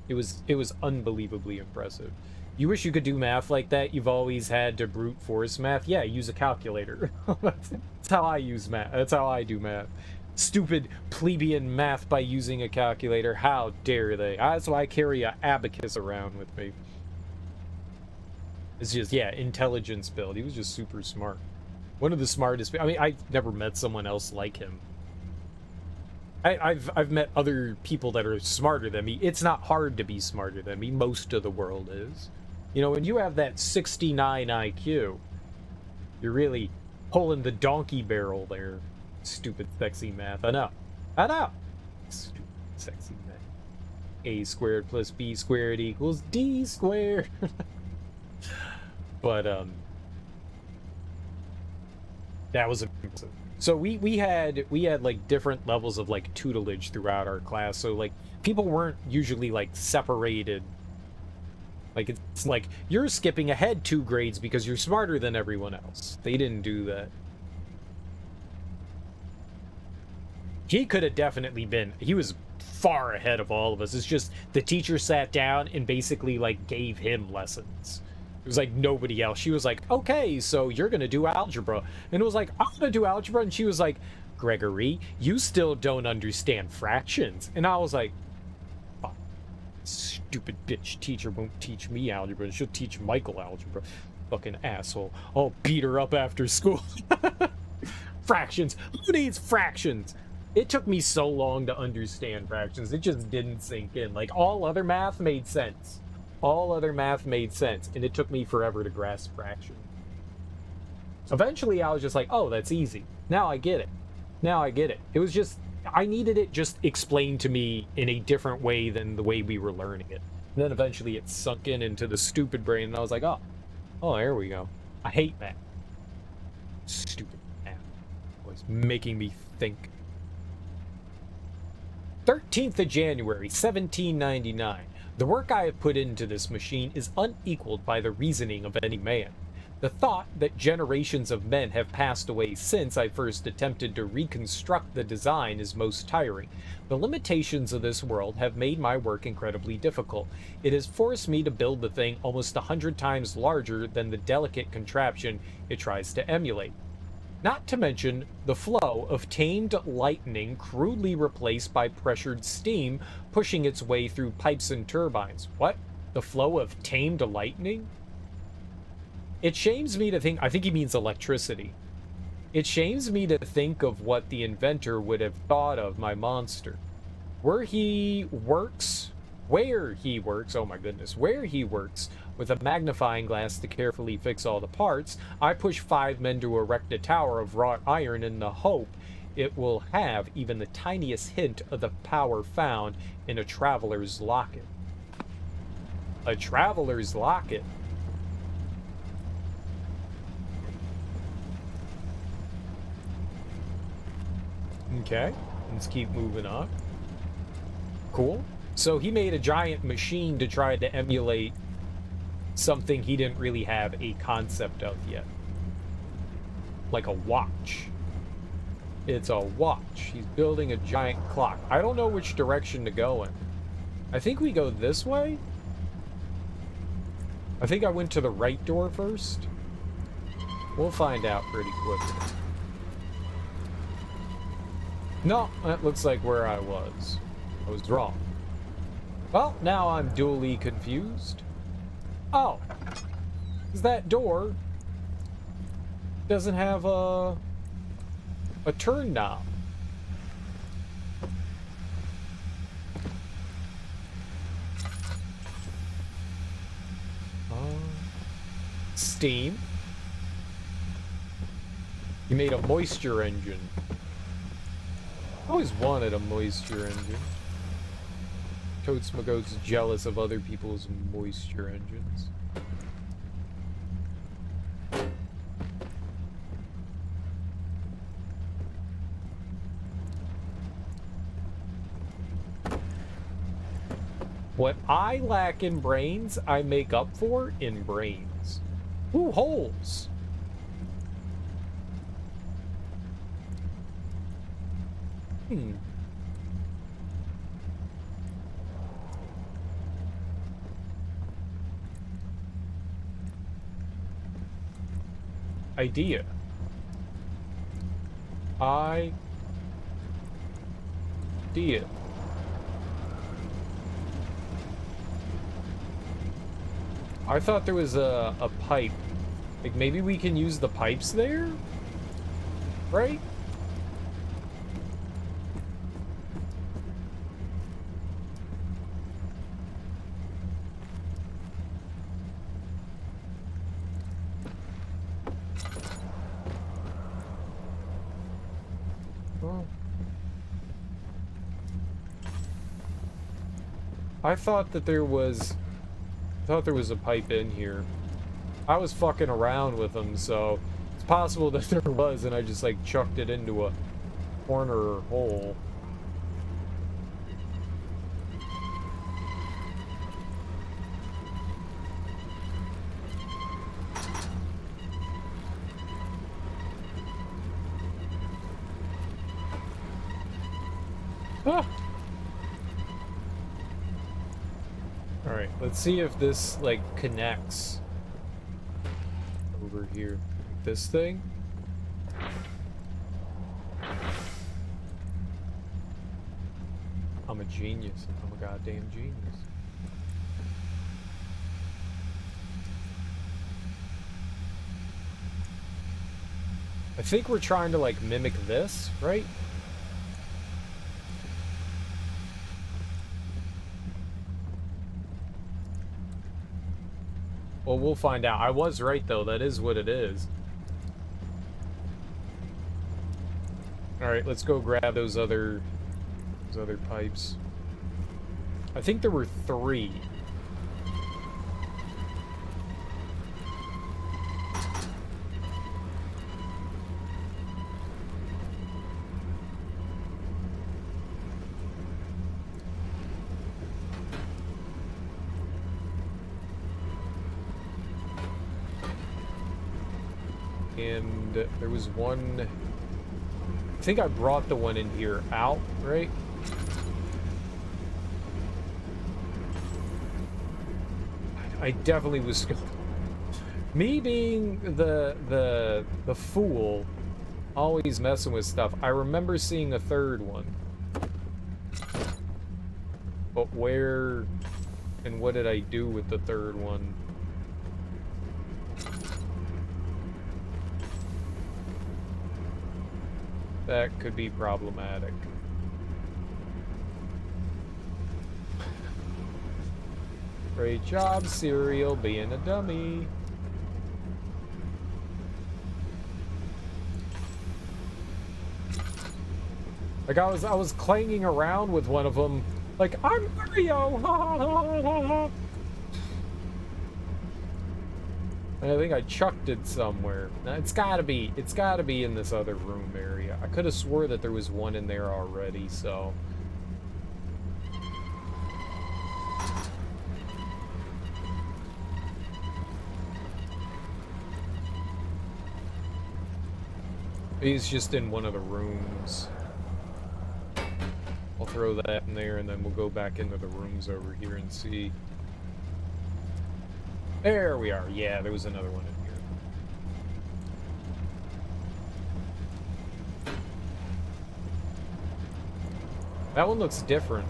It was unbelievably impressive. You wish you could do math like that? You've always had to brute force math? Yeah, use a calculator. That's how I use math. That's how I do math. Stupid plebeian math by using a calculator. How dare they? That's why I carry a abacus around with me. It's just, yeah, intelligence build. He was just super smart. One of the smartest. I mean, I've never met someone else like him. I've met other people that are smarter than me. It's not hard to be smarter than me. Most of the world is. You know, when you have that 69 IQ, you're really pulling the donkey barrel there. Stupid sexy math. I know. Stupid sexy math. A squared plus B squared equals D squared. But that was impressive. So we had like different levels of like tutelage throughout our class. So like people weren't usually like separated. Like, it's like you're skipping ahead 2 grades because you're smarter than everyone else. They didn't do that. He could have definitely been, he was far ahead of all of us. It's just the teacher sat down and basically like gave him lessons. It was like nobody else. She was like, okay, so you're gonna do algebra. And it was like, I'm gonna do algebra. And she was like, Gregory, you still don't understand fractions. And I was like, fuck, stupid bitch teacher won't teach me algebra. She'll teach Michael algebra. Fucking asshole. I'll beat her up after school. Fractions. Who needs fractions? It took me so long to understand fractions. It just didn't sink in. Like, all other math made sense. All other math made sense, and it took me forever to grasp fraction. Eventually, I was just like, oh, that's easy. Now I get it. Now I get it. It was just, I needed it just explained to me in a different way than the way we were learning it. And then eventually it sunk in into the stupid brain, and I was like, oh, there we go. I hate math. Stupid math. Always making me think. 13th of January, 1799. The work I have put into this machine is unequaled by the reasoning of any man. The thought that generations of men have passed away since I first attempted to reconstruct the design is most tiring. The limitations of this world have made my work incredibly difficult. It has forced me to build the thing almost 100 times larger than the delicate contraption it tries to emulate. Not to mention the flow of tamed lightning crudely replaced by pressured steam pushing its way through pipes and turbines. What? The flow of tamed lightning? It shames me to think, I think he means electricity. It shames me to think of what the inventor would have thought of my monster. Where he works, oh my goodness, where he works with a magnifying glass to carefully fix all the parts, I push 5 men to erect a tower of wrought iron in the hope it will have even the tiniest hint of the power found in a traveler's locket. A traveler's locket? Okay, let's keep moving on. Cool. So he made a giant machine to try to emulate something he didn't really have a concept of yet. Like a watch. It's a watch. He's building a giant clock. I don't know which direction to go in. I think we go this way? I think I went to the right door first. We'll find out pretty quickly. No, that looks like where I was. I was wrong. Well, now I'm duly confused. Oh, because that door doesn't have a turn knob. Steam. You made a moisture engine. I always wanted a moisture engine. Totes Magoat's jealous of other people's moisture engines. What I lack in brains, I make up for in brains. Ooh, holes! Idea. Idea. I thought there was a pipe. Like, maybe we can use the pipes there? Right? I thought there was a pipe in here. I was fucking around with them, so it's possible that there was, and I just like chucked it into a corner hole. Ah! Alright, let's see if this, like, connects over here. This thing? I'm a genius. I'm a goddamn genius. I think we're trying to, like, mimic this, right? Well, we'll find out. I was right, though. That is what it is. Alright, let's go grab those other pipes. I think there were 3. And there was one... I think I brought the one in here out, right? I definitely was... Me being the fool, Always messing with stuff. I remember seeing a third one. But where and what did I do with the third one? That could be problematic. Great job, Serial, being a dummy. Like I was clanging around with one of them, like I'm Mario. And I think I chucked it somewhere. Now, it's gotta be in this other room area. I could have swore that there was one in there already. So. He's just in one of the rooms. I'll throw that in there and then we'll go back into the rooms over here and see. There we are. Yeah, there was another one in here. That one looks different.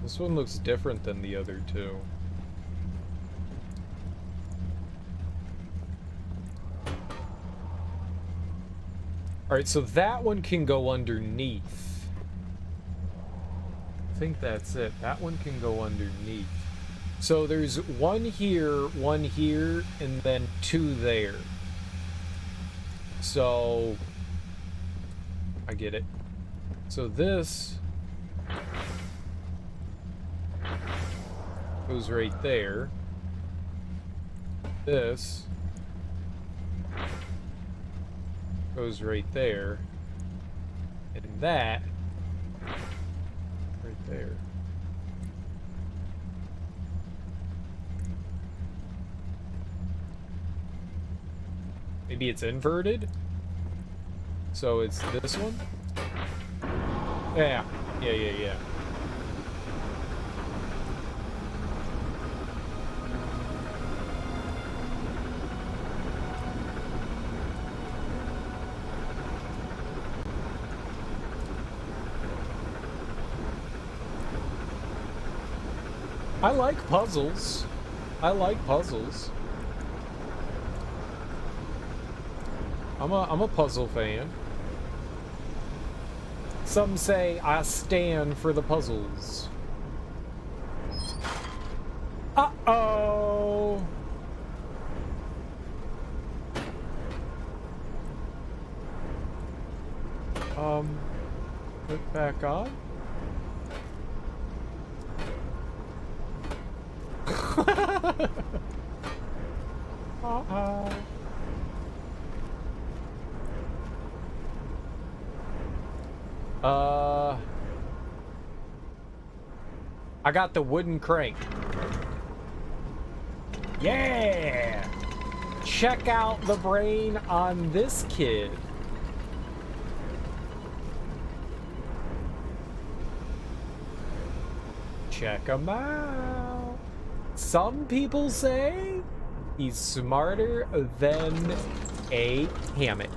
This one looks different than the other two. Alright, so that one can go underneath. I think that's it. That one can go underneath. So there's one here, and then two there. So I get it. So this goes right there. This goes right there, and that right there. Maybe it's inverted, so it's this one. Yeah. I like puzzles. I'm a puzzle fan. Some say I stand for the puzzles. Uh-oh. Put back on. I got the wooden crank. Yeah! Check out the brain on this kid. Check him out. Some people say he's smarter than a hammock.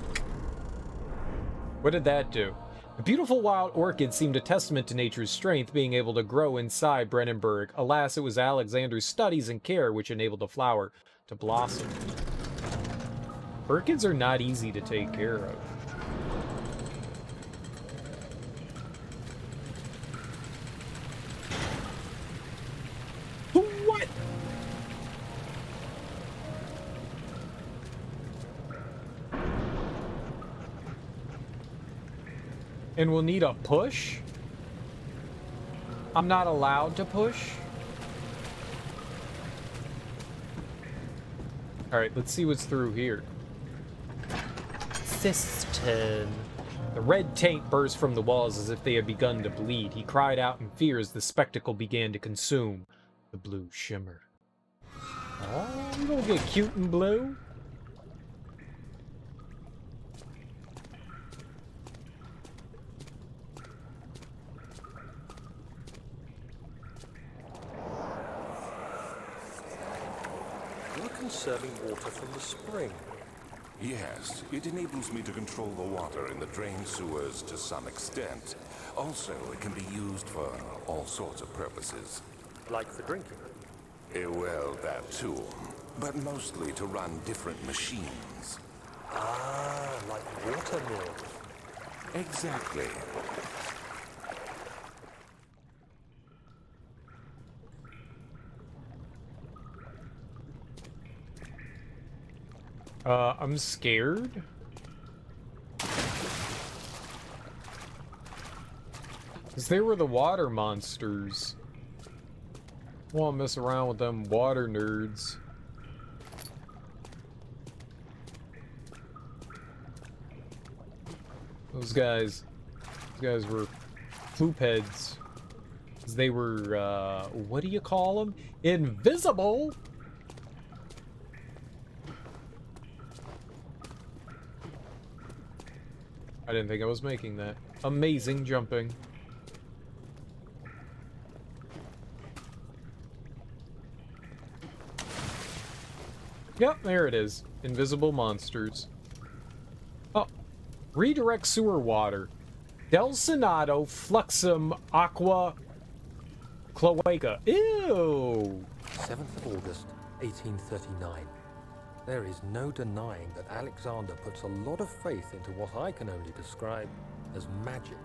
What did that do? The beautiful wild orchid seemed a testament to nature's strength, being able to grow inside Brennenburg. Alas, it was Alexander's studies and care which enabled the flower to blossom. Orchids are not easy to take care of. What? And we'll need a push? I'm not allowed to push? Alright, let's see what's through here. Cistern. The red taint burst from the walls as if they had begun to bleed. He cried out in fear as the spectacle began to consume the blue shimmer. Oh, you don't get cute and blue. You're conserving water from the spring. Yes, it enables me to control the water in the drain sewers to some extent. Also, it can be used for all sorts of purposes. Like for drinking? Well, that too. But mostly to run different machines. Ah, like water mills. Exactly. I'm scared. 'Cause they were the water monsters. I won't mess around with them water nerds. Those guys were poop heads. 'Cause they were, what do you call them? Invisible! I didn't think I was making that. Amazing jumping. Yep, there it is. Invisible monsters. Oh, redirect sewer water. Del Senato Fluxum Aqua Cloaca. Ew! 7th of August, 1839. There is no denying that Alexander puts a lot of faith into what I can only describe as magic.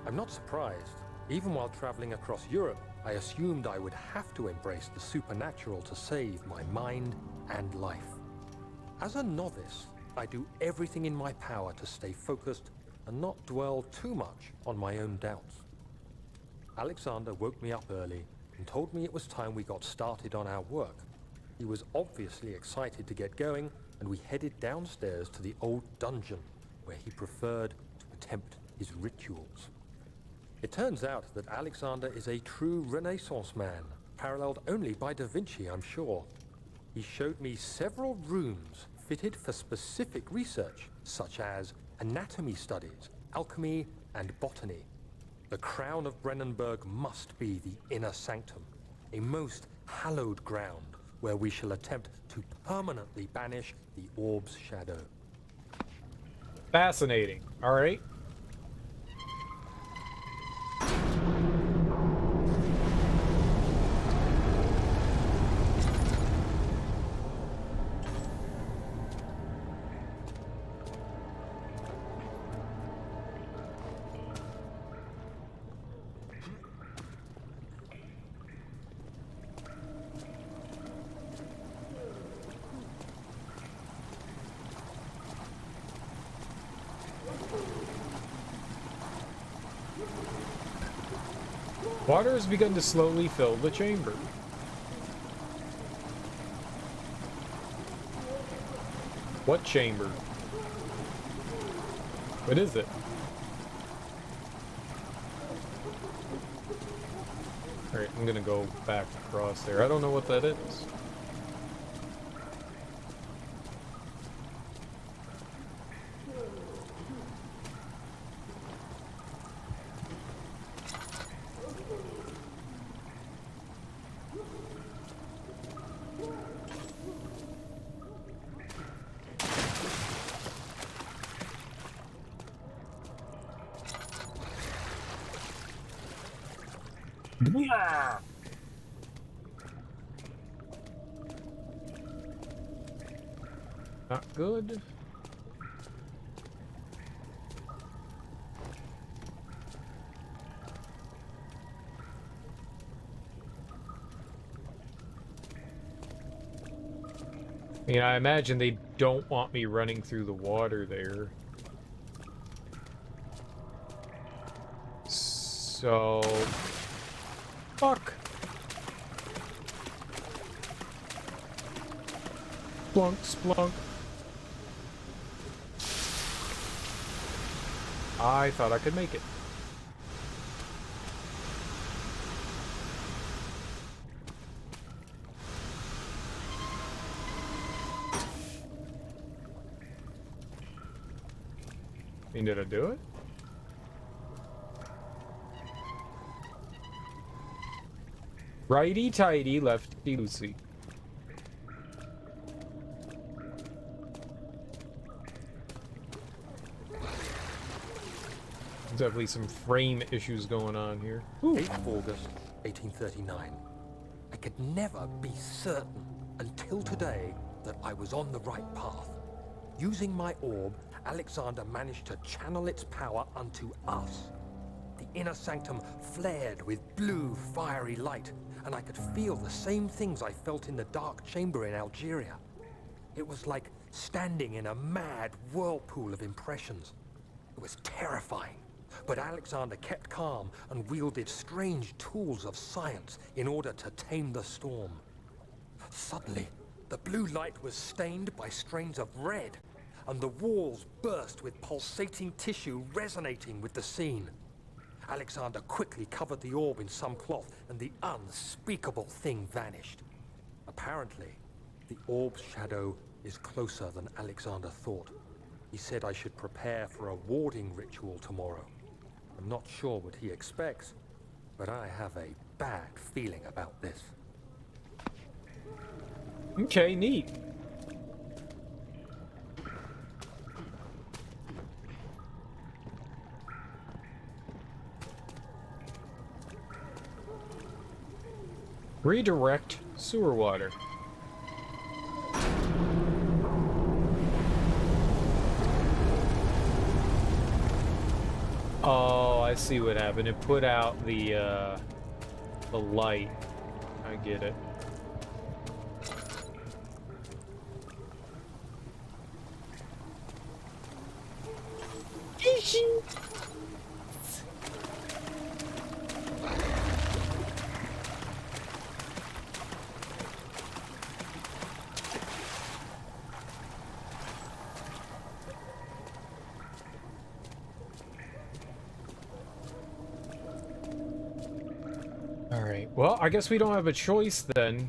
I'm not surprised. Even while traveling across Europe, I assumed I would have to embrace the supernatural to save my mind and life. As a novice, I do everything in my power to stay focused and not dwell too much on my own doubts. Alexander woke me up early and told me it was time we got started on our work. He was obviously excited to get going, and we headed downstairs to the old dungeon, where he preferred to attempt his rituals. It turns out that Alexander is a true Renaissance man, paralleled only by Da Vinci, I'm sure. He showed me several rooms fitted for specific research, such as anatomy studies, alchemy, and botany. The crown of Brennenburg must be the inner sanctum, a most hallowed ground where we shall attempt to permanently banish the orb's shadow. Fascinating. All right. Water has begun to slowly fill the chamber. What chamber? What is it? Alright, I'm gonna go back across there. I don't know what that is. Yeah. Not good. I mean, I imagine they don't want me running through the water there. So... Fuck! Splunk, splunk. I thought I could make it. I mean, did I do it? Righty-tighty, lefty-loosey. Definitely some frame issues going on here. Ooh. 8th of August, 1839. I could never be certain until today that I was on the right path. Using my orb, Alexander managed to channel its power unto us. The inner sanctum flared with blue, fiery light, and I could feel the same things I felt in the dark chamber in Algeria. It was like standing in a mad whirlpool of impressions. It was terrifying, but Alexander kept calm and wielded strange tools of science in order to tame the storm. Suddenly, the blue light was stained by strains of red, and the walls burst with pulsating tissue resonating with the scene. Alexander quickly covered the orb in some cloth, and the unspeakable thing vanished. Apparently, the orb's shadow is closer than Alexander thought. He said I should prepare for a warding ritual tomorrow. I'm not sure what he expects, but I have a bad feeling about this. Okay, neat. Redirect sewer water. Oh, I see what happened. It put out the light. I get it. Alright, well, I guess we don't have a choice then.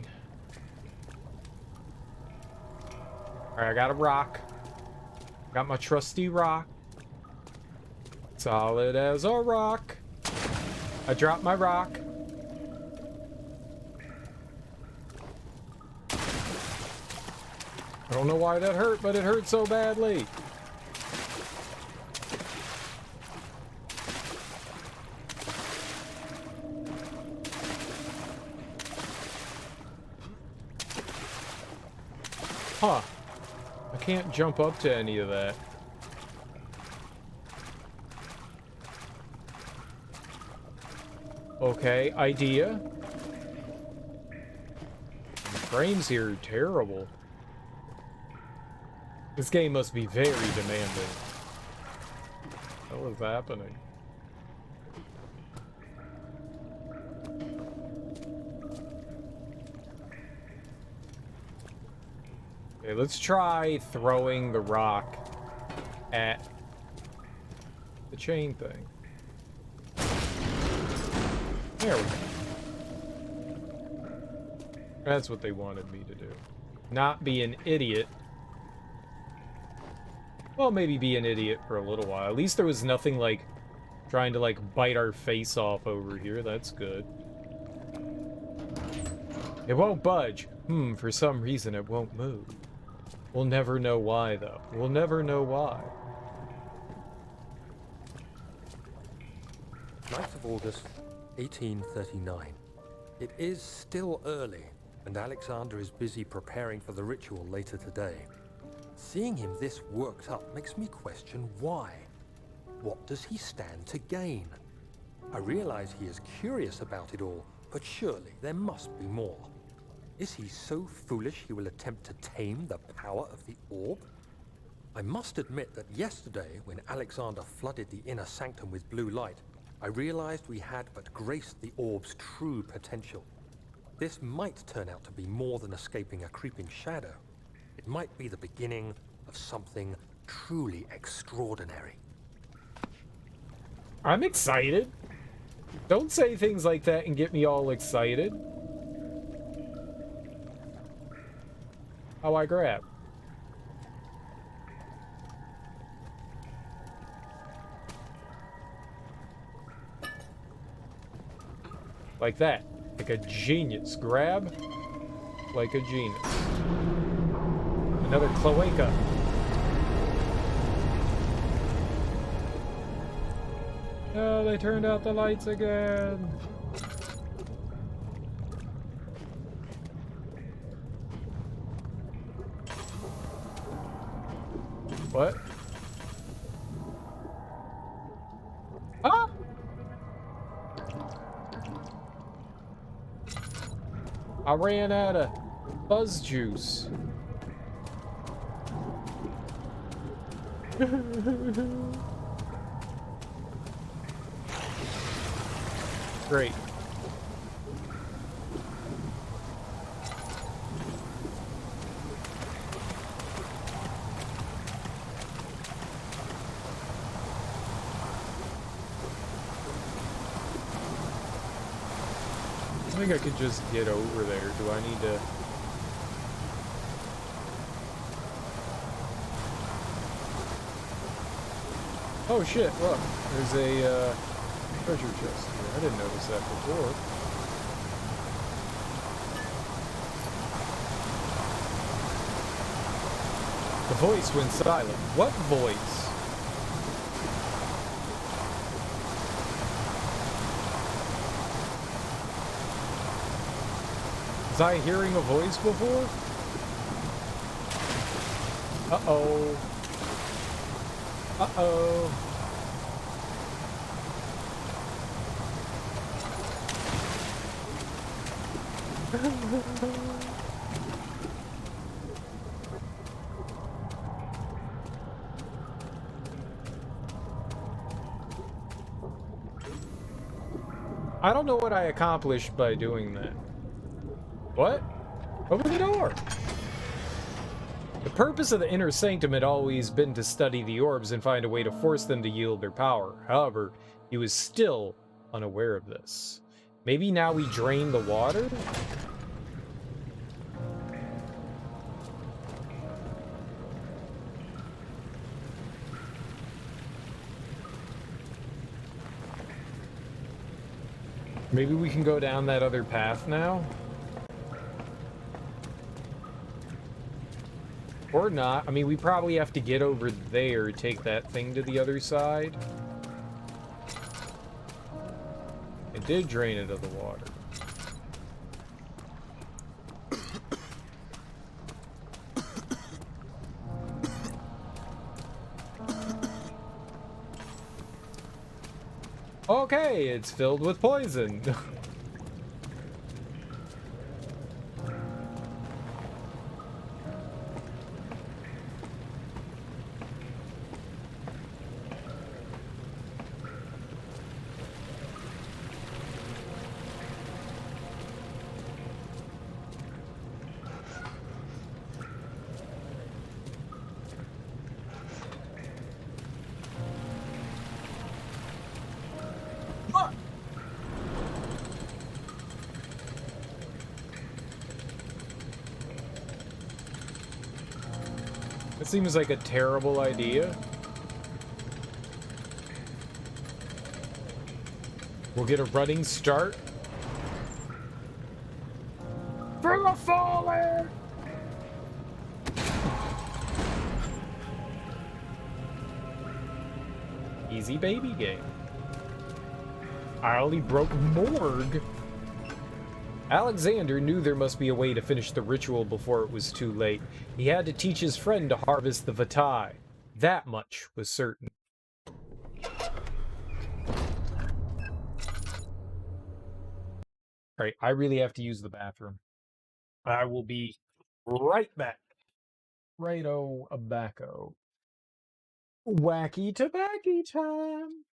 Alright, I got a rock. Got my trusty rock. Solid as a rock. I dropped my rock. I don't know why that hurt, but it hurt so badly. Huh. I can't jump up to any of that. Okay, idea. Frames here are terrible. This game must be very demanding. What is happening? Okay, let's try throwing the rock at the chain thing. There we go. That's what they wanted me to do. Not be an idiot. Well, maybe be an idiot for a little while. At least there was nothing like trying to like bite our face off over here. That's good. It won't budge. For some reason it won't move. We'll never know why, though. We'll never know why. 9th of August, 1839. It is still early, and Alexander is busy preparing for the ritual later today. Seeing him this worked up makes me question why. What does he stand to gain? I realize he is curious about it all, but surely there must be more. Is he so foolish he will attempt to tame the power of the orb? I must admit that yesterday, when Alexander flooded the inner sanctum with blue light, I realized we had but graced the orb's true potential. This might turn out to be more than escaping a creeping shadow. It might be the beginning of something truly extraordinary. I'm excited. Don't say things like that and get me all excited. How I grab? Like that. Like a genius. Grab like a genius. Another cloaca. Oh, they turned out the lights again. What? Ah! I ran out of buzz juice. Great. I think I could just get over there. Do I need to... Oh shit, look. There's a treasure chest here. I didn't notice that before. The voice went silent. What voice? Was I hearing a voice before? Uh-oh. Uh-oh. I don't know what I accomplished by doing that. What? Open the door! The purpose of the inner sanctum had always been to study the orbs and find a way to force them to yield their power. However, he was still unaware of this. Maybe now we drain the water? Maybe we can go down that other path now? Or not. I mean, we probably have to get over there, take that thing to the other side. It did drain it of the water. Okay, it's filled with poison. It seems like a terrible idea. We'll get a running start. For the fallen! Easy baby game. I only broke Morgue. Alexander knew there must be a way to finish the ritual before it was too late. He had to teach his friend to harvest the Vitae. That much was certain. Alright, I really have to use the bathroom. I will be right back. Righto-a-bacco. Wacky tobacco time!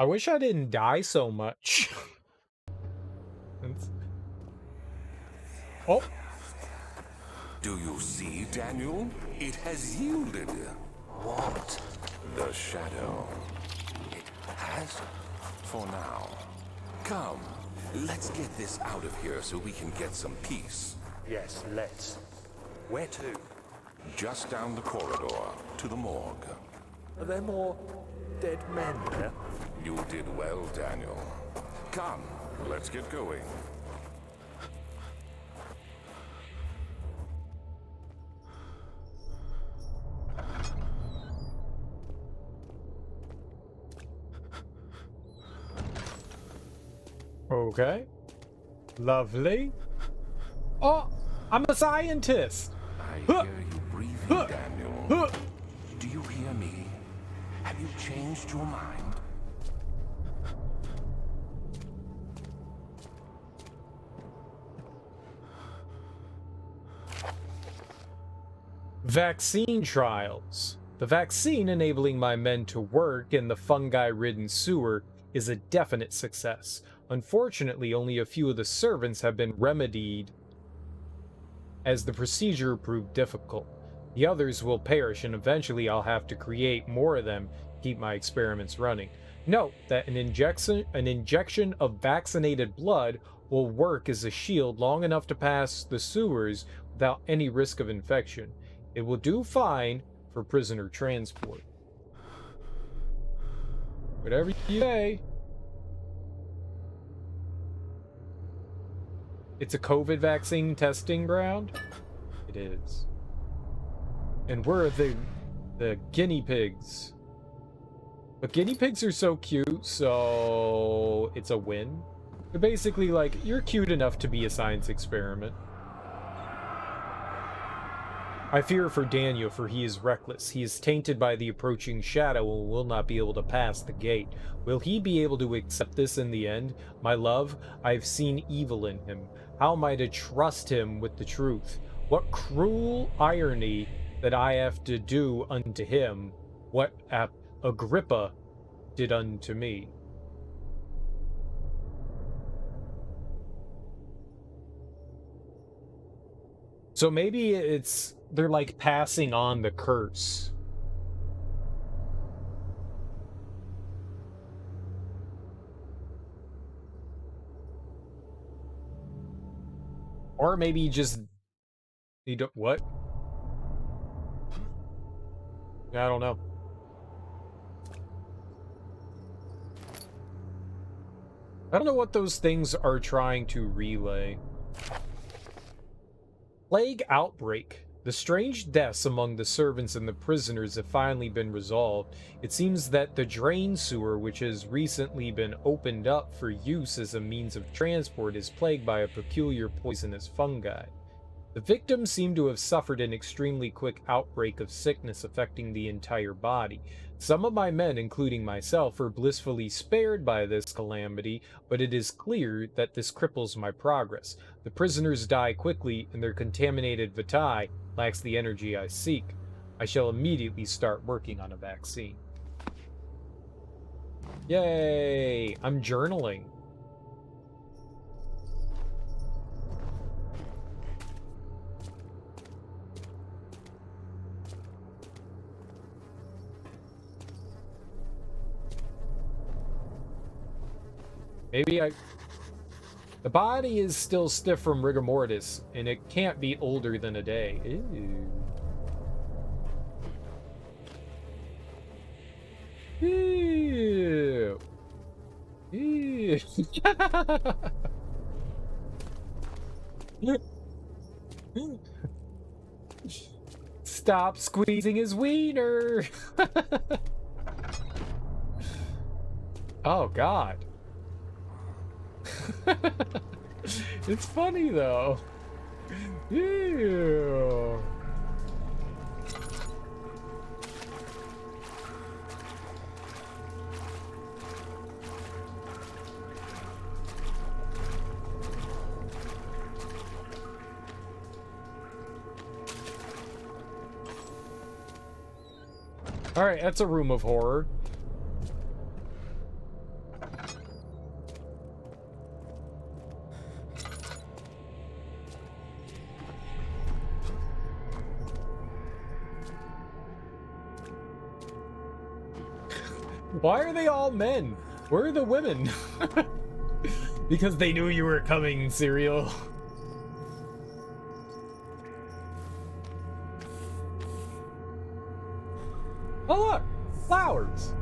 I wish I didn't die so much. Oh. Do you see, Daniel? It has yielded. What? The shadow. It has? For now. Come, let's get this out of here so we can get some peace. Yes, let's. Where to? Just down the corridor to the morgue. Are there more dead men there? You did well, Daniel. Come, let's get going. Okay. Lovely. Oh, I'm a scientist. I hear you breathing, Daniel. Do you hear me? Have you changed your mind? Vaccine trials. The vaccine enabling my men to work in the fungi-ridden sewer is a definite success. Unfortunately, only a few of the servants have been remedied, as the procedure proved difficult. The others will perish, and eventually I'll have to create more of them to keep my experiments running. Note that an injection of vaccinated blood will work as a shield long enough to pass the sewers without any risk of infection. It will do fine for prisoner transport. Whatever you say. It's a COVID vaccine testing ground? It is. And we're the guinea pigs. But guinea pigs are so cute, so it's a win. They're basically like, you're cute enough to be a science experiment. I fear for Daniel, for he is reckless. He is tainted by the approaching shadow and will not be able to pass the gate. Will he be able to accept this in the end? My love, I have seen evil in him. How am I to trust him with the truth? What cruel irony that I have to do unto him what Agrippa did unto me. So maybe they're like passing on the curse. Or maybe just you don't what? I don't know. I don't know what those things are trying to relay. Plague outbreak. The strange deaths among the servants and the prisoners have finally been resolved. It seems that the drain sewer, which has recently been opened up for use as a means of transport, is plagued by a peculiar poisonous fungi. The victims seem to have suffered an extremely quick outbreak of sickness affecting the entire body. Some of my men, including myself, are blissfully spared by this calamity, but it is clear that this cripples my progress. The prisoners die quickly, and their contaminated vitae lacks the energy I seek. I shall immediately start working on a vaccine. Yay! I'm journaling. Maybe the body is still stiff from rigor mortis, and it can't be older than a day. Ew. Ew. Ew. Stop squeezing his wiener. Oh, God. It's funny though. Ew. All right, that's a room of horror. Why are they all men? Where are the women? Because they knew you were coming, Serial. Oh look! Flowers!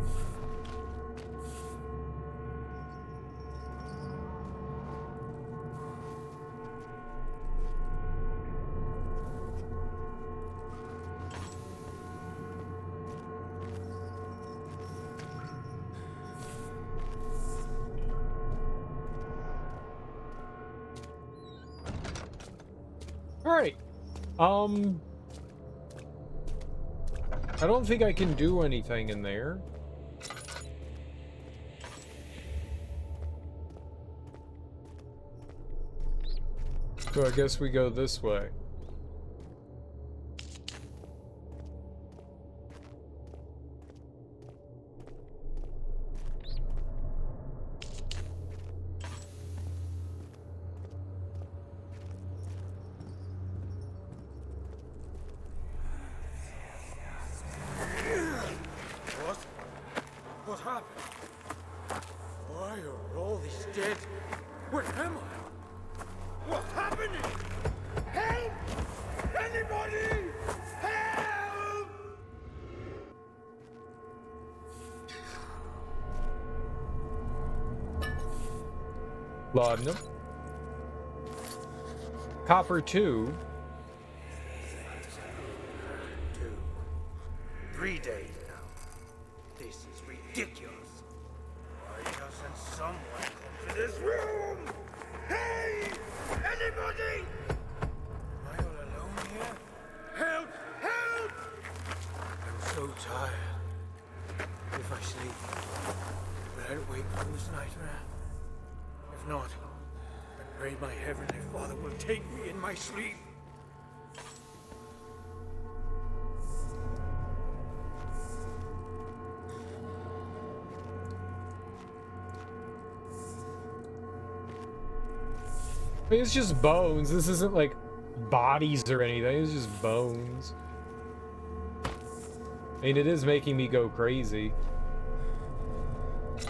Alright. I don't think I can do anything in there. So I guess we go this way. What happened? Why are all these dead? Where am I? What's happening? Help! Anybody! Help! Laudanum. Copper 2. 3 days now. This is ridiculous. Why doesn't someone come to this room? Hey! Anybody! Am I all alone here? Help! Help! I'm so tired. If I sleep, will I wake from this nightmare? If not, I pray my Heavenly Father will take me in my sleep. I mean, it's just bones. This isn't like bodies or anything. It's just bones. I mean, it is making me go crazy. Is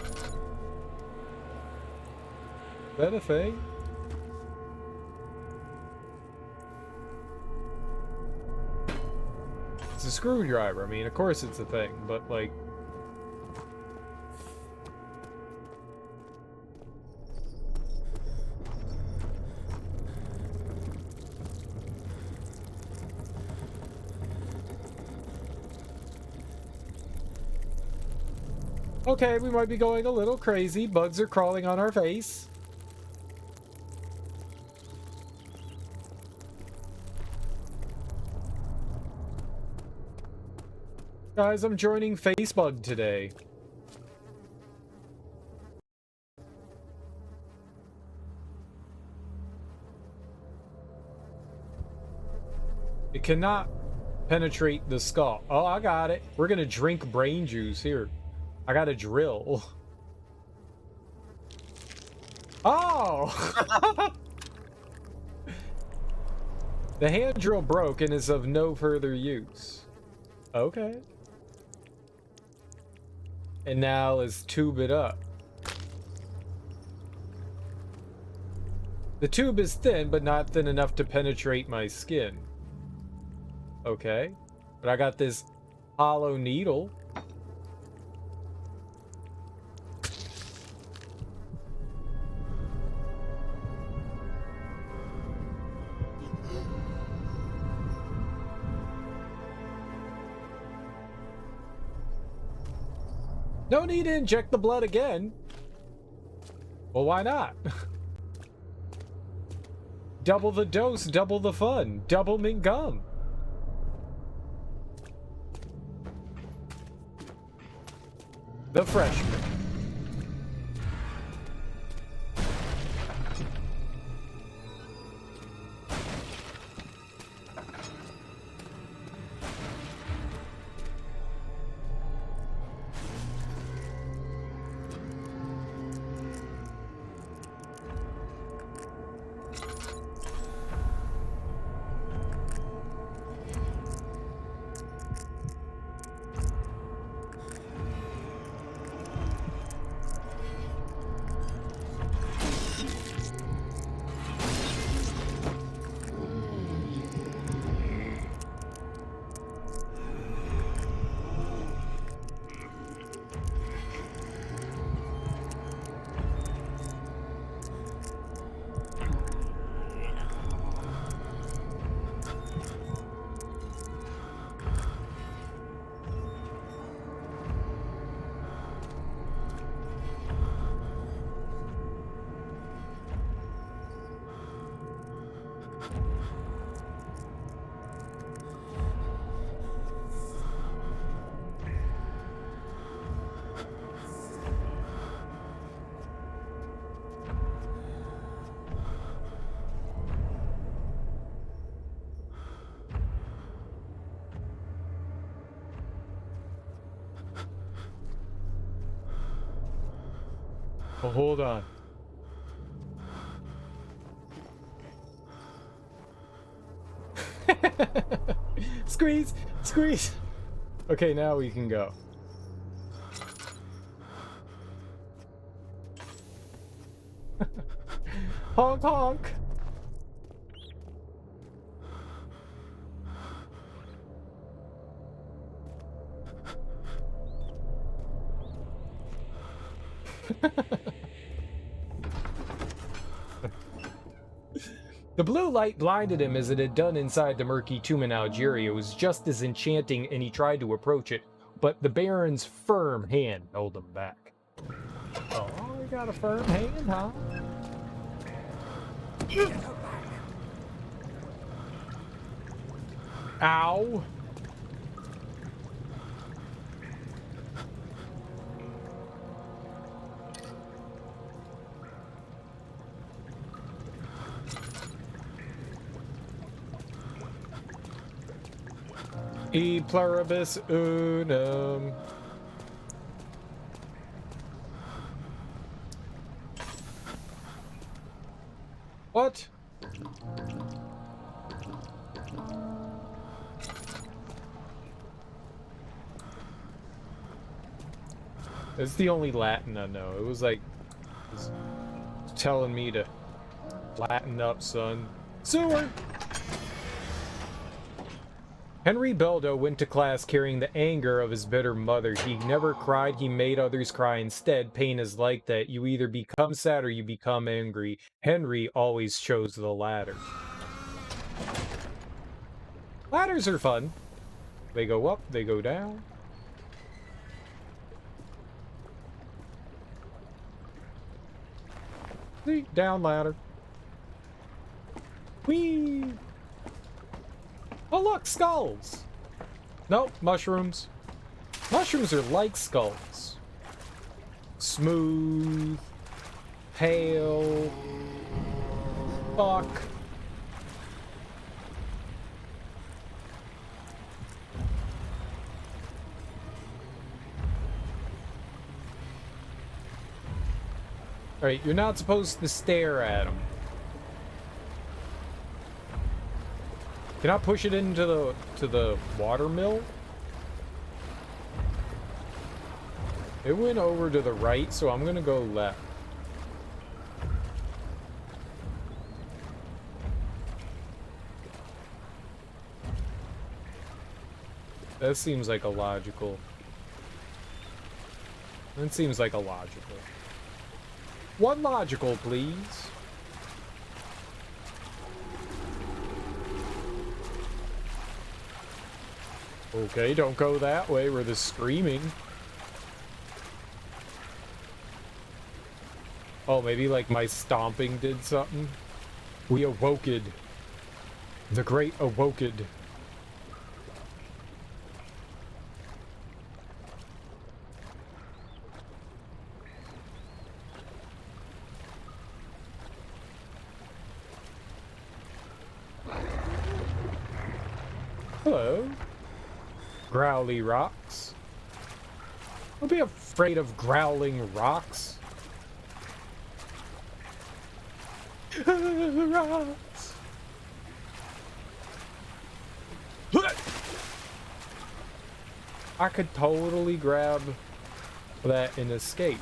that a thing? It's a screwdriver. I mean, of course it's a thing, but like... Okay, we might be going a little crazy. Bugs are crawling on our face. Guys, I'm joining Facebug today. It cannot penetrate the skull. Oh, I got it. We're gonna drink brain juice here. I got a drill. Oh! The hand drill broke and is of no further use. Okay. And now let's tube it up. The tube is thin, but not thin enough to penetrate my skin. Okay. But I got this hollow needle. No need to inject the blood again. Well, why not? Double the dose, double the fun. Double mint gum. The freshman. Oh, hold on. Squeeze! Squeeze! Okay, now we can go. Honk honk! The blue light blinded him as it had done inside the murky tomb in Algeria. It was just as enchanting, and he tried to approach it, but the Baron's firm hand held him back. Oh, you got a firm hand, huh? Ow! E pluribus unum. What? It's the only Latin I know. It was like telling me to Latin up, son. Sewer! Henry Beldo went to class carrying the anger of his bitter mother. He never cried, he made others cry instead. Pain is like that. You either become sad or you become angry. Henry always chose the latter. Ladders are fun. They go up, they go down. See, down ladder. Whee! Oh look, skulls! Nope, mushrooms. Mushrooms are like skulls. Smooth. Pale. Fuck. Alright, you're not supposed to stare at them. Can I push it into the water mill? It went over to the right, so I'm gonna go left. That seems like a logical. That seems like a logical. One logical, please. Okay, don't go that way where the screaming. Oh, maybe like my stomping did something? We awoked. The great awoked. Hello. Growly rocks. Don't be afraid of growling rocks. Rocks. I could totally grab that and escape.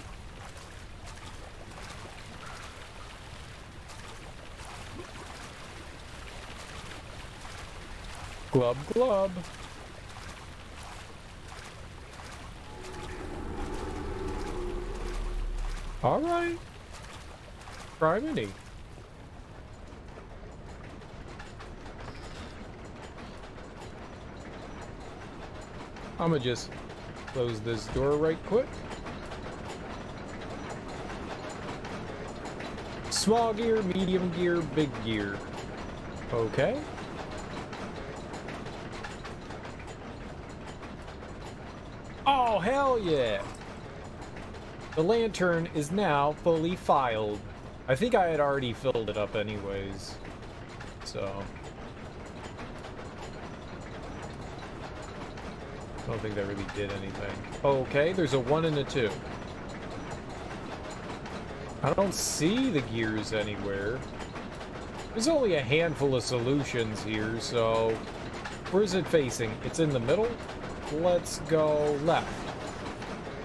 Glub glub. All right. Try mini. I'm gonna just close this door right quick. Small gear, medium gear, big gear. Okay. Oh, hell yeah! The lantern is now fully filed. I think I had already filled it up anyways. So. I don't think that really did anything. Okay, there's a 1 and a 2. I don't see the gears anywhere. There's only a handful of solutions here, so... Where is it facing? It's in the middle? Let's go left.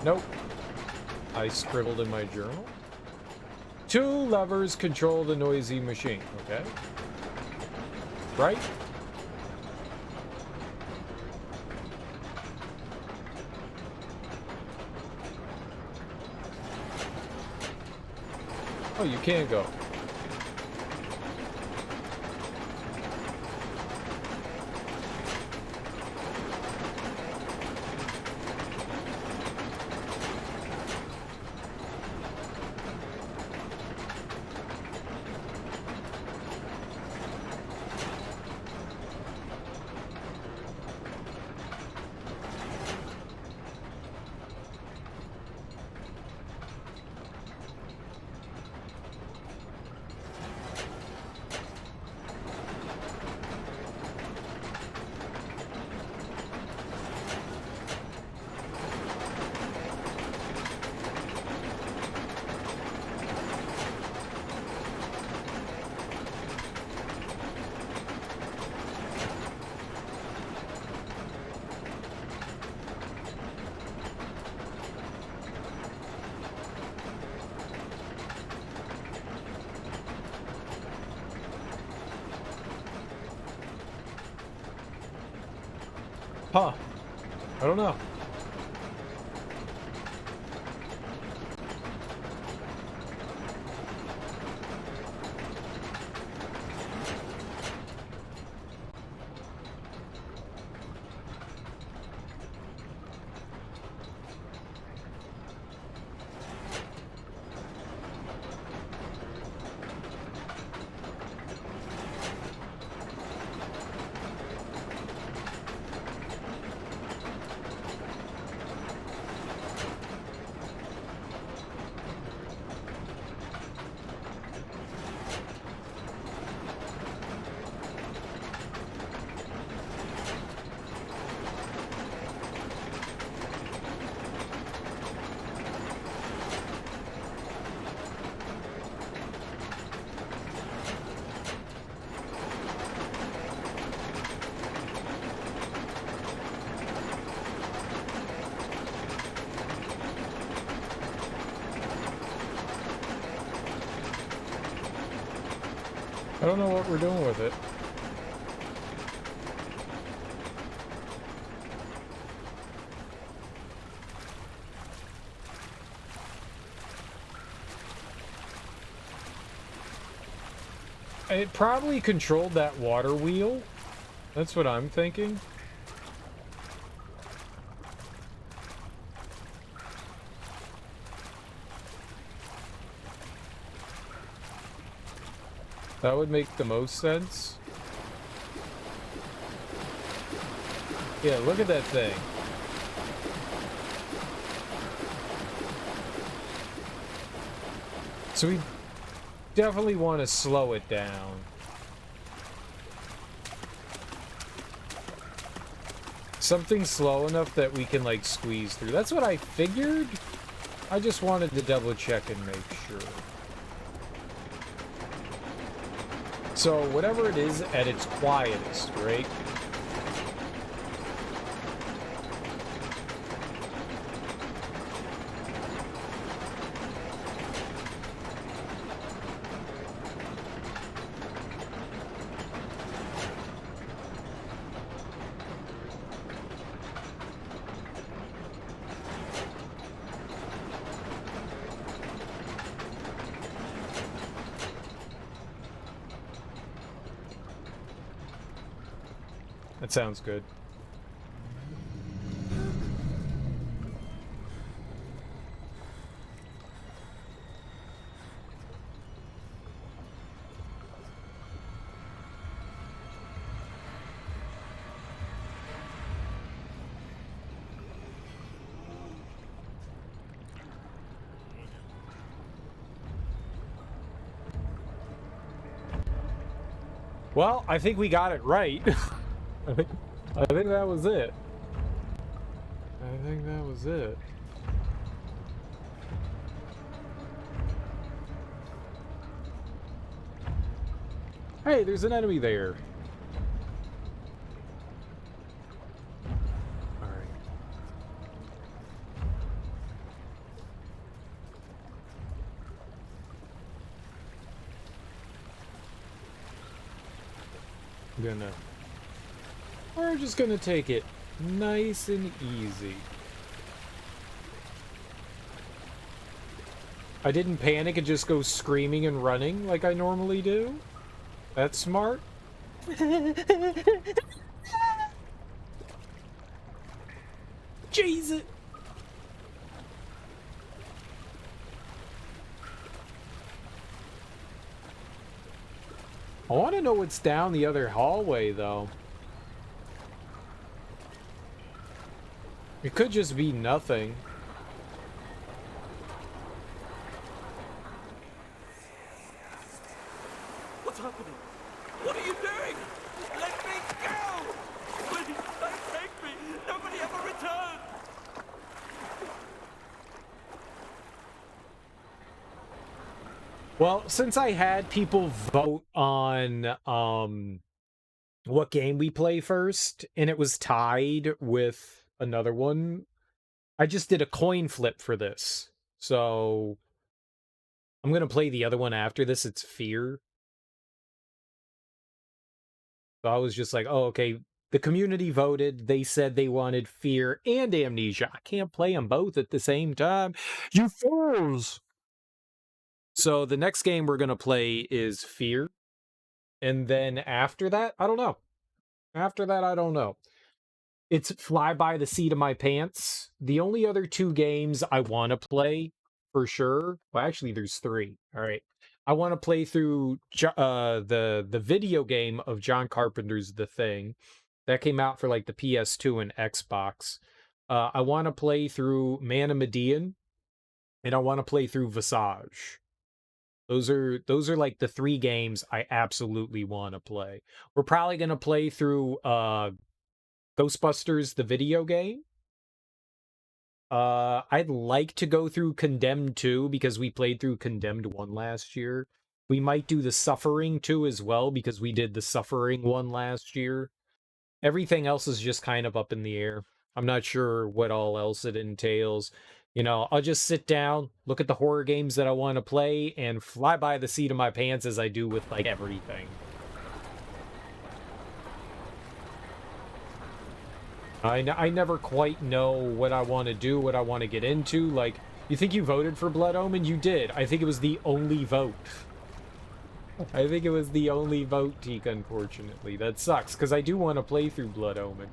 Nope. I scribbled in my journal. 2 levers control the noisy machine. Okay. Right? Oh, you can go. Huh. I don't know. I don't know what we're doing with it. It probably controlled that water wheel. That's what I'm thinking. That would make the most sense. Yeah, look at that thing. So we definitely want to slow it down. Something slow enough that we can, like, squeeze through. That's what I figured. I just wanted to double check and make sure. So, whatever it is at its quietest, right? That sounds good. Well, I think we got it right. I think that was it. I think that was it. Hey, there's an enemy there. Alright. We're just gonna take it nice and easy. I didn't panic and just go screaming and running like I normally do. That's smart. Jesus! I want to know what's down the other hallway, though. It could just be nothing. What's happening? What are you doing? Let me go! Please, don't take me! Nobody ever returned! Well, since I had people vote on what game we play first, and it was tied with another one, I just did a coin flip for this. So I'm gonna play the other one after this. It's Fear. So I was just like, oh, okay. The community voted. They said they wanted Fear and Amnesia. I can't play them both at the same time. You fools! So the next game we're gonna play is Fear. And then after that, I don't know. After that, I don't know. It's fly by the seat of my pants. The only other two games I want to play for sure. Well, actually, there's three. All right. I want to play through the video game of John Carpenter's The Thing that came out for like the PS2 and Xbox. I want to play through Man of Medan, and I want to play through Visage. Those are like the three games I absolutely want to play. We're probably gonna play through Ghostbusters the video game. I'd like to go through Condemned 2 because we played through Condemned 1 last year. We might do the Suffering 2 as well because we did the Suffering 1 last year. Everything else is just kind of up in the air. I'm not sure what all else it entails. You know, I'll just sit down, look at the horror games that I want to play, and fly by the seat of my pants as I do with, like, everything. I never quite know what I want to do, what I want to get into. Like, you think you voted for Blood Omen? You did. I think it was the only vote. I think it was the only vote, Tika, unfortunately. That sucks, because I do want to play through Blood Omen.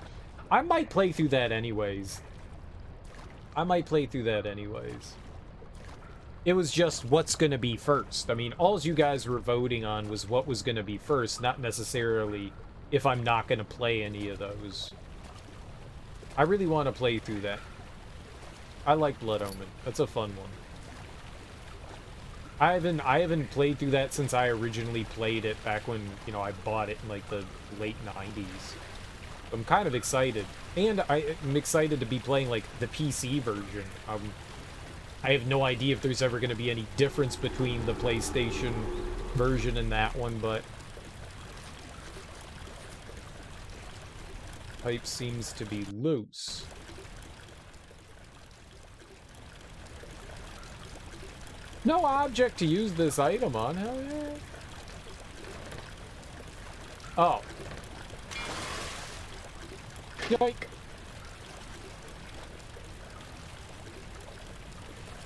I might play through that anyways. It was just what's going to be first. I mean, all you guys were voting on was what was going to be first, not necessarily if I'm not going to play any of those. I really want to play through that. I like Blood Omen. That's a fun one. I haven't played through that since I originally played it back when, you know, I bought it in like the late 90s. I'm kind of excited. And I'm excited to be playing like the PC version. I have no idea if there's ever going to be any difference between the PlayStation version and that one, but pipe seems to be loose. No object to use this item on, hell yeah. Oh. Yoink.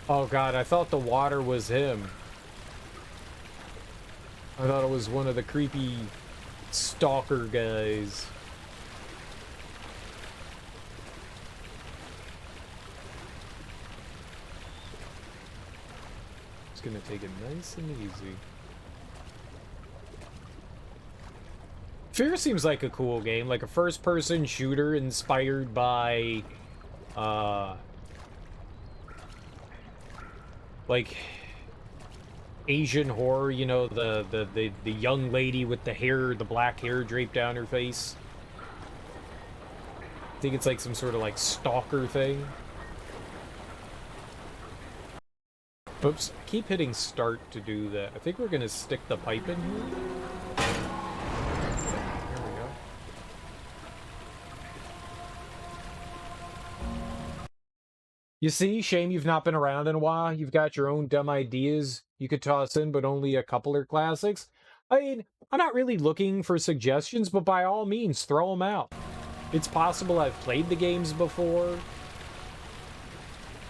Oh god, I thought the water was him. I thought it was one of the creepy stalker guys. Gonna take it nice and easy. Fear seems like a cool game, like a first-person shooter inspired by, like Asian horror. You know, the young lady with the hair, the black hair draped down her face. I think it's like some sort of like stalker thing. Oops, I keep hitting start to do that. I think we're gonna stick the pipe in here. You see, shame you've not been around in a while. You've got your own dumb ideas you could toss in, but only a couple are classics. I mean, I'm not really looking for suggestions, but by all means, throw them out. It's possible I've played the games before.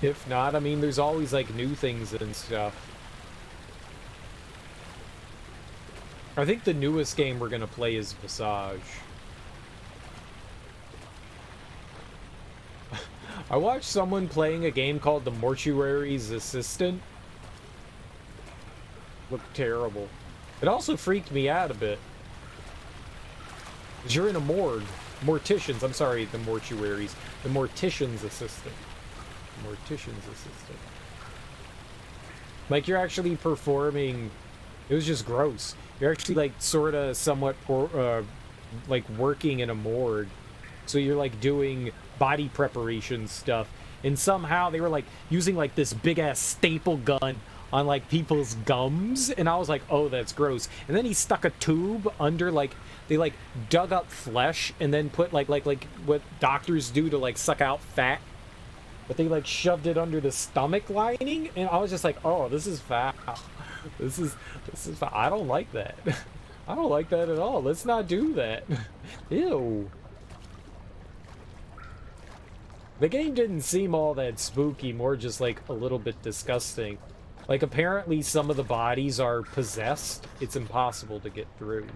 If not, I mean, there's always, like, new things and stuff. I think the newest game we're gonna play is Visage. I watched someone playing a game called The Mortuary's Assistant. Looked terrible. It also freaked me out a bit. 'Cause you're in a morgue. Morticians, I'm sorry, the mortuaries. The mortician's assistant. Mortician's assistant. Like, you're actually performing... It was just gross. You're actually, like, sort of somewhat, like, working in a morgue. So you're, like, doing body preparation stuff. And somehow they were, like, using, like, this big-ass staple gun on, like, people's gums. And I was like, oh, that's gross. And then he stuck a tube under, like... They, like, dug up flesh and then put, like what doctors do to, like, suck out fat. But they, like, shoved it under the stomach lining. And I was just like, oh, this is foul. This is foul. I don't like that. I don't like that at all. Let's not do that. Ew. The game didn't seem all that spooky, more just, like, a little bit disgusting. Like, apparently some of the bodies are possessed. It's impossible to get through.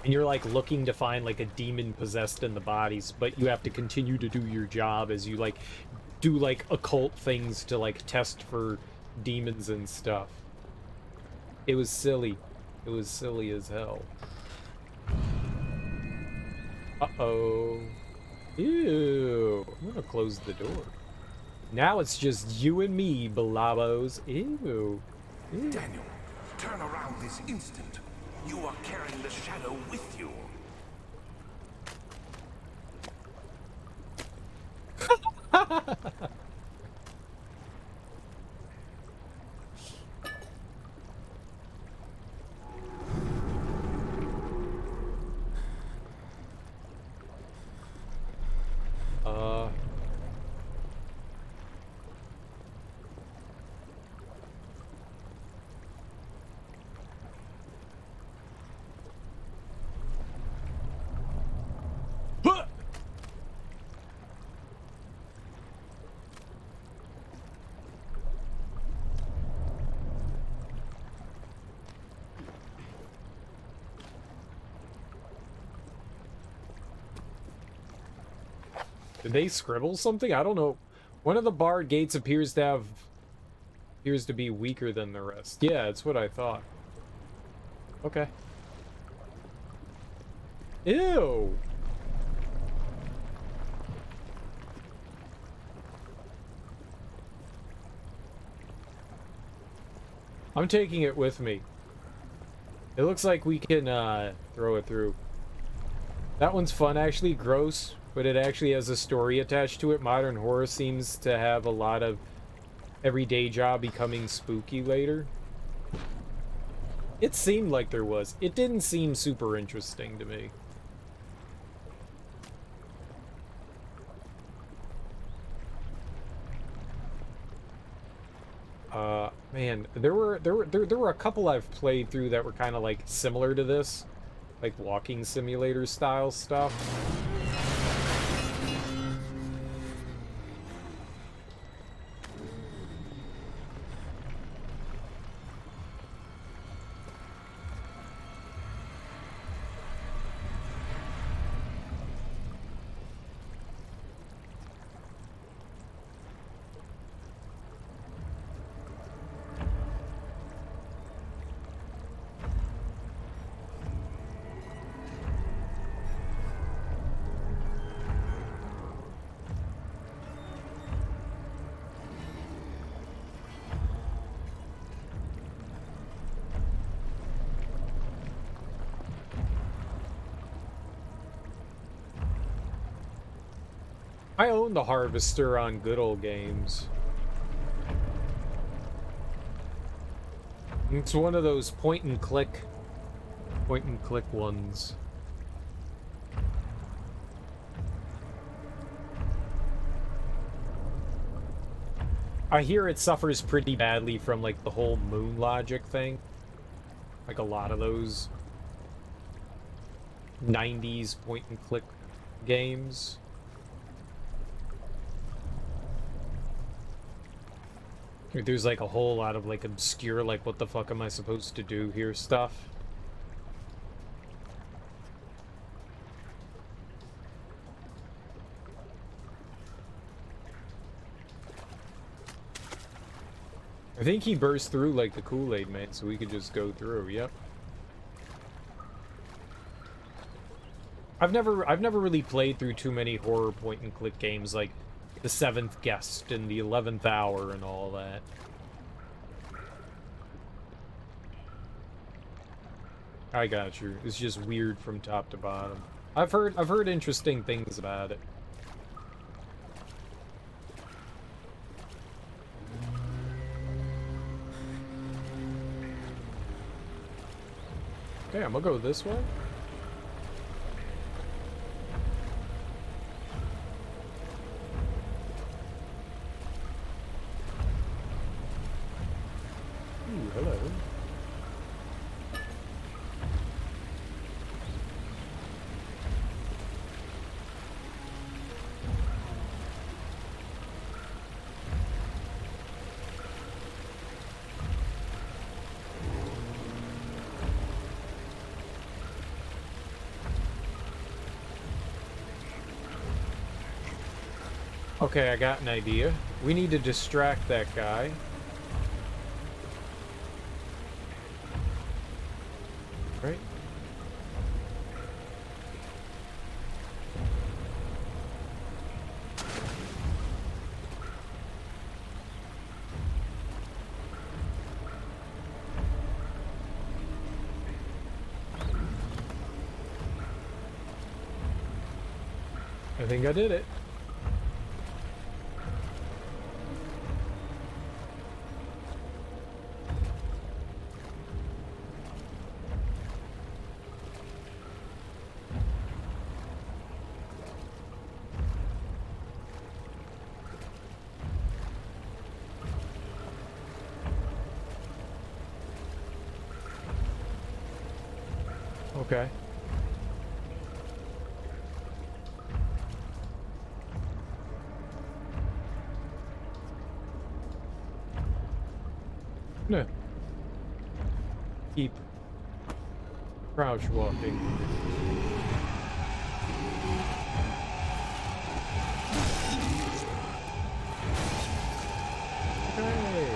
And you're, like, looking to find, like, a demon possessed in the bodies, but you have to continue to do your job as you, like, do, like, occult things to, like, test for demons and stuff. It was silly. It was silly as hell. Uh-oh. Ew. I'm gonna close the door. Now it's just you and me, Balabos. Ew. Ew. Daniel, turn around this instant. You are carrying the shadow with you. Did they scribble something? I don't know. One of the barred gates appears to be weaker than the rest. Yeah, that's what I thought. Okay. Ew! I'm taking it with me. It looks like we can, throw it through. That one's fun, actually. Gross. But it actually has a story attached to it. Modern horror seems to have a lot of everyday job becoming spooky later. It seemed like there was. It didn't seem super interesting to me. Man, there were a couple I've played through that were kind of like similar to this, like walking simulator style stuff. I own the Harvester on Good Old Games. It's one of those point and click ones. I hear it suffers pretty badly from, like, the whole moon logic thing. Like a lot of those 90s point-and-click games. Like, there's, like, a whole lot of, like, obscure, like, what the fuck am I supposed to do here stuff. I think he burst through like the Kool-Aid man, so we could just go through. Yep. I've never really played through too many horror point-and-click games like The Seventh Guest and The 11th Hour and all that. I got you. It's just weird from top to bottom. I've heard interesting things about it. Okay, I'm gonna go this way. Ooh, hello. Okay, I got an idea. We need to distract that guy. Right? I think I did it. Okay. No. Keep crouch walking. Okay.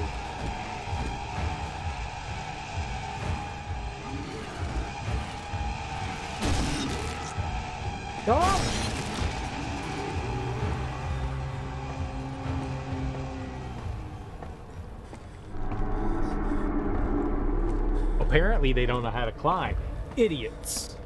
Stop! Apparently they don't know how to climb. Idiots.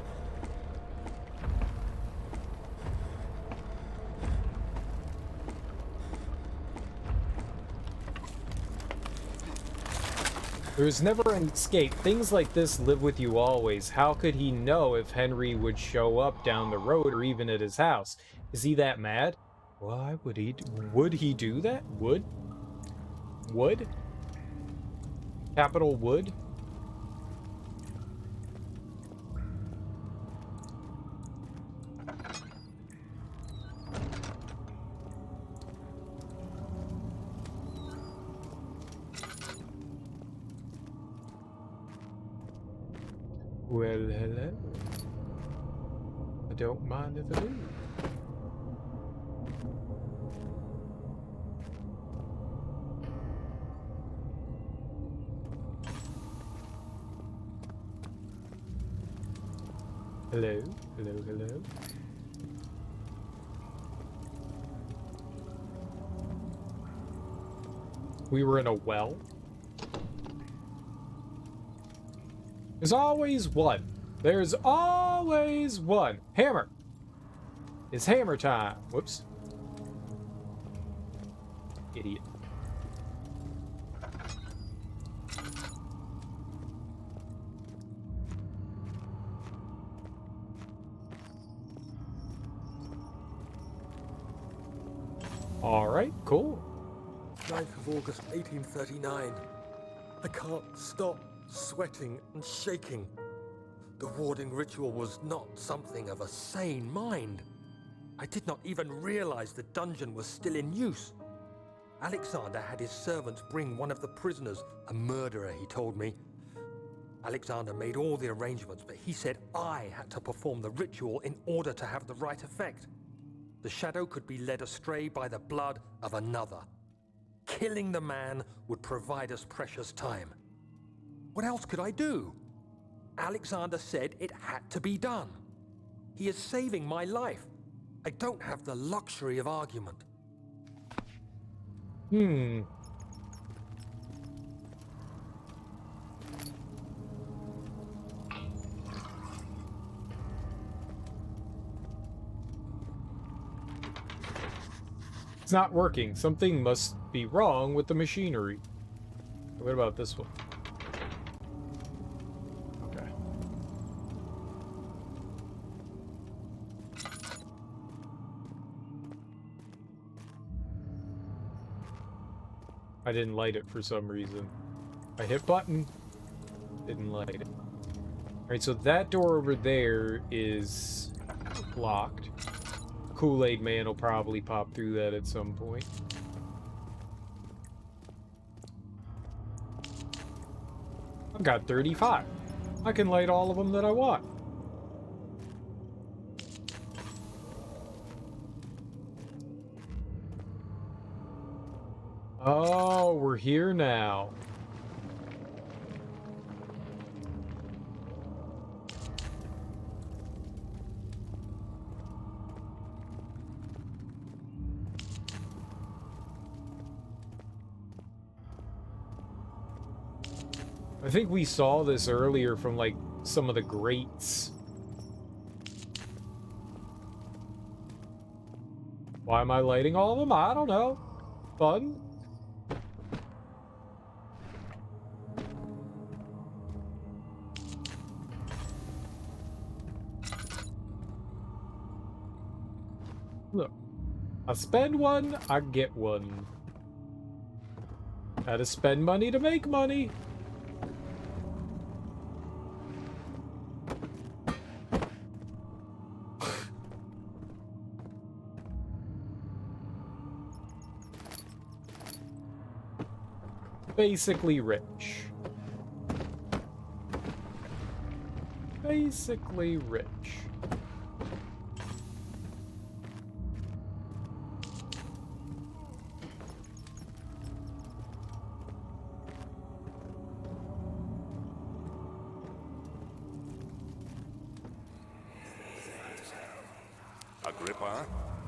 There's never an escape. Things like this live with you always. How could he know if Henry would show up down the road or even at his house? Is he that mad? Why would he do that? Would? Capital would? Well, hello. I don't mind if I do. Hello, hello, hello. We were in a well. There's always one. There's always one. Hammer. It's hammer time. Whoops. Idiot. All right, cool. 9th of August, 1839. I can't stop sweating and shaking. The warding ritual was not something of a sane mind. I did not even realize the dungeon was still in use. Alexander had his servants bring one of the prisoners, a murderer, he told me. Alexander made all the arrangements, but he said I had to perform the ritual in order to have the right effect. The shadow could be led astray by the blood of another. Killing the man would provide us precious time. What else could I do? Alexander said it had to be done. He is saving my life. I don't have the luxury of argument. It's not working. Something must be wrong with the machinery. What about this one? Okay. I didn't light it for some reason. I hit button. Didn't light it. Alright, so that door over there is locked. Kool-Aid Man will probably pop through that at some point. I've got 35. I can light all of them that I want. Oh, we're here now. I think we saw this earlier from, like, some of the greats. Why am I lighting all of them? I don't know. Fun? Look. I spend one, I get one. Gotta spend money to make money. Basically rich. Basically rich. Agrippa,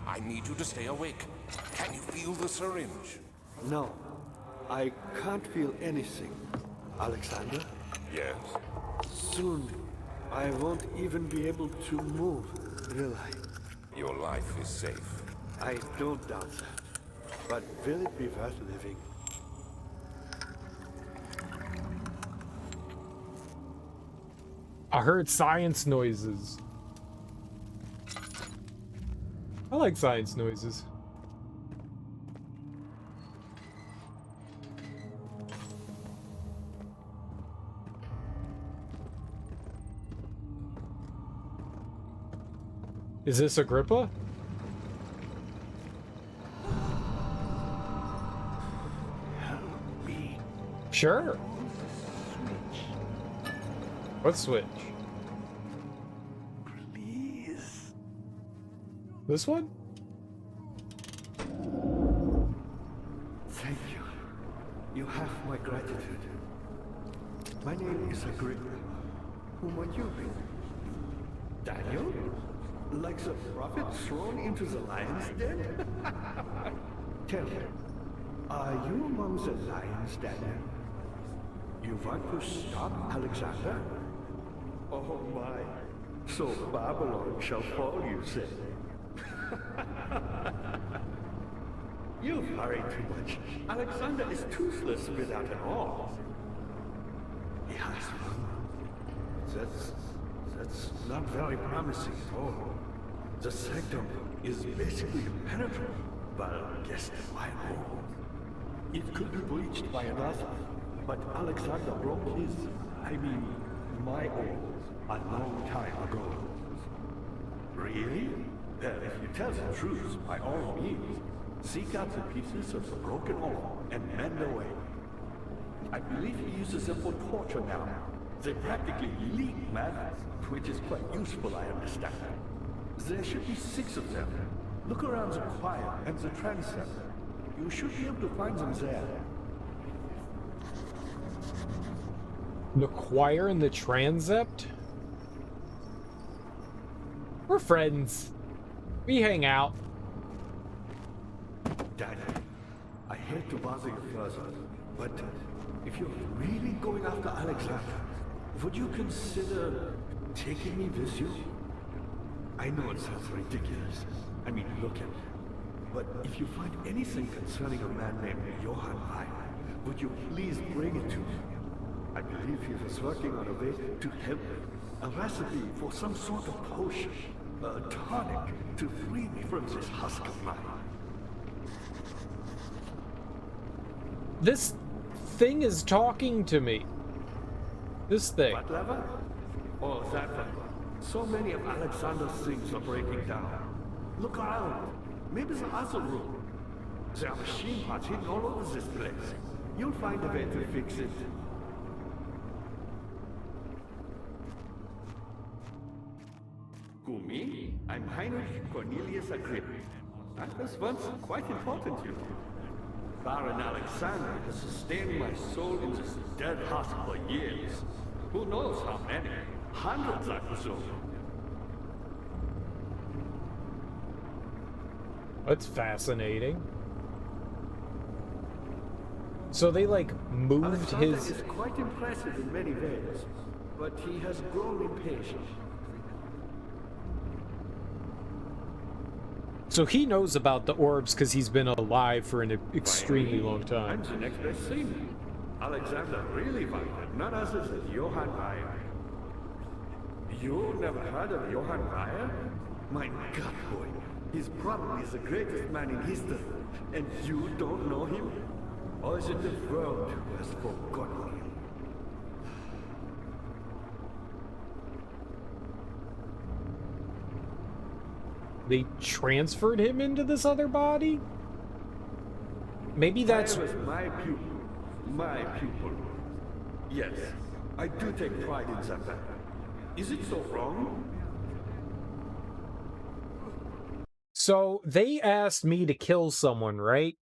I need you to stay awake. Can you feel the syringe? No, I can't feel anything. Alexander? Yes? Soon, I won't even be able to move, will I? Your life is safe. I don't doubt that. But will it be worth living? I heard science noises. I like science noises. Is this Agrippa? Help me. Sure. What switch? Please. This one? Thank you. You have my gratitude. My name is Agrippa. Who might you be? Daniel? Like the prophet thrown into the lion's den? Tell me, are you among the lions, Daniel? You want to stop Alexander? Oh my. So Babylon shall fall, you say? You've hurried too much. Alexander is toothless without an awe. He has one. That's not very promising at all. The sanctum is basically impenetrable, but guess my home. It could be breached by another, but Alexander broke his, my orb, a long time ago. Really? Well, if you tell the truth, by all means, seek out the pieces of the broken orb and mend away. I believe he uses them for torture now. They practically leak madness, which is quite useful, I understand. There should be 6 of them. Look around the choir and the transept. You should be able to find them there. The choir and the transept? We're friends. We hang out. Daddy, I hate to bother you further, but if you're really going after Alexander, would you consider taking me with you? I know it sounds ridiculous. Look at me. But if you find anything concerning a man named Johann Weyer, would you please bring it to me? I believe he was working on a way to help me. A recipe for some sort of potion, a tonic to free me from this husk of mine. This thing is talking to me. This thing. What lever? Oh, that one. So many of Alexander's things are breaking down. Look around. Maybe the other room. There are machine parts hidden all over this place. You'll find a way to fix it. Who, me? I'm Heinrich Cornelius Agrippa. I was once quite important, you know. Baron Alexander has sustained my soul in this dead husk for years. Who knows how many? Hundreds, I presume. That's fascinating. So they like moved Alexander his... is quite impressive in many ways, but he has grown impatient. So he knows about the orbs because he's been alive for an extremely long time. I'm the next best thing. Alexander really wanted none other than Johann Weyer. You never heard of Johann Weyer? My God, boy. He's probably the greatest man in history, and you don't know him? Or is it the world who has forgotten him? They transferred him into this other body? Maybe that's... Weyer was my pupil. My pupil. Yes, I do take pride in that fact. Is it so wrong? So they asked me to kill someone, right?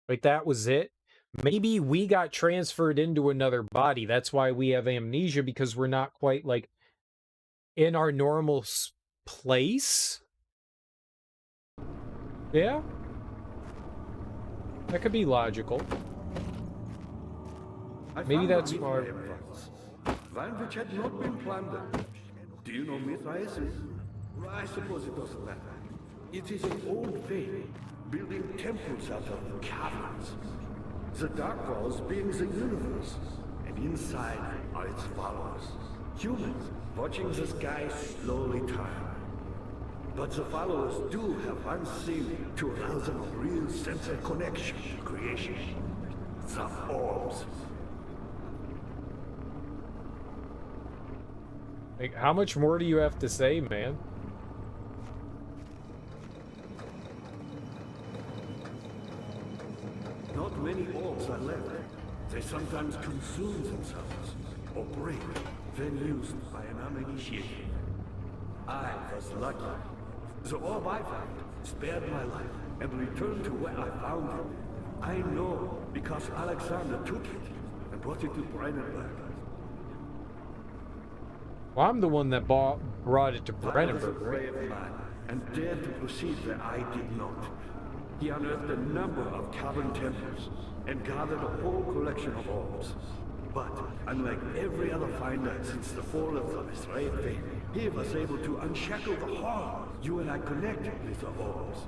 Like that was it? Maybe we got transferred into another body. That's why we have amnesia, because we're not quite like in our normal place. Yeah? That could be logical. Maybe that's why. One which had not been plundered. Do you know Mithraism? I suppose it doesn't matter. It is an old faith, building temples out of caverns. The dark walls being the universe, and inside are its followers. Humans watching the sky slowly turn. But the followers do have one thing to allow them a real sense of connection to creation. The orbs. Like, how much more do you have to say, man? Not many orbs are left. They sometimes consume themselves, or break, when used by an uninitiated. I was lucky. The orb I found spared my life and returned to where I found it. I know because Alexander took it and brought it to Brennenburg. Well, I'm the one that brought it to Brennenburg Brennenburg, was a right? brave man and dared to proceed where I did not. He unearthed a number of cavern temples and gathered a whole collection of orbs. But unlike every other finder since the fall of the Mithraean faith, he was able to unshackle the horror you and I connected with the orbs.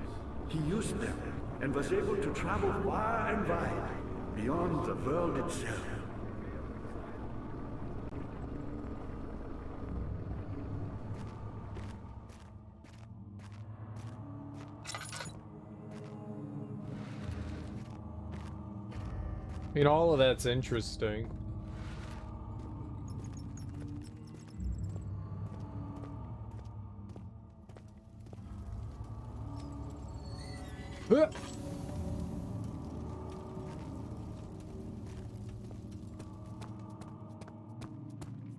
He used them and was able to travel far and wide, beyond the world itself. mean, all of that's interesting. Huh.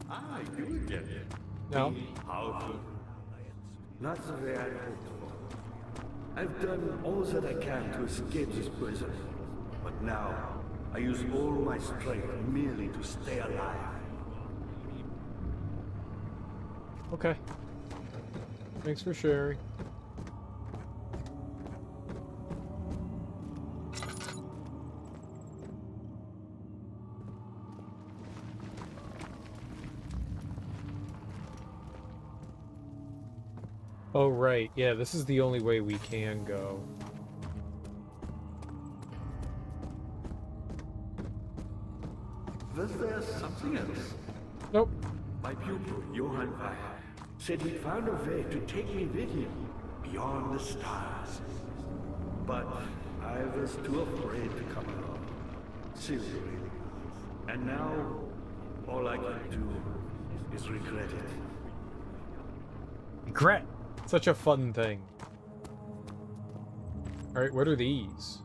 Ah, you again. No. Powerful. Not the way I hoped for. I've done all that I can to escape this prison. But now, I use all my strength merely to stay alive. Okay. Thanks for sharing. Oh, right. Yeah, this is the only way we can go. Was there something else? Nope. My pupil, Johann Weyer, said he'd found a way to take me with him beyond the stars. But I was too afraid to come along. Seriously. And now, all I can do is regret it. Regret. Such a fun thing. Alright, what are these?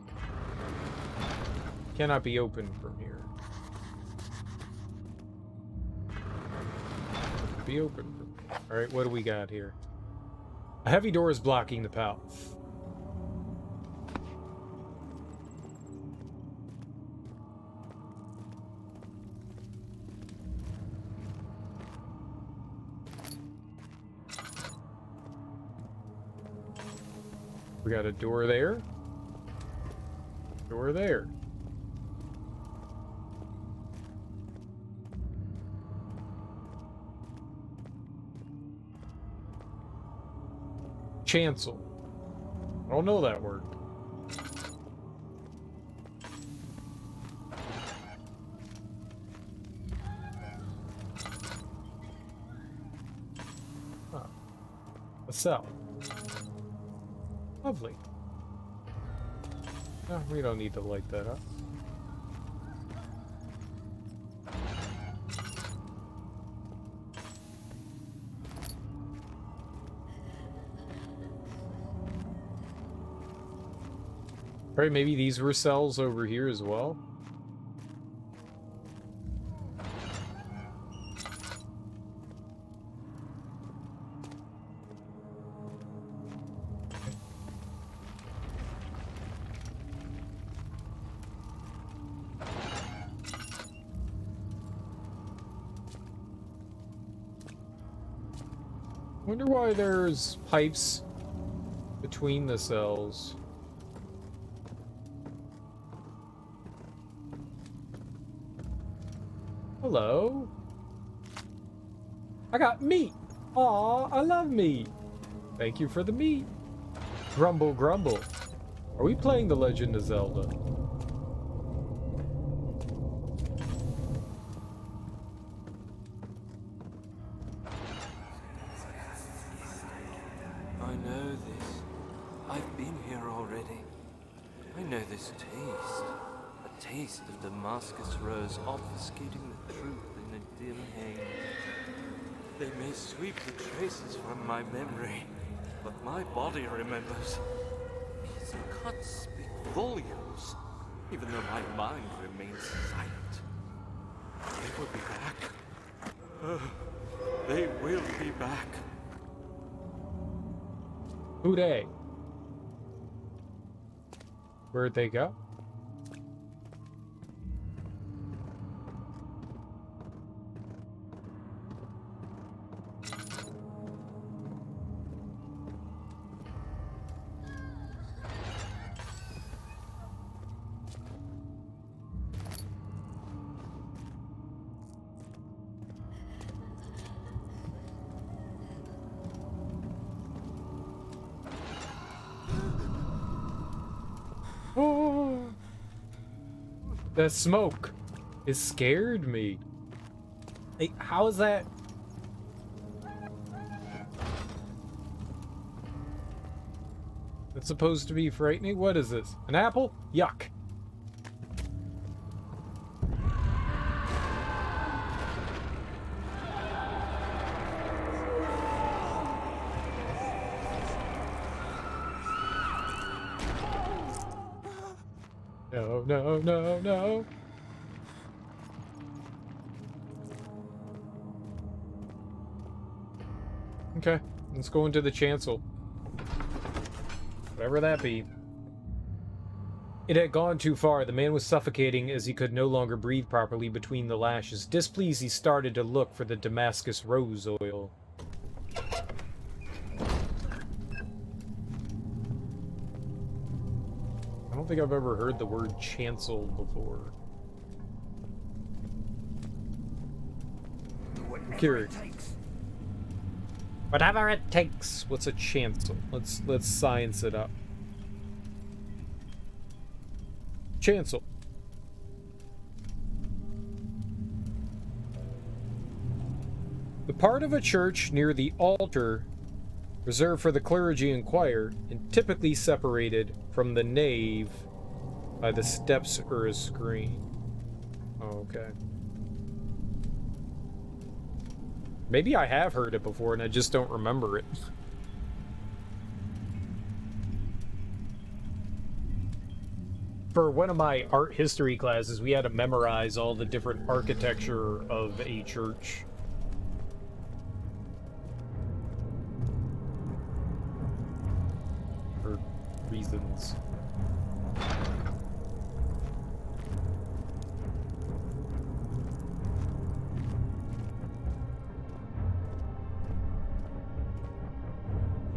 Cannot be opened from here. Be open from here. Alright, what do we got here? A heavy door is blocking the path. We got a door there. Door there. Chancel. I don't know that word. Huh. A cell. Lovely. No, we don't need to light that up. Right, maybe these were cells over here as well. Wonder why there's pipes between the cells. Hello. I got meat. Aw, I love meat. Thank you for the meat. Grumble, grumble. Are we playing The Legend of Zelda? I know this. I've been here already. I know this taste. A taste of Damascus rose obfuscating the truth in a dim haze. They may sweep the traces from my memory, but my body remembers. These cuts speak volumes, even though my mind remains silent. They will be back. They will be back. Who they? Where'd they go? Oh, that smoke, it scared me. Hey, how is that? It's supposed to be frightening? What is this? An apple? Yuck. No, no, no, no. Okay, let's go into the chancel. Whatever that be. It had gone too far. The man was suffocating as he could no longer breathe properly between the lashes. Displeased, he started to look for the Damascus rose oil. I don't think I've ever heard the word chancel before. Curious. Whatever it takes. What's a chancel? Let's science it up. Chancel. The part of a church near the altar reserved for the clergy and choir, and typically separated from the nave by the steps or a screen. Oh, okay. Maybe I have heard it before and I just don't remember it. For one of my art history classes, we had to memorize all the different architecture of a church. For reasons.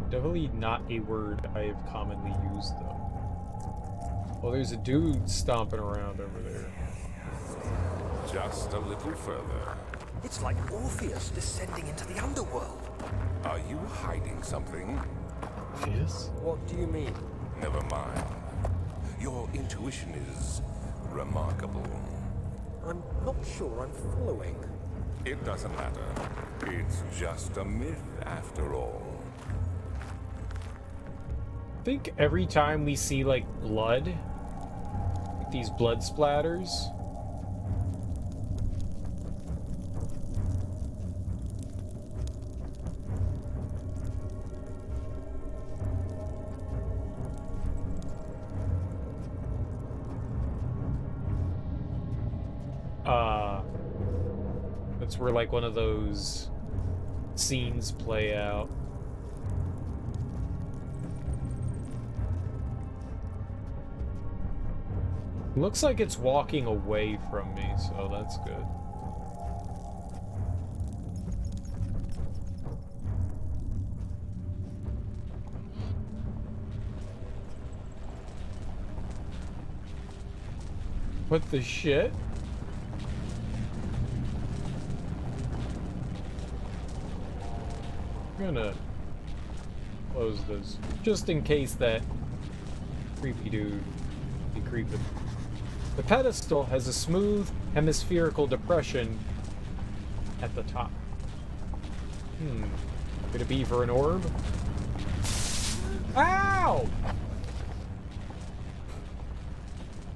Definitely not a word I have commonly used, though. Well, there's a dude stomping around over there. Just a little further. It's like Orpheus descending into the underworld. Are you hiding something? Yes? What do you mean? Never mind. Your intuition is remarkable. I'm not sure I'm following. It doesn't matter. It's just a myth after all. I think every time we see, like, blood, like these blood splatters, that's where, like, one of those scenes play out. Looks like it's walking away from me, so that's good. What the shit? I'm gonna close this, just in case that creepy dude be creeping. The pedestal has a smooth hemispherical depression at the top. Could it be for an orb? Ow!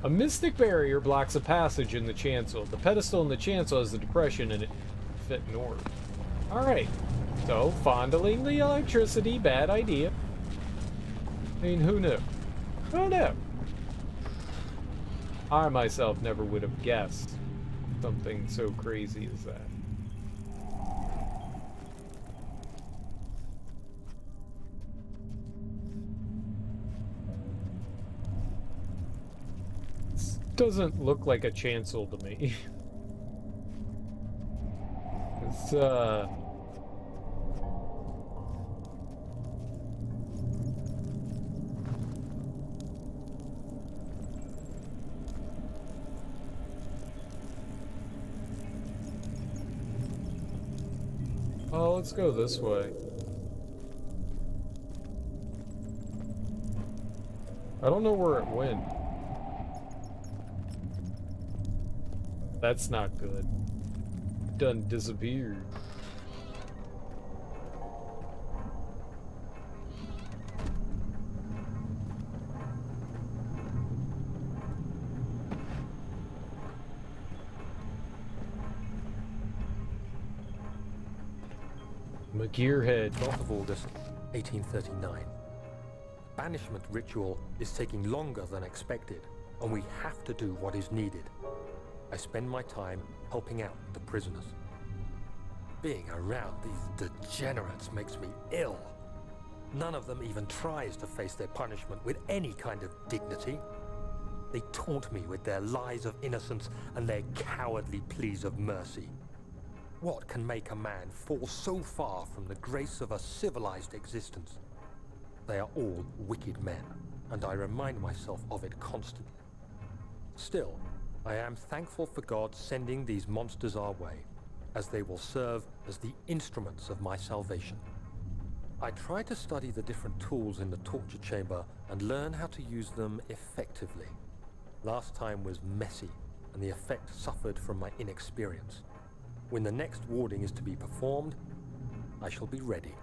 A mystic barrier blocks a passage in the chancel. The pedestal in the chancel has the depression and it fit an orb. Alright. So, fondling the electricity, bad idea. I mean, who knew? Who knew? I myself never would have guessed something so crazy as that. This doesn't look like a chancel to me. It's, oh, let's go this way. I don't know where it went. That's not good. Done disappeared. Gearhead. 12th of August, 1839. Banishment ritual is taking longer than expected. and we have to do what is needed. I spend my time helping out the prisoners. Being around these degenerates makes me ill. None of them even tries to face their punishment with any kind of dignity. They taunt me with their lies of innocence and their cowardly pleas of mercy. What can make a man fall so far from the grace of a civilized existence? They are all wicked men, and I remind myself of it constantly. Still, I am thankful for God sending these monsters our way, as they will serve as the instruments of my salvation. I try to study the different tools in the torture chamber and learn how to use them effectively. Last time was messy, and the effect suffered from my inexperience. When the next warding is to be performed, I shall be ready.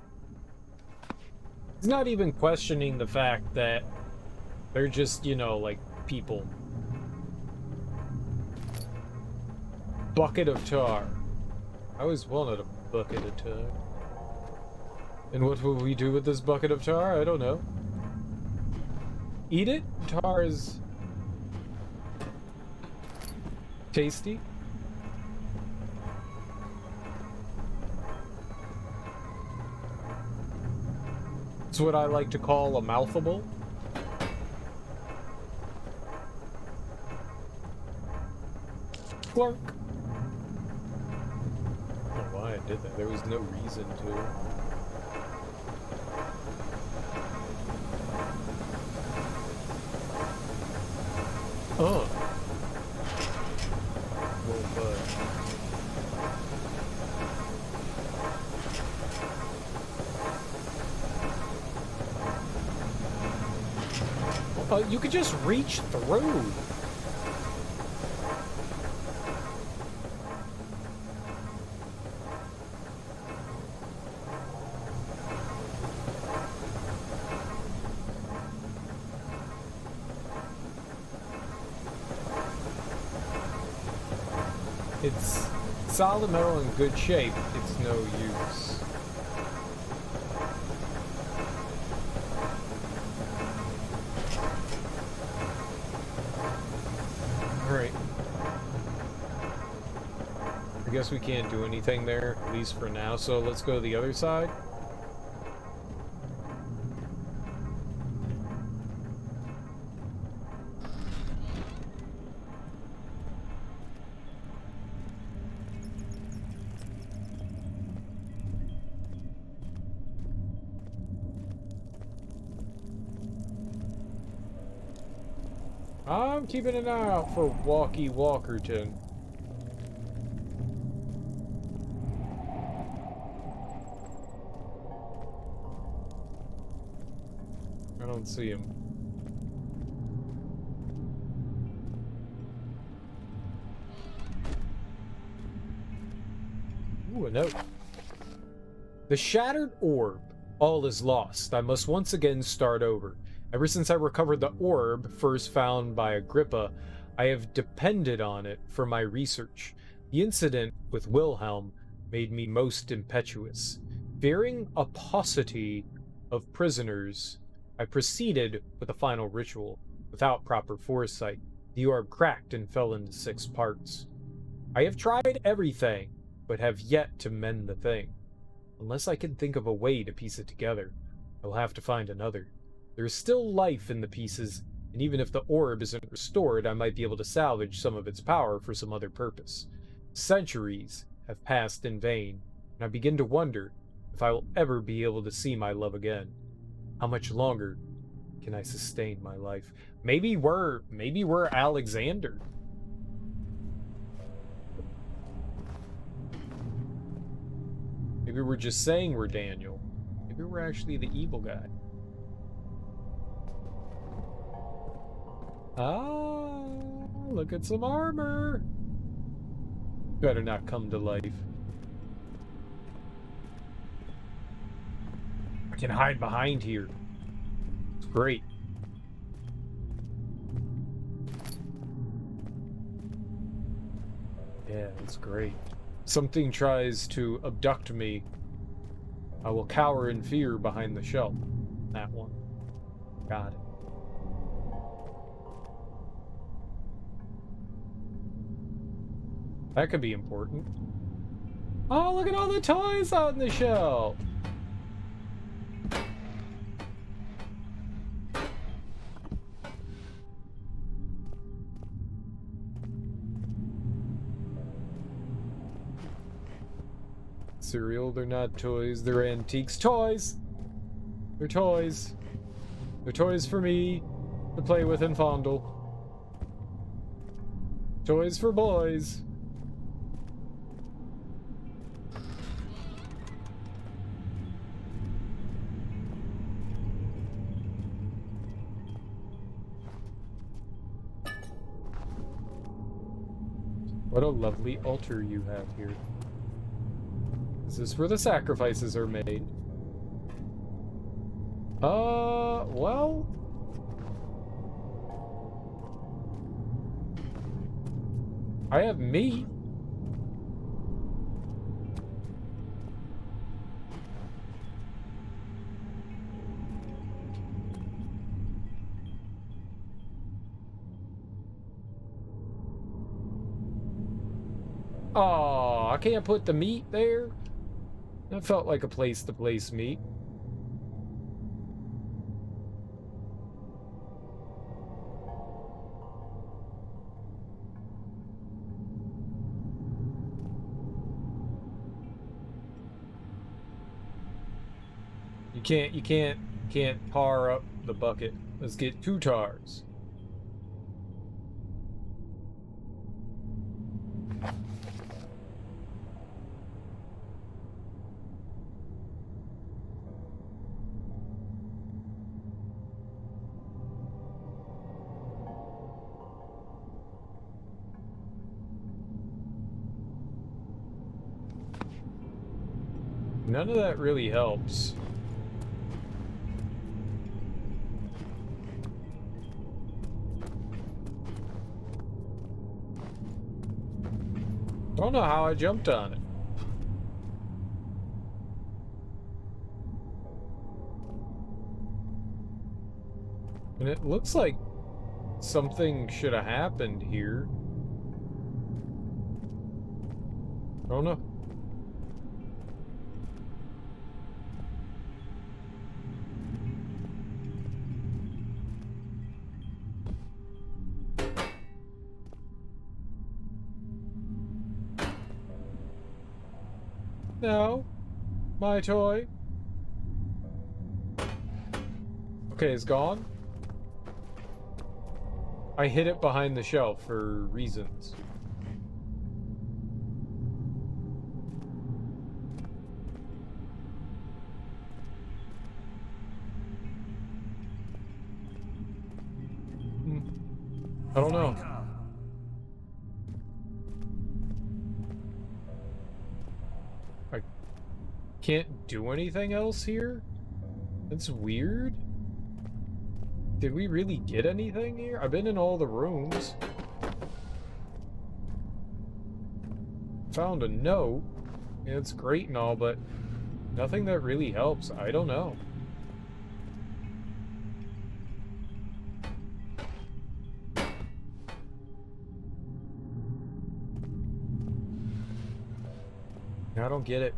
He's not even questioning the fact that they're just, you know, like, people. Bucket of tar. I always wanted a bucket of tar. And what will we do with this bucket of tar? I don't know. Eat it? Tar is tasty. It's what I like to call a mouthable. Clark. I don't know why I did that. There was no reason to. Oh. Little bug. You could just reach through. It's solid metal in good shape. It's no use. Alright. I guess we can't do anything there, at least for now, so let's go to the other side. I'm keeping an eye out for Walkie Walkerton. I don't see him. Ooh, a note. The shattered orb. All is lost. I must once again start over. Ever since I recovered the orb, first found by Agrippa, I have depended on it for my research. The incident with Wilhelm made me most impetuous. Fearing a paucity of prisoners, I proceeded with a final ritual. Without proper foresight, the orb cracked and fell into 6 parts. I have tried everything, but have yet to mend the thing. Unless I can think of a way to piece it together, I will have to find another. There is still life in the pieces, and even if the orb isn't restored, I might be able to salvage some of its power for some other purpose. Centuries have passed in vain, and I begin to wonder if I will ever be able to see my love again. How much longer can I sustain my life? Maybe we're Alexander. Maybe we're just saying we're Daniel. Maybe we're actually the evil guy. Ah, look at some armor. Better not come to life. I can hide behind here. It's great. Yeah, it's great. Something tries to abduct me. I will cower in fear behind the shelf. That one. Got it. That could be important. Oh, look at all the toys on the shelf! Cereal, they're not toys, they're antiques. Toys! They're toys. They're toys for me to play with and fondle. Toys for boys. What a lovely altar you have here. Is this where the sacrifices are made? Well... I have meat. Oh, I can't put the meat there. That felt like a place to place meat. You can't tar up the bucket. Let's get 2 tars. None of that really helps. I don't know how I jumped on it. And it looks like something should have happened here. I don't know. No. My toy. Okay, it's gone. I hid it behind the shelf for reasons. I don't know. I can't do anything else here? That's weird. Did we really get anything here? I've been in all the rooms. Found a note. Yeah, it's great and all, but nothing that really helps. I don't know. I don't get it.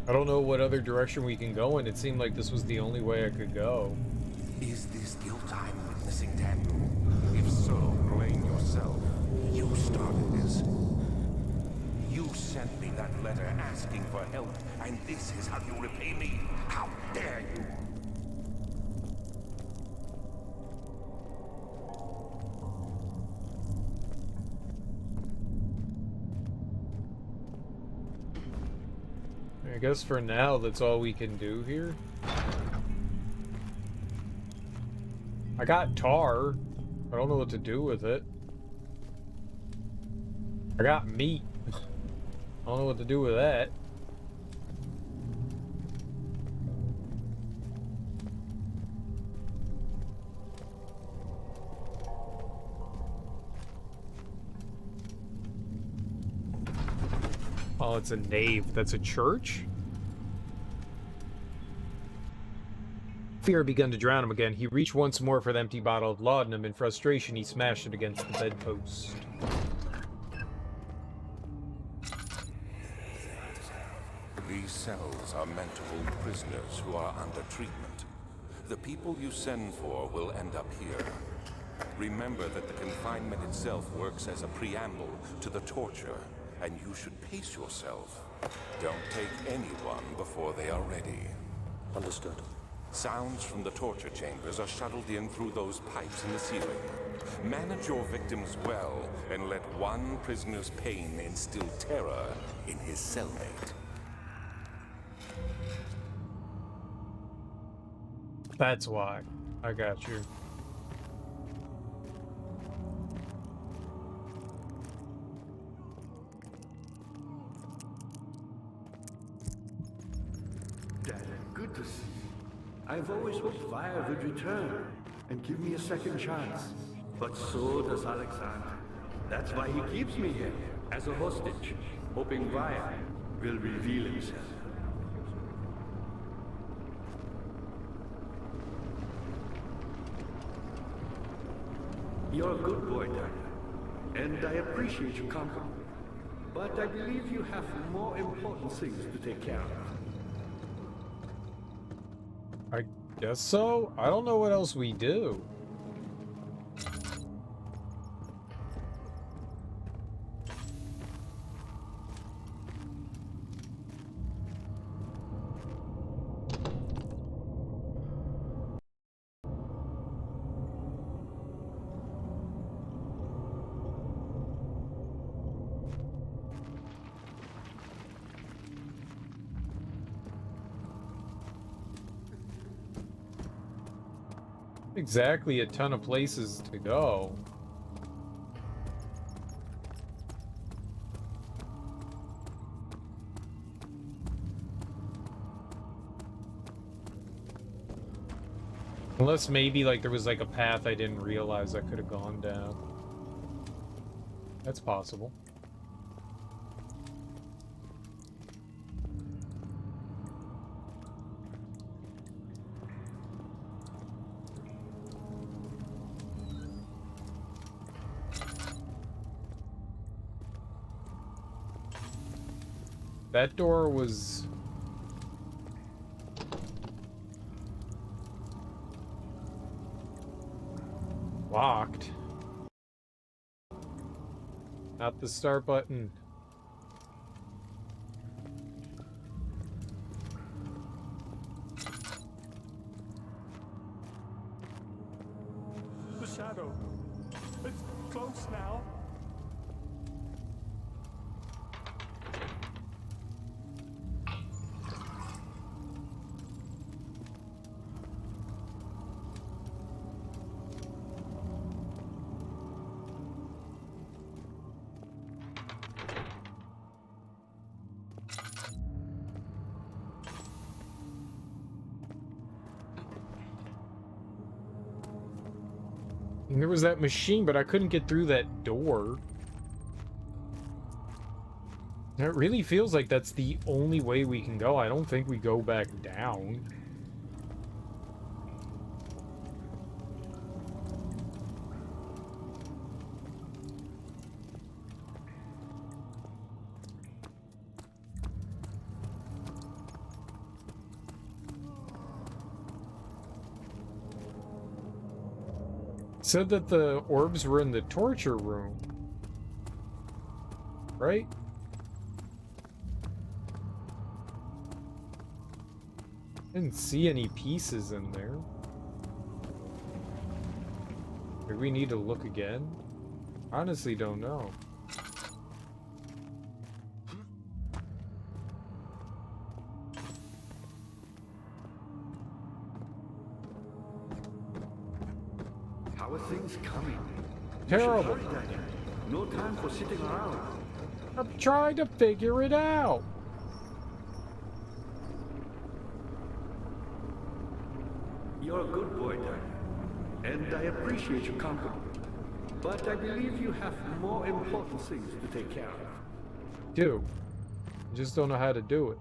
I don't know what other direction we can go in. It seemed like this was the only way I could go. Is this guilt I'm witnessing, Daniel? If so, blame yourself. You started this. You sent me that letter asking for help, and this is how you repay me? How dare you! I guess for now, that's all we can do here. I got tar. I don't know what to do with it. I got meat. I don't know what to do with that. Oh, it's a nave. That's a church? Fear had begun to drown him again. He reached once more for the empty bottle of laudanum. In frustration, he smashed it against the bedpost. These cells are meant to hold prisoners who are under treatment. The people you send for will end up here. Remember that the confinement itself works as a preamble to the torture, and you should pace yourself. Don't take anyone before they are ready. Understood. Sounds from the torture chambers are shuttled in through those pipes in the ceiling. Manage your victims well, and let one prisoner's pain instill terror in his cellmate. That's why. I got you. Dad, good to see you. I've always hoped Vaya would return and give me a second chance. But so does Alexander. That's why he keeps me here, as a hostage, hoping Vaya will reveal himself. You're a good boy, Dad, and I appreciate your company. But I believe you have more important things to take care of. I guess so? I don't know what else we do. Exactly a ton of places to go. Unless maybe like there was like a path I didn't realize I could have gone down. That's possible. That door was... locked. Not the start button. The shadow. It's close now. And there was that machine, but I couldn't get through that door. And it really feels like that's the only way we can go. I don't think we go back down. Said that the orbs were in the torture room, right? Didn't see any pieces in there. Maybe we need to look again? Honestly, don't know. How are things coming? Terrible. You should hurry, Daniel. No time for sitting around. I'm trying to figure it out. You're a good boy, Daniel, and I appreciate your company. But I believe you have more important things to take care of. Do. I just don't know how to do it.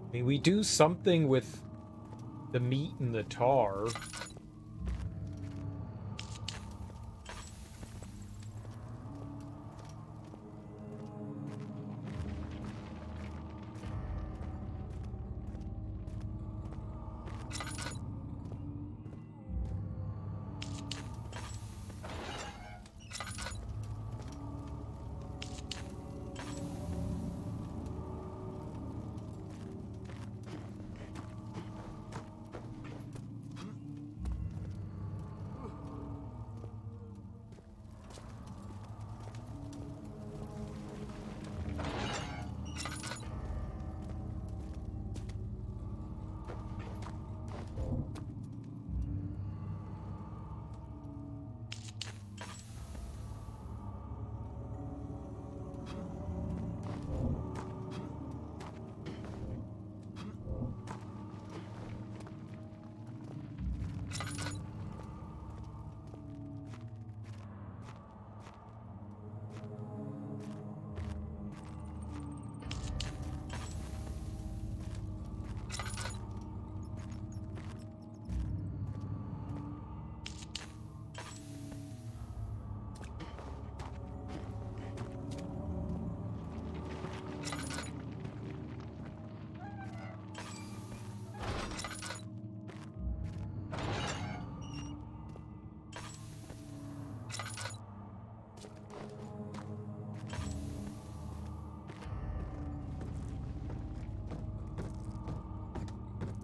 I mean, we do something with the meat and the tar.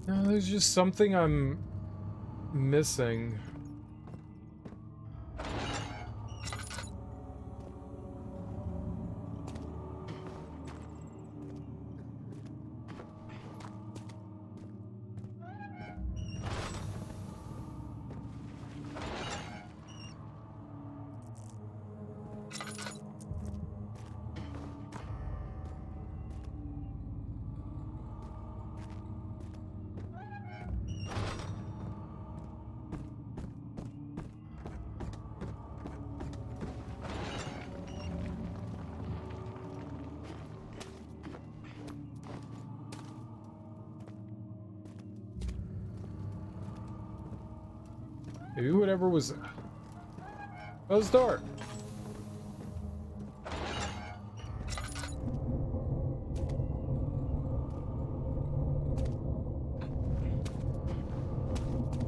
No, there's just something I'm missing. Maybe whatever was... Close the door.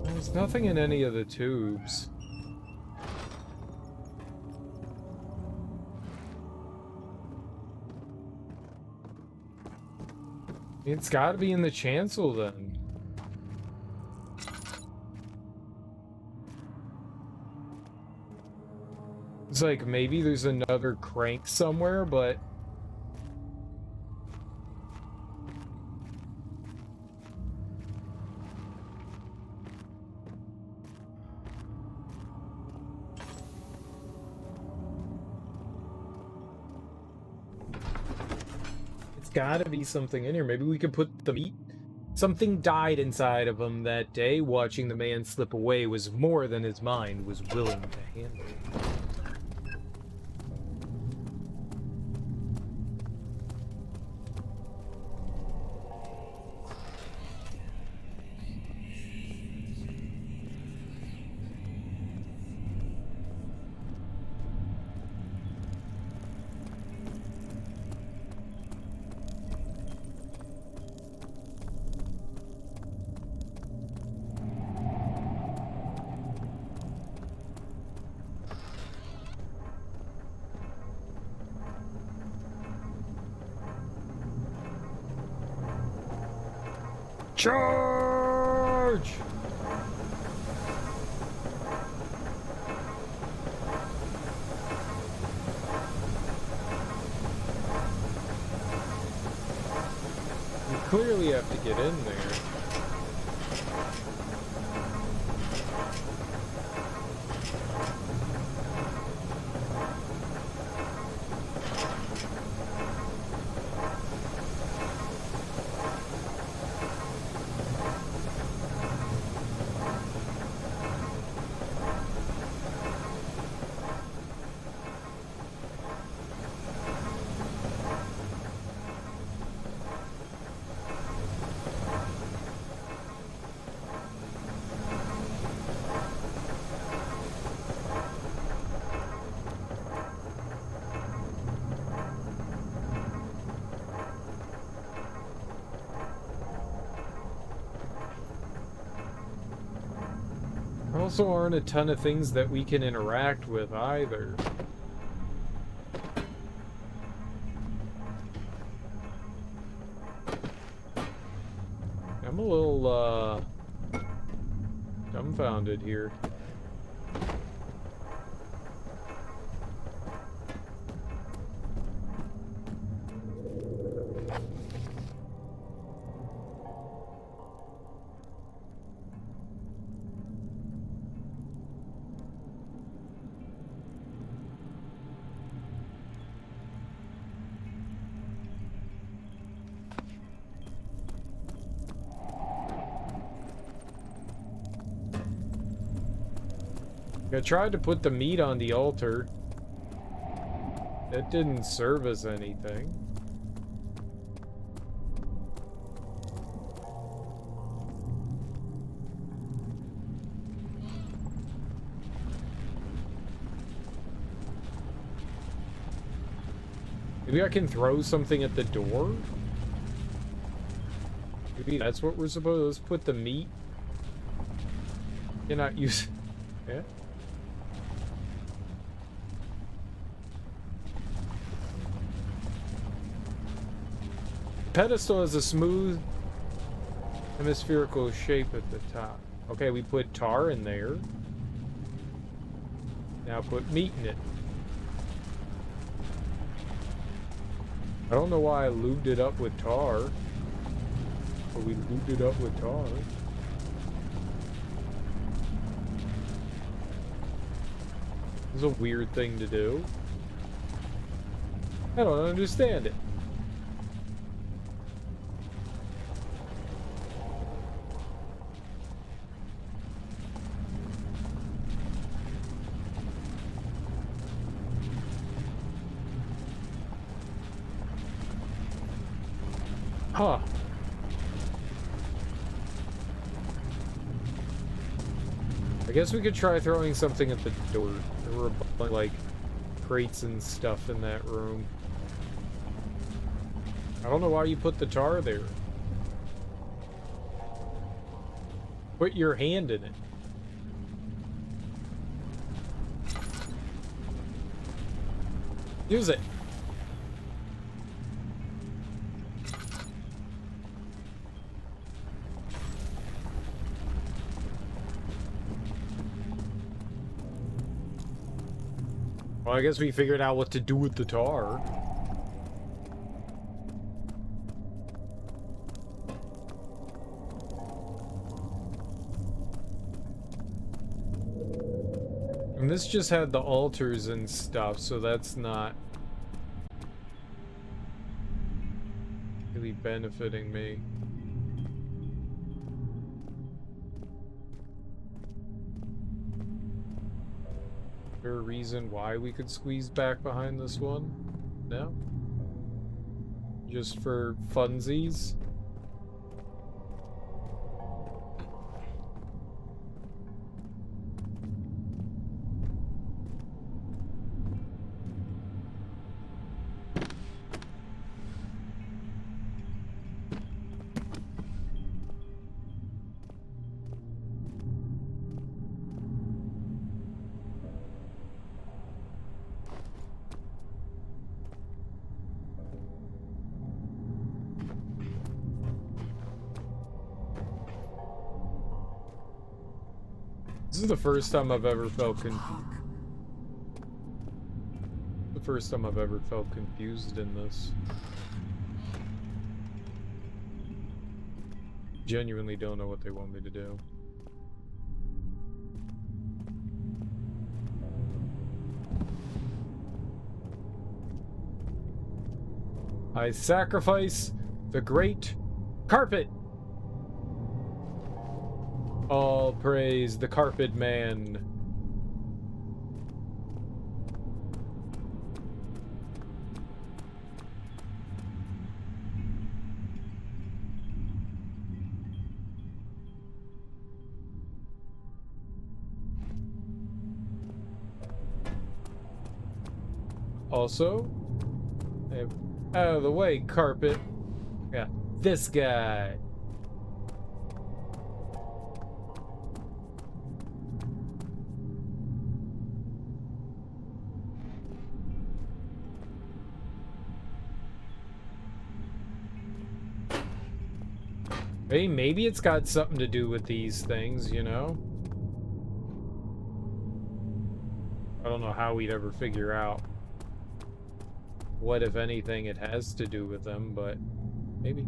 There's nothing in any of the tubes. It's got to be in the chancel then. It's like maybe there's another crank somewhere, but it's gotta be something in here. Maybe we could put the meat. Something died inside of him that day. Watching the man slip away was more than his mind was willing to handle. Charge! We clearly have to get in there. also aren't a ton of things that we can interact with either. I'm a little, dumbfounded here. I tried to put the meat on the altar. That didn't serve us anything. Maybe I can throw something at the door? Maybe that's what we're supposed to put the meat. Cannot use. Yeah. Pedestal has a smooth hemispherical shape at the top. Okay, we put tar in there. Now put meat in it. I don't know why I lubed it up with tar. But we lubed it up with tar. This is a weird thing to do. I don't understand it. Huh. I guess we could try throwing something at the door. There were a bunch of, like, crates and stuff in that room. I don't know why you put the tar there. Put your hand in it. Use it. Well, I guess we figured out what to do with the tar. And this just had the altars and stuff, so that's not really benefiting me. Is there a reason why we could squeeze back behind this one? No? Just for funsies? This is the first time I've ever felt confused in this. Genuinely don't know what they want me to do. I sacrifice the great carpet. All praise the carpet man. Also, out of the way, carpet. Yeah, this guy. Hey, maybe it's got something to do with these things, you know? I don't know how we'd ever figure out what, if anything, it has to do with them, but maybe.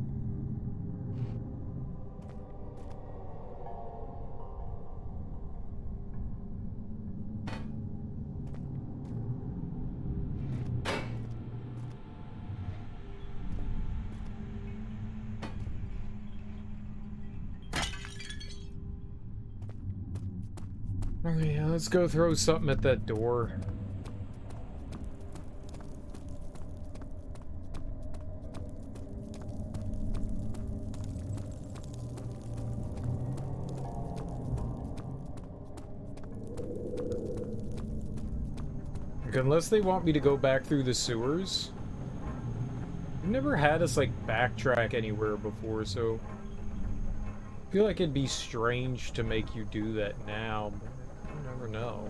Oh yeah, let's go throw something at that door. Like, unless they want me to go back through the sewers. I've never had us, like, backtrack anywhere before, so I feel like it'd be strange to make you do that now, but you never know.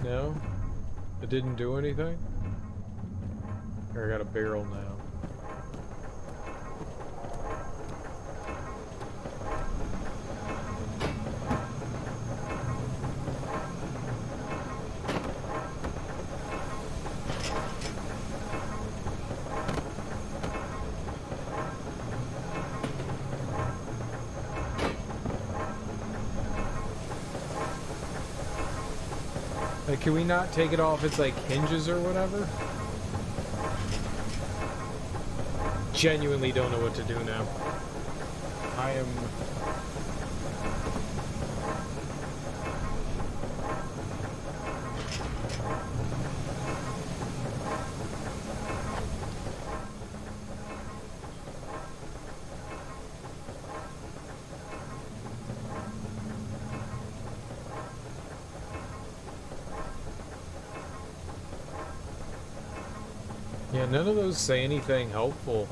No? It didn't do anything? Here, I got a barrel now. Like, can we not take it off its, like, hinges or whatever? Genuinely don't know what to do now. I am... Yeah, none of those say anything helpful.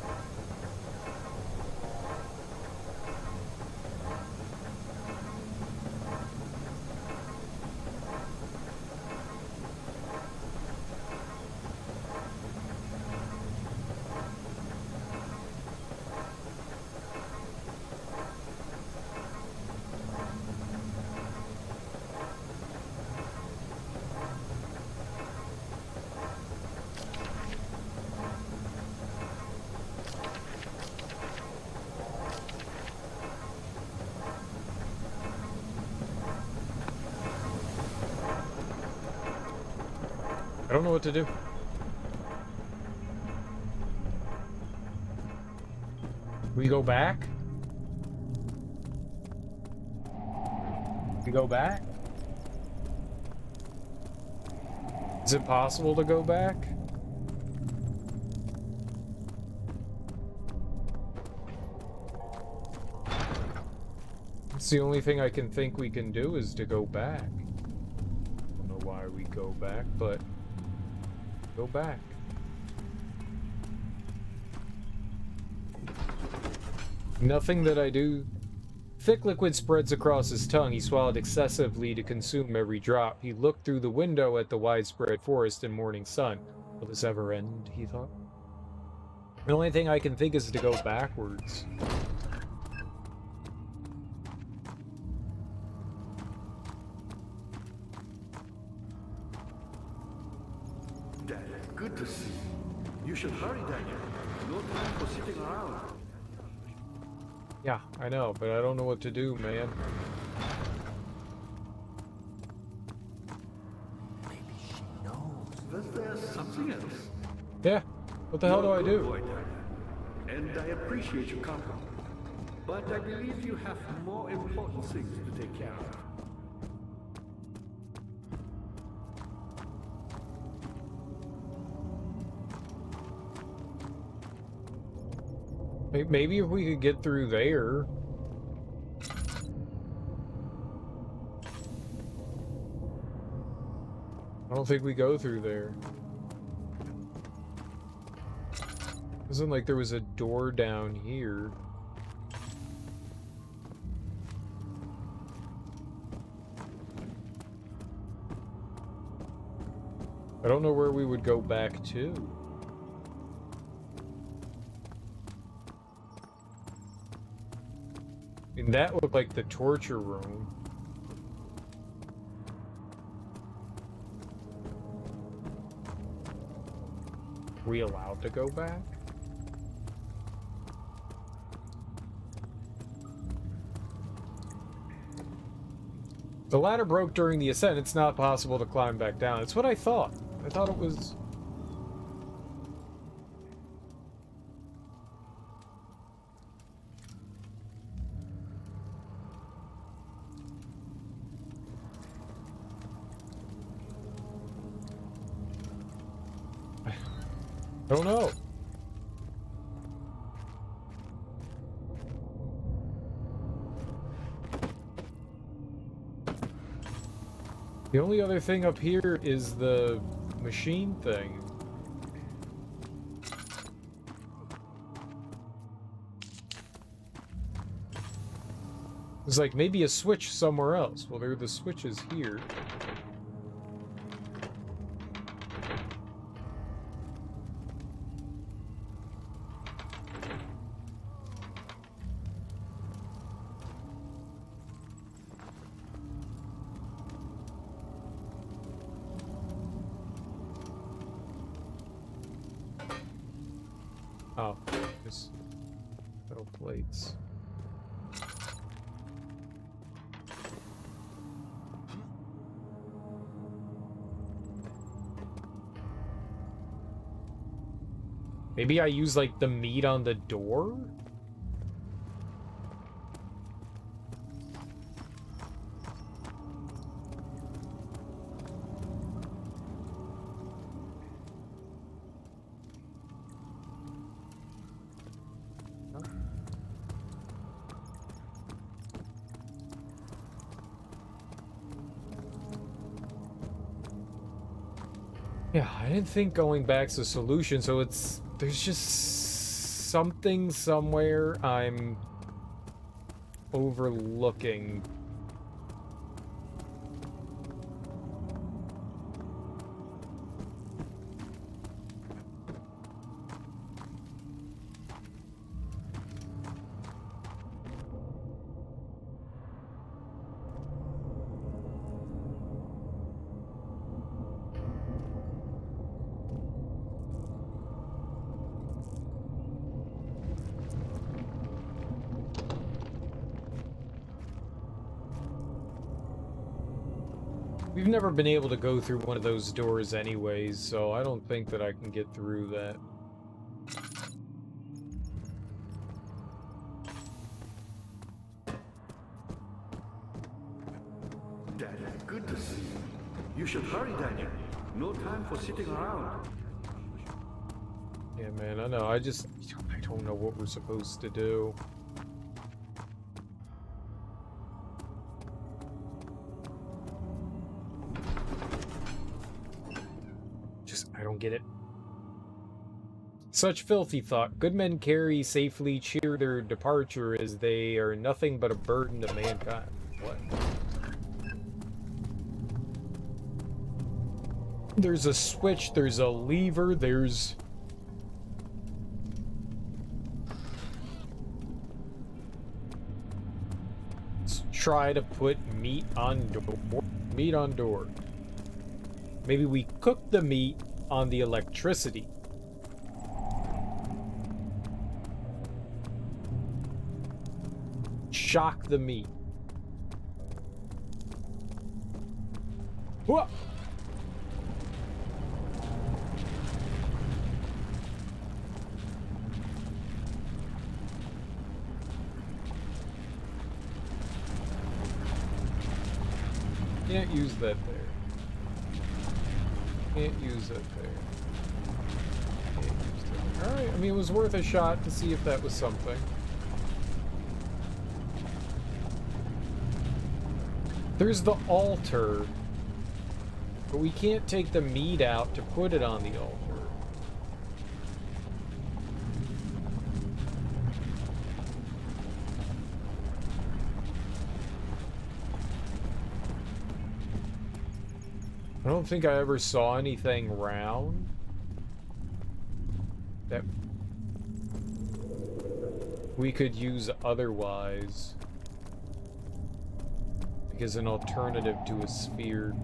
I don't know what to do. We go back? We go back? Is it possible to go back? It's the only thing I can think we can do is to go back. I don't know why we go back, but go back. Nothing that I do. Thick liquid spreads across his tongue. He swallowed excessively to consume every drop. He looked through the window at the widespread forest and morning sun. Will this ever end, he thought. The only thing I can think is to go backwards. Daniel, good to see you. You should hurry, Daniel. No time for sitting around. Yeah, I know, but I don't know what to do, man. Maybe she knows. Was there something else? Yeah. What the hell do I do? Boy, Daniel. And I appreciate your company. But I believe you have more important things to take care of. Maybe if we could get through there. I don't think we go through there. Wasn't like there was a door down here. I don't know where we would go back to. I mean, that looked like the torture room. Are we allowed to go back? The ladder broke during the ascent. It's not possible to climb back down. It's what I thought. I thought it was... I don't know. The only other thing up here is the machine thing. There's like maybe a switch somewhere else. Well, there are the switches here. Oh, just metal plates. Maybe I use like the meat on the door? Yeah, I didn't think going back's a solution, so there's just something somewhere I'm overlooking. We've never been able to go through one of those doors anyways, so I don't think that I can get through that. Daniel, good to see you. You should hurry, Daniel. No time for sitting around. Yeah, man, I know. I don't know what we're supposed to do. I don't get it. Such filthy thought. Good men carry safely cheer their departure as they are nothing but a burden to mankind. What? There's a switch, there's a lever, there's... Let's try to put meat on door. Meat on door. Maybe we cook the meat on the electricity. Shock the meat. Whoa! Can't use that there. Can't use that there. Can't use Alright, I mean, it was worth a shot to see if that was something. There's the altar, but we can't take the meat out to put it on the altar. I don't think I ever saw anything round that we could use otherwise as an alternative to a sphere.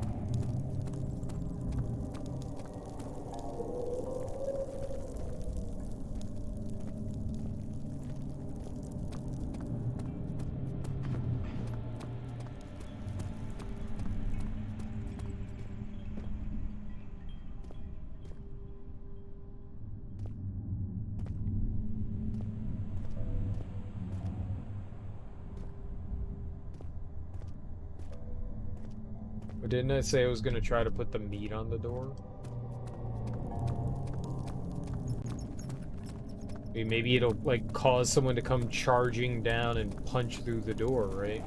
Didn't I say I was going to try to put the meat on the door? I mean, maybe it'll, like, cause someone to come charging down and punch through the door, right?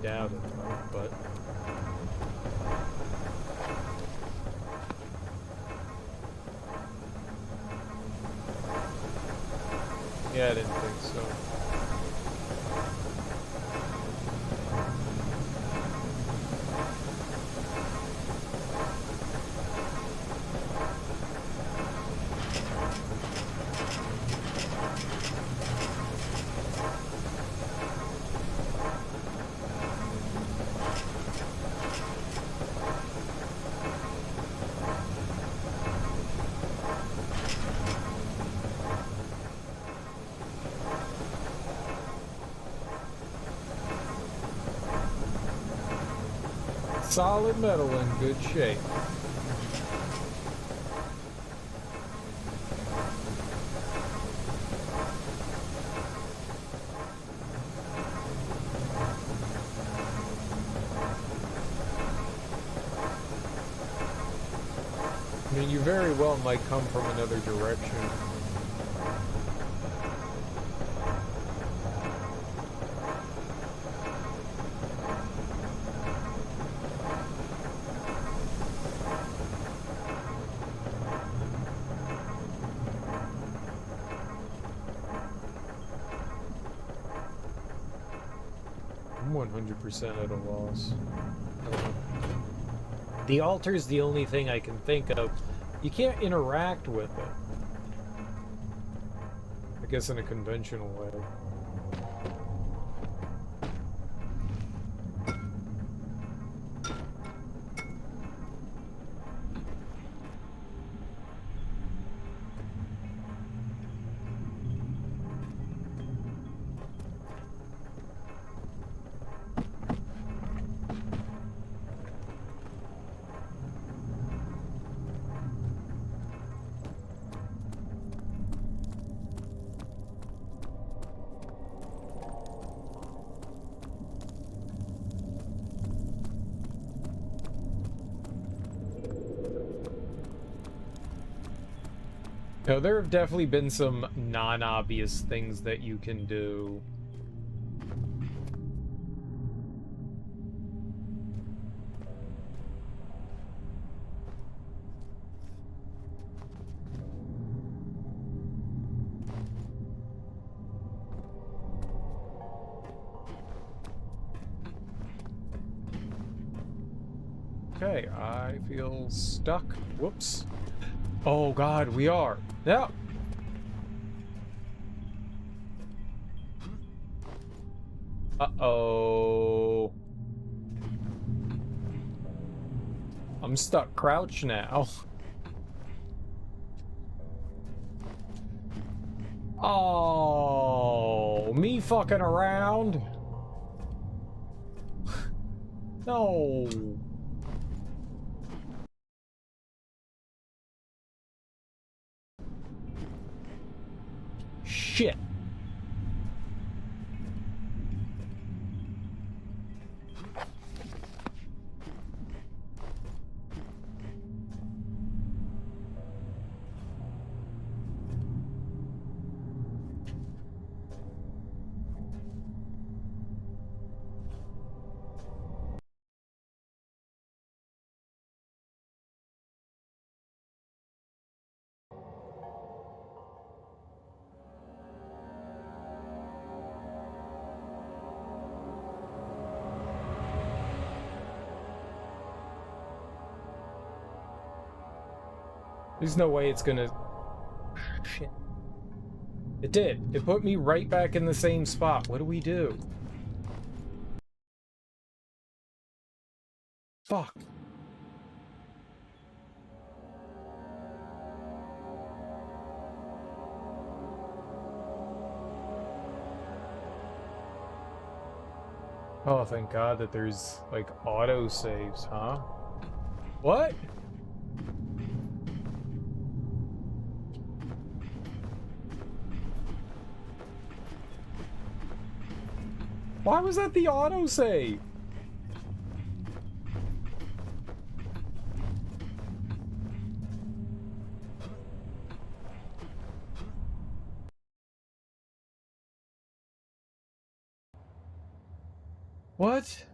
Doubt it, but... yeah, I didn't think so. Solid metal in good shape. I mean, you very well might come from another direction. I'm 100% at a loss. I don't know. The altar's the only thing I can think of. You can't interact with it. I guess in a conventional way. No, there have definitely been some non-obvious things that you can do. Okay, I feel stuck. Whoops. Oh god, we are. Yep. Uh-oh. I'm stuck crouched now. Oh, me fucking around? No. Shit. There's no way it's gonna... Shit. It did. It put me right back in the same spot. What do we do? Fuck. Oh, thank God that there's, like, auto-saves, huh? What? Why was that the auto-save? What?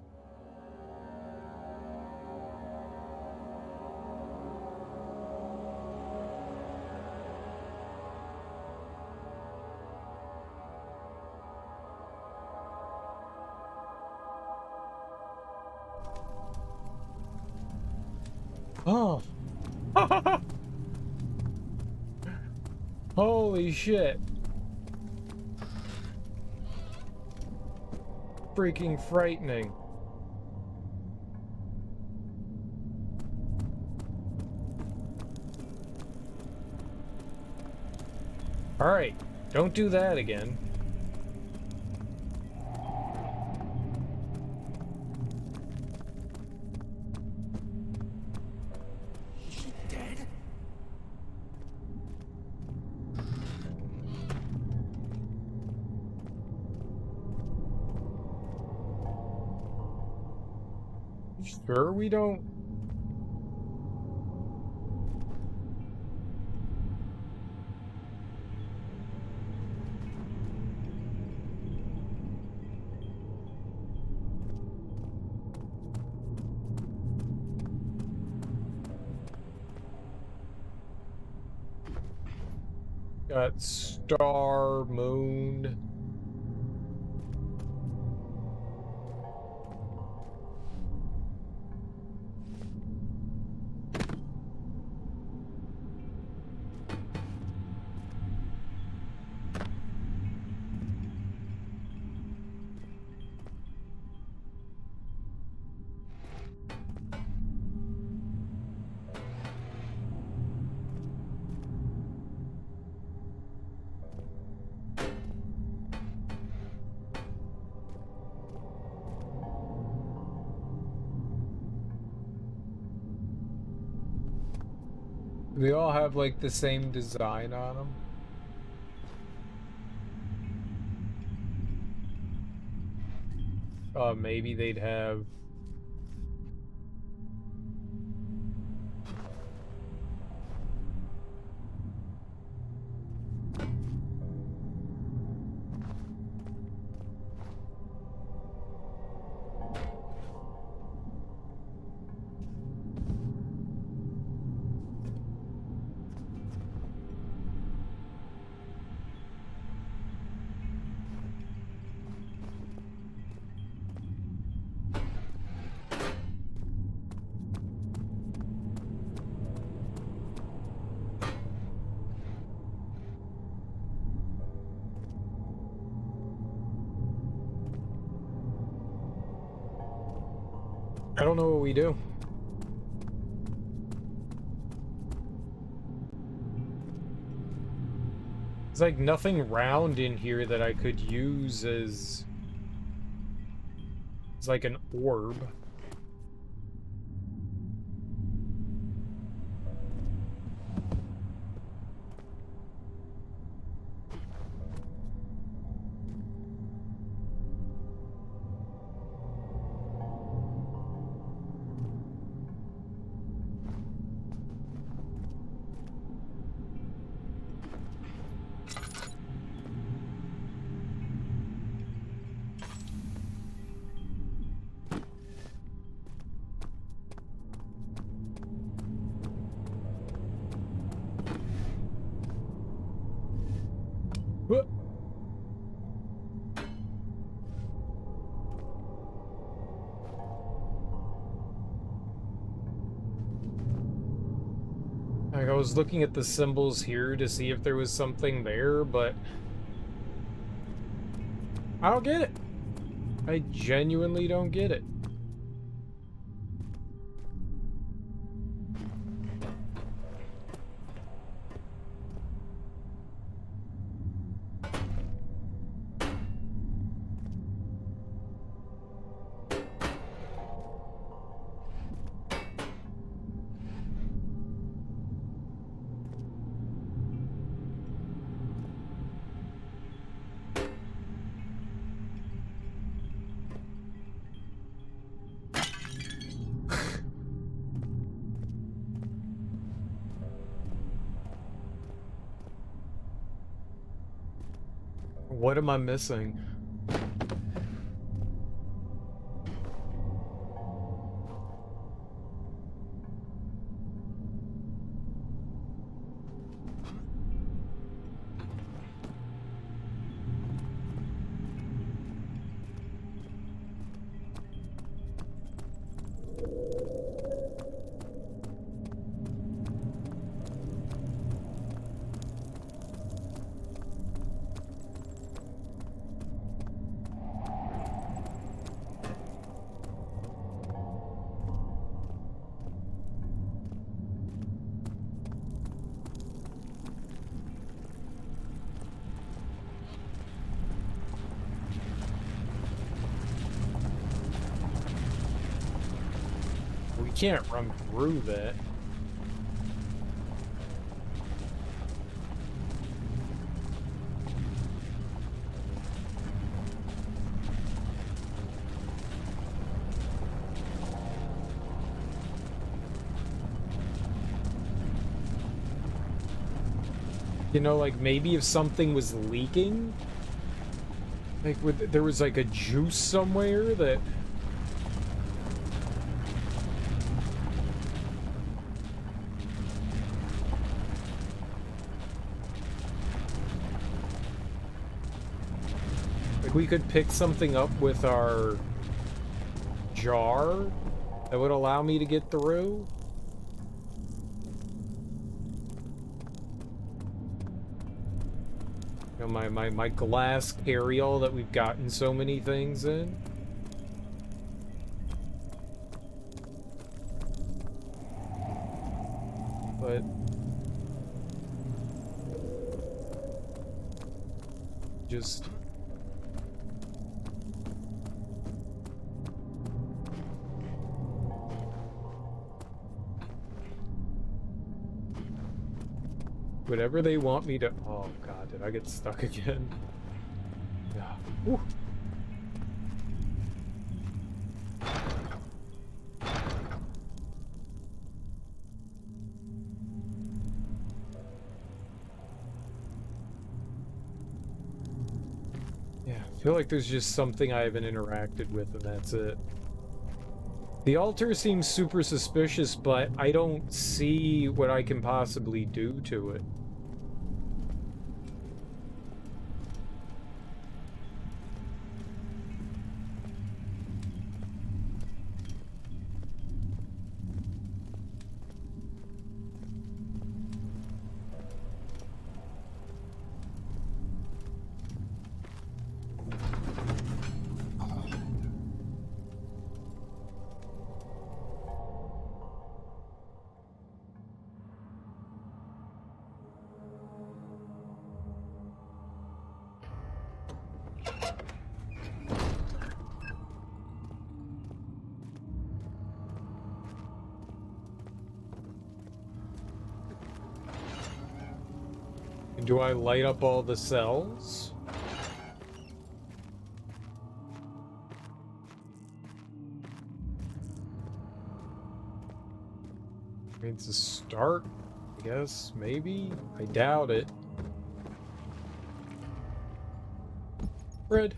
Oh. Holy shit. Freaking frightening. Alright, don't do that again. Is she dead? You sure we don't... Got star, moon... They all have, like, the same design on them. Maybe they'd have... I don't know what we do. There's like nothing round in here that I could use as like an orb. was looking at the symbols here to see if there was something there, but I don't get it. I genuinely don't get it. What am I missing? We can't run through that. You know, like, maybe if something was leaking, like, there was, like, a juice somewhere that... Like, we could pick something up with our jar that would allow me to get through. You know, my glass carry-all that we've gotten so many things in. But just whatever they want me to... Oh god, did I get stuck again? Yeah. Whew. Yeah, I feel like there's just something I haven't interacted with and that's it. The altar seems super suspicious, but I don't see what I can possibly do to it. Do I light up all the cells? I mean, it's a start, I guess, maybe? I doubt it. Bread.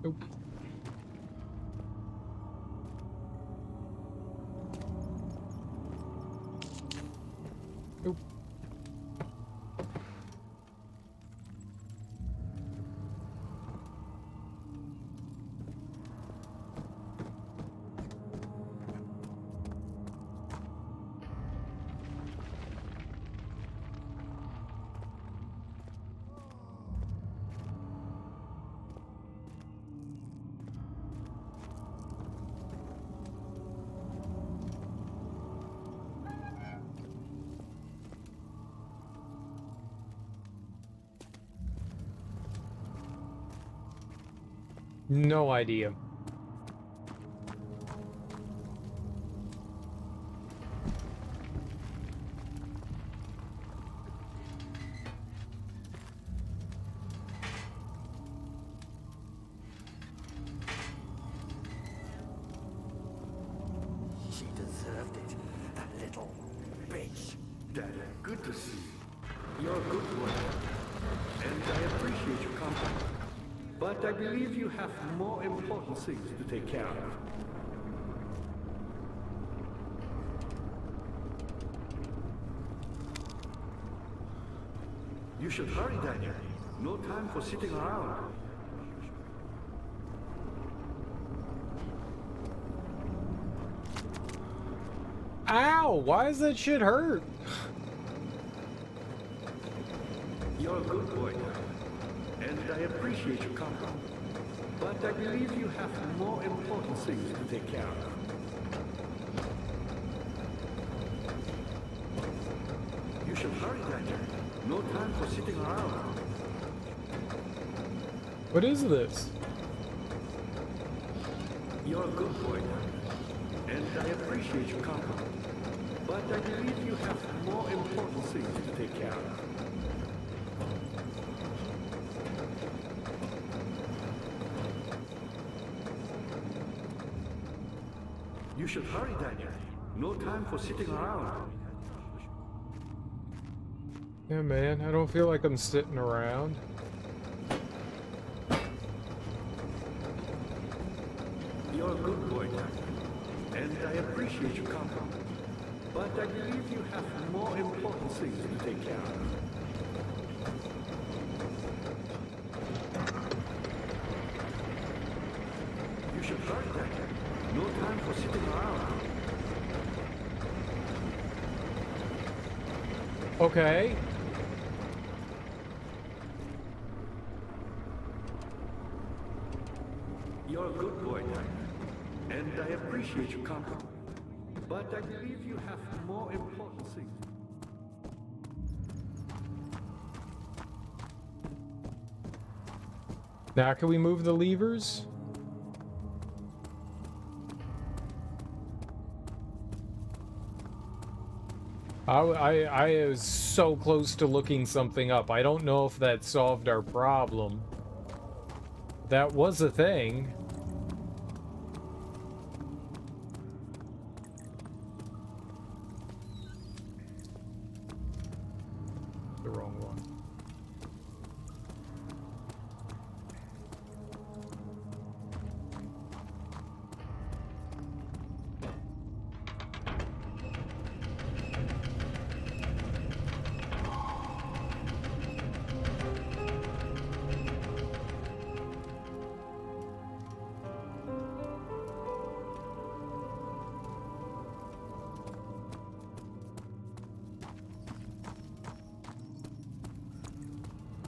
Nope. Nope. No idea. She deserved it, that little bitch. Dad, good to see you. You're a good boy, and I appreciate your company. But I believe you have more important things to take care of. You should hurry, Daniel. No time for sitting around. Ow! Why does that shit hurt? You're a good boy, and I appreciate your company. But I believe you have more important things to take care of. You should hurry, Daniel. No time for sitting around. What is this? You're a good boy, and I appreciate your company. But I believe you have more important things to take care of. You should hurry, Daniel. No time for sitting around. Yeah, man, I don't feel like I'm sitting around. You're a good boy, and I appreciate your company. But I believe you have more important things to take care of. You should hurry, Daniel. No time for sitting around. Okay. You're a good boy, and I appreciate your company. But I believe you have more important things. Now can we move the levers? I was so close to looking something up. I don't know if that solved our problem. That was a thing. The wrong one.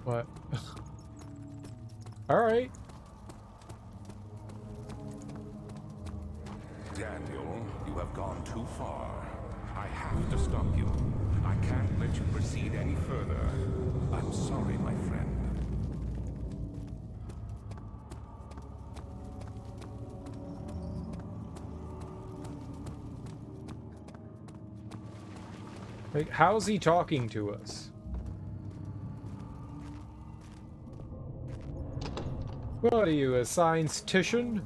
What? All right. Daniel, you have gone too far. I have to stop you. I can't let you proceed any further. I'm sorry, my friend. Like, how's he talking to us? What are you, a science-tician?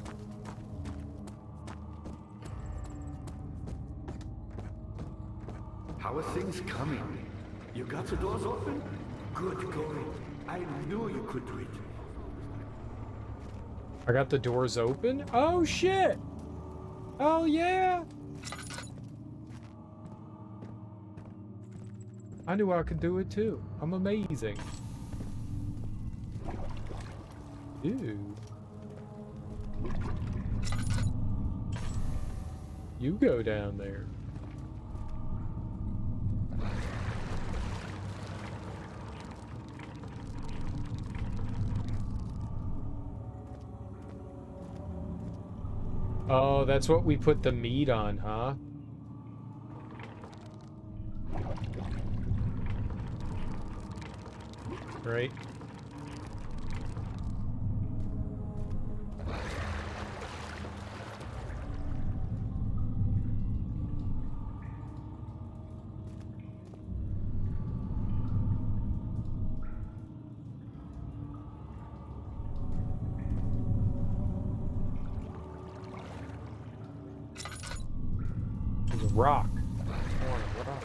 How are things coming? You got the doors open? Good going. I knew you could do it. I got the doors open? Oh shit! Oh yeah! I knew I could do it too. I'm amazing. Ew. You go down there. Oh, that's what we put the meat on, huh? Right. There's a rock. I want a rock.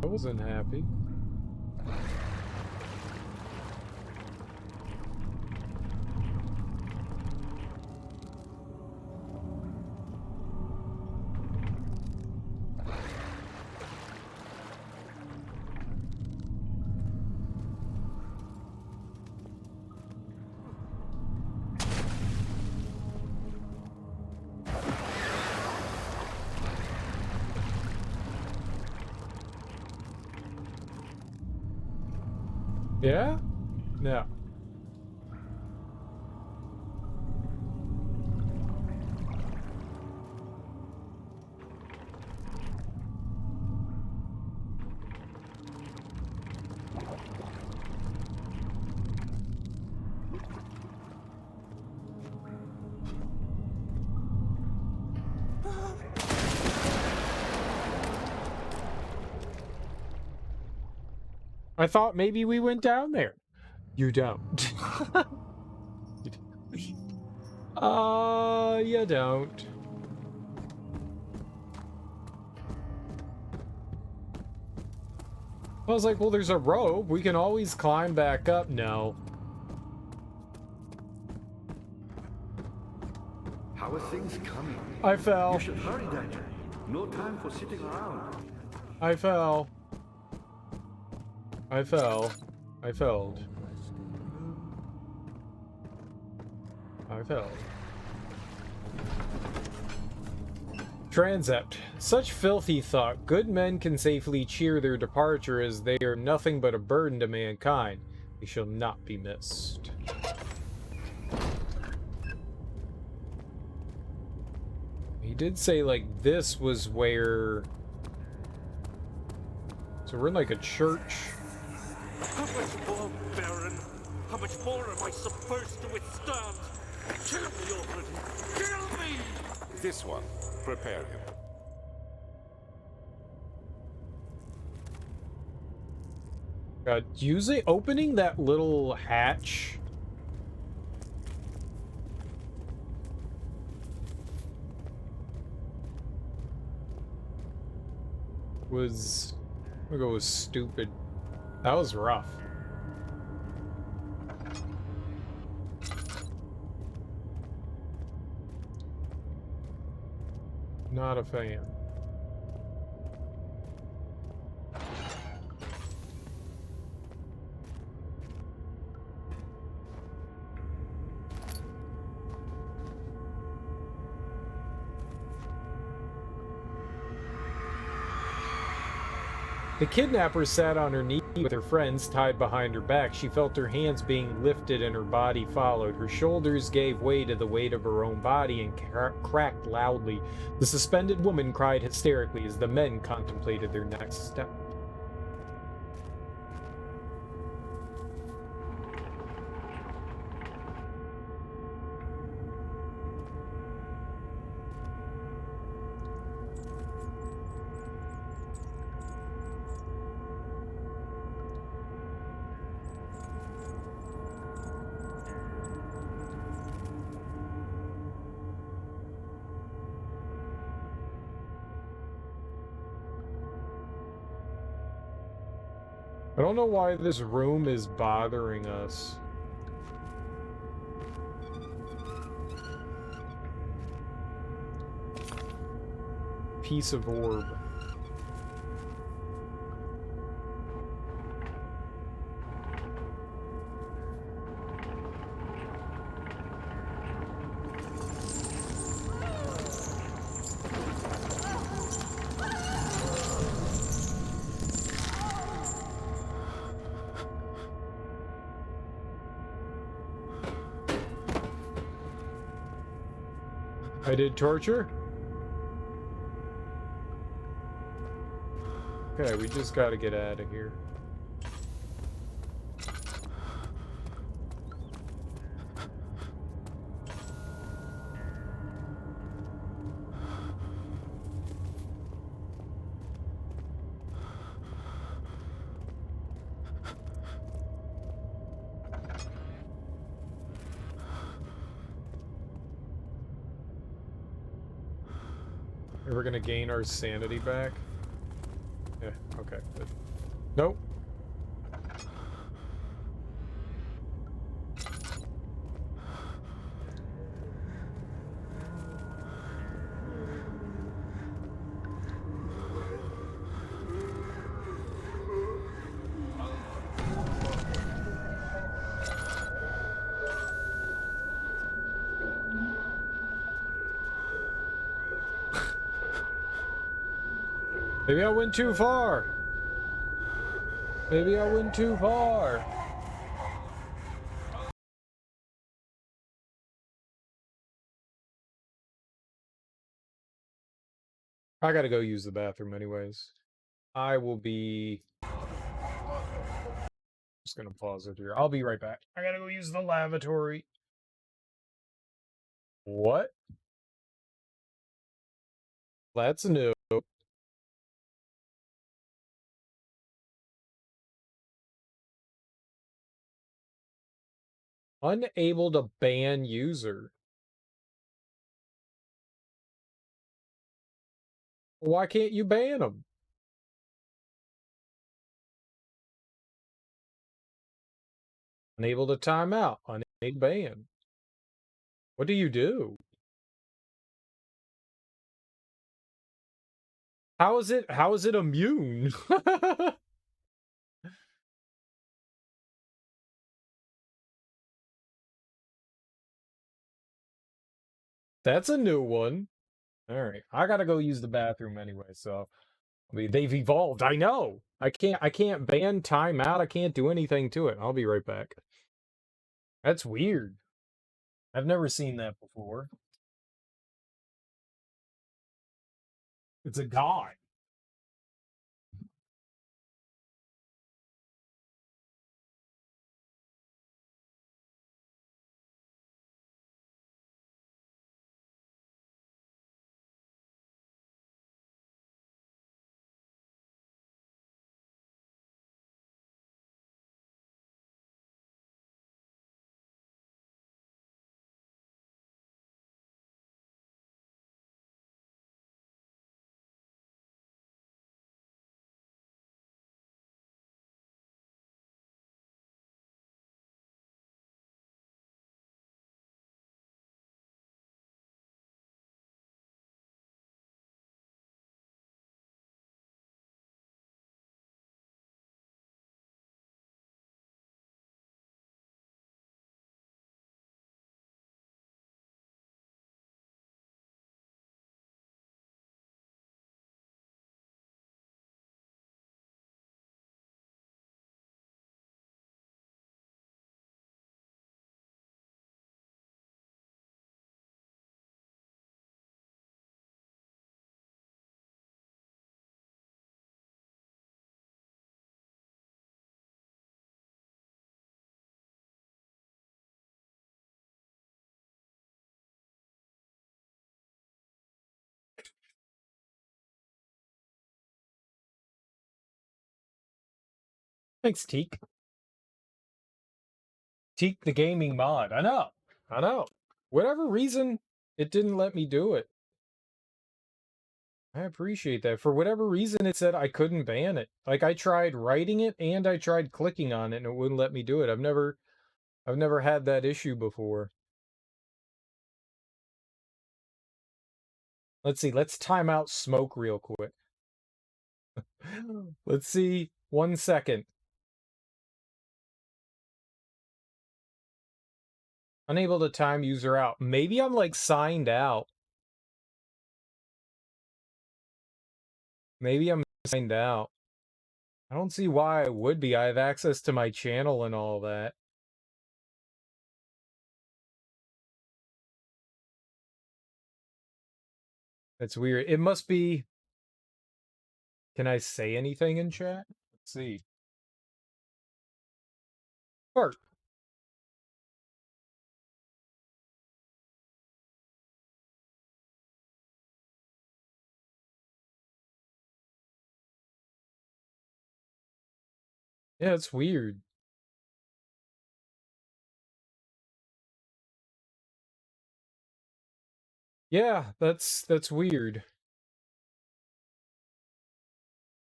I wasn't happy. Yeah? No. I thought maybe we went down there. You don't. You don't. I was like, well, there's a rope. We can always climb back up. No. How are things coming? I fell. You should hurry, Daniel. No time for sitting around. I fell. I fell. I failed. I fell. Transept. Such filthy thought. Good men can safely cheer their departure as they are nothing but a burden to mankind. They shall not be missed. He did say, like, this was where... So we're in, like, a church. How much more, Baron? How much more am I supposed to withstand? Kill me already! Kill me! This one. Prepare him. Usually opening that little hatch was, I'm gonna go with stupid. That was rough. Not a fan. The kidnapper sat on her knee with her friends tied behind her back. She felt her hands being lifted and her body followed. Her shoulders gave way to the weight of her own body and cracked loudly. The suspended woman cried hysterically as the men contemplated their next step. I don't know why this room is bothering us. Piece of orb. I did torture? Okay, we just gotta get out of here. We're gonna gain our sanity back? Yeah, okay, good. Nope. Maybe I went too far. Maybe I went too far. I gotta go use the bathroom anyways. I will be... Just gonna pause it here. I'll be right back. I gotta go use the lavatory. What? That's new. Unable to ban user. Why can't you ban them? Unable to time out. Unable to ban. What do you do? How is it immune? That's a new one. All right. I got to go use the bathroom anyway, so I mean, they've evolved. I know. I can't ban timeout. I can't do anything to it. I'll be right back. That's weird. I've never seen that before. It's a guy. Thanks, Teak. Teak the gaming mod. I know. I know. Whatever reason, it didn't let me do it. I appreciate that. For whatever reason, it said I couldn't ban it. Like I tried writing it and I tried clicking on it and it wouldn't let me do it. I've never had that issue before. Let's see. Let's time out smoke real quick. Let's see. 1 second. Unable to time user out. Maybe I'm like signed out. Maybe I'm signed out. I don't see why I would be. I have access to my channel and all that. That's weird. It must be. Can I say anything in chat? Let's see. Fart. Yeah, it's weird. Yeah, that's weird.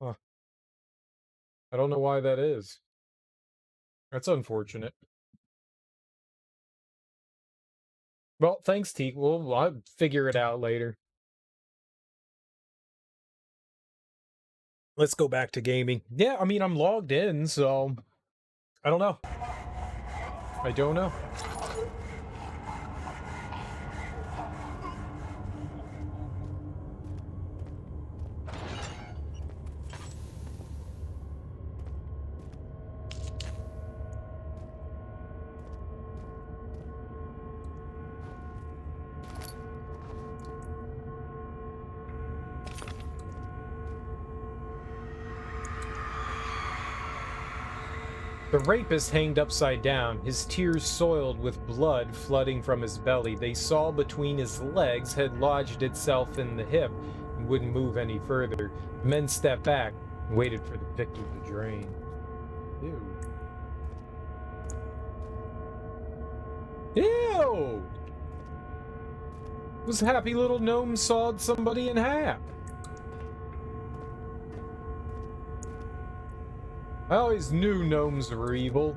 Huh. I don't know why that is. That's unfortunate. Well, thanks, Teak. I'll figure it out later. Let's go back to gaming. Yeah, I mean, I'm logged in, so I don't know. I don't know. The rapist hanged upside down, his tears soiled with blood flooding from his belly. They saw between his legs had lodged itself in the hip and wouldn't move any further. The men stepped back and waited for the victim to drain. Ew. Ew! This happy little gnome sawed somebody in half. I always knew gnomes were evil.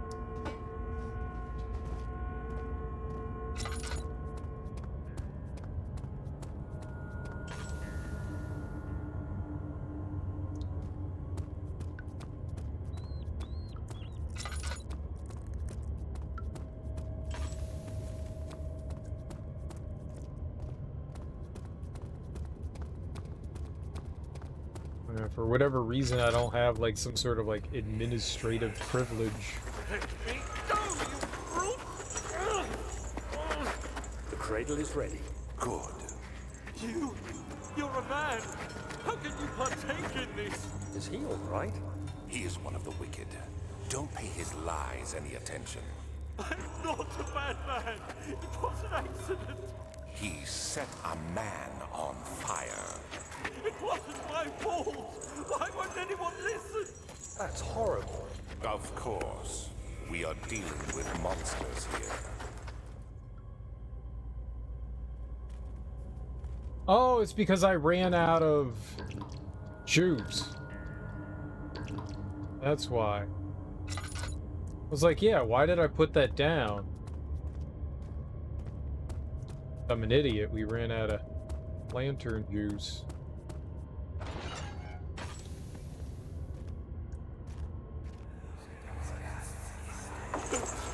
For whatever reason, I don't have like some sort of like administrative privilege. The cradle is ready. Good. You're a man. How can you partake in this? Is he all right? He is one of the wicked. Don't pay his lies any attention. I'm not a bad man. It was an accident. He set a man on fire. It wasn't my fault. Why won't anyone listen? That's horrible. Of course. We are dealing with monsters here. Oh, it's because I ran out of juice. That's why. I was like, yeah, why did I put that down? I'm an idiot. We ran out of lantern juice.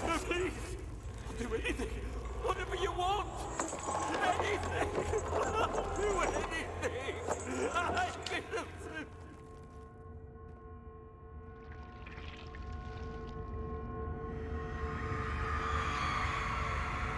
No, please. I'll do anything. Whatever you want. Anything. I'll do anything. I'm innocent.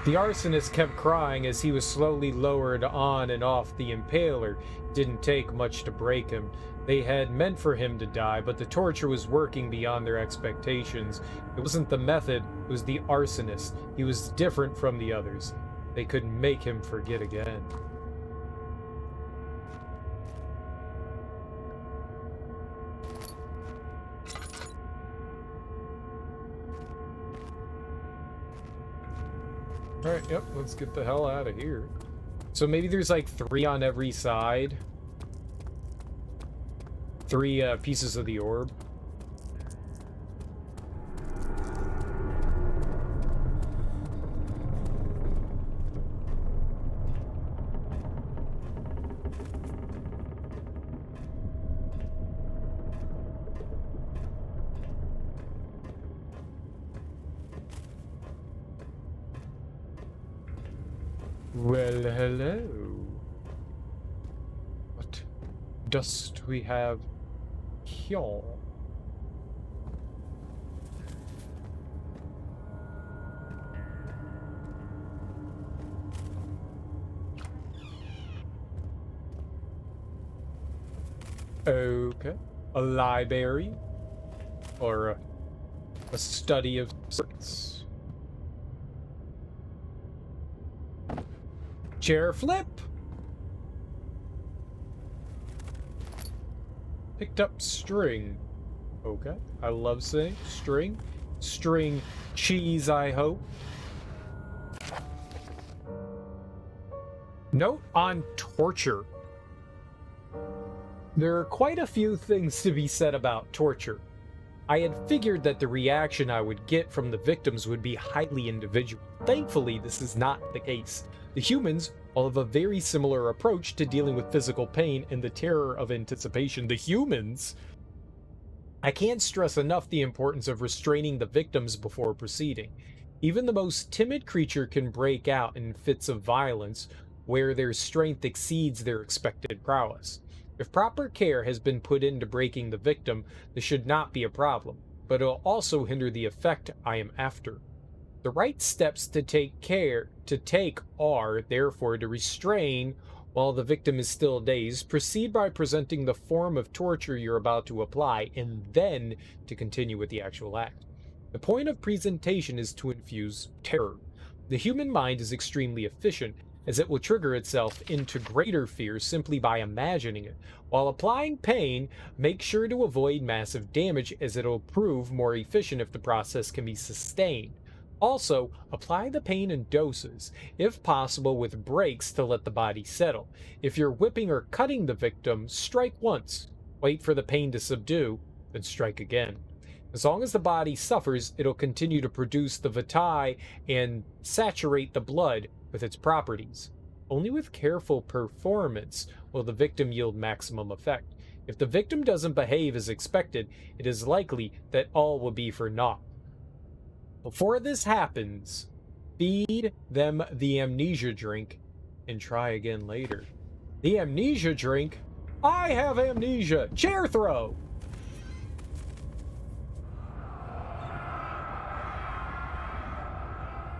The arsonist kept crying as he was slowly lowered on and off the impaler. It didn't take much to break him. They had meant for him to die, but the torture was working beyond their expectations. It wasn't the method, it was the arsonist. He was different from the others. They could make him forget again. Alright, yep, let's get the hell out of here. So maybe there's like 3 on every side. 3 pieces of the orb. Well, hello. What dost we have here? Okay. A library. Or a study of sorts. Chair flip. Picked up string. Okay. I love saying string. String cheese, I hope. Note on torture. There are quite a few things to be said about torture. I had figured that the reaction I would get from the victims would be highly individual. Thankfully, this is not the case. The humans all have a very similar approach to dealing with physical pain and the terror of anticipation. The humans! I can't stress enough the importance of restraining the victims before proceeding. Even the most timid creature can break out in fits of violence where their strength exceeds their expected prowess. If proper care has been put into breaking the victim, this should not be a problem, but it'll also hinder the effect I am after. The right steps to take are, therefore, to restrain while the victim is still dazed, proceed by presenting the form of torture you're about to apply, and then to continue with the actual act. The point of presentation is to infuse terror. The human mind is extremely efficient, as it will trigger itself into greater fear simply by imagining it. While applying pain, make sure to avoid massive damage, as it'll prove more efficient if the process can be sustained. Also, apply the pain in doses, if possible with breaks to let the body settle. If you're whipping or cutting the victim, strike once, wait for the pain to subdue, then strike again. As long as the body suffers, it'll continue to produce the vitae and saturate the blood with its properties. Only with careful performance will the victim yield maximum effect. If the victim doesn't behave as expected, it is likely that all will be for naught. Before this happens, feed them the amnesia drink and try again later. The amnesia drink? I have amnesia! Chair throw!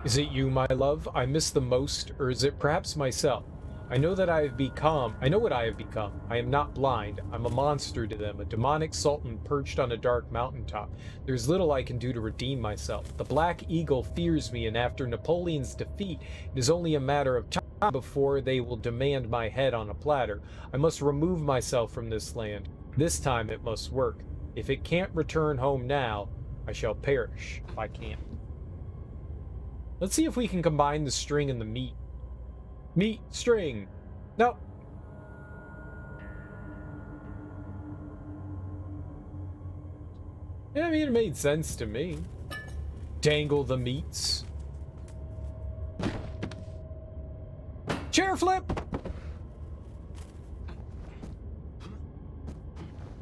Is it you, my love, I miss the most, or is it perhaps myself? I know what I have become. I am not blind. I'm a monster to them, a demonic sultan perched on a dark mountaintop. There's little I can do to redeem myself. The Black Eagle fears me, and after Napoleon's defeat, it is only a matter of time before they will demand my head on a platter. I must remove myself from this land. This time it must work. If it can't return home now, I shall perish if I can't. Let's see if we can combine the string and the meat. Meat, string. No. Yeah, I mean, it made sense to me. Dangle the meats. Chair flip!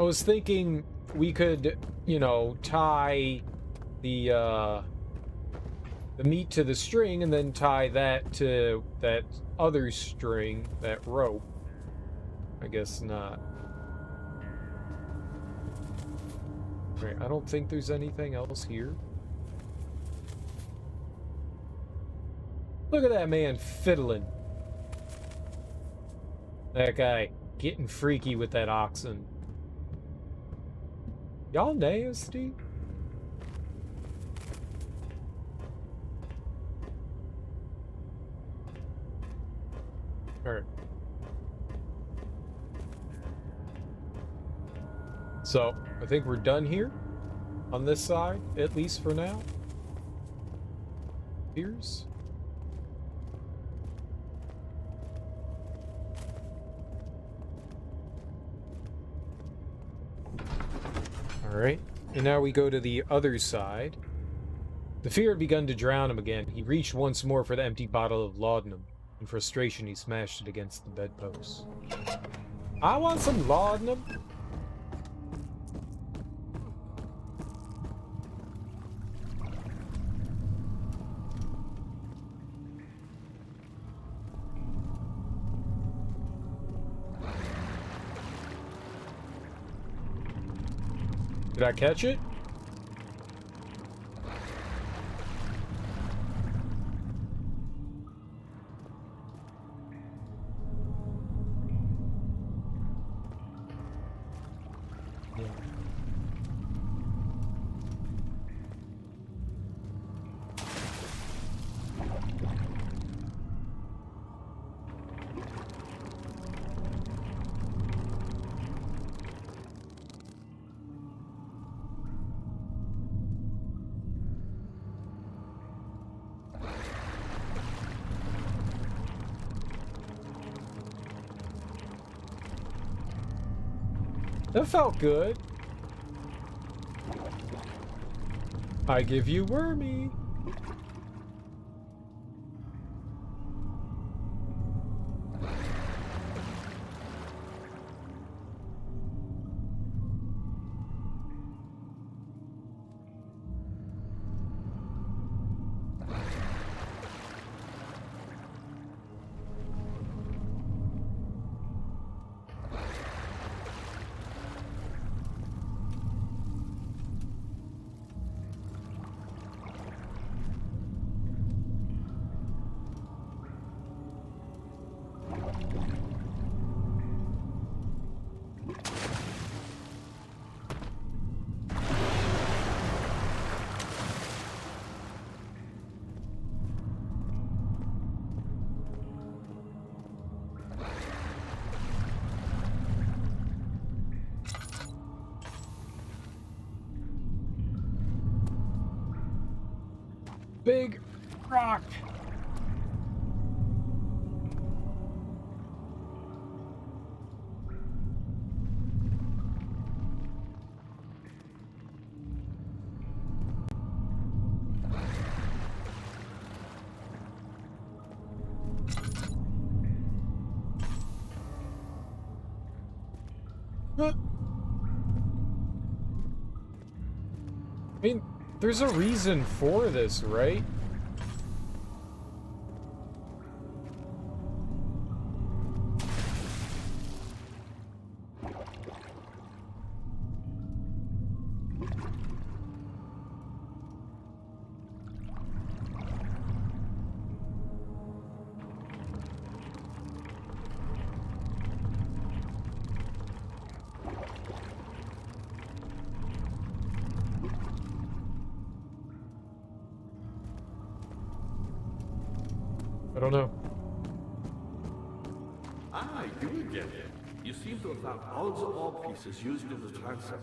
I was thinking we could, you know, tie the meat to the string and then tie that to that other string, that rope. I guess not. Right, I don't think there's anything else here. Look at that man fiddling. That guy getting freaky with that oxen. Y'all nasty? Alright. So, I think we're done here. On this side, at least for now. Here's. Alright, and now we go to the other side. The fear had begun to drown him again. He reached once more for the empty bottle of laudanum. In frustration, he smashed it against the bedpost. I want some laudanum. Did I catch it? That felt good. I give you wormy. Big rock. I mean, there's a reason for this, right? I don't know. Ah, you again. You seem to have found all the orb pieces used in the transfer.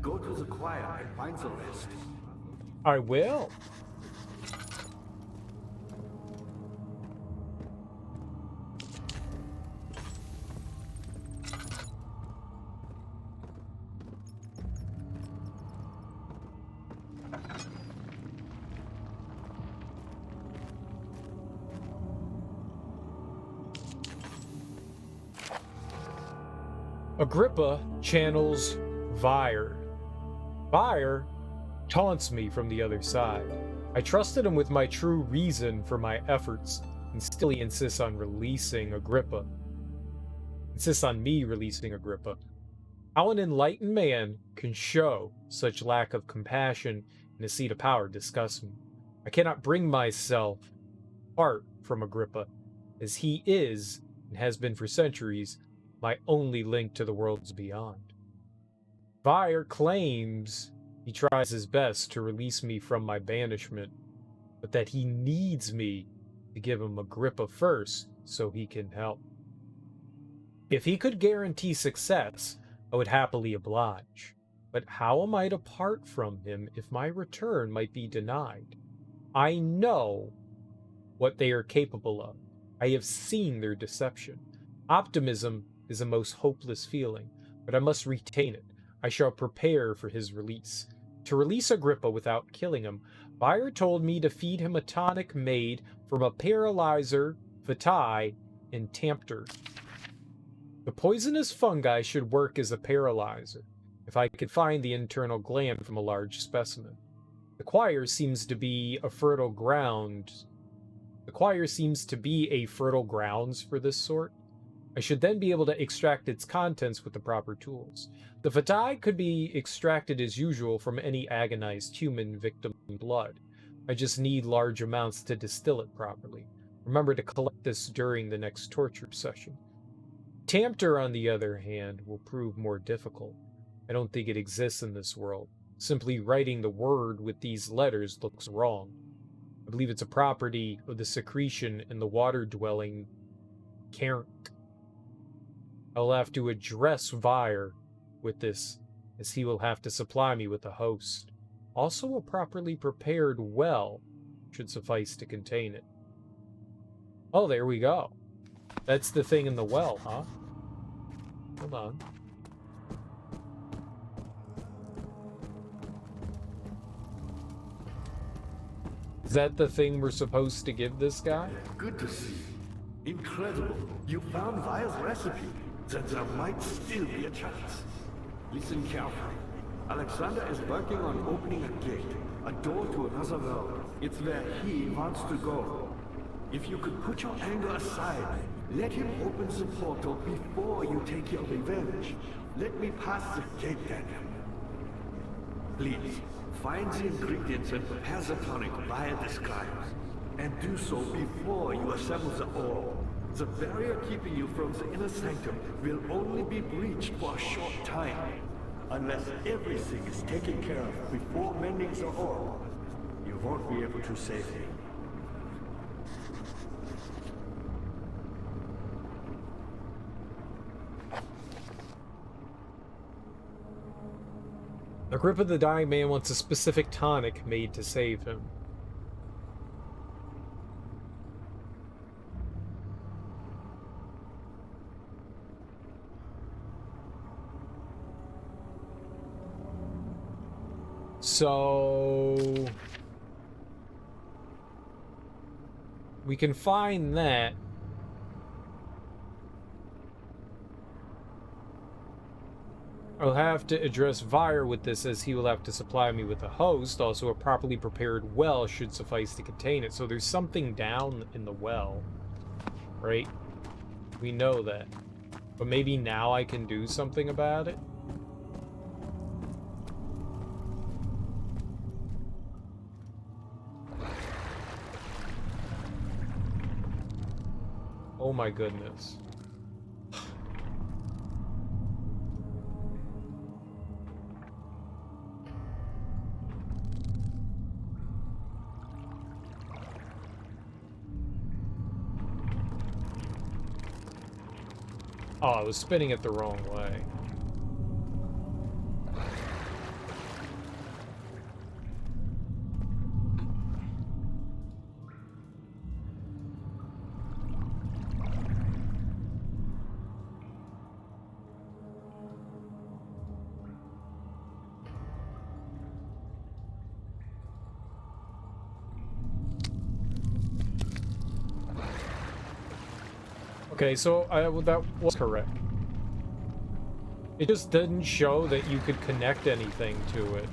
Go to the choir and find the rest. I will. Agrippa channels Vire. Vire taunts me from the other side. I trusted him with my true reason for my efforts, and still he insists on releasing Agrippa. Insists on me releasing Agrippa. How an enlightened man can show such lack of compassion in a seat of power disgusts me. I cannot bring myself apart from Agrippa, as he is, and has been for centuries, my only link to the worlds beyond. Vire claims he tries his best to release me from my banishment, but that he needs me to give him Agrippa first so he can help. If he could guarantee success, I would happily oblige. But how am I to part from him if my return might be denied? I know what they are capable of. I have seen their deception. Optimism is a most hopeless feeling, but I must retain it. I shall prepare for his release. To release Agrippa without killing him, Buyer told me to feed him a tonic made from a paralyzer, vitae, and tampter. The poisonous fungi should work as a paralyzer, if I could find the internal gland from a large specimen. The choir seems to be a fertile ground. The choir seems to be a fertile grounds for this sort. I should then be able to extract its contents with the proper tools. The vitae could be extracted as usual from any agonized human victim blood. I just need large amounts to distill it properly. Remember to collect this during the next torture session. Tampter, on the other hand, will prove more difficult. I don't think it exists in this world. Simply writing the word with these letters looks wrong. I believe it's a property of the secretion in the water-dwelling Cairn. I'll have to address Vire with this, as he will have to supply me with a host. Also, a properly prepared well should suffice to contain it. Oh, there we go. That's the thing in the well, huh? Hold on. Is that the thing we're supposed to give this guy? Good to see you. Incredible. You found Vire's recipe. Then there might still be a chance. Listen carefully. Alexander is working on opening a gate, a door to another world. It's where he wants to go. If you could put your anger aside, let him open the portal before you take your revenge. Let me pass the gate, Daniel. Please, find the ingredients and prepare the tonic Vire describes. And do so before you assemble the ore. The barrier keeping you from the inner sanctum will only be breached for a short time. Unless everything is taken care of before mending the ore, you won't be able to save me. Agrippa the dying man wants a specific tonic made to save him. So we can find that. I'll have to address Vire with this, as he will have to supply me with a host. Also, a properly prepared well should suffice to contain it. So there's something down in the well, right? We know that. But maybe now I can do something about it? Oh my goodness. Oh, I was spinning it the wrong way. Okay, so that was correct. It just didn't show that you could connect anything to it.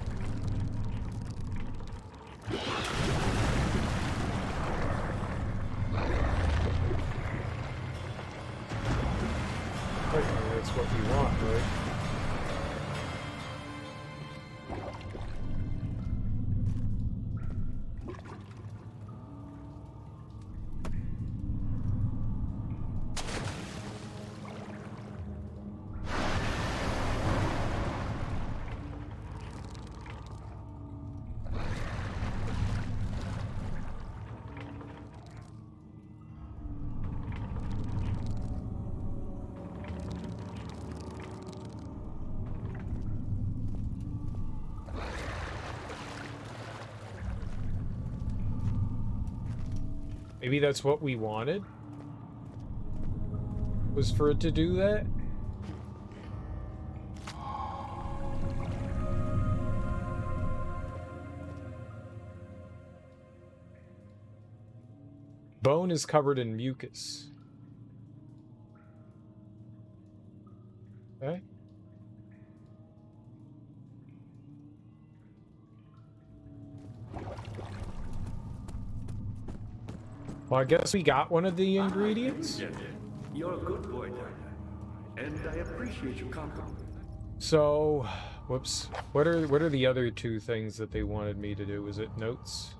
Right, that's what we want, right? Maybe that's what we wanted? Was for it to do that? Bone is covered in mucus. Okay. Well, I guess we got one of the ingredients. You're a good boy, Daniel, and I appreciate your compliment. So, whoops. What are the other two things that they wanted me to do? Was it notes?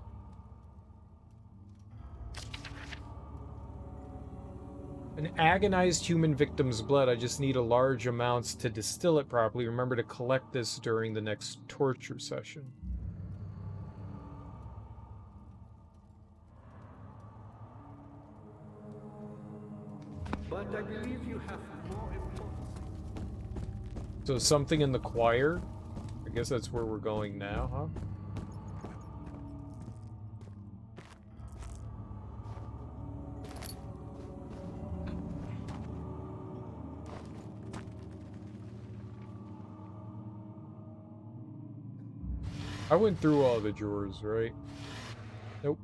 An agonized human victim's blood. I just need a large amounts to distill it properly. Remember to collect this during the next torture session. But I believe you have more important. So something in the choir? I guess that's where we're going now, huh? I went through all the drawers, right? Nope.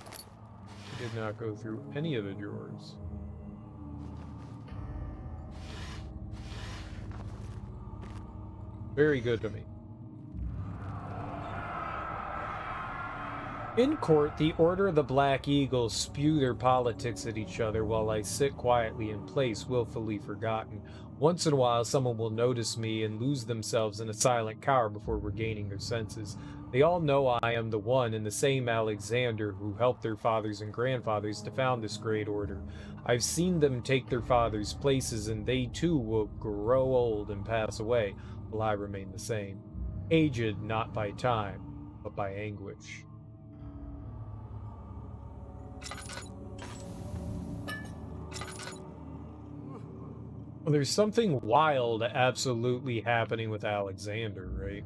I did not go through any of the drawers. Very good to me. In court, the Order of the Black Eagle spew their politics at each other while I sit quietly in place, willfully forgotten. Once in a while, someone will notice me and lose themselves in a silent cower before regaining their senses. They all know I am the one and the same Alexander who helped their fathers and grandfathers to found this great order. I've seen them take their fathers' places, and they too will grow old and pass away, while I remain the same. Aged not by time, but by anguish. Well, there's something wild absolutely happening with Alexander, right?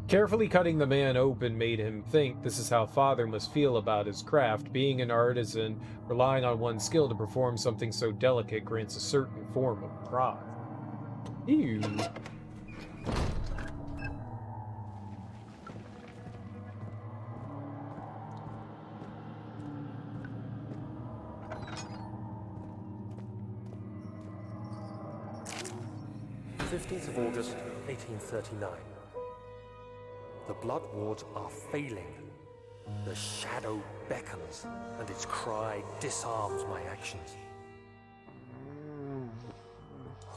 Carefully cutting the man open made him think this is how father must feel about his craft. Being an artisan, relying on one's skill to perform something so delicate grants a certain form of pride. Ew. August 1839. The blood wards are failing. The shadow beckons, and its cry disarms my actions.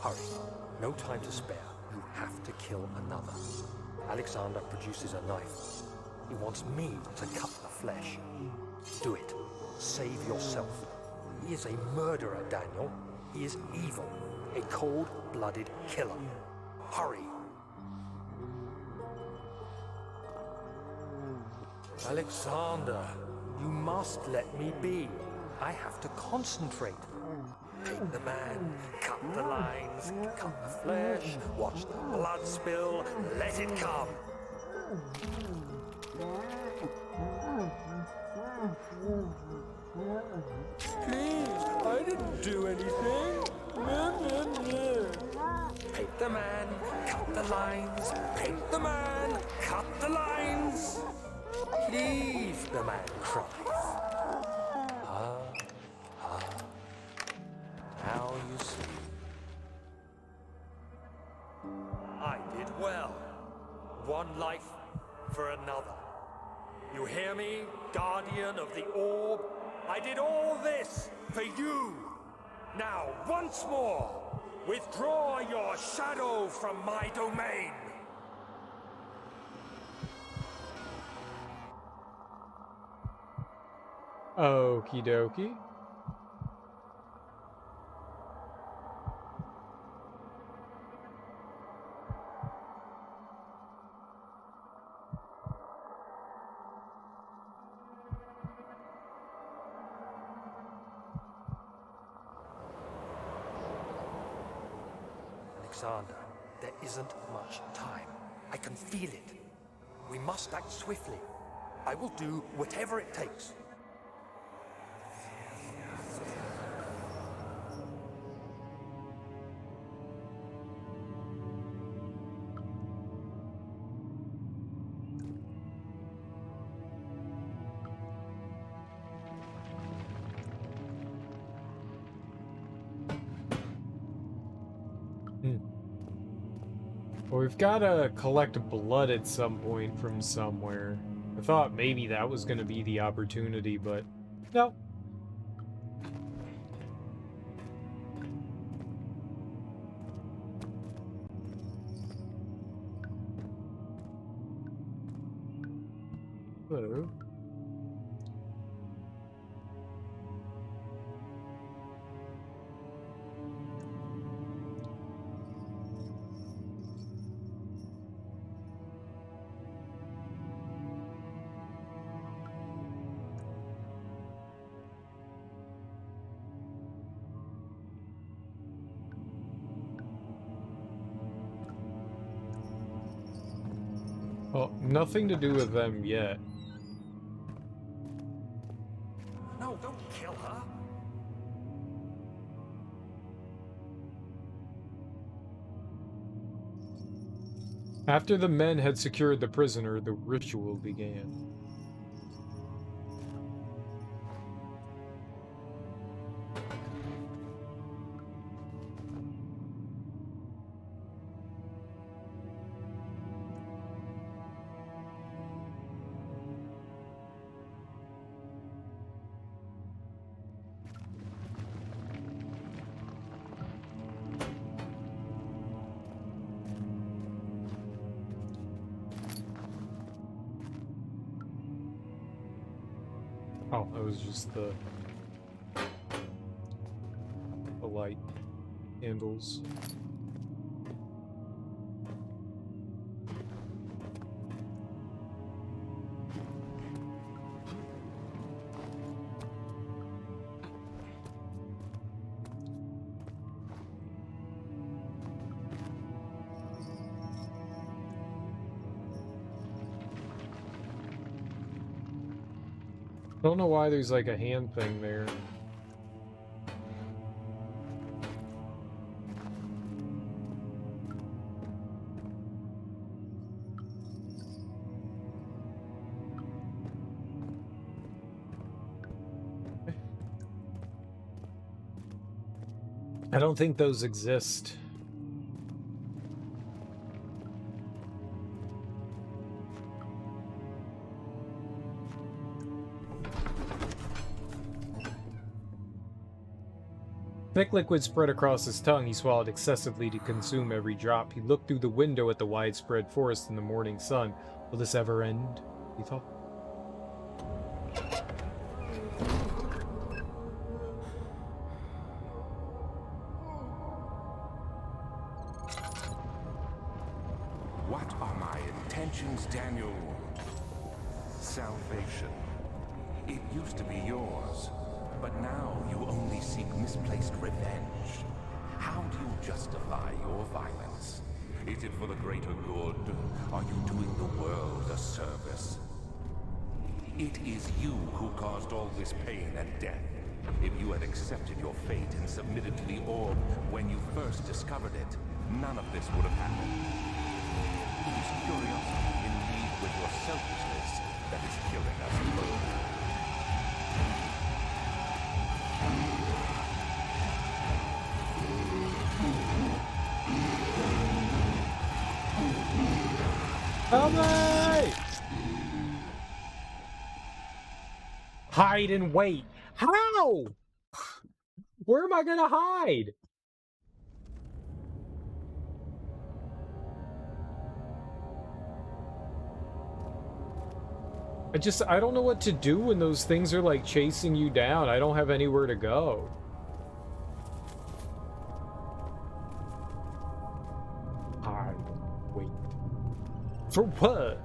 Hurry. No time to spare. You have to kill another. Alexander produces a knife. He wants me to cut the flesh. Do it. Save yourself. He is a murderer, Daniel. He is evil. A cold-blooded killer. Hurry. Alexander, you must let me be. I have to concentrate. Take the man, cut the lines, cut the flesh, watch the blood spill, let it come. Please, I didn't do anything. Paint the man, cut the lines, paint the man, cut the lines. Please, the man cries. Now you see. I did well. One life for another. You hear me, guardian of the orb? I did all this for you. Now, once more, withdraw your shadow from my domain. Okie dokie. Alexander, there isn't much time. I can feel it. We must act swiftly. I will do whatever it takes. Well, we've got to collect blood at some point from somewhere. I thought maybe that was going to be the opportunity, but no. Hello. Well, nothing to do with them yet. No, don't kill her. After the men had secured the prisoner, the ritual began. Oh, that was just the light candles. I don't know why there's like a hand thing there. I don't think those exist. Thick liquid spread across his tongue. He swallowed excessively to consume every drop. He looked through the window at the widespread forest in the morning sun. Will this ever end? He thought. What are my intentions, Daniel? Salvation. It used to be yours, but now you only seek misplaced revenge. How do you justify your violence? Is it for the greater good? Are you doing the world a service? It is you who caused all this pain and death. If you had accepted your fate and submitted to the orb when you first discovered it, none of this would have happened. It is curiosity in league with your selfishness that is killing us both. Help me! Hide and wait. How? Where am I gonna hide? I don't know what to do when those things are like chasing you down. I don't have anywhere to go. Hide. Wait. For what?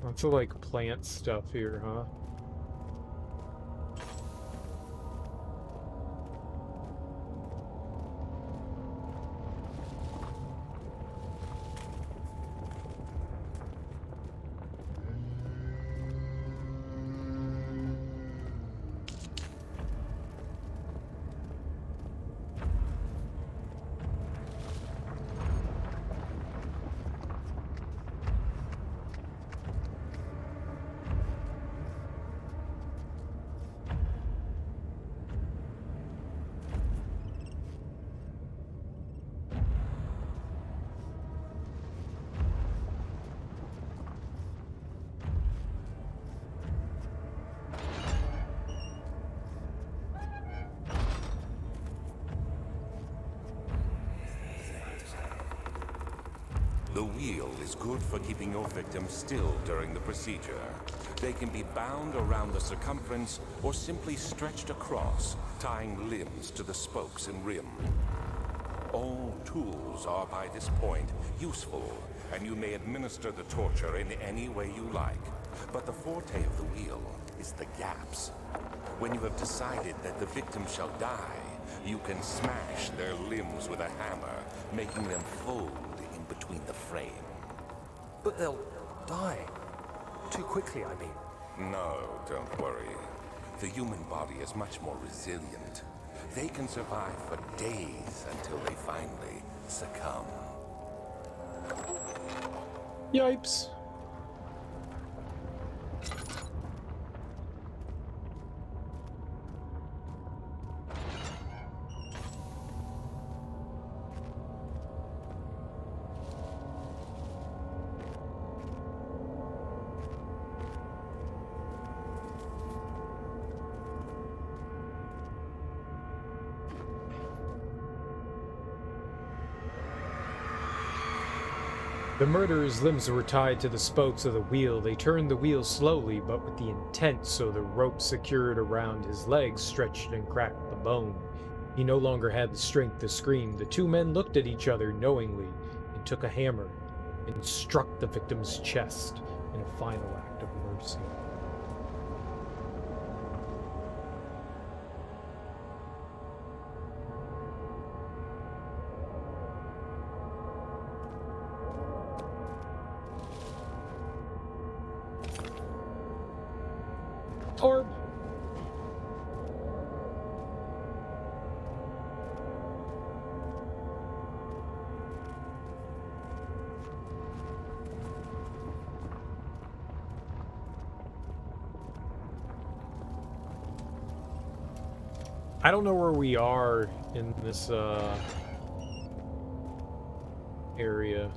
Lots of like plant stuff here, huh? The wheel is good for keeping your victims still during the procedure. They can be bound around the circumference or simply stretched across, tying limbs to the spokes and rim. All tools are by this point useful, and you may administer the torture in any way you like. But the forte of the wheel is the gaps. When you have decided that the victim shall die, you can smash their limbs with a hammer, making them fold in between the frame. But they'll die. Too quickly, I mean. No, don't worry. The human body is much more resilient. They can survive for days until they finally succumb. Yipes. The murderer's limbs were tied to the spokes of the wheel. They turned the wheel slowly, but with the intent, so the rope secured around his legs stretched and cracked the bone. He no longer had the strength to scream. The two men looked at each other knowingly and took a hammer and struck the victim's chest in a final act of mercy. Orb. I don't know where we are in this area.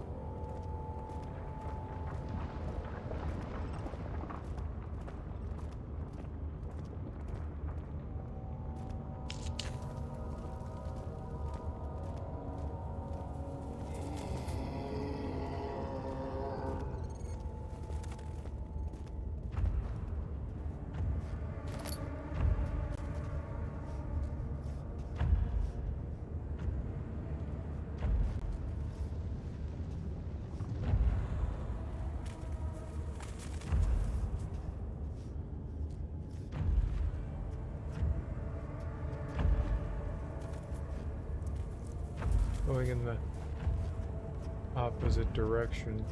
Going in the opposite direction.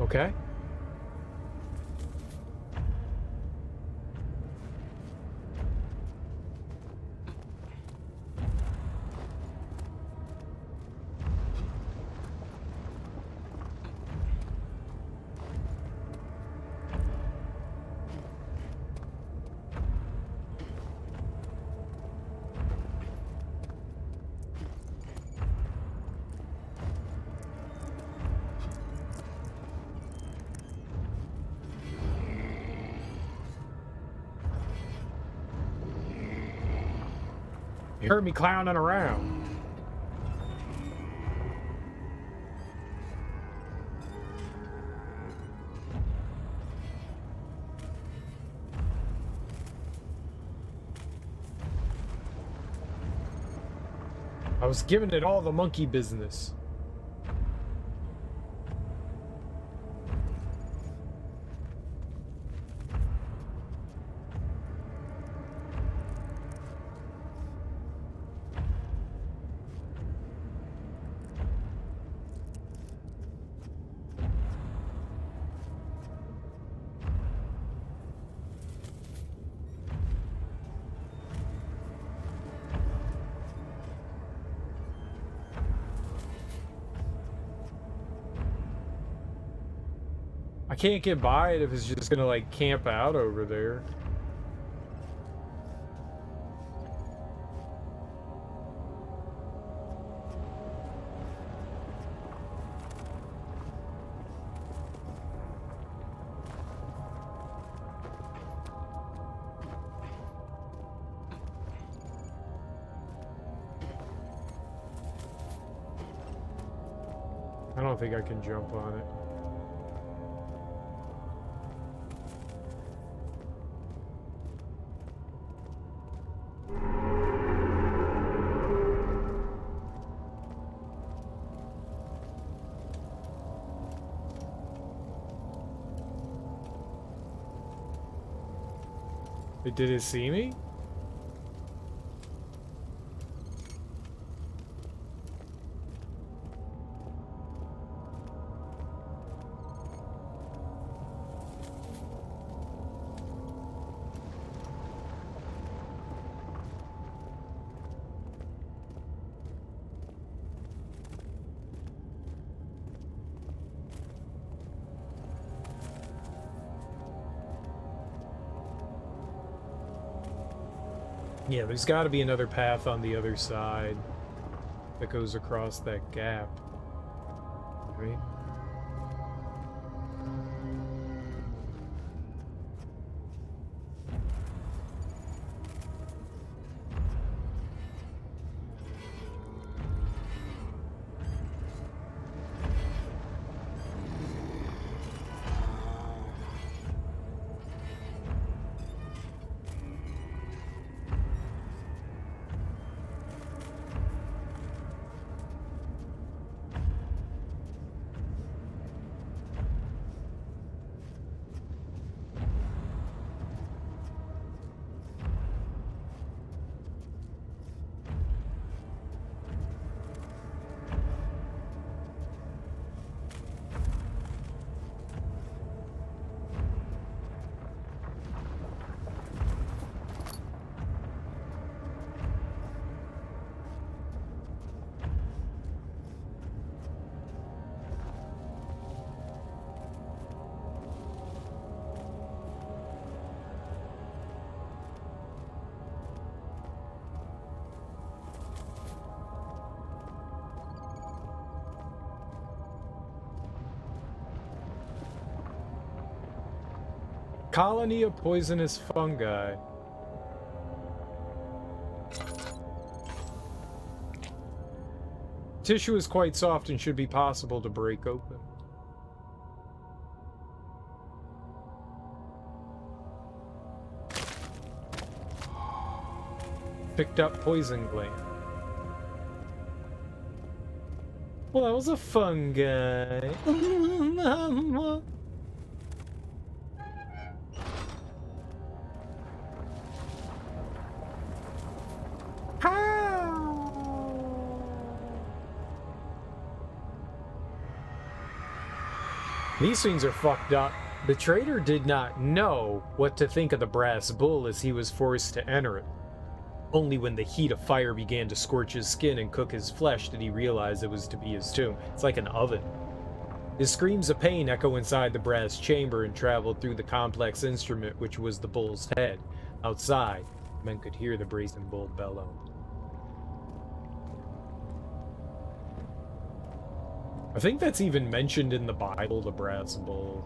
Okay. You heard me clowning around. I was giving it all the monkey business. can't get by it if it's just gonna, like, camp out over there. I don't think I can jump on it. Did it see me? Yeah, there's got to be another path on the other side that goes across that gap, right? Colony of poisonous fungi. Tissue is quite soft and should be possible to break open. Picked up poison gland. Well, that was a fungi. These things are fucked up. The trader did not know what to think of the brass bull as he was forced to enter it. Only when the heat of fire began to scorch his skin and cook his flesh did he realize it was to be his tomb. It's like an oven. His screams of pain echo inside the brass chamber and traveled through the complex instrument which was the bull's head. Outside, men could hear the brazen bull bellow. I think that's even mentioned in the Bible, the brass bull.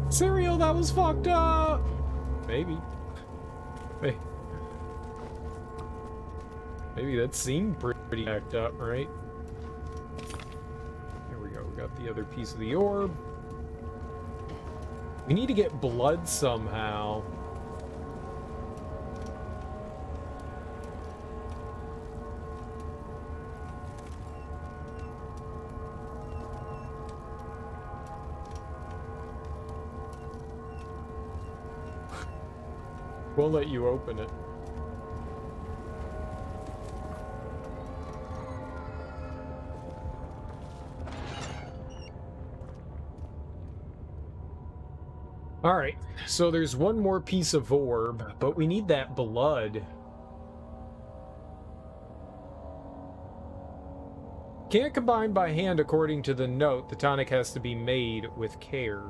Cereal, that was fucked up! Maybe. Maybe that seemed pretty fucked up, right? Got the other piece of the orb. We need to get blood somehow. We'll let you open it. All right, so there's one more piece of orb, but we need that blood. Can't combine by hand according to the note. The tonic has to be made with care.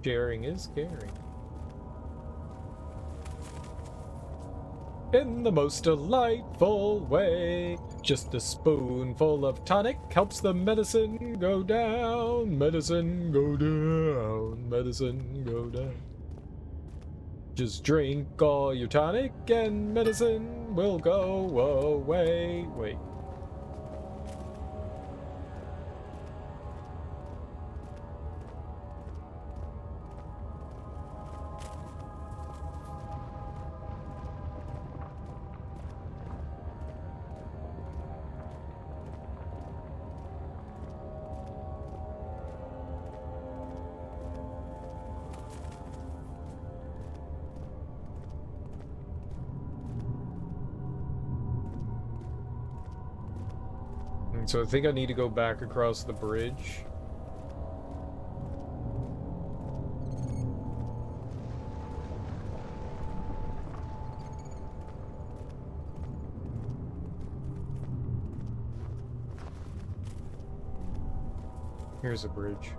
Sharing is caring. In the most delightful way. Just a spoonful of tonic helps the medicine go down. Medicine go down. Medicine go down. Just drink all your tonic and medicine will go away. Wait. So I think I need to go back across the bridge. Here's a bridge.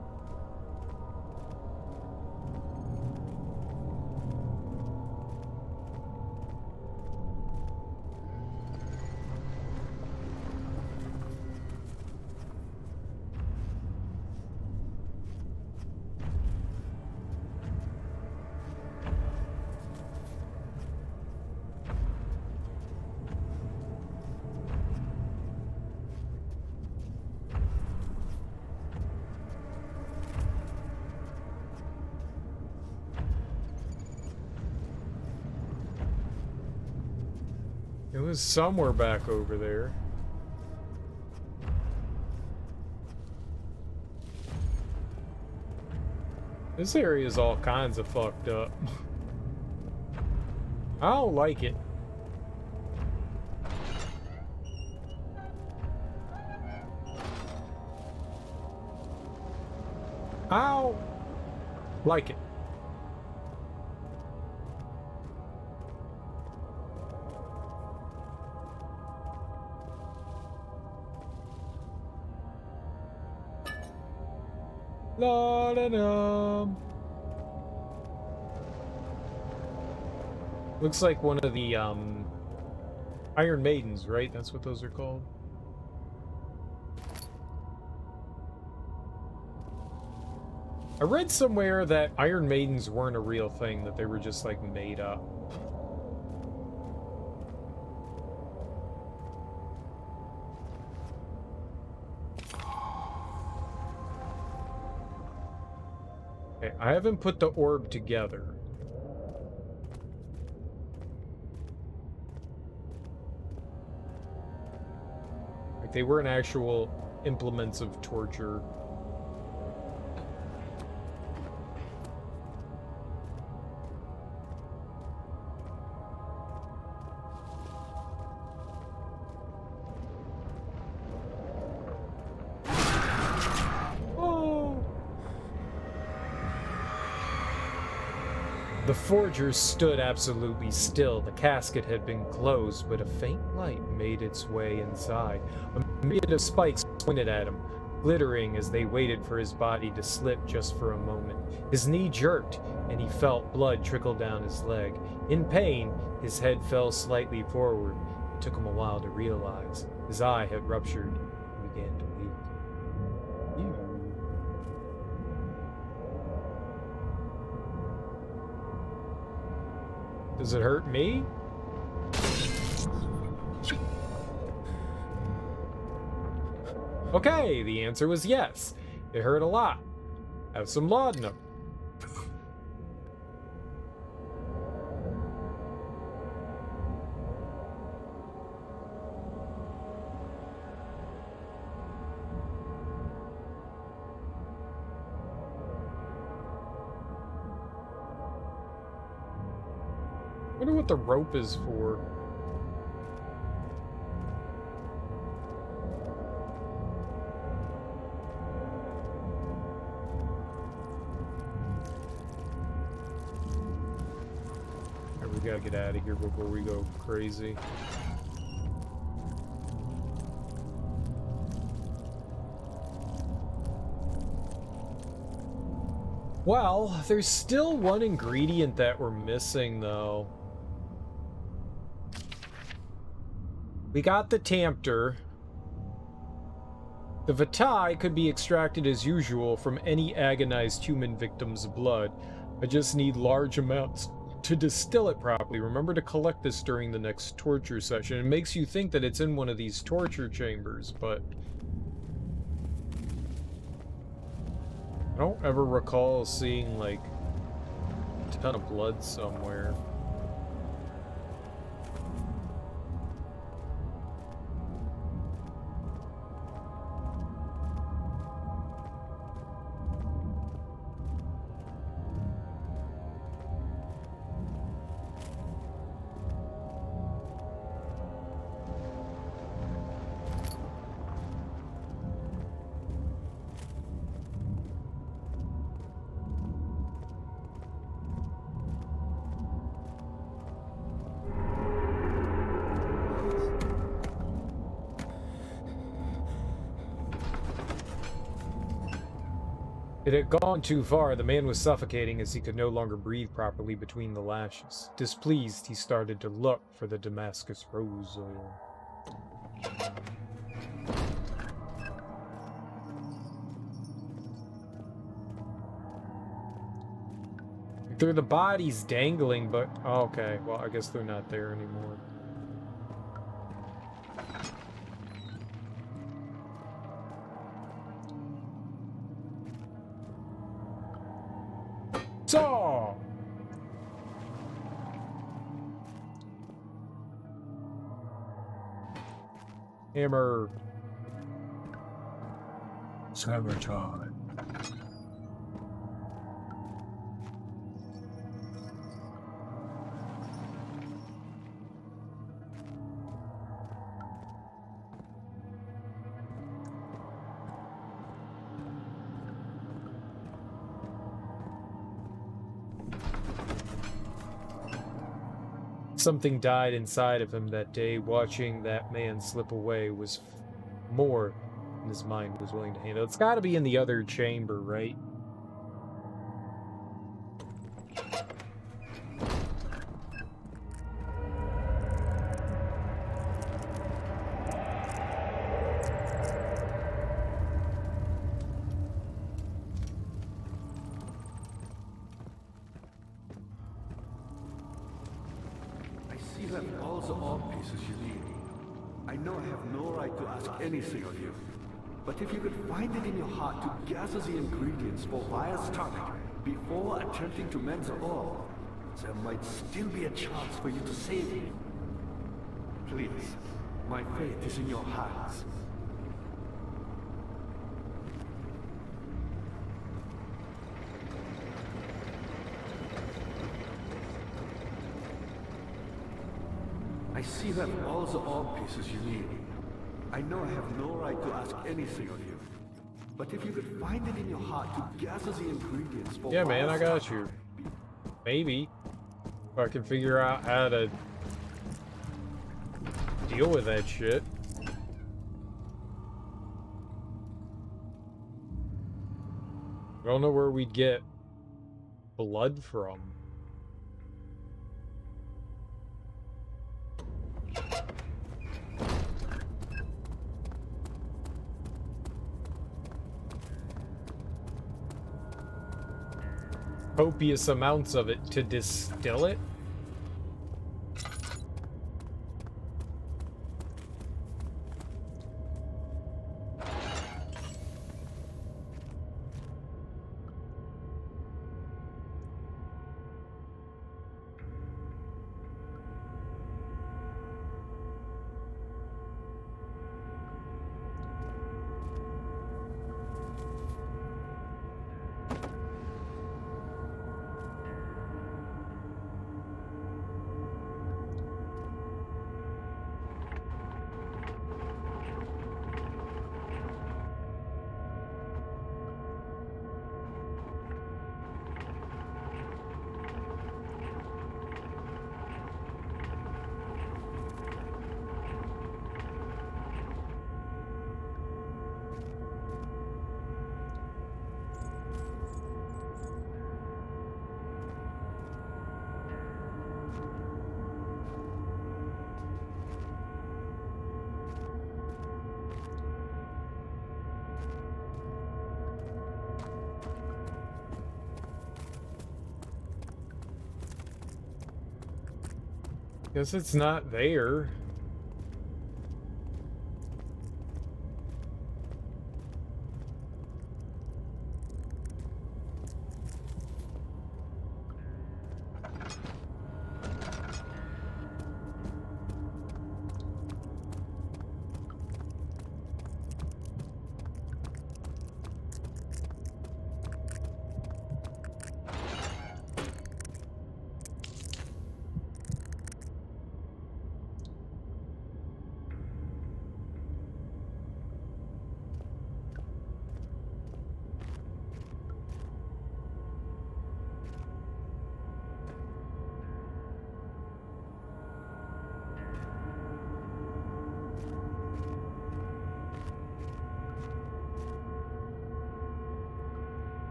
It was somewhere back over there. This area is all kinds of fucked up. I don't like it. I don't like it. La da da. Looks like one of the Iron Maidens, right? That's what those are called. I read somewhere that Iron Maidens weren't a real thing, that they were just like made up. Okay, I haven't put the orb together. Like, they weren't actual implements of torture. The forgers stood absolutely still. The casket had been closed, but a faint light made its way inside. A myriad of spikes pointed at him, glittering as they waited for his body to slip just for a moment. His knee jerked, and he felt blood trickle down his leg. In pain, his head fell slightly forward. It took him a while to realize. His eye had ruptured and began to leak. Ew. Does it hurt me? Okay, the answer was yes. It hurt a lot. Have some laudanum. I wonder what the rope is for. We gotta get out of here before we go crazy. Well, there's still one ingredient that we're missing, though. We got the Tempter. The Vitae could be extracted as usual from any agonized human victim's blood. I just need large amounts to distill it properly. Remember to collect this during the next torture session. It makes you think that it's in one of these torture chambers, but I don't ever recall seeing, like, a ton of blood somewhere. It had gone too far. The man was suffocating as he could no longer breathe properly between the lashes. Displeased, he started to look for the Damascus rose oil. There are the bodies dangling, but... Oh, okay, well, I guess they're not there anymore. Saw! Hammer. Hammer time. Something died inside of him that day. Watching that man slip away was more than his mind was willing to handle. It's got to be in the other chamber, right? Anything of you. But if you could find it in your heart to gather the ingredients for Vaya's tonic before attempting to mend the ore, there might still be a chance for you to save him. Please, my fate is in your hands. I see you have all the ore pieces you need. I know I have no right to ask anything of you, but if you could find it in your heart to gather the ingredients for... Yeah, man, I got you. Maybe. If I can figure out how to deal with that shit. I don't know where we'd get blood from. Copious amounts of it to distill it? Guess it's not there.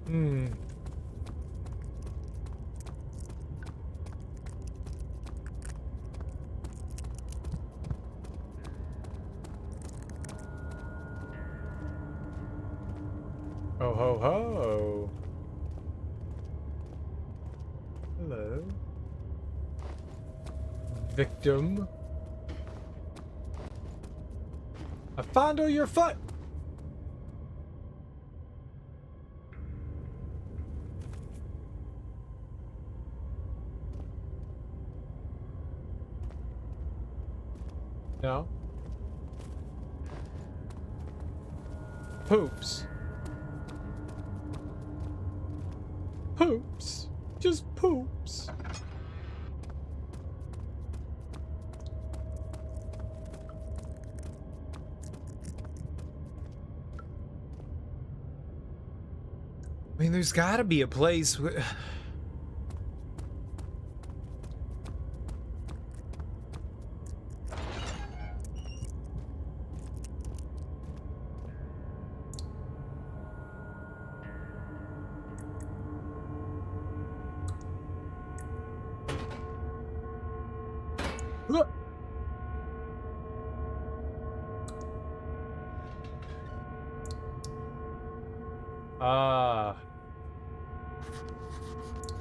Hmm. Ho ho ho. Hello. Victim. I fondle your foot. No. Poops. Poops. Just poops. I mean, there's gotta be a place where...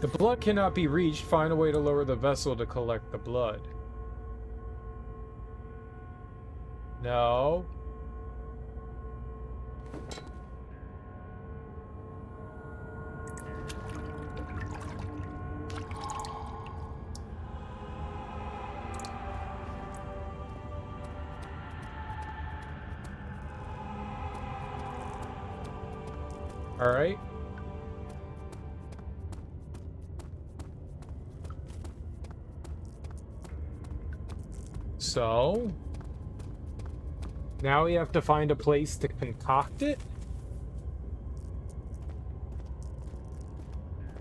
The blood cannot be reached. Find a way to lower the vessel to collect the blood. No. All right. So now we have to find a place to concoct it.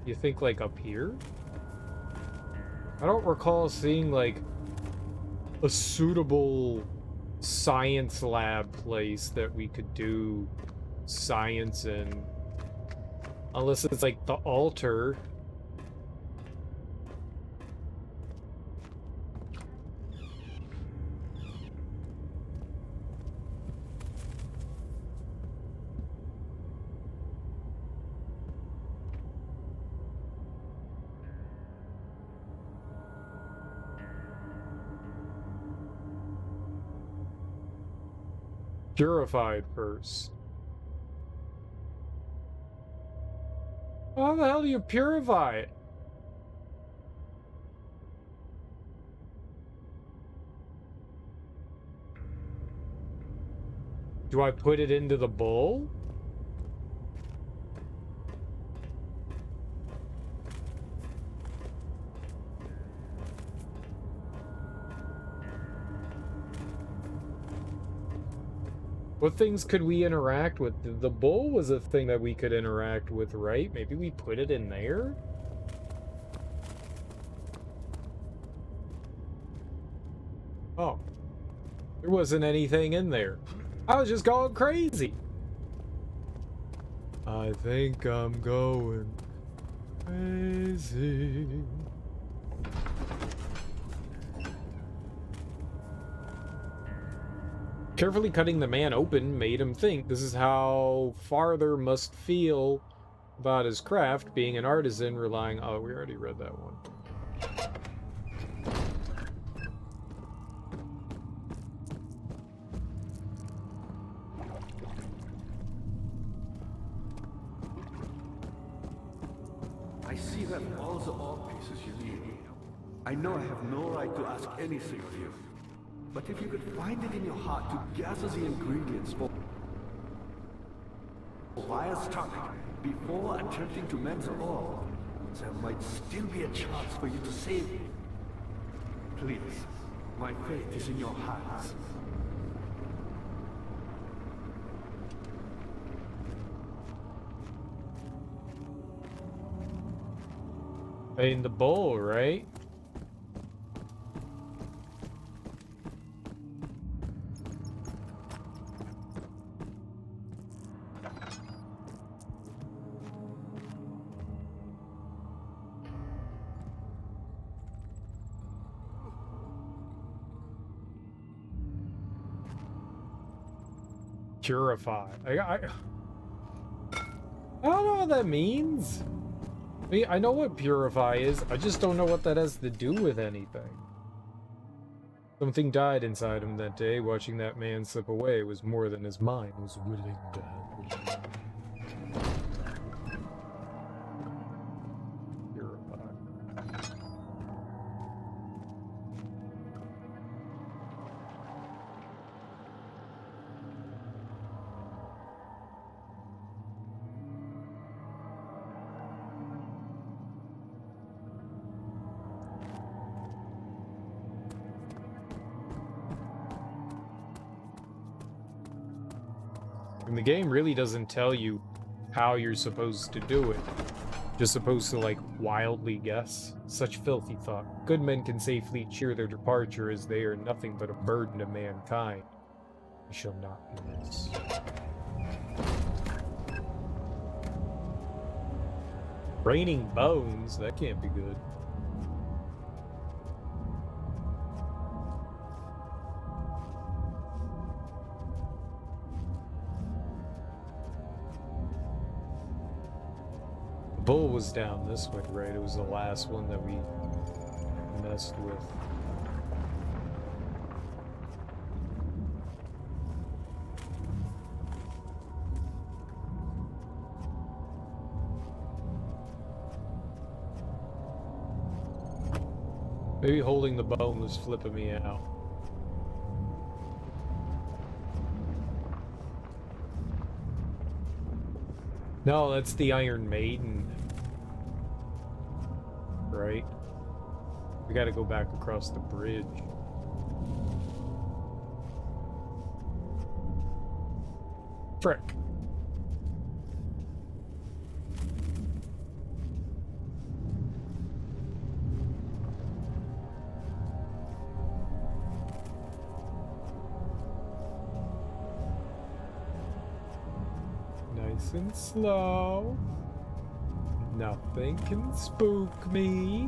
You think like up here? I don't recall seeing like a suitable science lab place that we could do science in. Unless it's like the altar. Purified first. How the hell do you purify it? Do I put it into the bowl? What things could we interact with? The bowl was a thing that we could interact with, right? Maybe we put it in there? Oh. There wasn't anything in there. I was just going crazy. I think I'm going crazy. Carefully cutting the man open made him think. This is how Farther must feel about his craft, being an artisan, relying... Oh, we already read that one. I see that all the ore pieces you need. I know I have no right to ask anything of you. But if you could find it in your heart to gather the ingredients for Vire's tonic before attempting to mend the ore, there might still be a chance for you to save me. Please, my fate is in your hands. In the bowl, right? Purify. I don't know what that means. I mean, I know what purify is. I just don't know what that has to do with anything. Something died inside him that day. Watching that man slip away was more than his mind was willing to handle. And the game really doesn't tell you how you're supposed to do it. Just supposed to, like, wildly guess. Such filthy thought. Good men can safely cheer their departure, as they are nothing but a burden to mankind. We shall not do this. Raining bones? That can't be good. Bull was down this way, right? It was the last one that we messed with. Maybe holding the bone was flipping me out. No, that's the Iron Maiden. Right? We gotta go back across the bridge. Frick. Nice and slow. Nothing can spook me.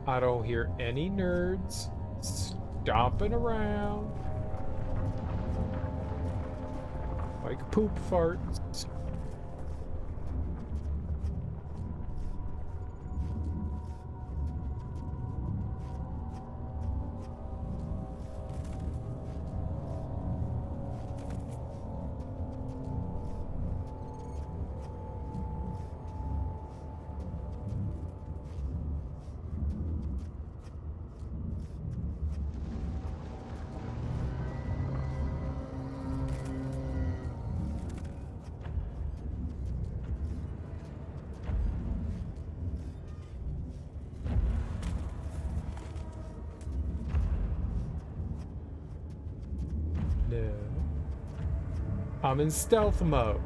I don't hear any nerds stomping around like poop farts. No. I'm in stealth mode.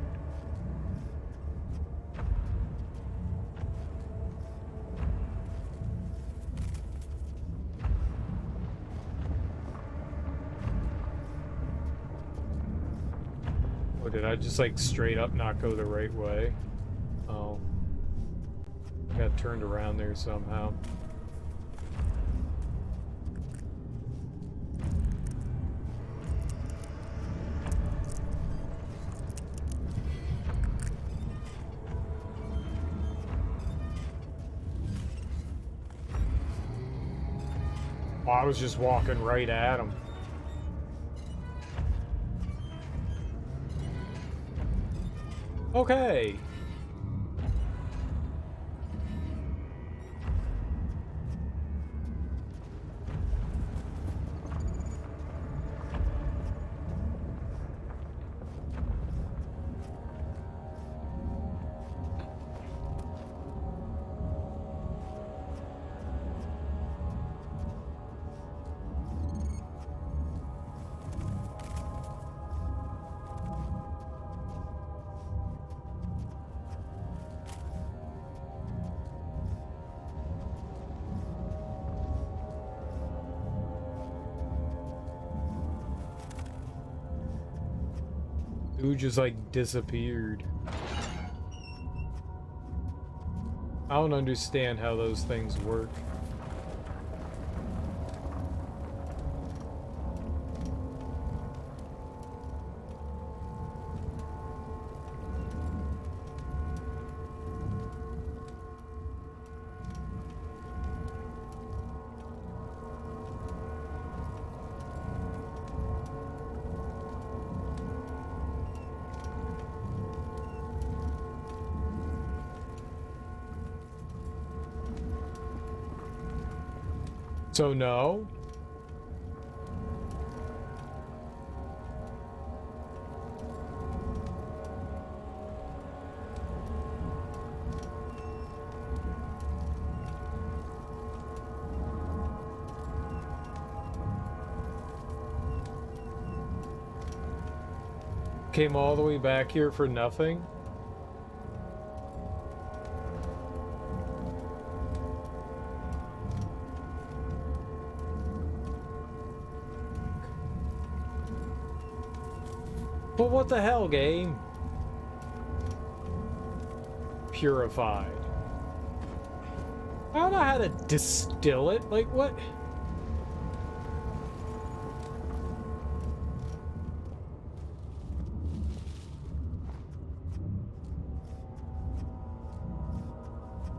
Or did I just like straight up not go the right way? Oh. Got turned around there somehow. Oh, I was just walking right at him. Okay. Dude just like disappeared. I don't understand how those things work. So no? Came all the way back here for nothing? But what the hell, game? Purified. I don't know how to distill it. Like, what?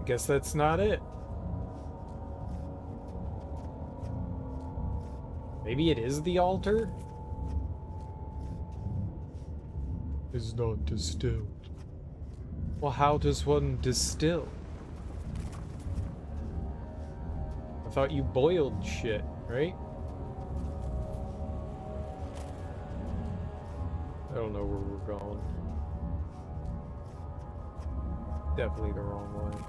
I guess that's not it. Maybe it is the altar? Is not distilled. Well, how does one distill? I thought you boiled shit, right? I don't know where we're going. Definitely the wrong way.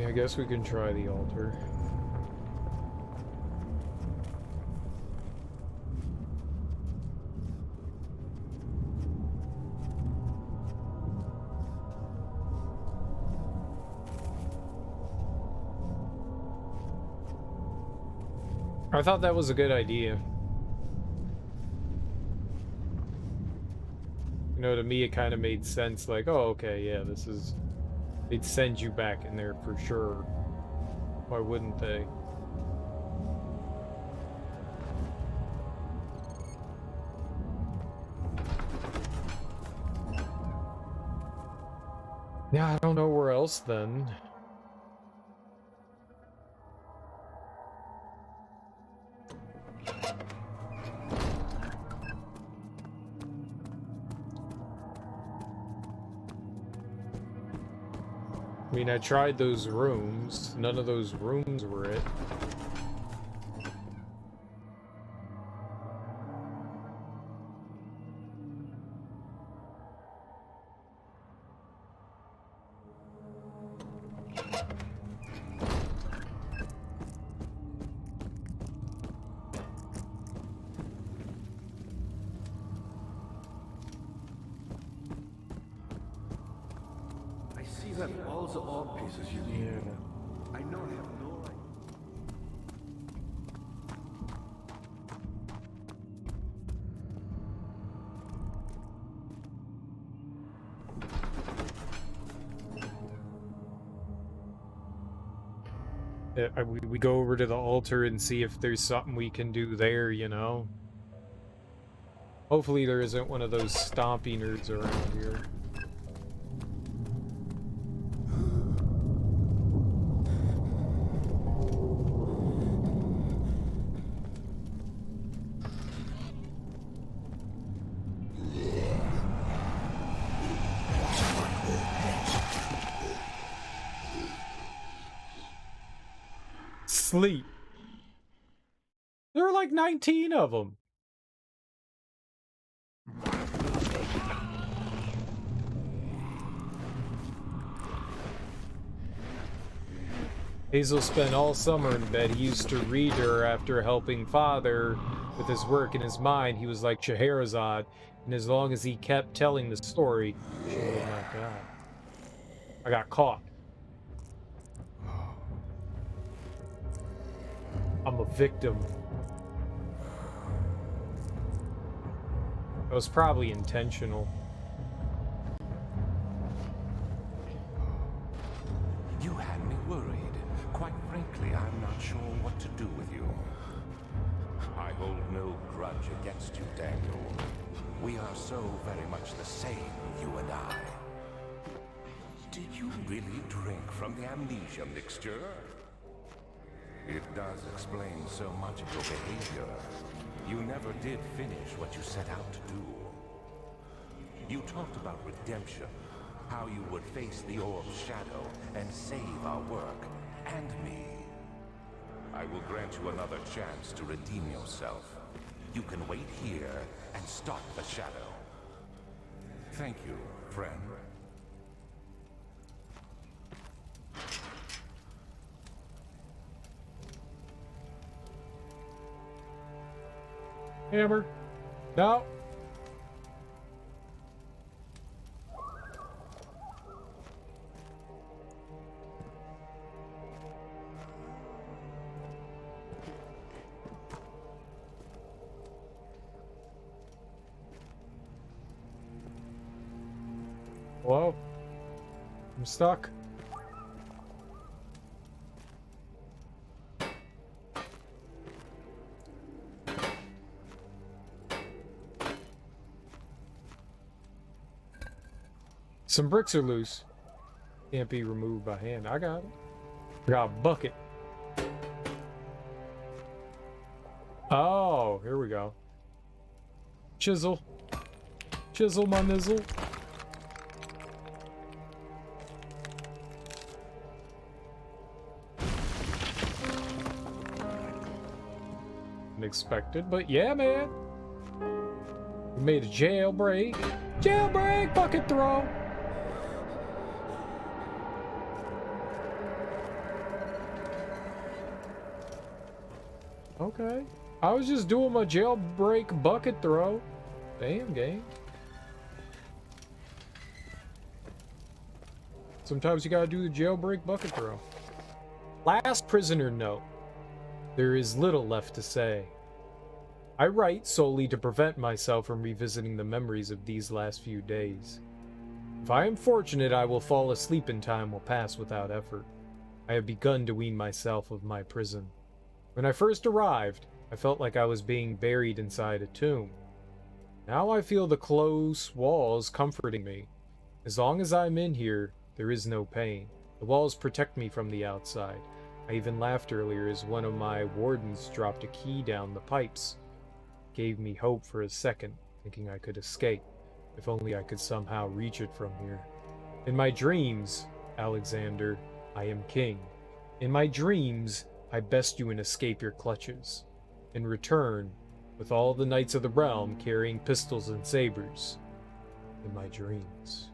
I guess we can try the altar. I thought that was a good idea. You know, to me it kind of made sense, like, oh, okay, yeah, this is... They'd send you back in there for sure. Why wouldn't they? Yeah, I don't know where else then. I mean, I tried those rooms. None of those rooms were it. You have all the art pieces you need. I know I have no idea. We go over to the altar and see if there's something we can do there, you know? Hopefully there isn't one of those stompy nerds around here. Sleep. There are like 19 of them. Hazel spent all summer in bed. He used to read her after helping father with his work. In his mind, he was like Scheherazade, and as long as he kept telling the story, she would not die. I got caught. I'm a victim. It was probably intentional. You had me worried. Quite frankly, I'm not sure what to do with you. I hold no grudge against you, Daniel. We are so very much the same, you and I. Did you really drink from the amnesia mixture? It does explain so much of your behavior. You never did finish what you set out to do. You talked about redemption, how you would face the orb's shadow and save our work, and me. I will grant you another chance to redeem yourself. You can wait here and stop the shadow. Thank you, friend. Hammer. No. Hello? I'm stuck. Some bricks are loose. Can't be removed by hand. I got it. I got a bucket. Oh, here we go. Chisel. Chisel my nizzle. Unexpected, but yeah, man. We made a jailbreak. Jailbreak bucket throw. Okay. I was just doing my jailbreak bucket throw. Damn, game. Sometimes you gotta do the jailbreak bucket throw. Last prisoner note. There is little left to say. I write solely to prevent myself from revisiting the memories of these last few days. If I am fortunate, I will fall asleep and time will pass without effort. I have begun to wean myself of my prison. When I first arrived, I felt like I was being buried inside a tomb. Now I feel the close walls comforting me. As long as I'm in here, there is no pain. The walls protect me from the outside. I even laughed earlier as one of my wardens dropped a key down the pipes. It gave me hope for a second, thinking I could escape, if only I could somehow reach it from here. In my dreams, Alexander, I am king. In my dreams, I best you and escape your clutches. In return, with all the knights of the realm carrying pistols and sabers. In my dreams.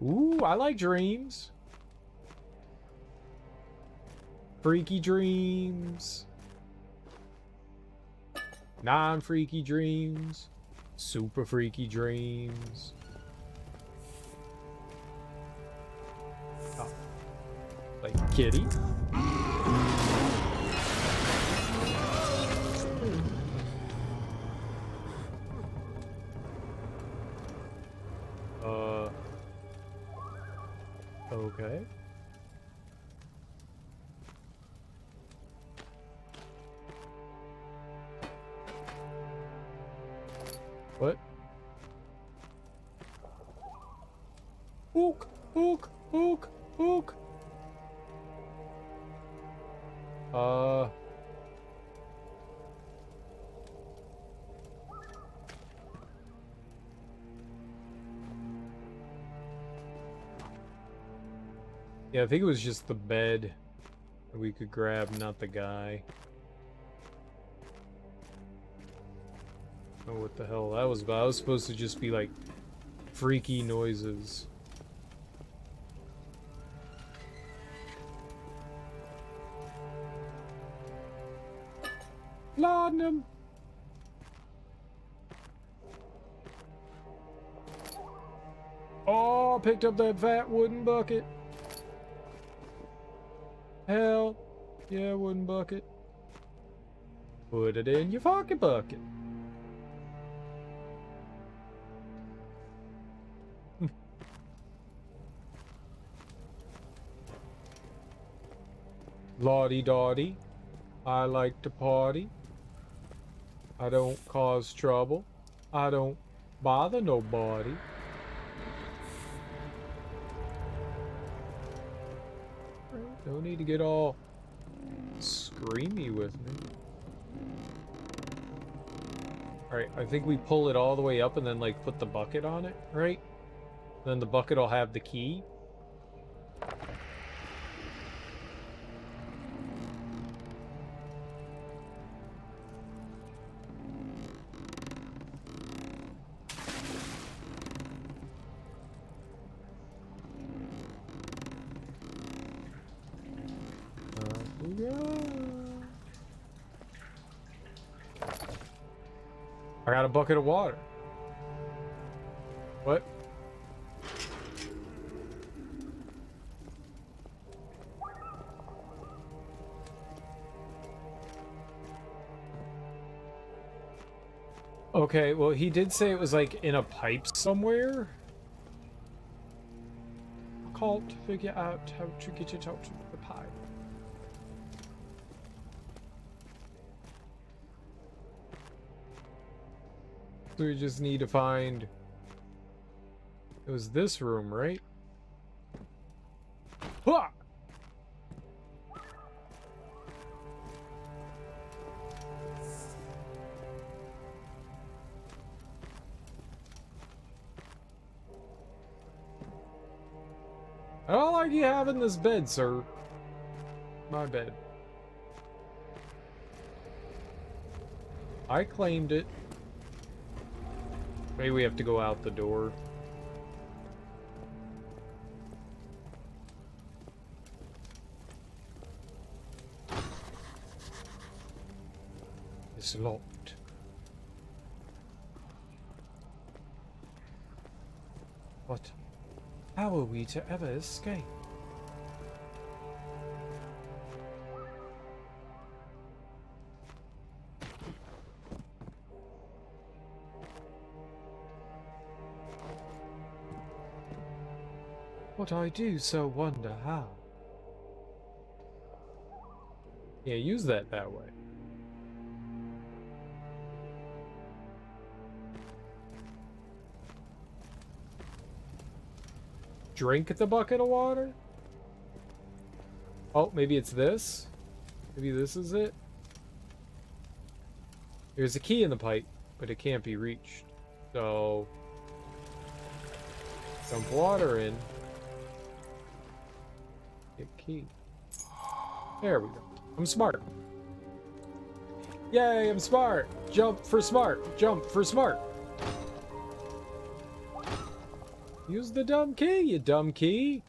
Ooh, I like dreams. Freaky dreams. Non-freaky dreams. Super freaky dreams. Oh. Like kitty. Okay. What? Ook, ook, ook, ook. Yeah, I think it was just the bed that we could grab, not the guy. Oh, what the hell that was about. I was supposed to just be like freaky noises. Laudanum. Oh, picked up that fat wooden bucket. Hell, yeah, wooden bucket. Put it in your fucking bucket. Lottie Dottie, I like to party. I don't cause trouble. I don't bother nobody. Don't need to get all screamy with me. Alright, I think we pull it all the way up and then like put the bucket on it, right? Then the bucket will have the key. I got a bucket of water. What? Okay, well, he did say it was like in a pipe somewhere. I can't figure out how to get it out of the pipe. So we just need to find... It was this room, right? Huh! I don't like you having this bed, sir. My bed. I claimed it. Maybe we have to go out the door. It's locked. What? How are we to ever escape? What I do so wonder how. Yeah, use that way. Drink the bucket of water? Oh, maybe it's this? Maybe this is it? There's a key in the pipe, but it can't be reached. So... dump water in. Get key. There we go. I'm smart. Yay, I'm smart! Jump for smart! Jump for smart! Use the dumb key, you dumb key!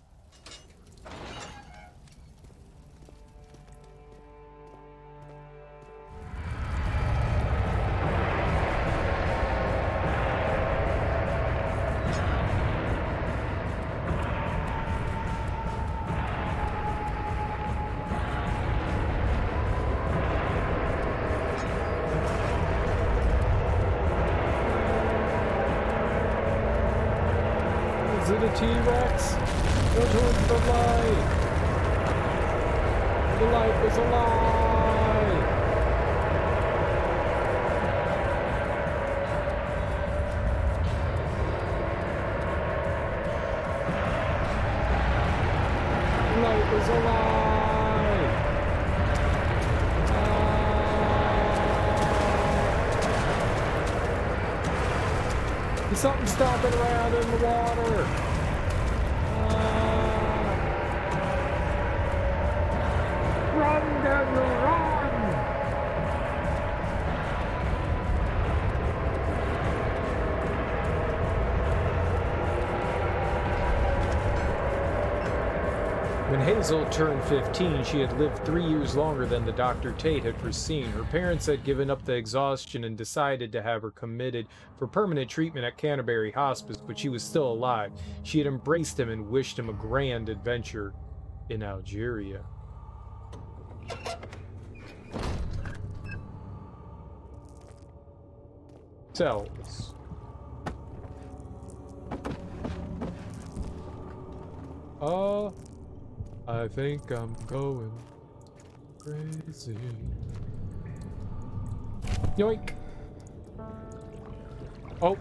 Is it a T-Rex? Go towards the light! The light is a lie! Something's stomping around in the water. Run, Daniel, run! When Hazel turned 15, she had lived 3 years longer than the Dr. Tate had foreseen. Her parents had given up the exhaustion and decided to have her committed for permanent treatment at Canterbury Hospice, but she was still alive. She had embraced him and wished him a grand adventure in Algeria. Cells. I think I'm going crazy. Yoink! Oh!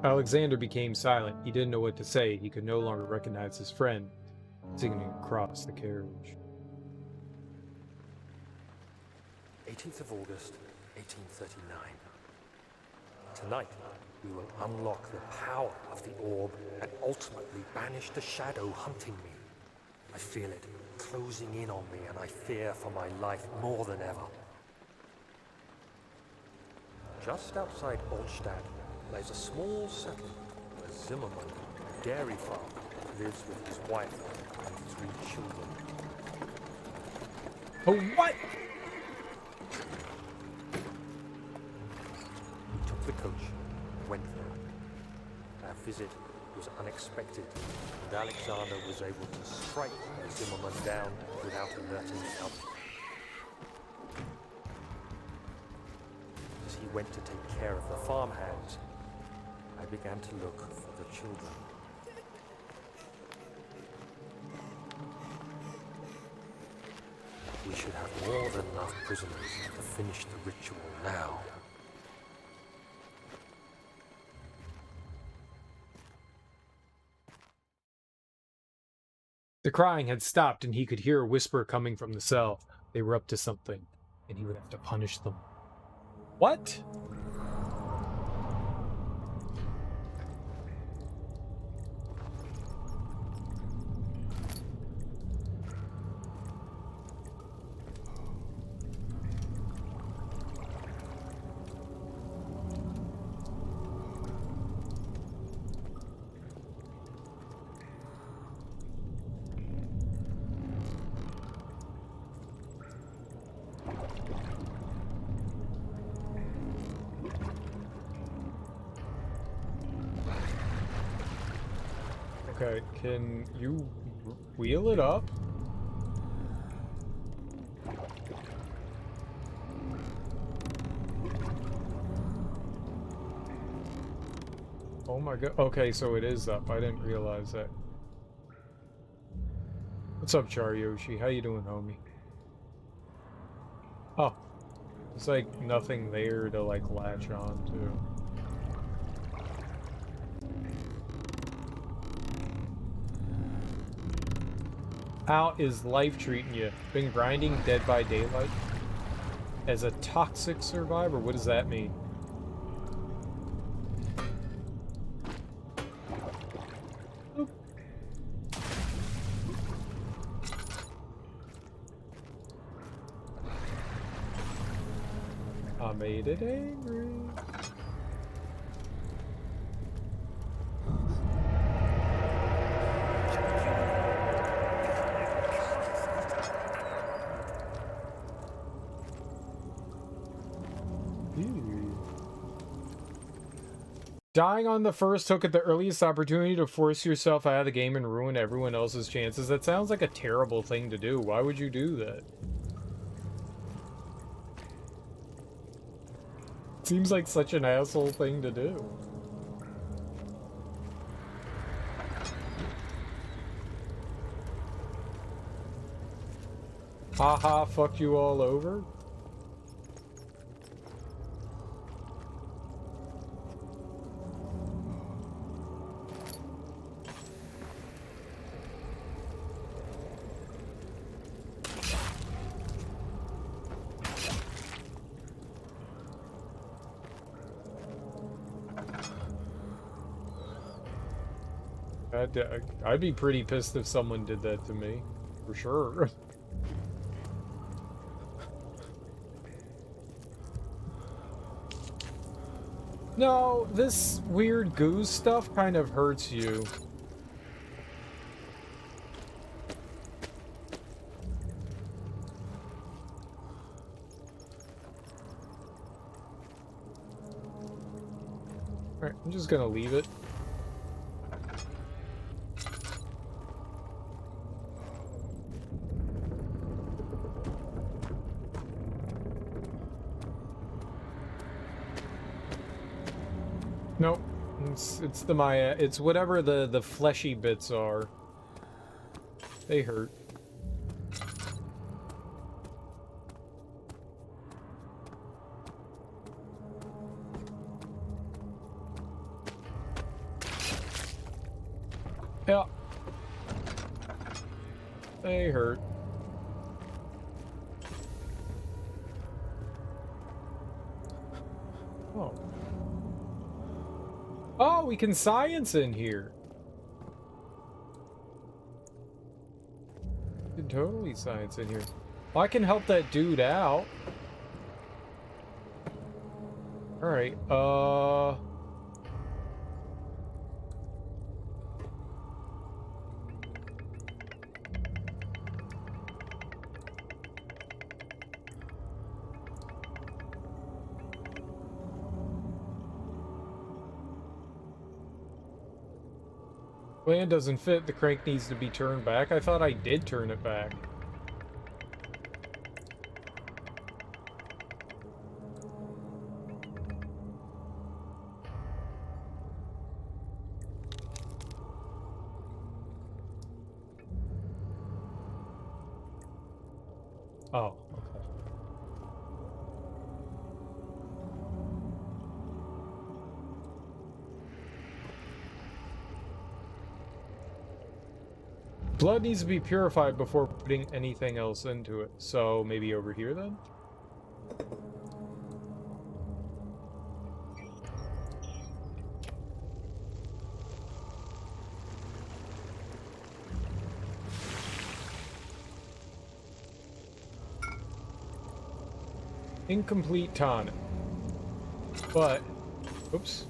Alexander became silent. He didn't know what to say. He could no longer recognize his friend, singing across the carriage. 18th of August, 1839. Tonight, we will unlock the power of the orb and ultimately banish the shadow hunting me. I feel it closing in on me, and I fear for my life more than ever. Just outside Altstadt lies a small settlement where Zimmerman, a dairy farmer, lives with his wife and 3 children. Oh, what? We took the coach and went there. Our visit was unexpected, and Alexander was able to strike Zimmerman down without alerting the others. As he went to take care of the farmhands, I began to look for the children. We should have more than enough prisoners to finish the ritual now. The crying had stopped, and he could hear a whisper coming from the cell. They were up to something, and he would have to punish them. What? Okay, can you wheel it up? Oh my god. Okay, so it is up. I didn't realize that. What's up, Charyoshi? How you doing, homie? Oh. There's like nothing there to like latch on to. How is life treating you? Been grinding Dead by Daylight? As a toxic survivor? What does that mean? Oop. I made it angry. Dying on the first hook at the earliest opportunity to force yourself out of the game and ruin everyone else's chances. That sounds like a terrible thing to do. Why would you do that? Seems like such an asshole thing to do. Haha, fucked you all over? I'd be pretty pissed if someone did that to me, for sure. No, this weird goose stuff kind of hurts you. Alright, I'm just gonna leave it. Nope. It's the Maya. It's whatever the fleshy bits are. They hurt. Yeah. They hurt. Oh. Oh, we can science in here. We can totally science in here. Well, I can help that dude out. Alright, Plan doesn't fit. The crank needs to be turned back. I thought I did turn it back. Oh, okay. Blood needs to be purified before putting anything else into it. So maybe over here then? Incomplete tonic. But, oops.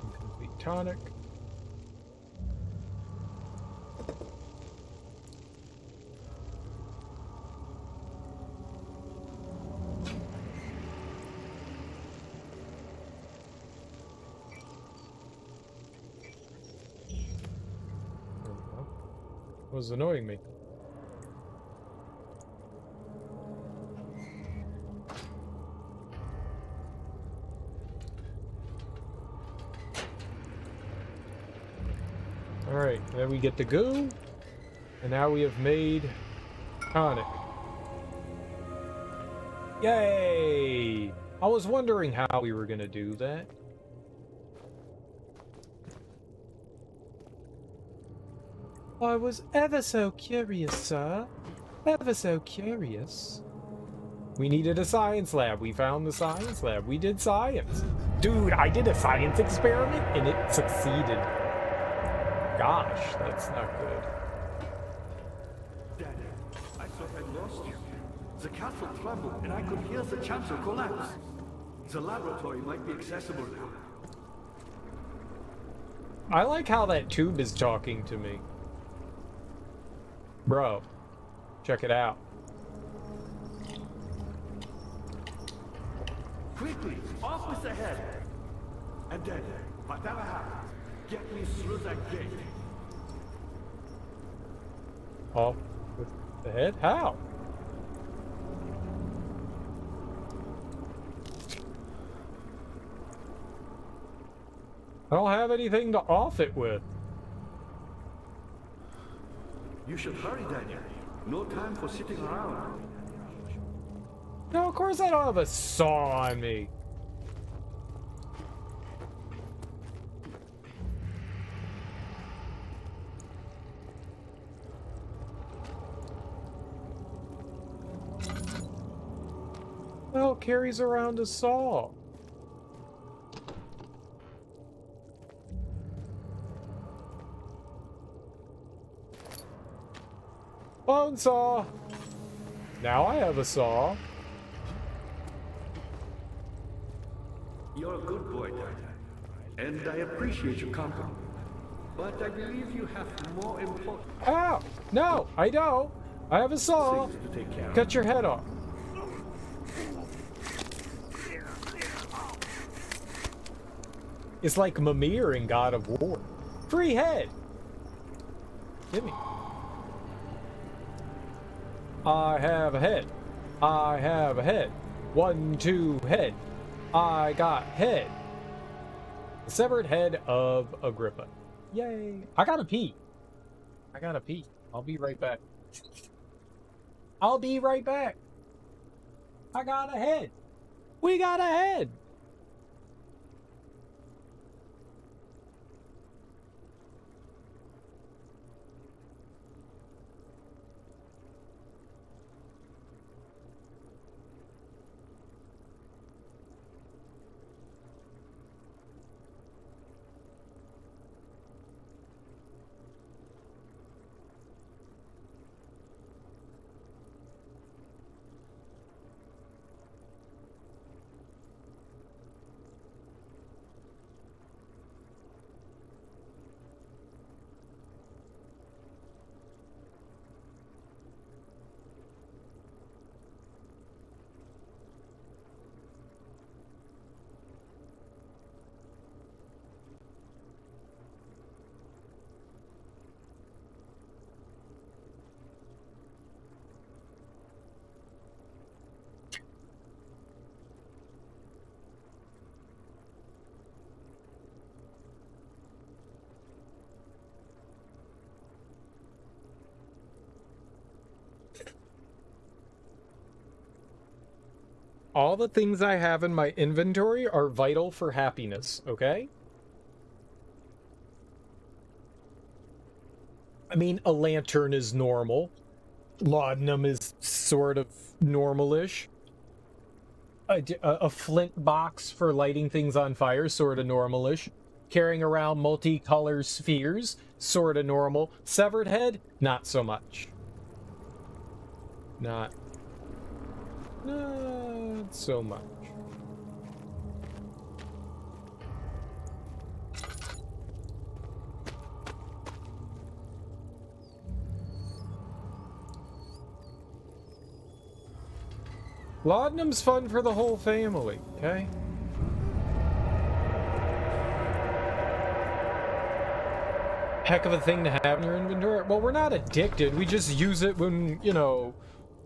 Incomplete tonic. Was annoying me. Alright, then we get the goo, and now we have made tonic. Yay! I was wondering how we were gonna do that. I was ever so curious, sir. Ever so curious. We needed a science lab. We found the science lab. We did science. Dude, I did a science experiment and it succeeded. Gosh, that's not good. Dad, I thought I lost you. The castle trembled and I could hear the chancel collapse. The laboratory might be accessible now. I like how that tube is talking to me. Bro, check it out. Quickly, off with the head. And then, whatever happens, get me through that gate. Off with the head? How? I don't have anything to off it with. You should hurry, Daniel. No time for sitting around. No, of course I don't have a saw on me. carries around a saw? Bone saw! Now I have a saw. You're a good boy, Taht, and I appreciate your company. But I believe you have more important Ow! No, I don't. I have a saw. things to take care of. Cut your head off. It's like Mimir in God of War. Free head! Give me. I have a head. I have a head. 1, 2, head. I got head. The severed head of Agrippa. Yay. I gotta pee. I gotta pee. I'll be right back. I'll be right back. I got a head. We got a head. All the things I have in my inventory are vital for happiness, okay? I mean, a lantern is normal. Laudanum is sort of normal-ish. A flint box for lighting things on fire, sort of normal-ish. Carrying around multicolor spheres, sort of normal. Severed head, not so much. Not so much. Laudanum's fun for the whole family, okay? Heck of a thing to have in your inventory. Well, we're not addicted. We just use it when, you know,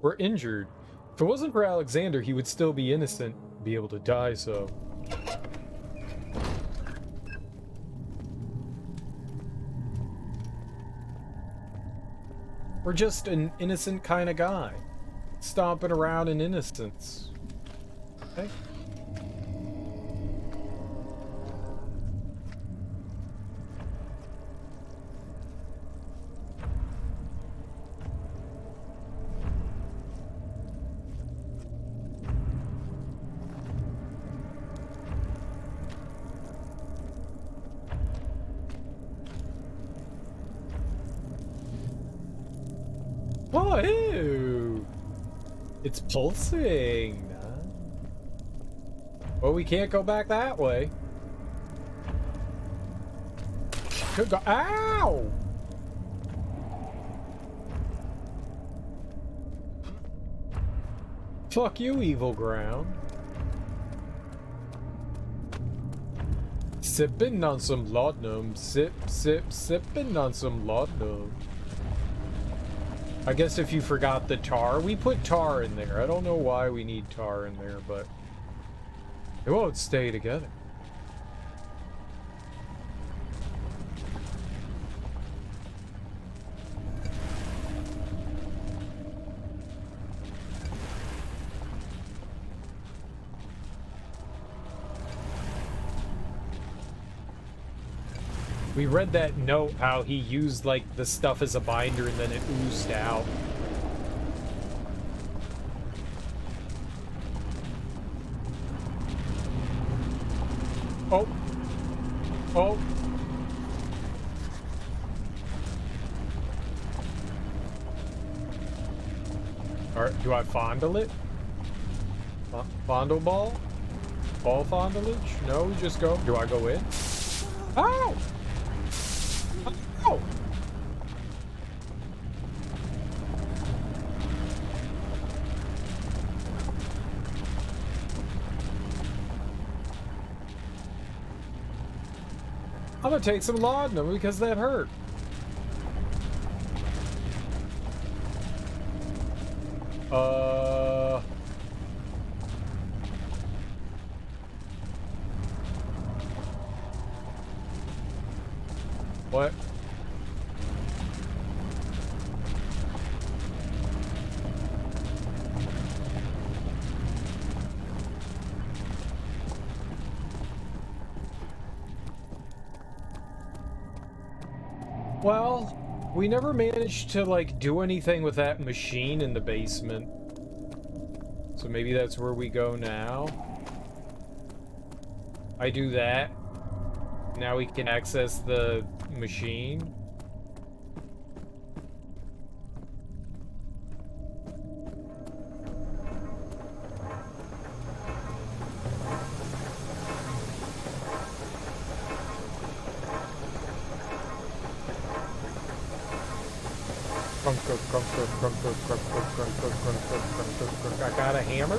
we're injured. If it wasn't for Alexander, he would still be innocent, be able to die, so. We're just an innocent kind of guy. Stomping around in innocence. Okay? Oh, ew. It's pulsing. Well, we can't go back that way. Could go. Ow! Fuck you, evil ground. Sipping on some laudanum. Sipping on some laudanum. I guess if you forgot the tar, we put tar in there. I don't know why we need tar in there, but it won't stay together. We read that note, how he used, like, the stuff as a binder and then it oozed out. Oh. Alright, do I fondle it? Fondle ball? Ball fondlage? No, we just go. Do I go in? Ow! Ow! I'm gonna take some laudanum because that hurt. What? Well, we never managed to, like, do anything with that machine in the basement. So maybe that's where we go now. I do that. Now we can access the machine. I got a hammer.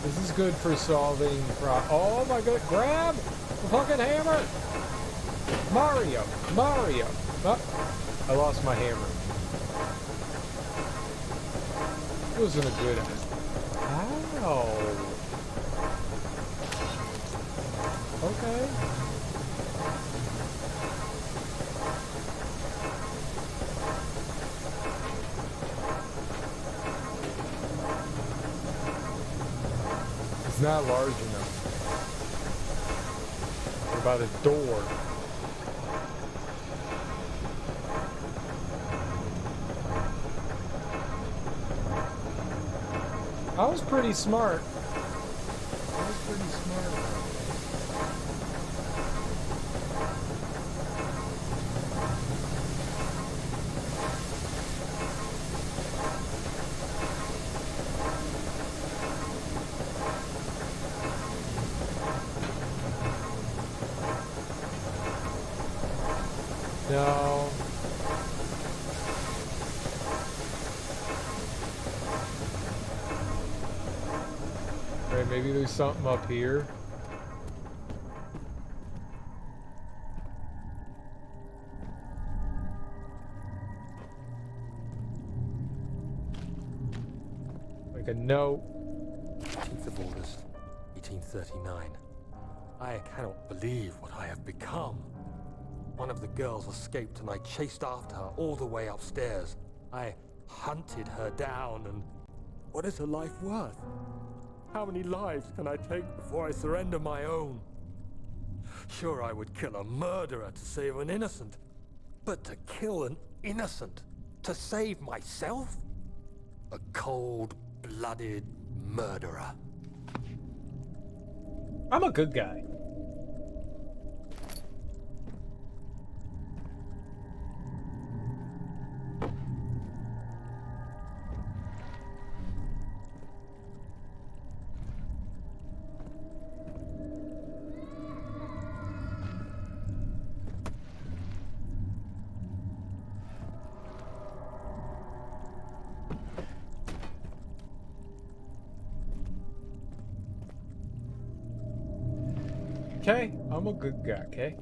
This is good for solving oh my god, grab the fucking hammer! Mario! Mario! Oh, I lost my hammer. It wasn't a good idea. Ow! Okay. It's not large enough. What about a door? I was pretty smart. I was pretty smart. No. Right, maybe there's something up here. Like a note. 18th of August, 1839. I cannot believe what I have become. One of the girls escaped and I chased after her all the way upstairs. I hunted her down and... what is her life worth? How many lives can I take before I surrender my own? Sure, I would kill a murderer to save an innocent. But to kill an innocent to save myself? A cold-blooded murderer. I'm a good guy. Okay, I'm a good guy, okay?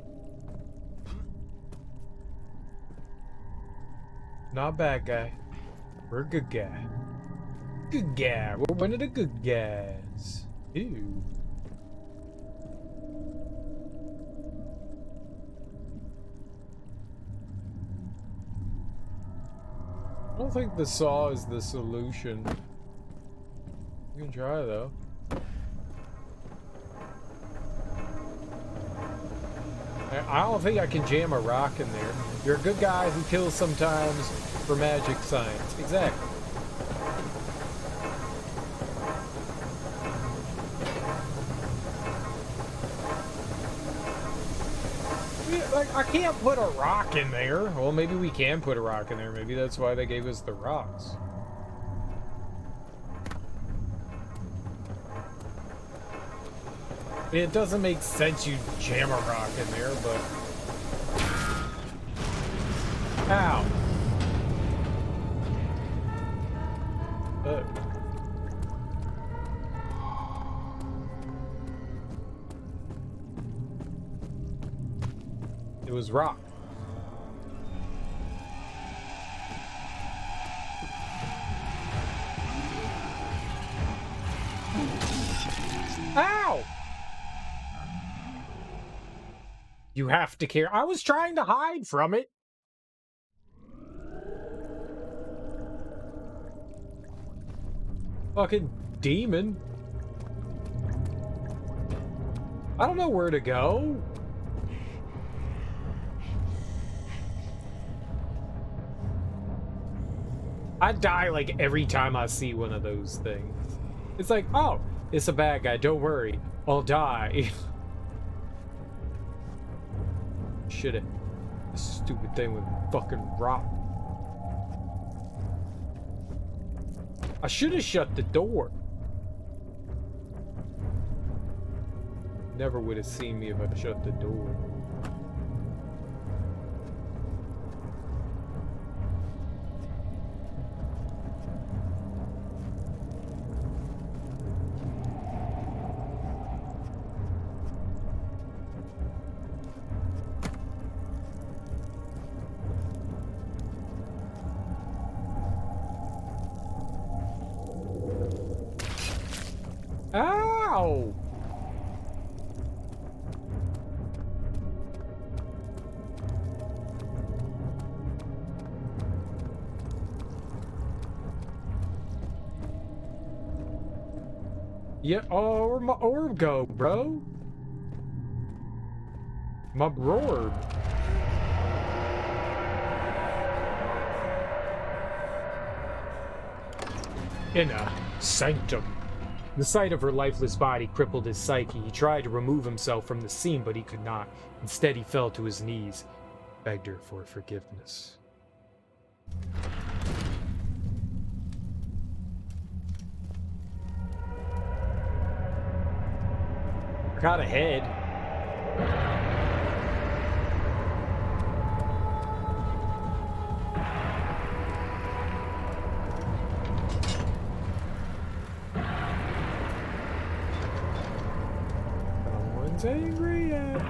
Not a bad guy. We're a good guy. Good guy. We're one of the good guys. Ew. I don't think the saw is the solution. You can try though. I don't think I can jam a rock in there. You're a good guy who kills sometimes for magic science. Exactly. Yeah, like, I can't put a rock in there. Well, maybe we can put a rock in there. Maybe that's why they gave us the rocks. I mean, it doesn't make sense you jam a rock in there, but... Ow! It was rock. Ow! You have to care. I was trying to hide from it. Fucking demon. I don't know where to go. I die like every time I see one of those things. It's like, oh, it's a bad guy. Don't worry. I'll die. Shit it. This stupid thing with fucking rock. I should have shut the door. Never would have seen me if I shut the door. Ow! Yeah, oh, where'd my orb go, bro? My orb. Inner sanctum. The sight of her lifeless body crippled his psyche. He tried to remove himself from the scene, but he could not. Instead, he fell to his knees, begged her for forgiveness. Got a head. Someone's angry at me.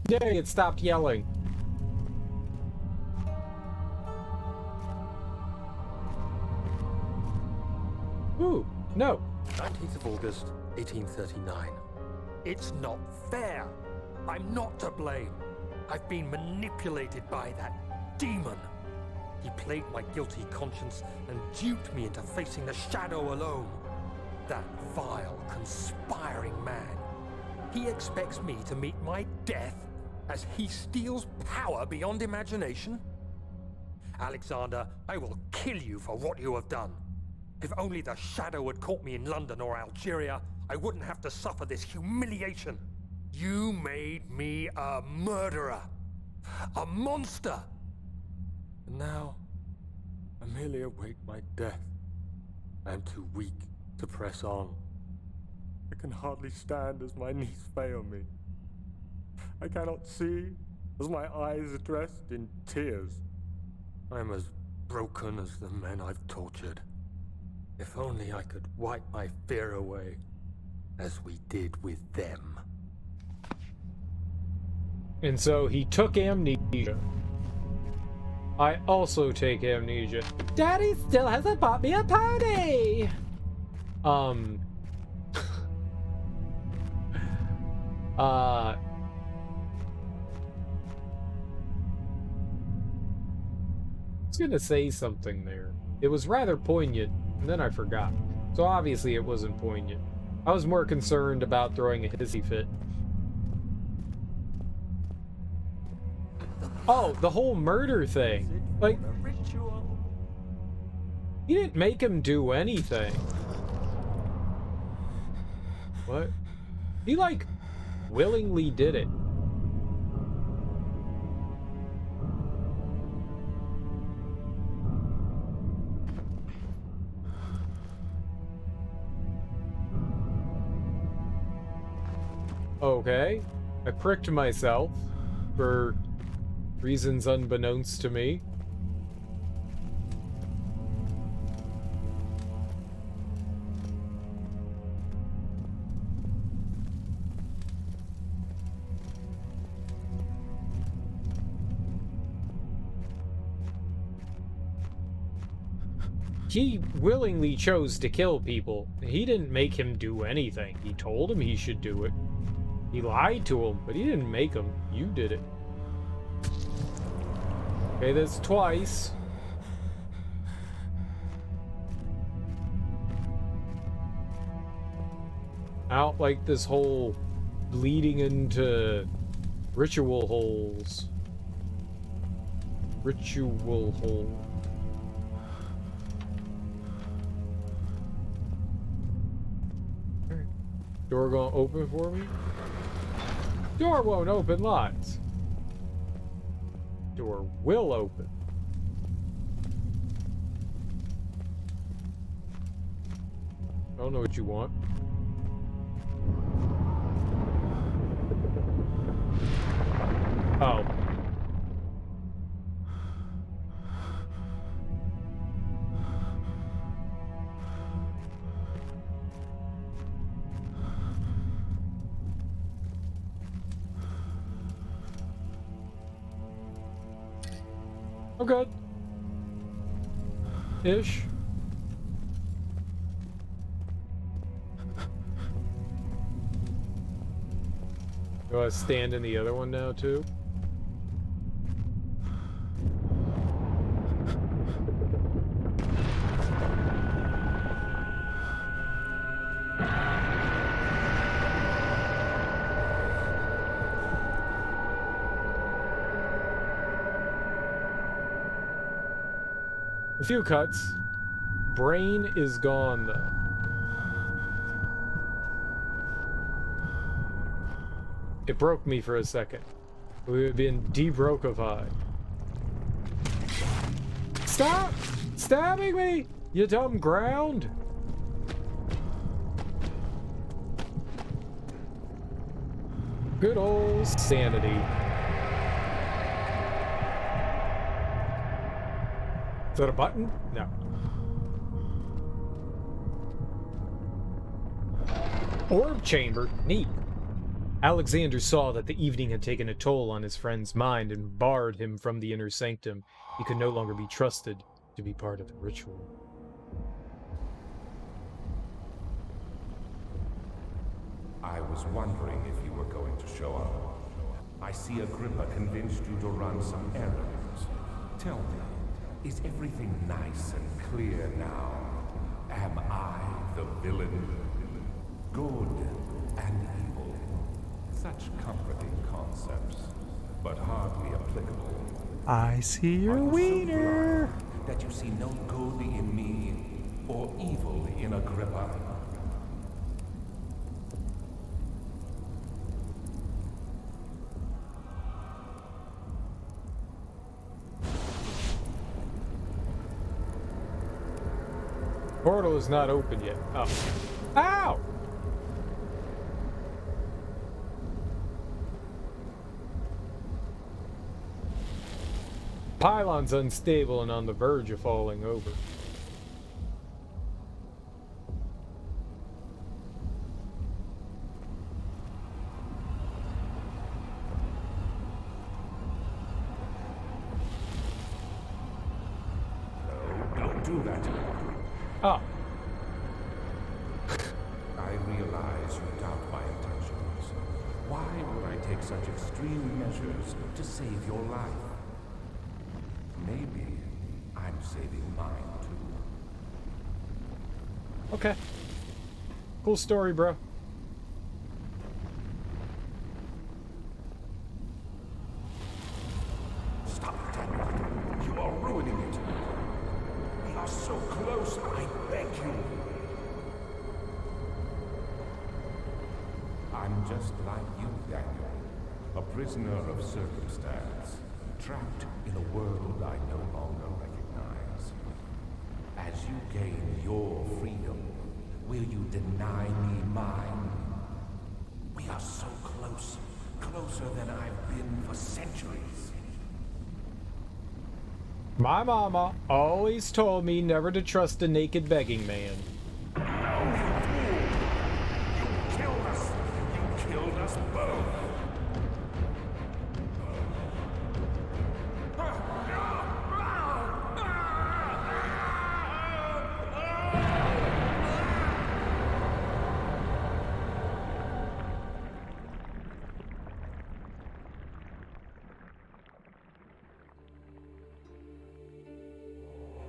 Yay, it stopped yelling. Ooh, no. 19th of August, 1839. It's not fair. I'm not to blame. I've been manipulated by that demon. He played my guilty conscience and duped me into facing the shadow alone. That vile, conspiring man. He expects me to meet my death as he steals power beyond imagination? Alexander, I will kill you for what you have done. If only the shadow had caught me in London or Algeria, I wouldn't have to suffer this humiliation. You made me a murderer. A monster. And now, I merely await my death. I am too weak to press on. I can hardly stand as my knees fail me. I cannot see as my eyes are dressed in tears. I am as broken as the men I've tortured. If only I could wipe my fear away, as we did with them. And so he took amnesia. I also take amnesia. Daddy still hasn't bought me a pony! I was gonna say something there. It was rather poignant, and then I forgot. So obviously it wasn't poignant. I was more concerned about throwing a hissy fit. Oh, the whole murder thing. Like, you didn't make him do anything. What? He, like, willingly did it. Okay. I pricked myself for reasons unbeknownst to me. He willingly chose to kill people. He didn't make him do anything. He told him he should do it. He lied to him, but he didn't make him. You did it. Okay, that's twice. I don't like this whole bleeding into ritual holes. Ritual hole. Door gonna open for me? Door won't open, lots. Door will open. I don't know what you want. Oh. I'm good. Ish. Do I stand in the other one now, too? A few cuts. Brain is gone, though. It broke me for a second. We've been de-brokified. Stop stabbing me, you dumb ground! Good old sanity. Is that a button? No. Orb chamber? Neat. Alexander saw that the evening had taken a toll on his friend's mind and barred him from the inner sanctum. He could no longer be trusted to be part of the ritual. I was wondering if you were going to show up. I see Agrippa convinced you to run some errands. Tell me, is everything nice and clear now? Am I the villain? Good and evil. Such comforting concepts, but hardly applicable. I see your wiener! That you see no good in me, or evil in Agrippa. Portal is not open yet. Oh. Ow! Pylon's unstable and on the verge of falling over. No, don't do that. Oh. I realize you doubt my intentions. Why would I take such extreme measures to save your life? Maybe I'm saving mine too. Okay. Cool story, bro. so close, I beg you. I'm just like you, Daniel. A prisoner of circumstance. Trapped in a world I no longer recognize. As you gain your freedom, will you deny me mine? We are so close. Closer than I've been for centuries. My mama always told me never to trust a naked begging man. You killed us. You killed us both.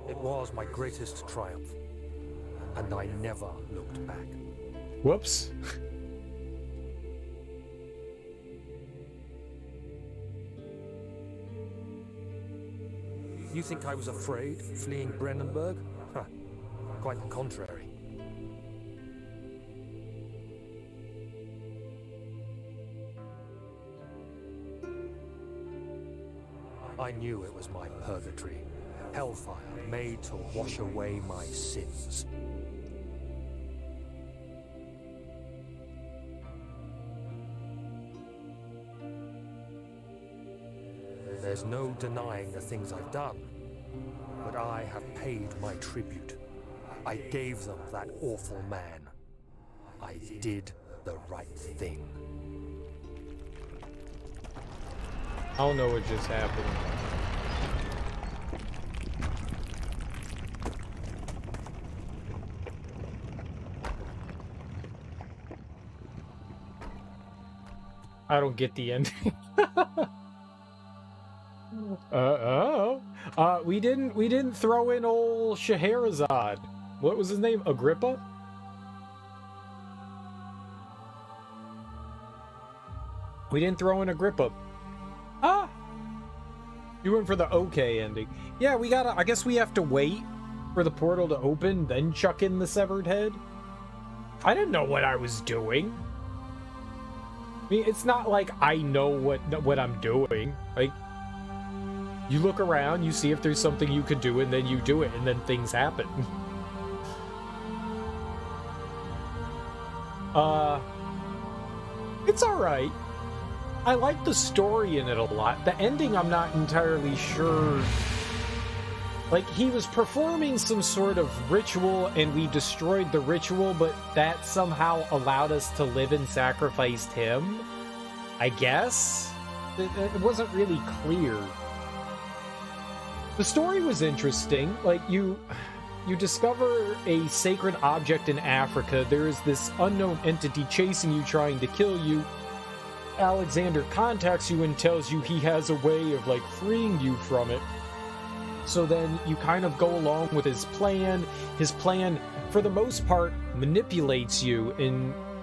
It was my greatest triumph, and I never looked back. Whoops. You think I was afraid, fleeing Brandenburg? Huh. Quite the contrary. I knew it was my purgatory. Hellfire made to wash away my sins. There's no denying the things I've done, but I have paid my tribute. I gave them that awful man. I did the right thing. I don't know what just happened. I don't get the ending. We didn't throw in old Scheherazade. What was his name? Agrippa? We didn't throw in Agrippa. Ah! You went for the okay ending. Yeah, we gotta, I guess we have to wait for the portal to open, then chuck in the severed head. I didn't know what I was doing. I mean, it's not like I know what I'm doing. Like, you look around, you see if there's something you could do, and then you do it, and then things happen. It's alright. I like the story in it a lot. The ending, I'm not entirely sure. Like, he was performing some sort of ritual, and we destroyed the ritual, but that somehow allowed us to live and sacrificed him? I guess? It wasn't really clear. The story was interesting. Like, you discover a sacred object in Africa. There is this unknown entity chasing you, trying to kill you. Alexander contacts you and tells you he has a way of, like, freeing you from it. So then you kind of go along with his plan. His plan, for the most part, manipulates you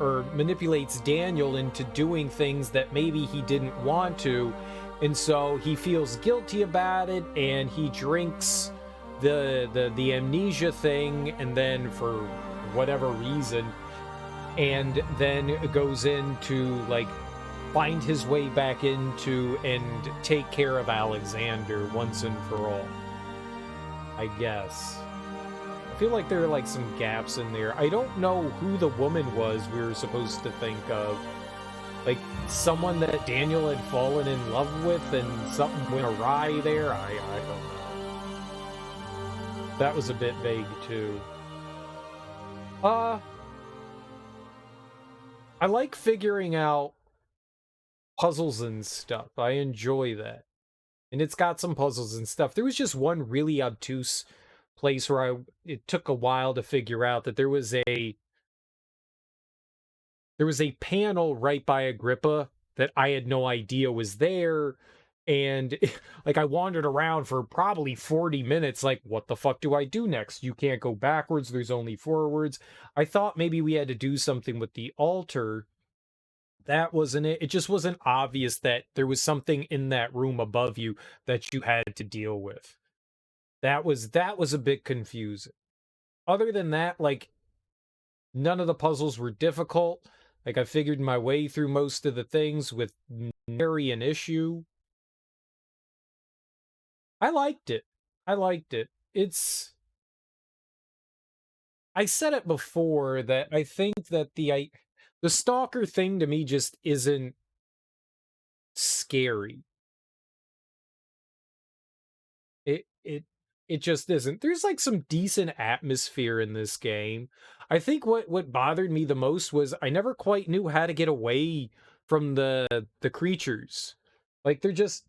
or manipulates Daniel into doing things that maybe he didn't want to. And so he feels guilty about it, and he drinks the amnesia thing, and then for whatever reason, and then goes into, like, find his way back into and take care of Alexander once and for all. I guess. I feel like there are, like, some gaps in there. I don't know who the woman was we were supposed to think of. Like, someone that Daniel had fallen in love with and something went awry there? I don't know. That was a bit vague, too. I like figuring out puzzles and stuff. I enjoy that. And it's got some puzzles and stuff. There was just one really obtuse place where it took a while to figure out that there was a panel right by Agrippa that I had no idea was there. And like, I wandered around for probably 40 minutes, like, what the fuck do I do next? You can't go backwards, there's only forwards. I thought maybe we had to do something with the altar. That wasn't it. It just wasn't obvious that there was something in that room above you that you had to deal with. That was a bit confusing. Other than that, like, none of the puzzles were difficult. Like, I figured my way through most of the things with nary an issue. I liked it. I liked it. I said it before that I think that the stalker thing to me just isn't scary. It it just isn't. There's like some decent atmosphere in this game. I think what bothered me the most was I never quite knew how to get away from the creatures. Like they're just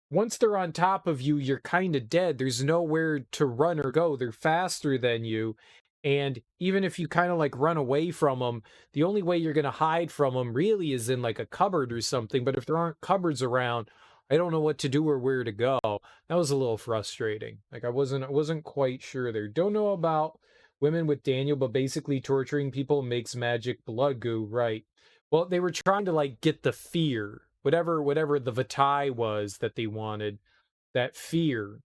once they're on top of you, you're kind of dead. There's nowhere to run or go. They're faster than you. And even if you kind of like run away from them, the only way you're going to hide from them really is in like a cupboard or something. But if there aren't cupboards around, I don't know what to do or where to go. That was a little frustrating. Like I wasn't quite sure there. Don't know about women with Daniel, but basically torturing people makes magic blood goo, right? Well, they were trying to like get the fear, whatever the vitae was that they wanted, that fear.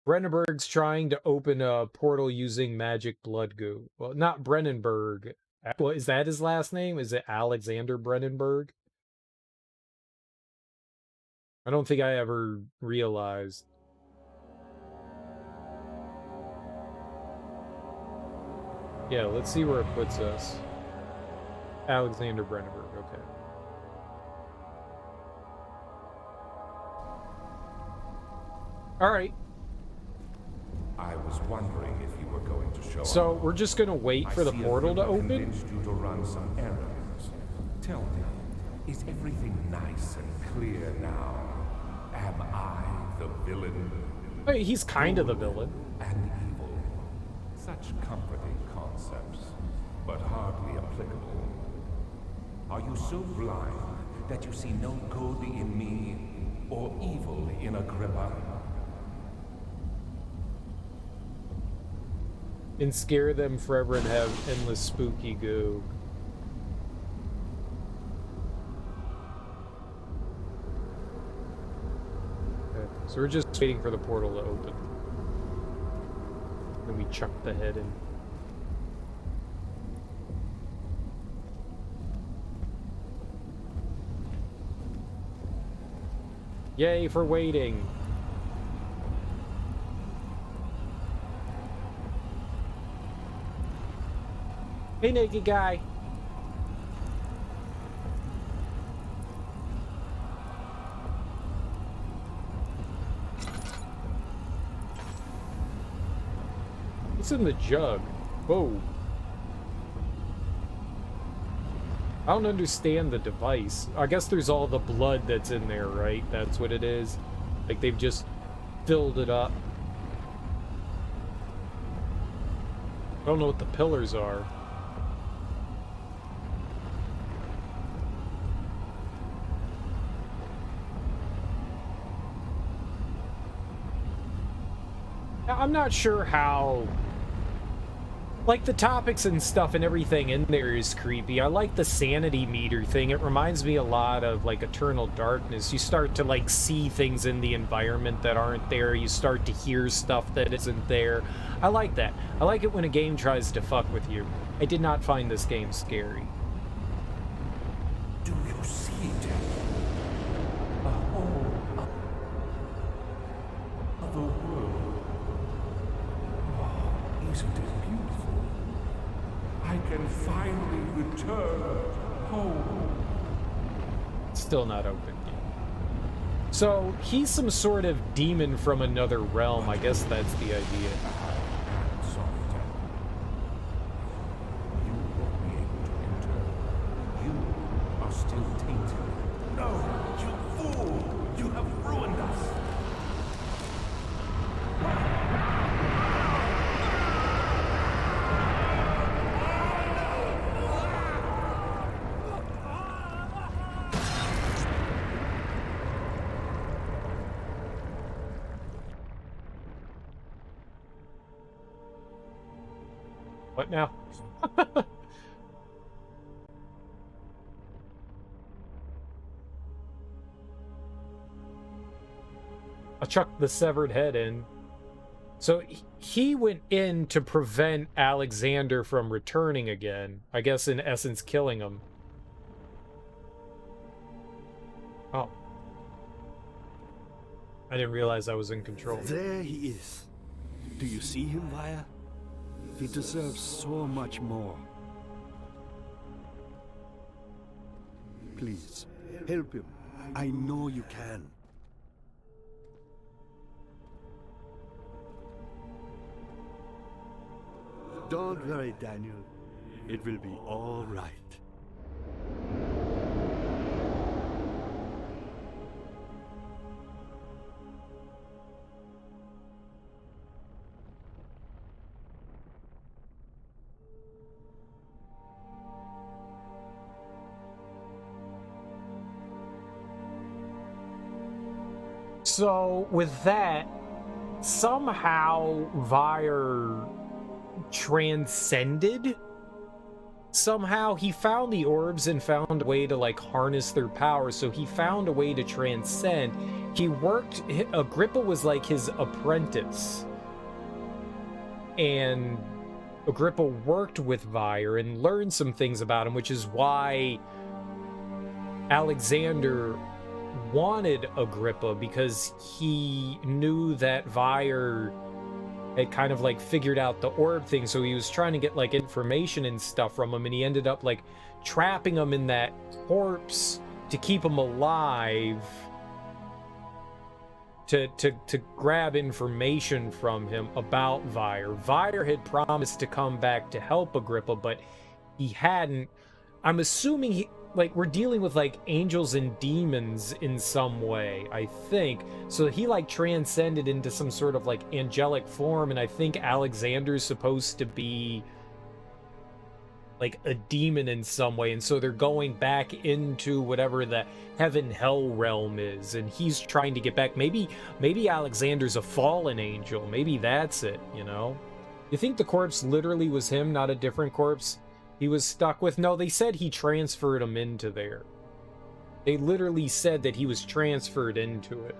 Brennenberg's trying to open a portal using magic blood goo. Well, not Brennenberg. Well, is that his last name? Is it Alexander Brennenberg? I don't think I ever realized. Yeah, let's see where it puts us. Alexander Brennenberg, okay. All right. I was wondering if you were going to show So up. we're just gonna wait for the portal to open? Convinced you to run some errands. Tell me, is everything nice and clear now? Am I the villain? Hey, he's kind of the villain. And evil. Such comforting concepts, but hardly applicable. Are you so blind that you see no good in me or evil in Agrippa? And scare them forever and have endless spooky goo. Okay, so we're just waiting for the portal to open. Then we chuck the head in. Yay for waiting! Hey, naked guy! What's in the jug? Whoa. I don't understand the device. I guess there's all the blood that's in there, right? That's what it is. Like they've just filled it up. I don't know what the pillars are. I'm not sure how... Like, the topics and stuff and everything in there is creepy. I like the sanity meter thing. It reminds me a lot of, like, Eternal Darkness. You start to, like, see things in the environment that aren't there. You start to hear stuff that isn't there. I like that. I like it when a game tries to fuck with you. I did not find this game scary. Do you see it? A whole other world. Oh, isn't it beautiful? I can finally return home. Still not open yet. So, he's some sort of demon from another realm. I guess that's the idea. Still tainted. No, you fool! You have ruined us! What now? A chuck the severed head in. So he went in to prevent Alexander from returning again. I guess in essence killing him. Oh. I didn't realize I was in control. There he is. Do you see him, Vaya? He deserves so much more. Please, help him. I know you can. Don't worry, Daniel. It will be all right. So, with that, somehow Vire transcended. Somehow he found the orbs and found a way to like harness their power, so he found a way to transcend. He worked, Agrippa was like his apprentice, and Agrippa worked with Vire and learned some things about him, which is why Alexander wanted Agrippa, because he knew that Vire had kind of like figured out the orb thing, so he was trying to get like information and stuff from him, and he ended up like trapping him in that corpse to keep him alive, to grab information from him about Vire. Vire had promised to come back to help Agrippa, but he hadn't. I'm assuming he, like, we're dealing with like angels and demons in some way, I think. So he like transcended into some sort of like angelic form, and I think Alexander's supposed to be like a demon in some way, and so they're going back into whatever the heaven hell realm is, and he's trying to get back. Maybe Alexander's a fallen angel. Maybe that's it, you know? You think the corpse literally was him, not a different corpse he was stuck with? No, they said he transferred him into there. They literally said that he was transferred into it.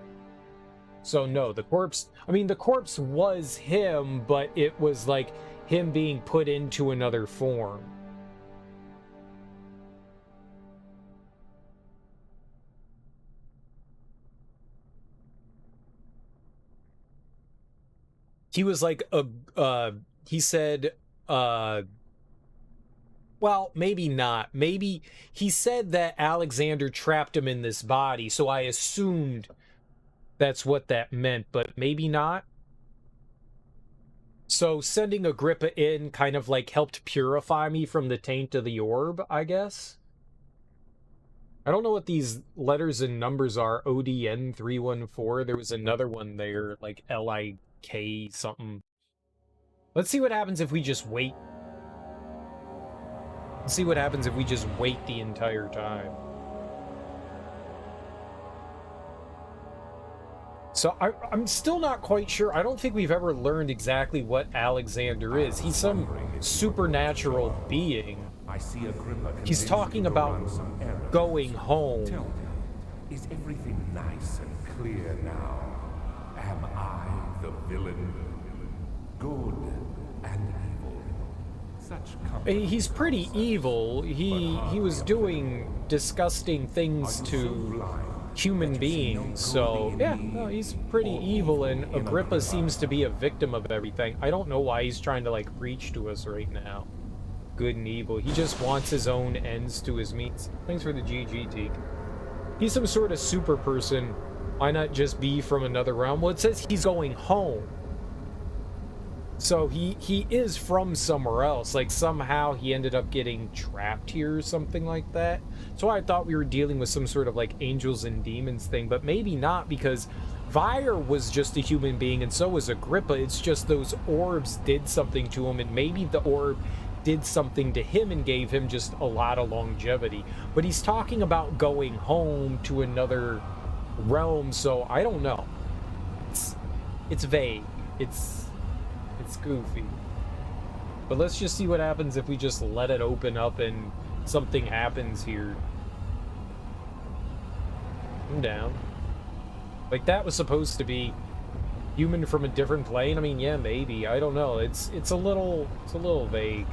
So no, the corpse, I mean, the corpse was him, but it was like him being put into another form. He was like he said, well, maybe not. Maybe he said that Alexander trapped him in this body, so I assumed that's what that meant, but maybe not. So sending Agrippa in kind of like helped purify me from the taint of the orb, I guess. I don't know what these letters and numbers are. ODN 314. There was another one there, like LIK something. Let's see what happens if we just wait. Let's see what happens if we just wait the entire time. So I'm still not quite sure. I don't think we've ever learned exactly what Alexander is. He's some supernatural being. He's talking about going home. Tell me, is everything nice and clear now? Am I the villain? Good and evil. He's pretty evil. He was doing disgusting things to human beings, so yeah, no, he's pretty evil, and Agrippa seems to be a victim of everything. I don't know why he's trying to like preach to us right now. Good and evil. He just wants his own ends to his means. Thanks for the GGT. He's some sort of super person. Why not just be from another realm? Well, it says he's going home. So he is from somewhere else. Like somehow he ended up getting trapped here or something like that. So I thought we were dealing with some sort of like angels and demons thing, but maybe not, because Vire was just a human being and so was Agrippa. It's just those orbs did something to him, and maybe the orb did something to him and gave him just a lot of longevity. But he's talking about going home to another realm, so I don't know. It's vague. It's goofy. But let's just see what happens if we just let it open up and something happens here. I'm down. Like, that was supposed to be Human from a different plane? I mean, yeah, maybe. I don't know. It's a little vague.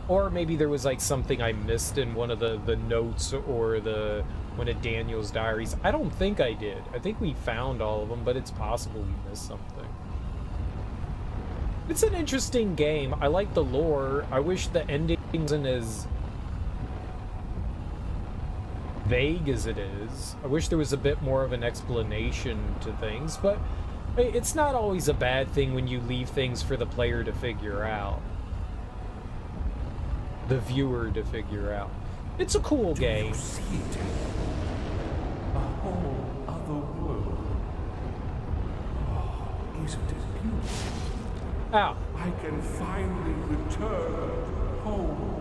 Or maybe there was like something I missed in one of the notes or one of Daniel's diaries. I don't think I did. I think we found all of them, but it's possible we missed something. It's an interesting game. I like the lore. I wish the ending wasn't as vague as it is. I wish there was a bit more of an explanation to things, but it's not always a bad thing when you leave things for the player to figure out. The viewer to figure out. It's a cool game. You see it? A whole other world. Oh, isn't it beautiful? Ow. I can finally return home.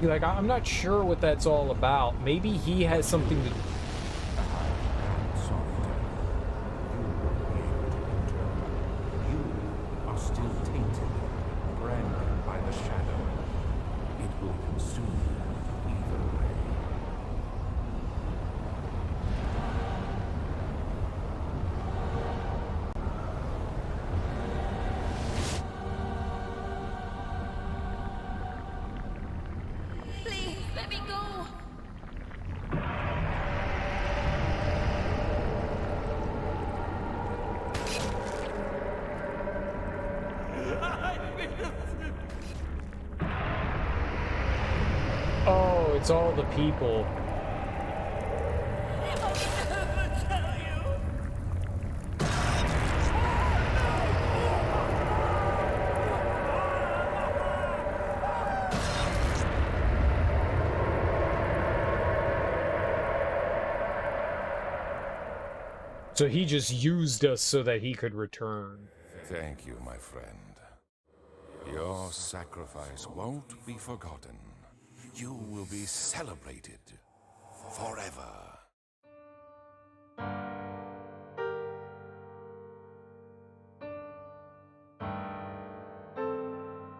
You're like, I'm not sure what that's all about. Maybe he has something to... You are still tainted, branded by the shadow. It will consume you either way. Please, let me go. Oh, it's all the people. So he just used us so that he could return. Thank you, my friend. Your sacrifice won't be forgotten. You will be celebrated forever.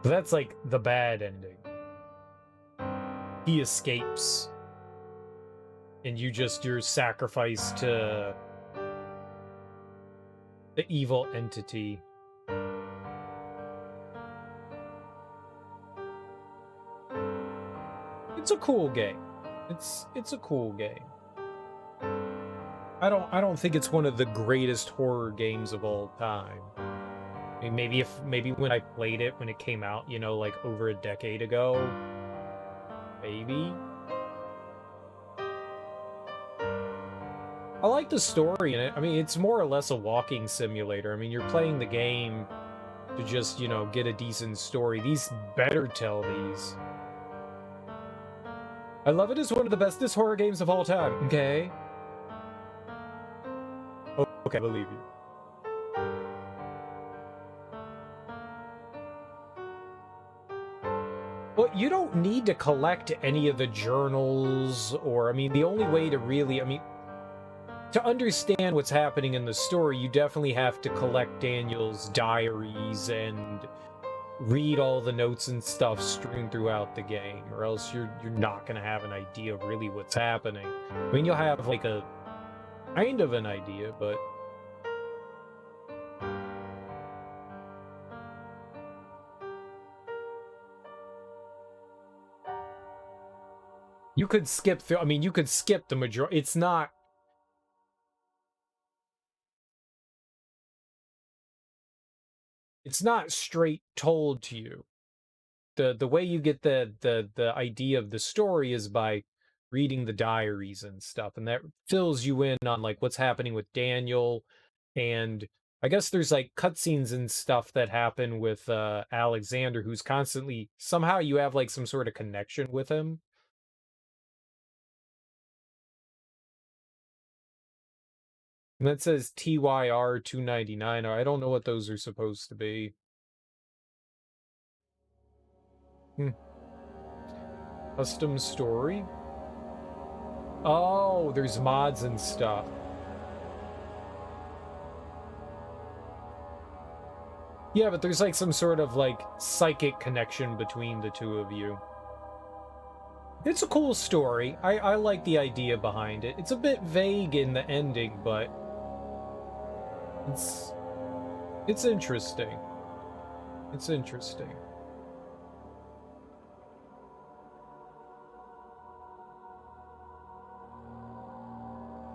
So that's like the bad ending. He escapes. And you're sacrificed to the evil entity. It's a cool game. It's a cool game. I don't think it's one of the greatest horror games of all time. I mean, maybe when I played it when it came out, you know, like over a decade ago, maybe. I like the story in it. I mean, it's more or less a walking simulator. I mean, you're playing the game to just, you know, get a decent story. These better tell these. I love it as one of the bestest horror games of all time. Okay. Oh, okay, I believe you. Well, you don't need to collect any of the journals or, I mean, the only way to really, I mean, to understand what's happening in the story, you definitely have to collect Daniel's diaries and read all the notes and stuff strewn throughout the game, or else you're not gonna have an idea of really what's happening. I mean, you'll have like a kind of an idea, but you could skip through. I mean, you could skip the majority. It's not. It's not straight told to you. The way you get the idea of the story is by reading the diaries and stuff, and that fills you in on like what's happening with Daniel, and I guess there's like cutscenes and stuff that happen with Alexander, who's constantly somehow you have like some sort of connection with him. And that says TYR 299. I don't know what those are supposed to be. Custom story? Oh, there's mods and stuff. Yeah, but there's like some sort of like psychic connection between the two of you. It's a cool story. I like the idea behind it. It's a bit vague in the ending, but it's interesting. It's interesting.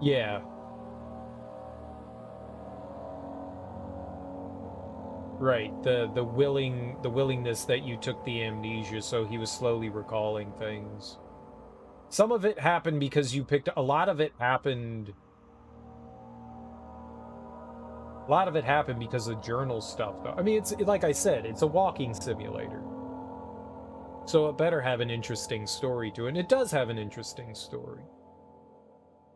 Yeah. Right. The willingness that you took the amnesia, so he was slowly recalling things. Some of it happened because you picked a lot of it happened. A lot of it happened because of journal stuff, though. I mean, it's like I said, it's a walking simulator. So it better have an interesting story to it. And it does have an interesting story.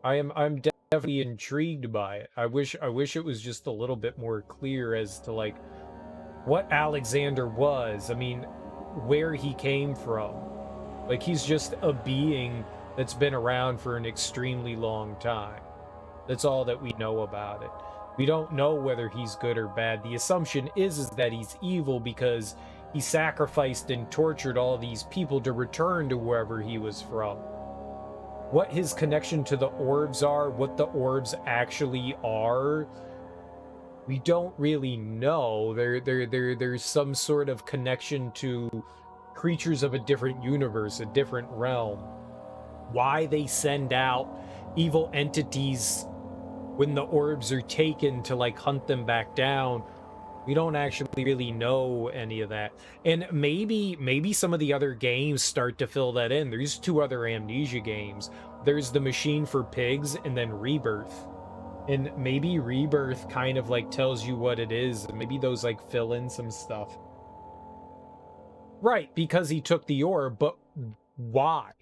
I'm definitely intrigued by it. I wish it was just a little bit more clear as to like what Alexander was. I mean, where he came from. Like he's just a being that's been around for an extremely long time. That's all that we know about it. We don't know whether he's good or bad. The assumption is that he's evil because he sacrificed and tortured all these people to return to wherever he was from. What his connection to the orbs are, what the orbs actually are, we don't really know. There's some sort of connection to creatures of a different universe, a different realm. Why they send out evil entities when the orbs are taken to like hunt them back down, we don't actually really know any of that. And maybe some of the other games start to fill that in. There's 2 other Amnesia games. There's The Machine for Pigs and then Rebirth. And maybe Rebirth kind of like tells you what it is, and maybe those like fill in some stuff. Right, because he took the orb, but why?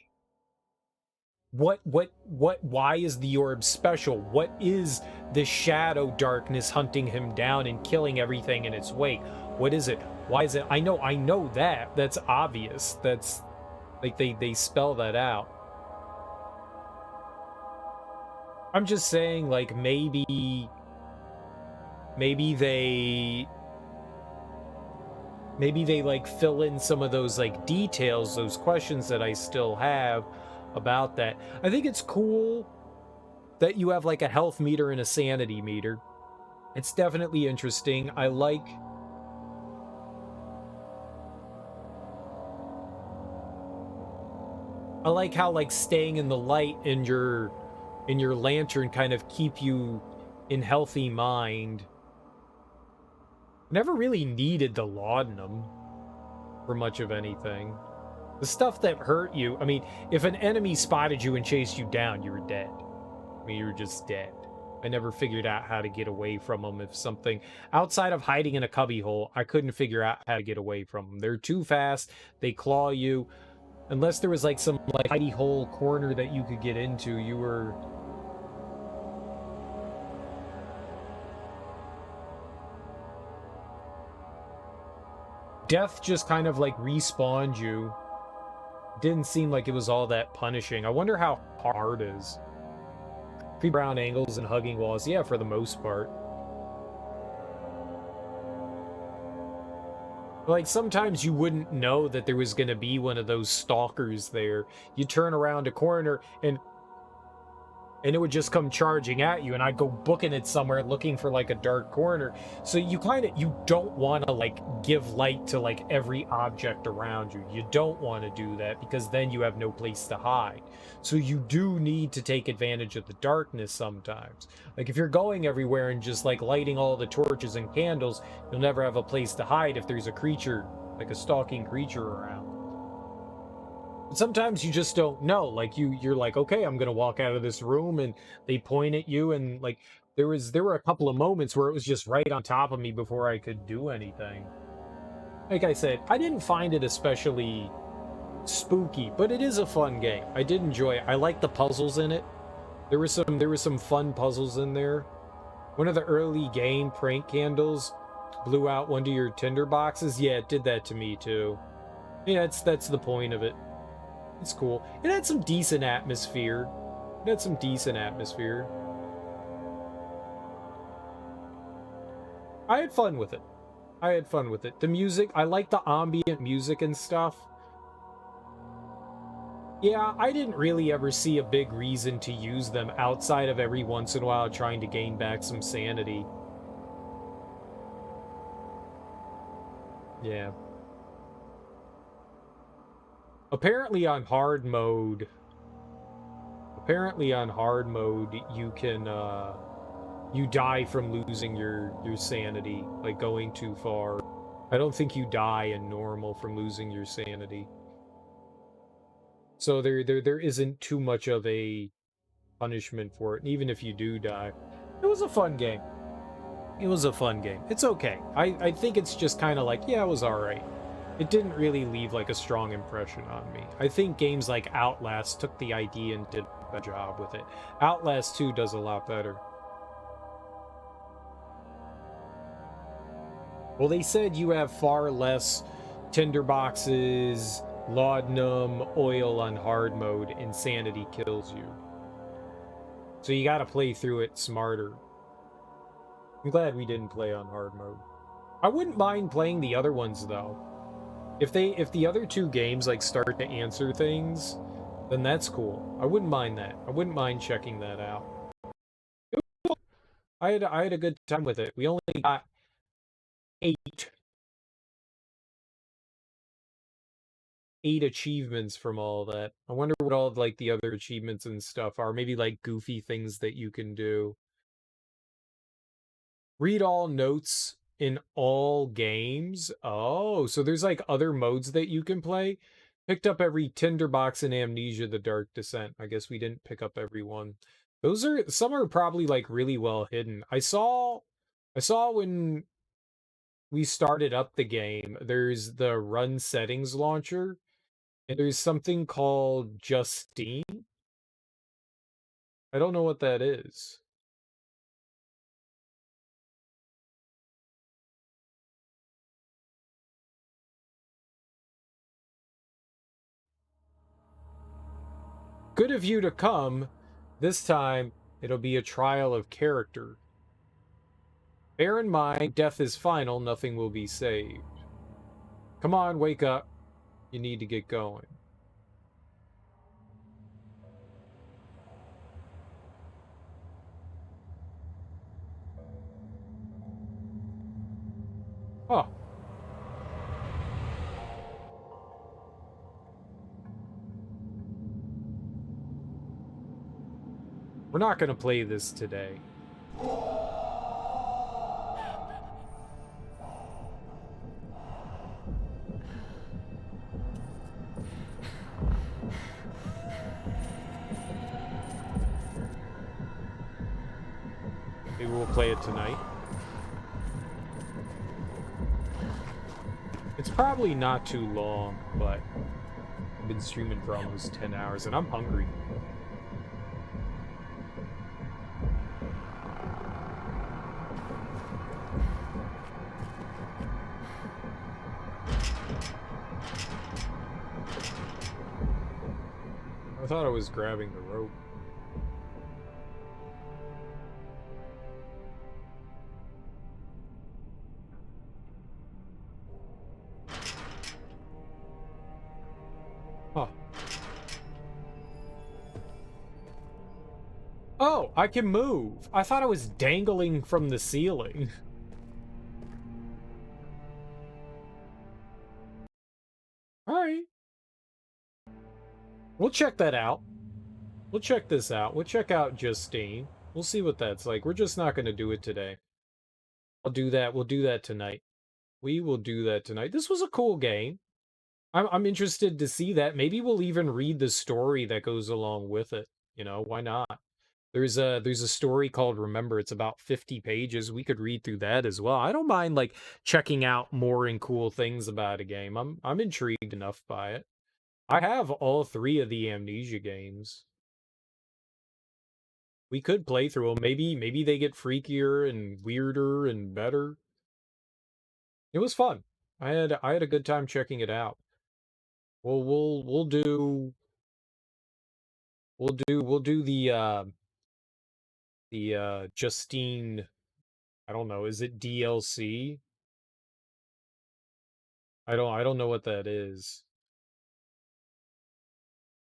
Why is the orb special? What is the shadow darkness hunting him down and killing everything in its wake? What is it? Why is it? I know that. That's obvious. That's like they spell that out. I'm just saying, like, maybe they like fill in some of those like details, those questions that I still have about that. I think it's cool that you have like a health meter and a sanity meter. It's definitely interesting. I like how like staying in the light in your lantern kind of keep you in healthy mind. Never really needed the laudanum for much of anything. The stuff that hurt you, I mean, if an enemy spotted you and chased you down, you were dead. I mean, you were just dead. I never figured out how to get away from them. If something outside of hiding in a cubbyhole, I couldn't figure out how to get away from them. They're too fast. They claw you. Unless there was like some like hidey hole corner that you could get into, you were... Death just kind of like respawned you. Didn't seem like it was all that punishing. I wonder how hard it is. Pre-brown angles and hugging walls. Yeah, for the most part. Like, sometimes you wouldn't know that there was going to be one of those stalkers there. You turn around a corner and it would just come charging at you, and I'd go booking it somewhere looking for like a dark corner. So you don't want to like give light to like every object around you. You don't want to do that because then you have no place to hide. So you do need to take advantage of the darkness sometimes. Like if you're going everywhere and just like lighting all the torches and candles, you'll never have a place to hide if there's a creature, like a stalking creature around. Sometimes you just don't know. Like you're like, okay, I'm gonna walk out of this room, and they point at you, and like there were a couple of moments where it was just right on top of me before I could do anything. Like I said, I didn't find it especially spooky, but it is a fun game. I did enjoy it. I like the puzzles in it. There were some fun puzzles in there. One of the early game prank candles blew out one of your tinder boxes. Yeah, it did that to me too. Yeah, that's the point of it. It's cool. It had some decent atmosphere. I had fun with it. The music, I like the ambient music and stuff. Yeah, I didn't really ever see a big reason to use them outside of every once in a while trying to gain back some sanity. Yeah. Apparently on hard mode, you can you die from losing your sanity, like going too far. I don't think you die in normal from losing your sanity. So there isn't too much of a punishment for it. And even if you do die, it was a fun game. It was a fun game. It's okay. I think it's just kind of like, yeah, it was all right. It didn't really leave like a strong impression on me. I think games like Outlast took the idea and did a better job with it. Outlast 2 does a lot better. Well, they said you have far less tinderboxes, laudanum, oil on hard mode, insanity kills you. So you gotta play through it smarter. I'm glad we didn't play on hard mode. I wouldn't mind playing the other ones though. If the other two games like start to answer things, then that's cool. I wouldn't mind that. I wouldn't mind checking that out. I had a good time with it. We only got 8 achievements from all that. I wonder what all of, like, the other achievements and stuff are. Maybe, like, goofy things that you can do. Read all notes in all games? Oh, so there's, like, other modes that you can play? Picked up every tinderbox in Amnesia: The Dark Descent. I guess we didn't pick up every one. Those are... some are probably, like, really well hidden. I saw when we started up the game, there's the Run Settings launcher, and there's something called Justine. I don't know what that is. Good of you to come. This time, it'll be a trial of character. Bear in mind, death is final, nothing will be saved. Come on, wake up. You need to get going. Oh. We're not going to play this today. Maybe we'll play it tonight. It's probably not too long, but I've been streaming for almost 10 hours and I'm hungry. I thought I was grabbing the rope. Huh. Oh, I can move. I thought I was dangling from the ceiling. All right. We'll check that out. We'll check this out. We'll check out Justine. We'll see what that's like. We're just not going to do it today. I'll do that. We'll do that tonight. We will do that tonight. This was a cool game. I'm interested to see that. Maybe we'll even read the story that goes along with it. You know, why not? There's a story called Remember. It's about 50 pages. We could read through that as well. I don't mind like checking out more and cool things about a game. I'm intrigued enough by it. I have all 3 of the Amnesia games. We could play through them. Maybe they get freakier and weirder and better. It was fun. I had a good time checking it out. Well, we'll do the Justine, I don't know, is it DLC? I don't know what that is.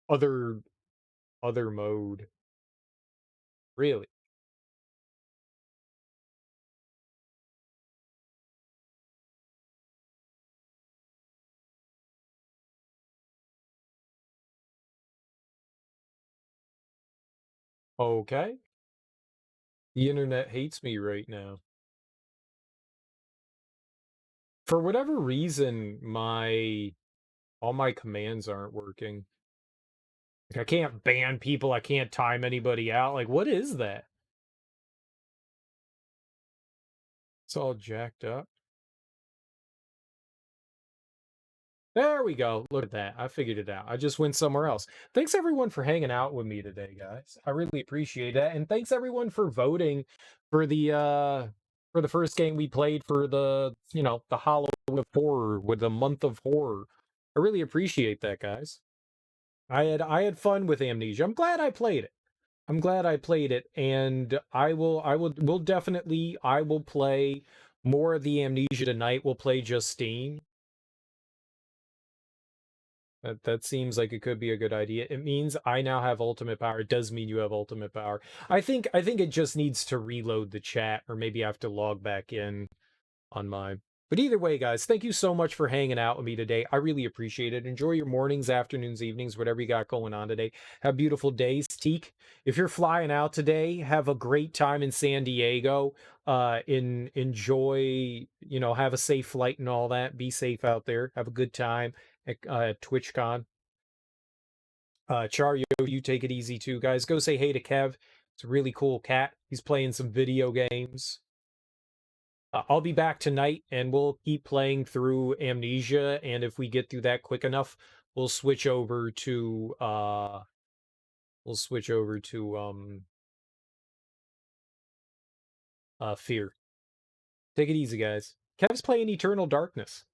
other mode. Really? Okay. The internet hates me right now. For whatever reason, my all my commands aren't working. Like, I can't ban people, I can't time anybody out. Like, what is that? It's all jacked up. There we go. Look at that. I figured it out. I just went somewhere else. Thanks everyone for hanging out with me today, guys. I really appreciate that. And thanks everyone for voting for the first game we played for the, the Halloween of horror with the month of horror. I really appreciate that, guys. I had fun with Amnesia. I'm glad I played it. I'm glad I played it, and I will play more of the Amnesia tonight. We'll play Justine. That seems like it could be a good idea. It means I now have ultimate power. It does mean you have ultimate power. I think it just needs to reload the chat, or maybe I have to log back in on mine. But either way, guys, thank you so much for hanging out with me today. I really appreciate it. Enjoy your mornings, afternoons, evenings, whatever you got going on today. Have beautiful days. Teak, if you're flying out today, have a great time in San Diego. Enjoy, have a safe flight and all that. Be safe out there. Have a good time at TwitchCon. Chario, you take it easy too, guys. Go say hey to Kev. It's a really cool cat. He's playing some video games. I'll be back tonight and we'll keep playing through Amnesia, and if we get through that quick enough, we'll switch over to Fear. Take it easy, guys. Kev's playing Eternal Darkness.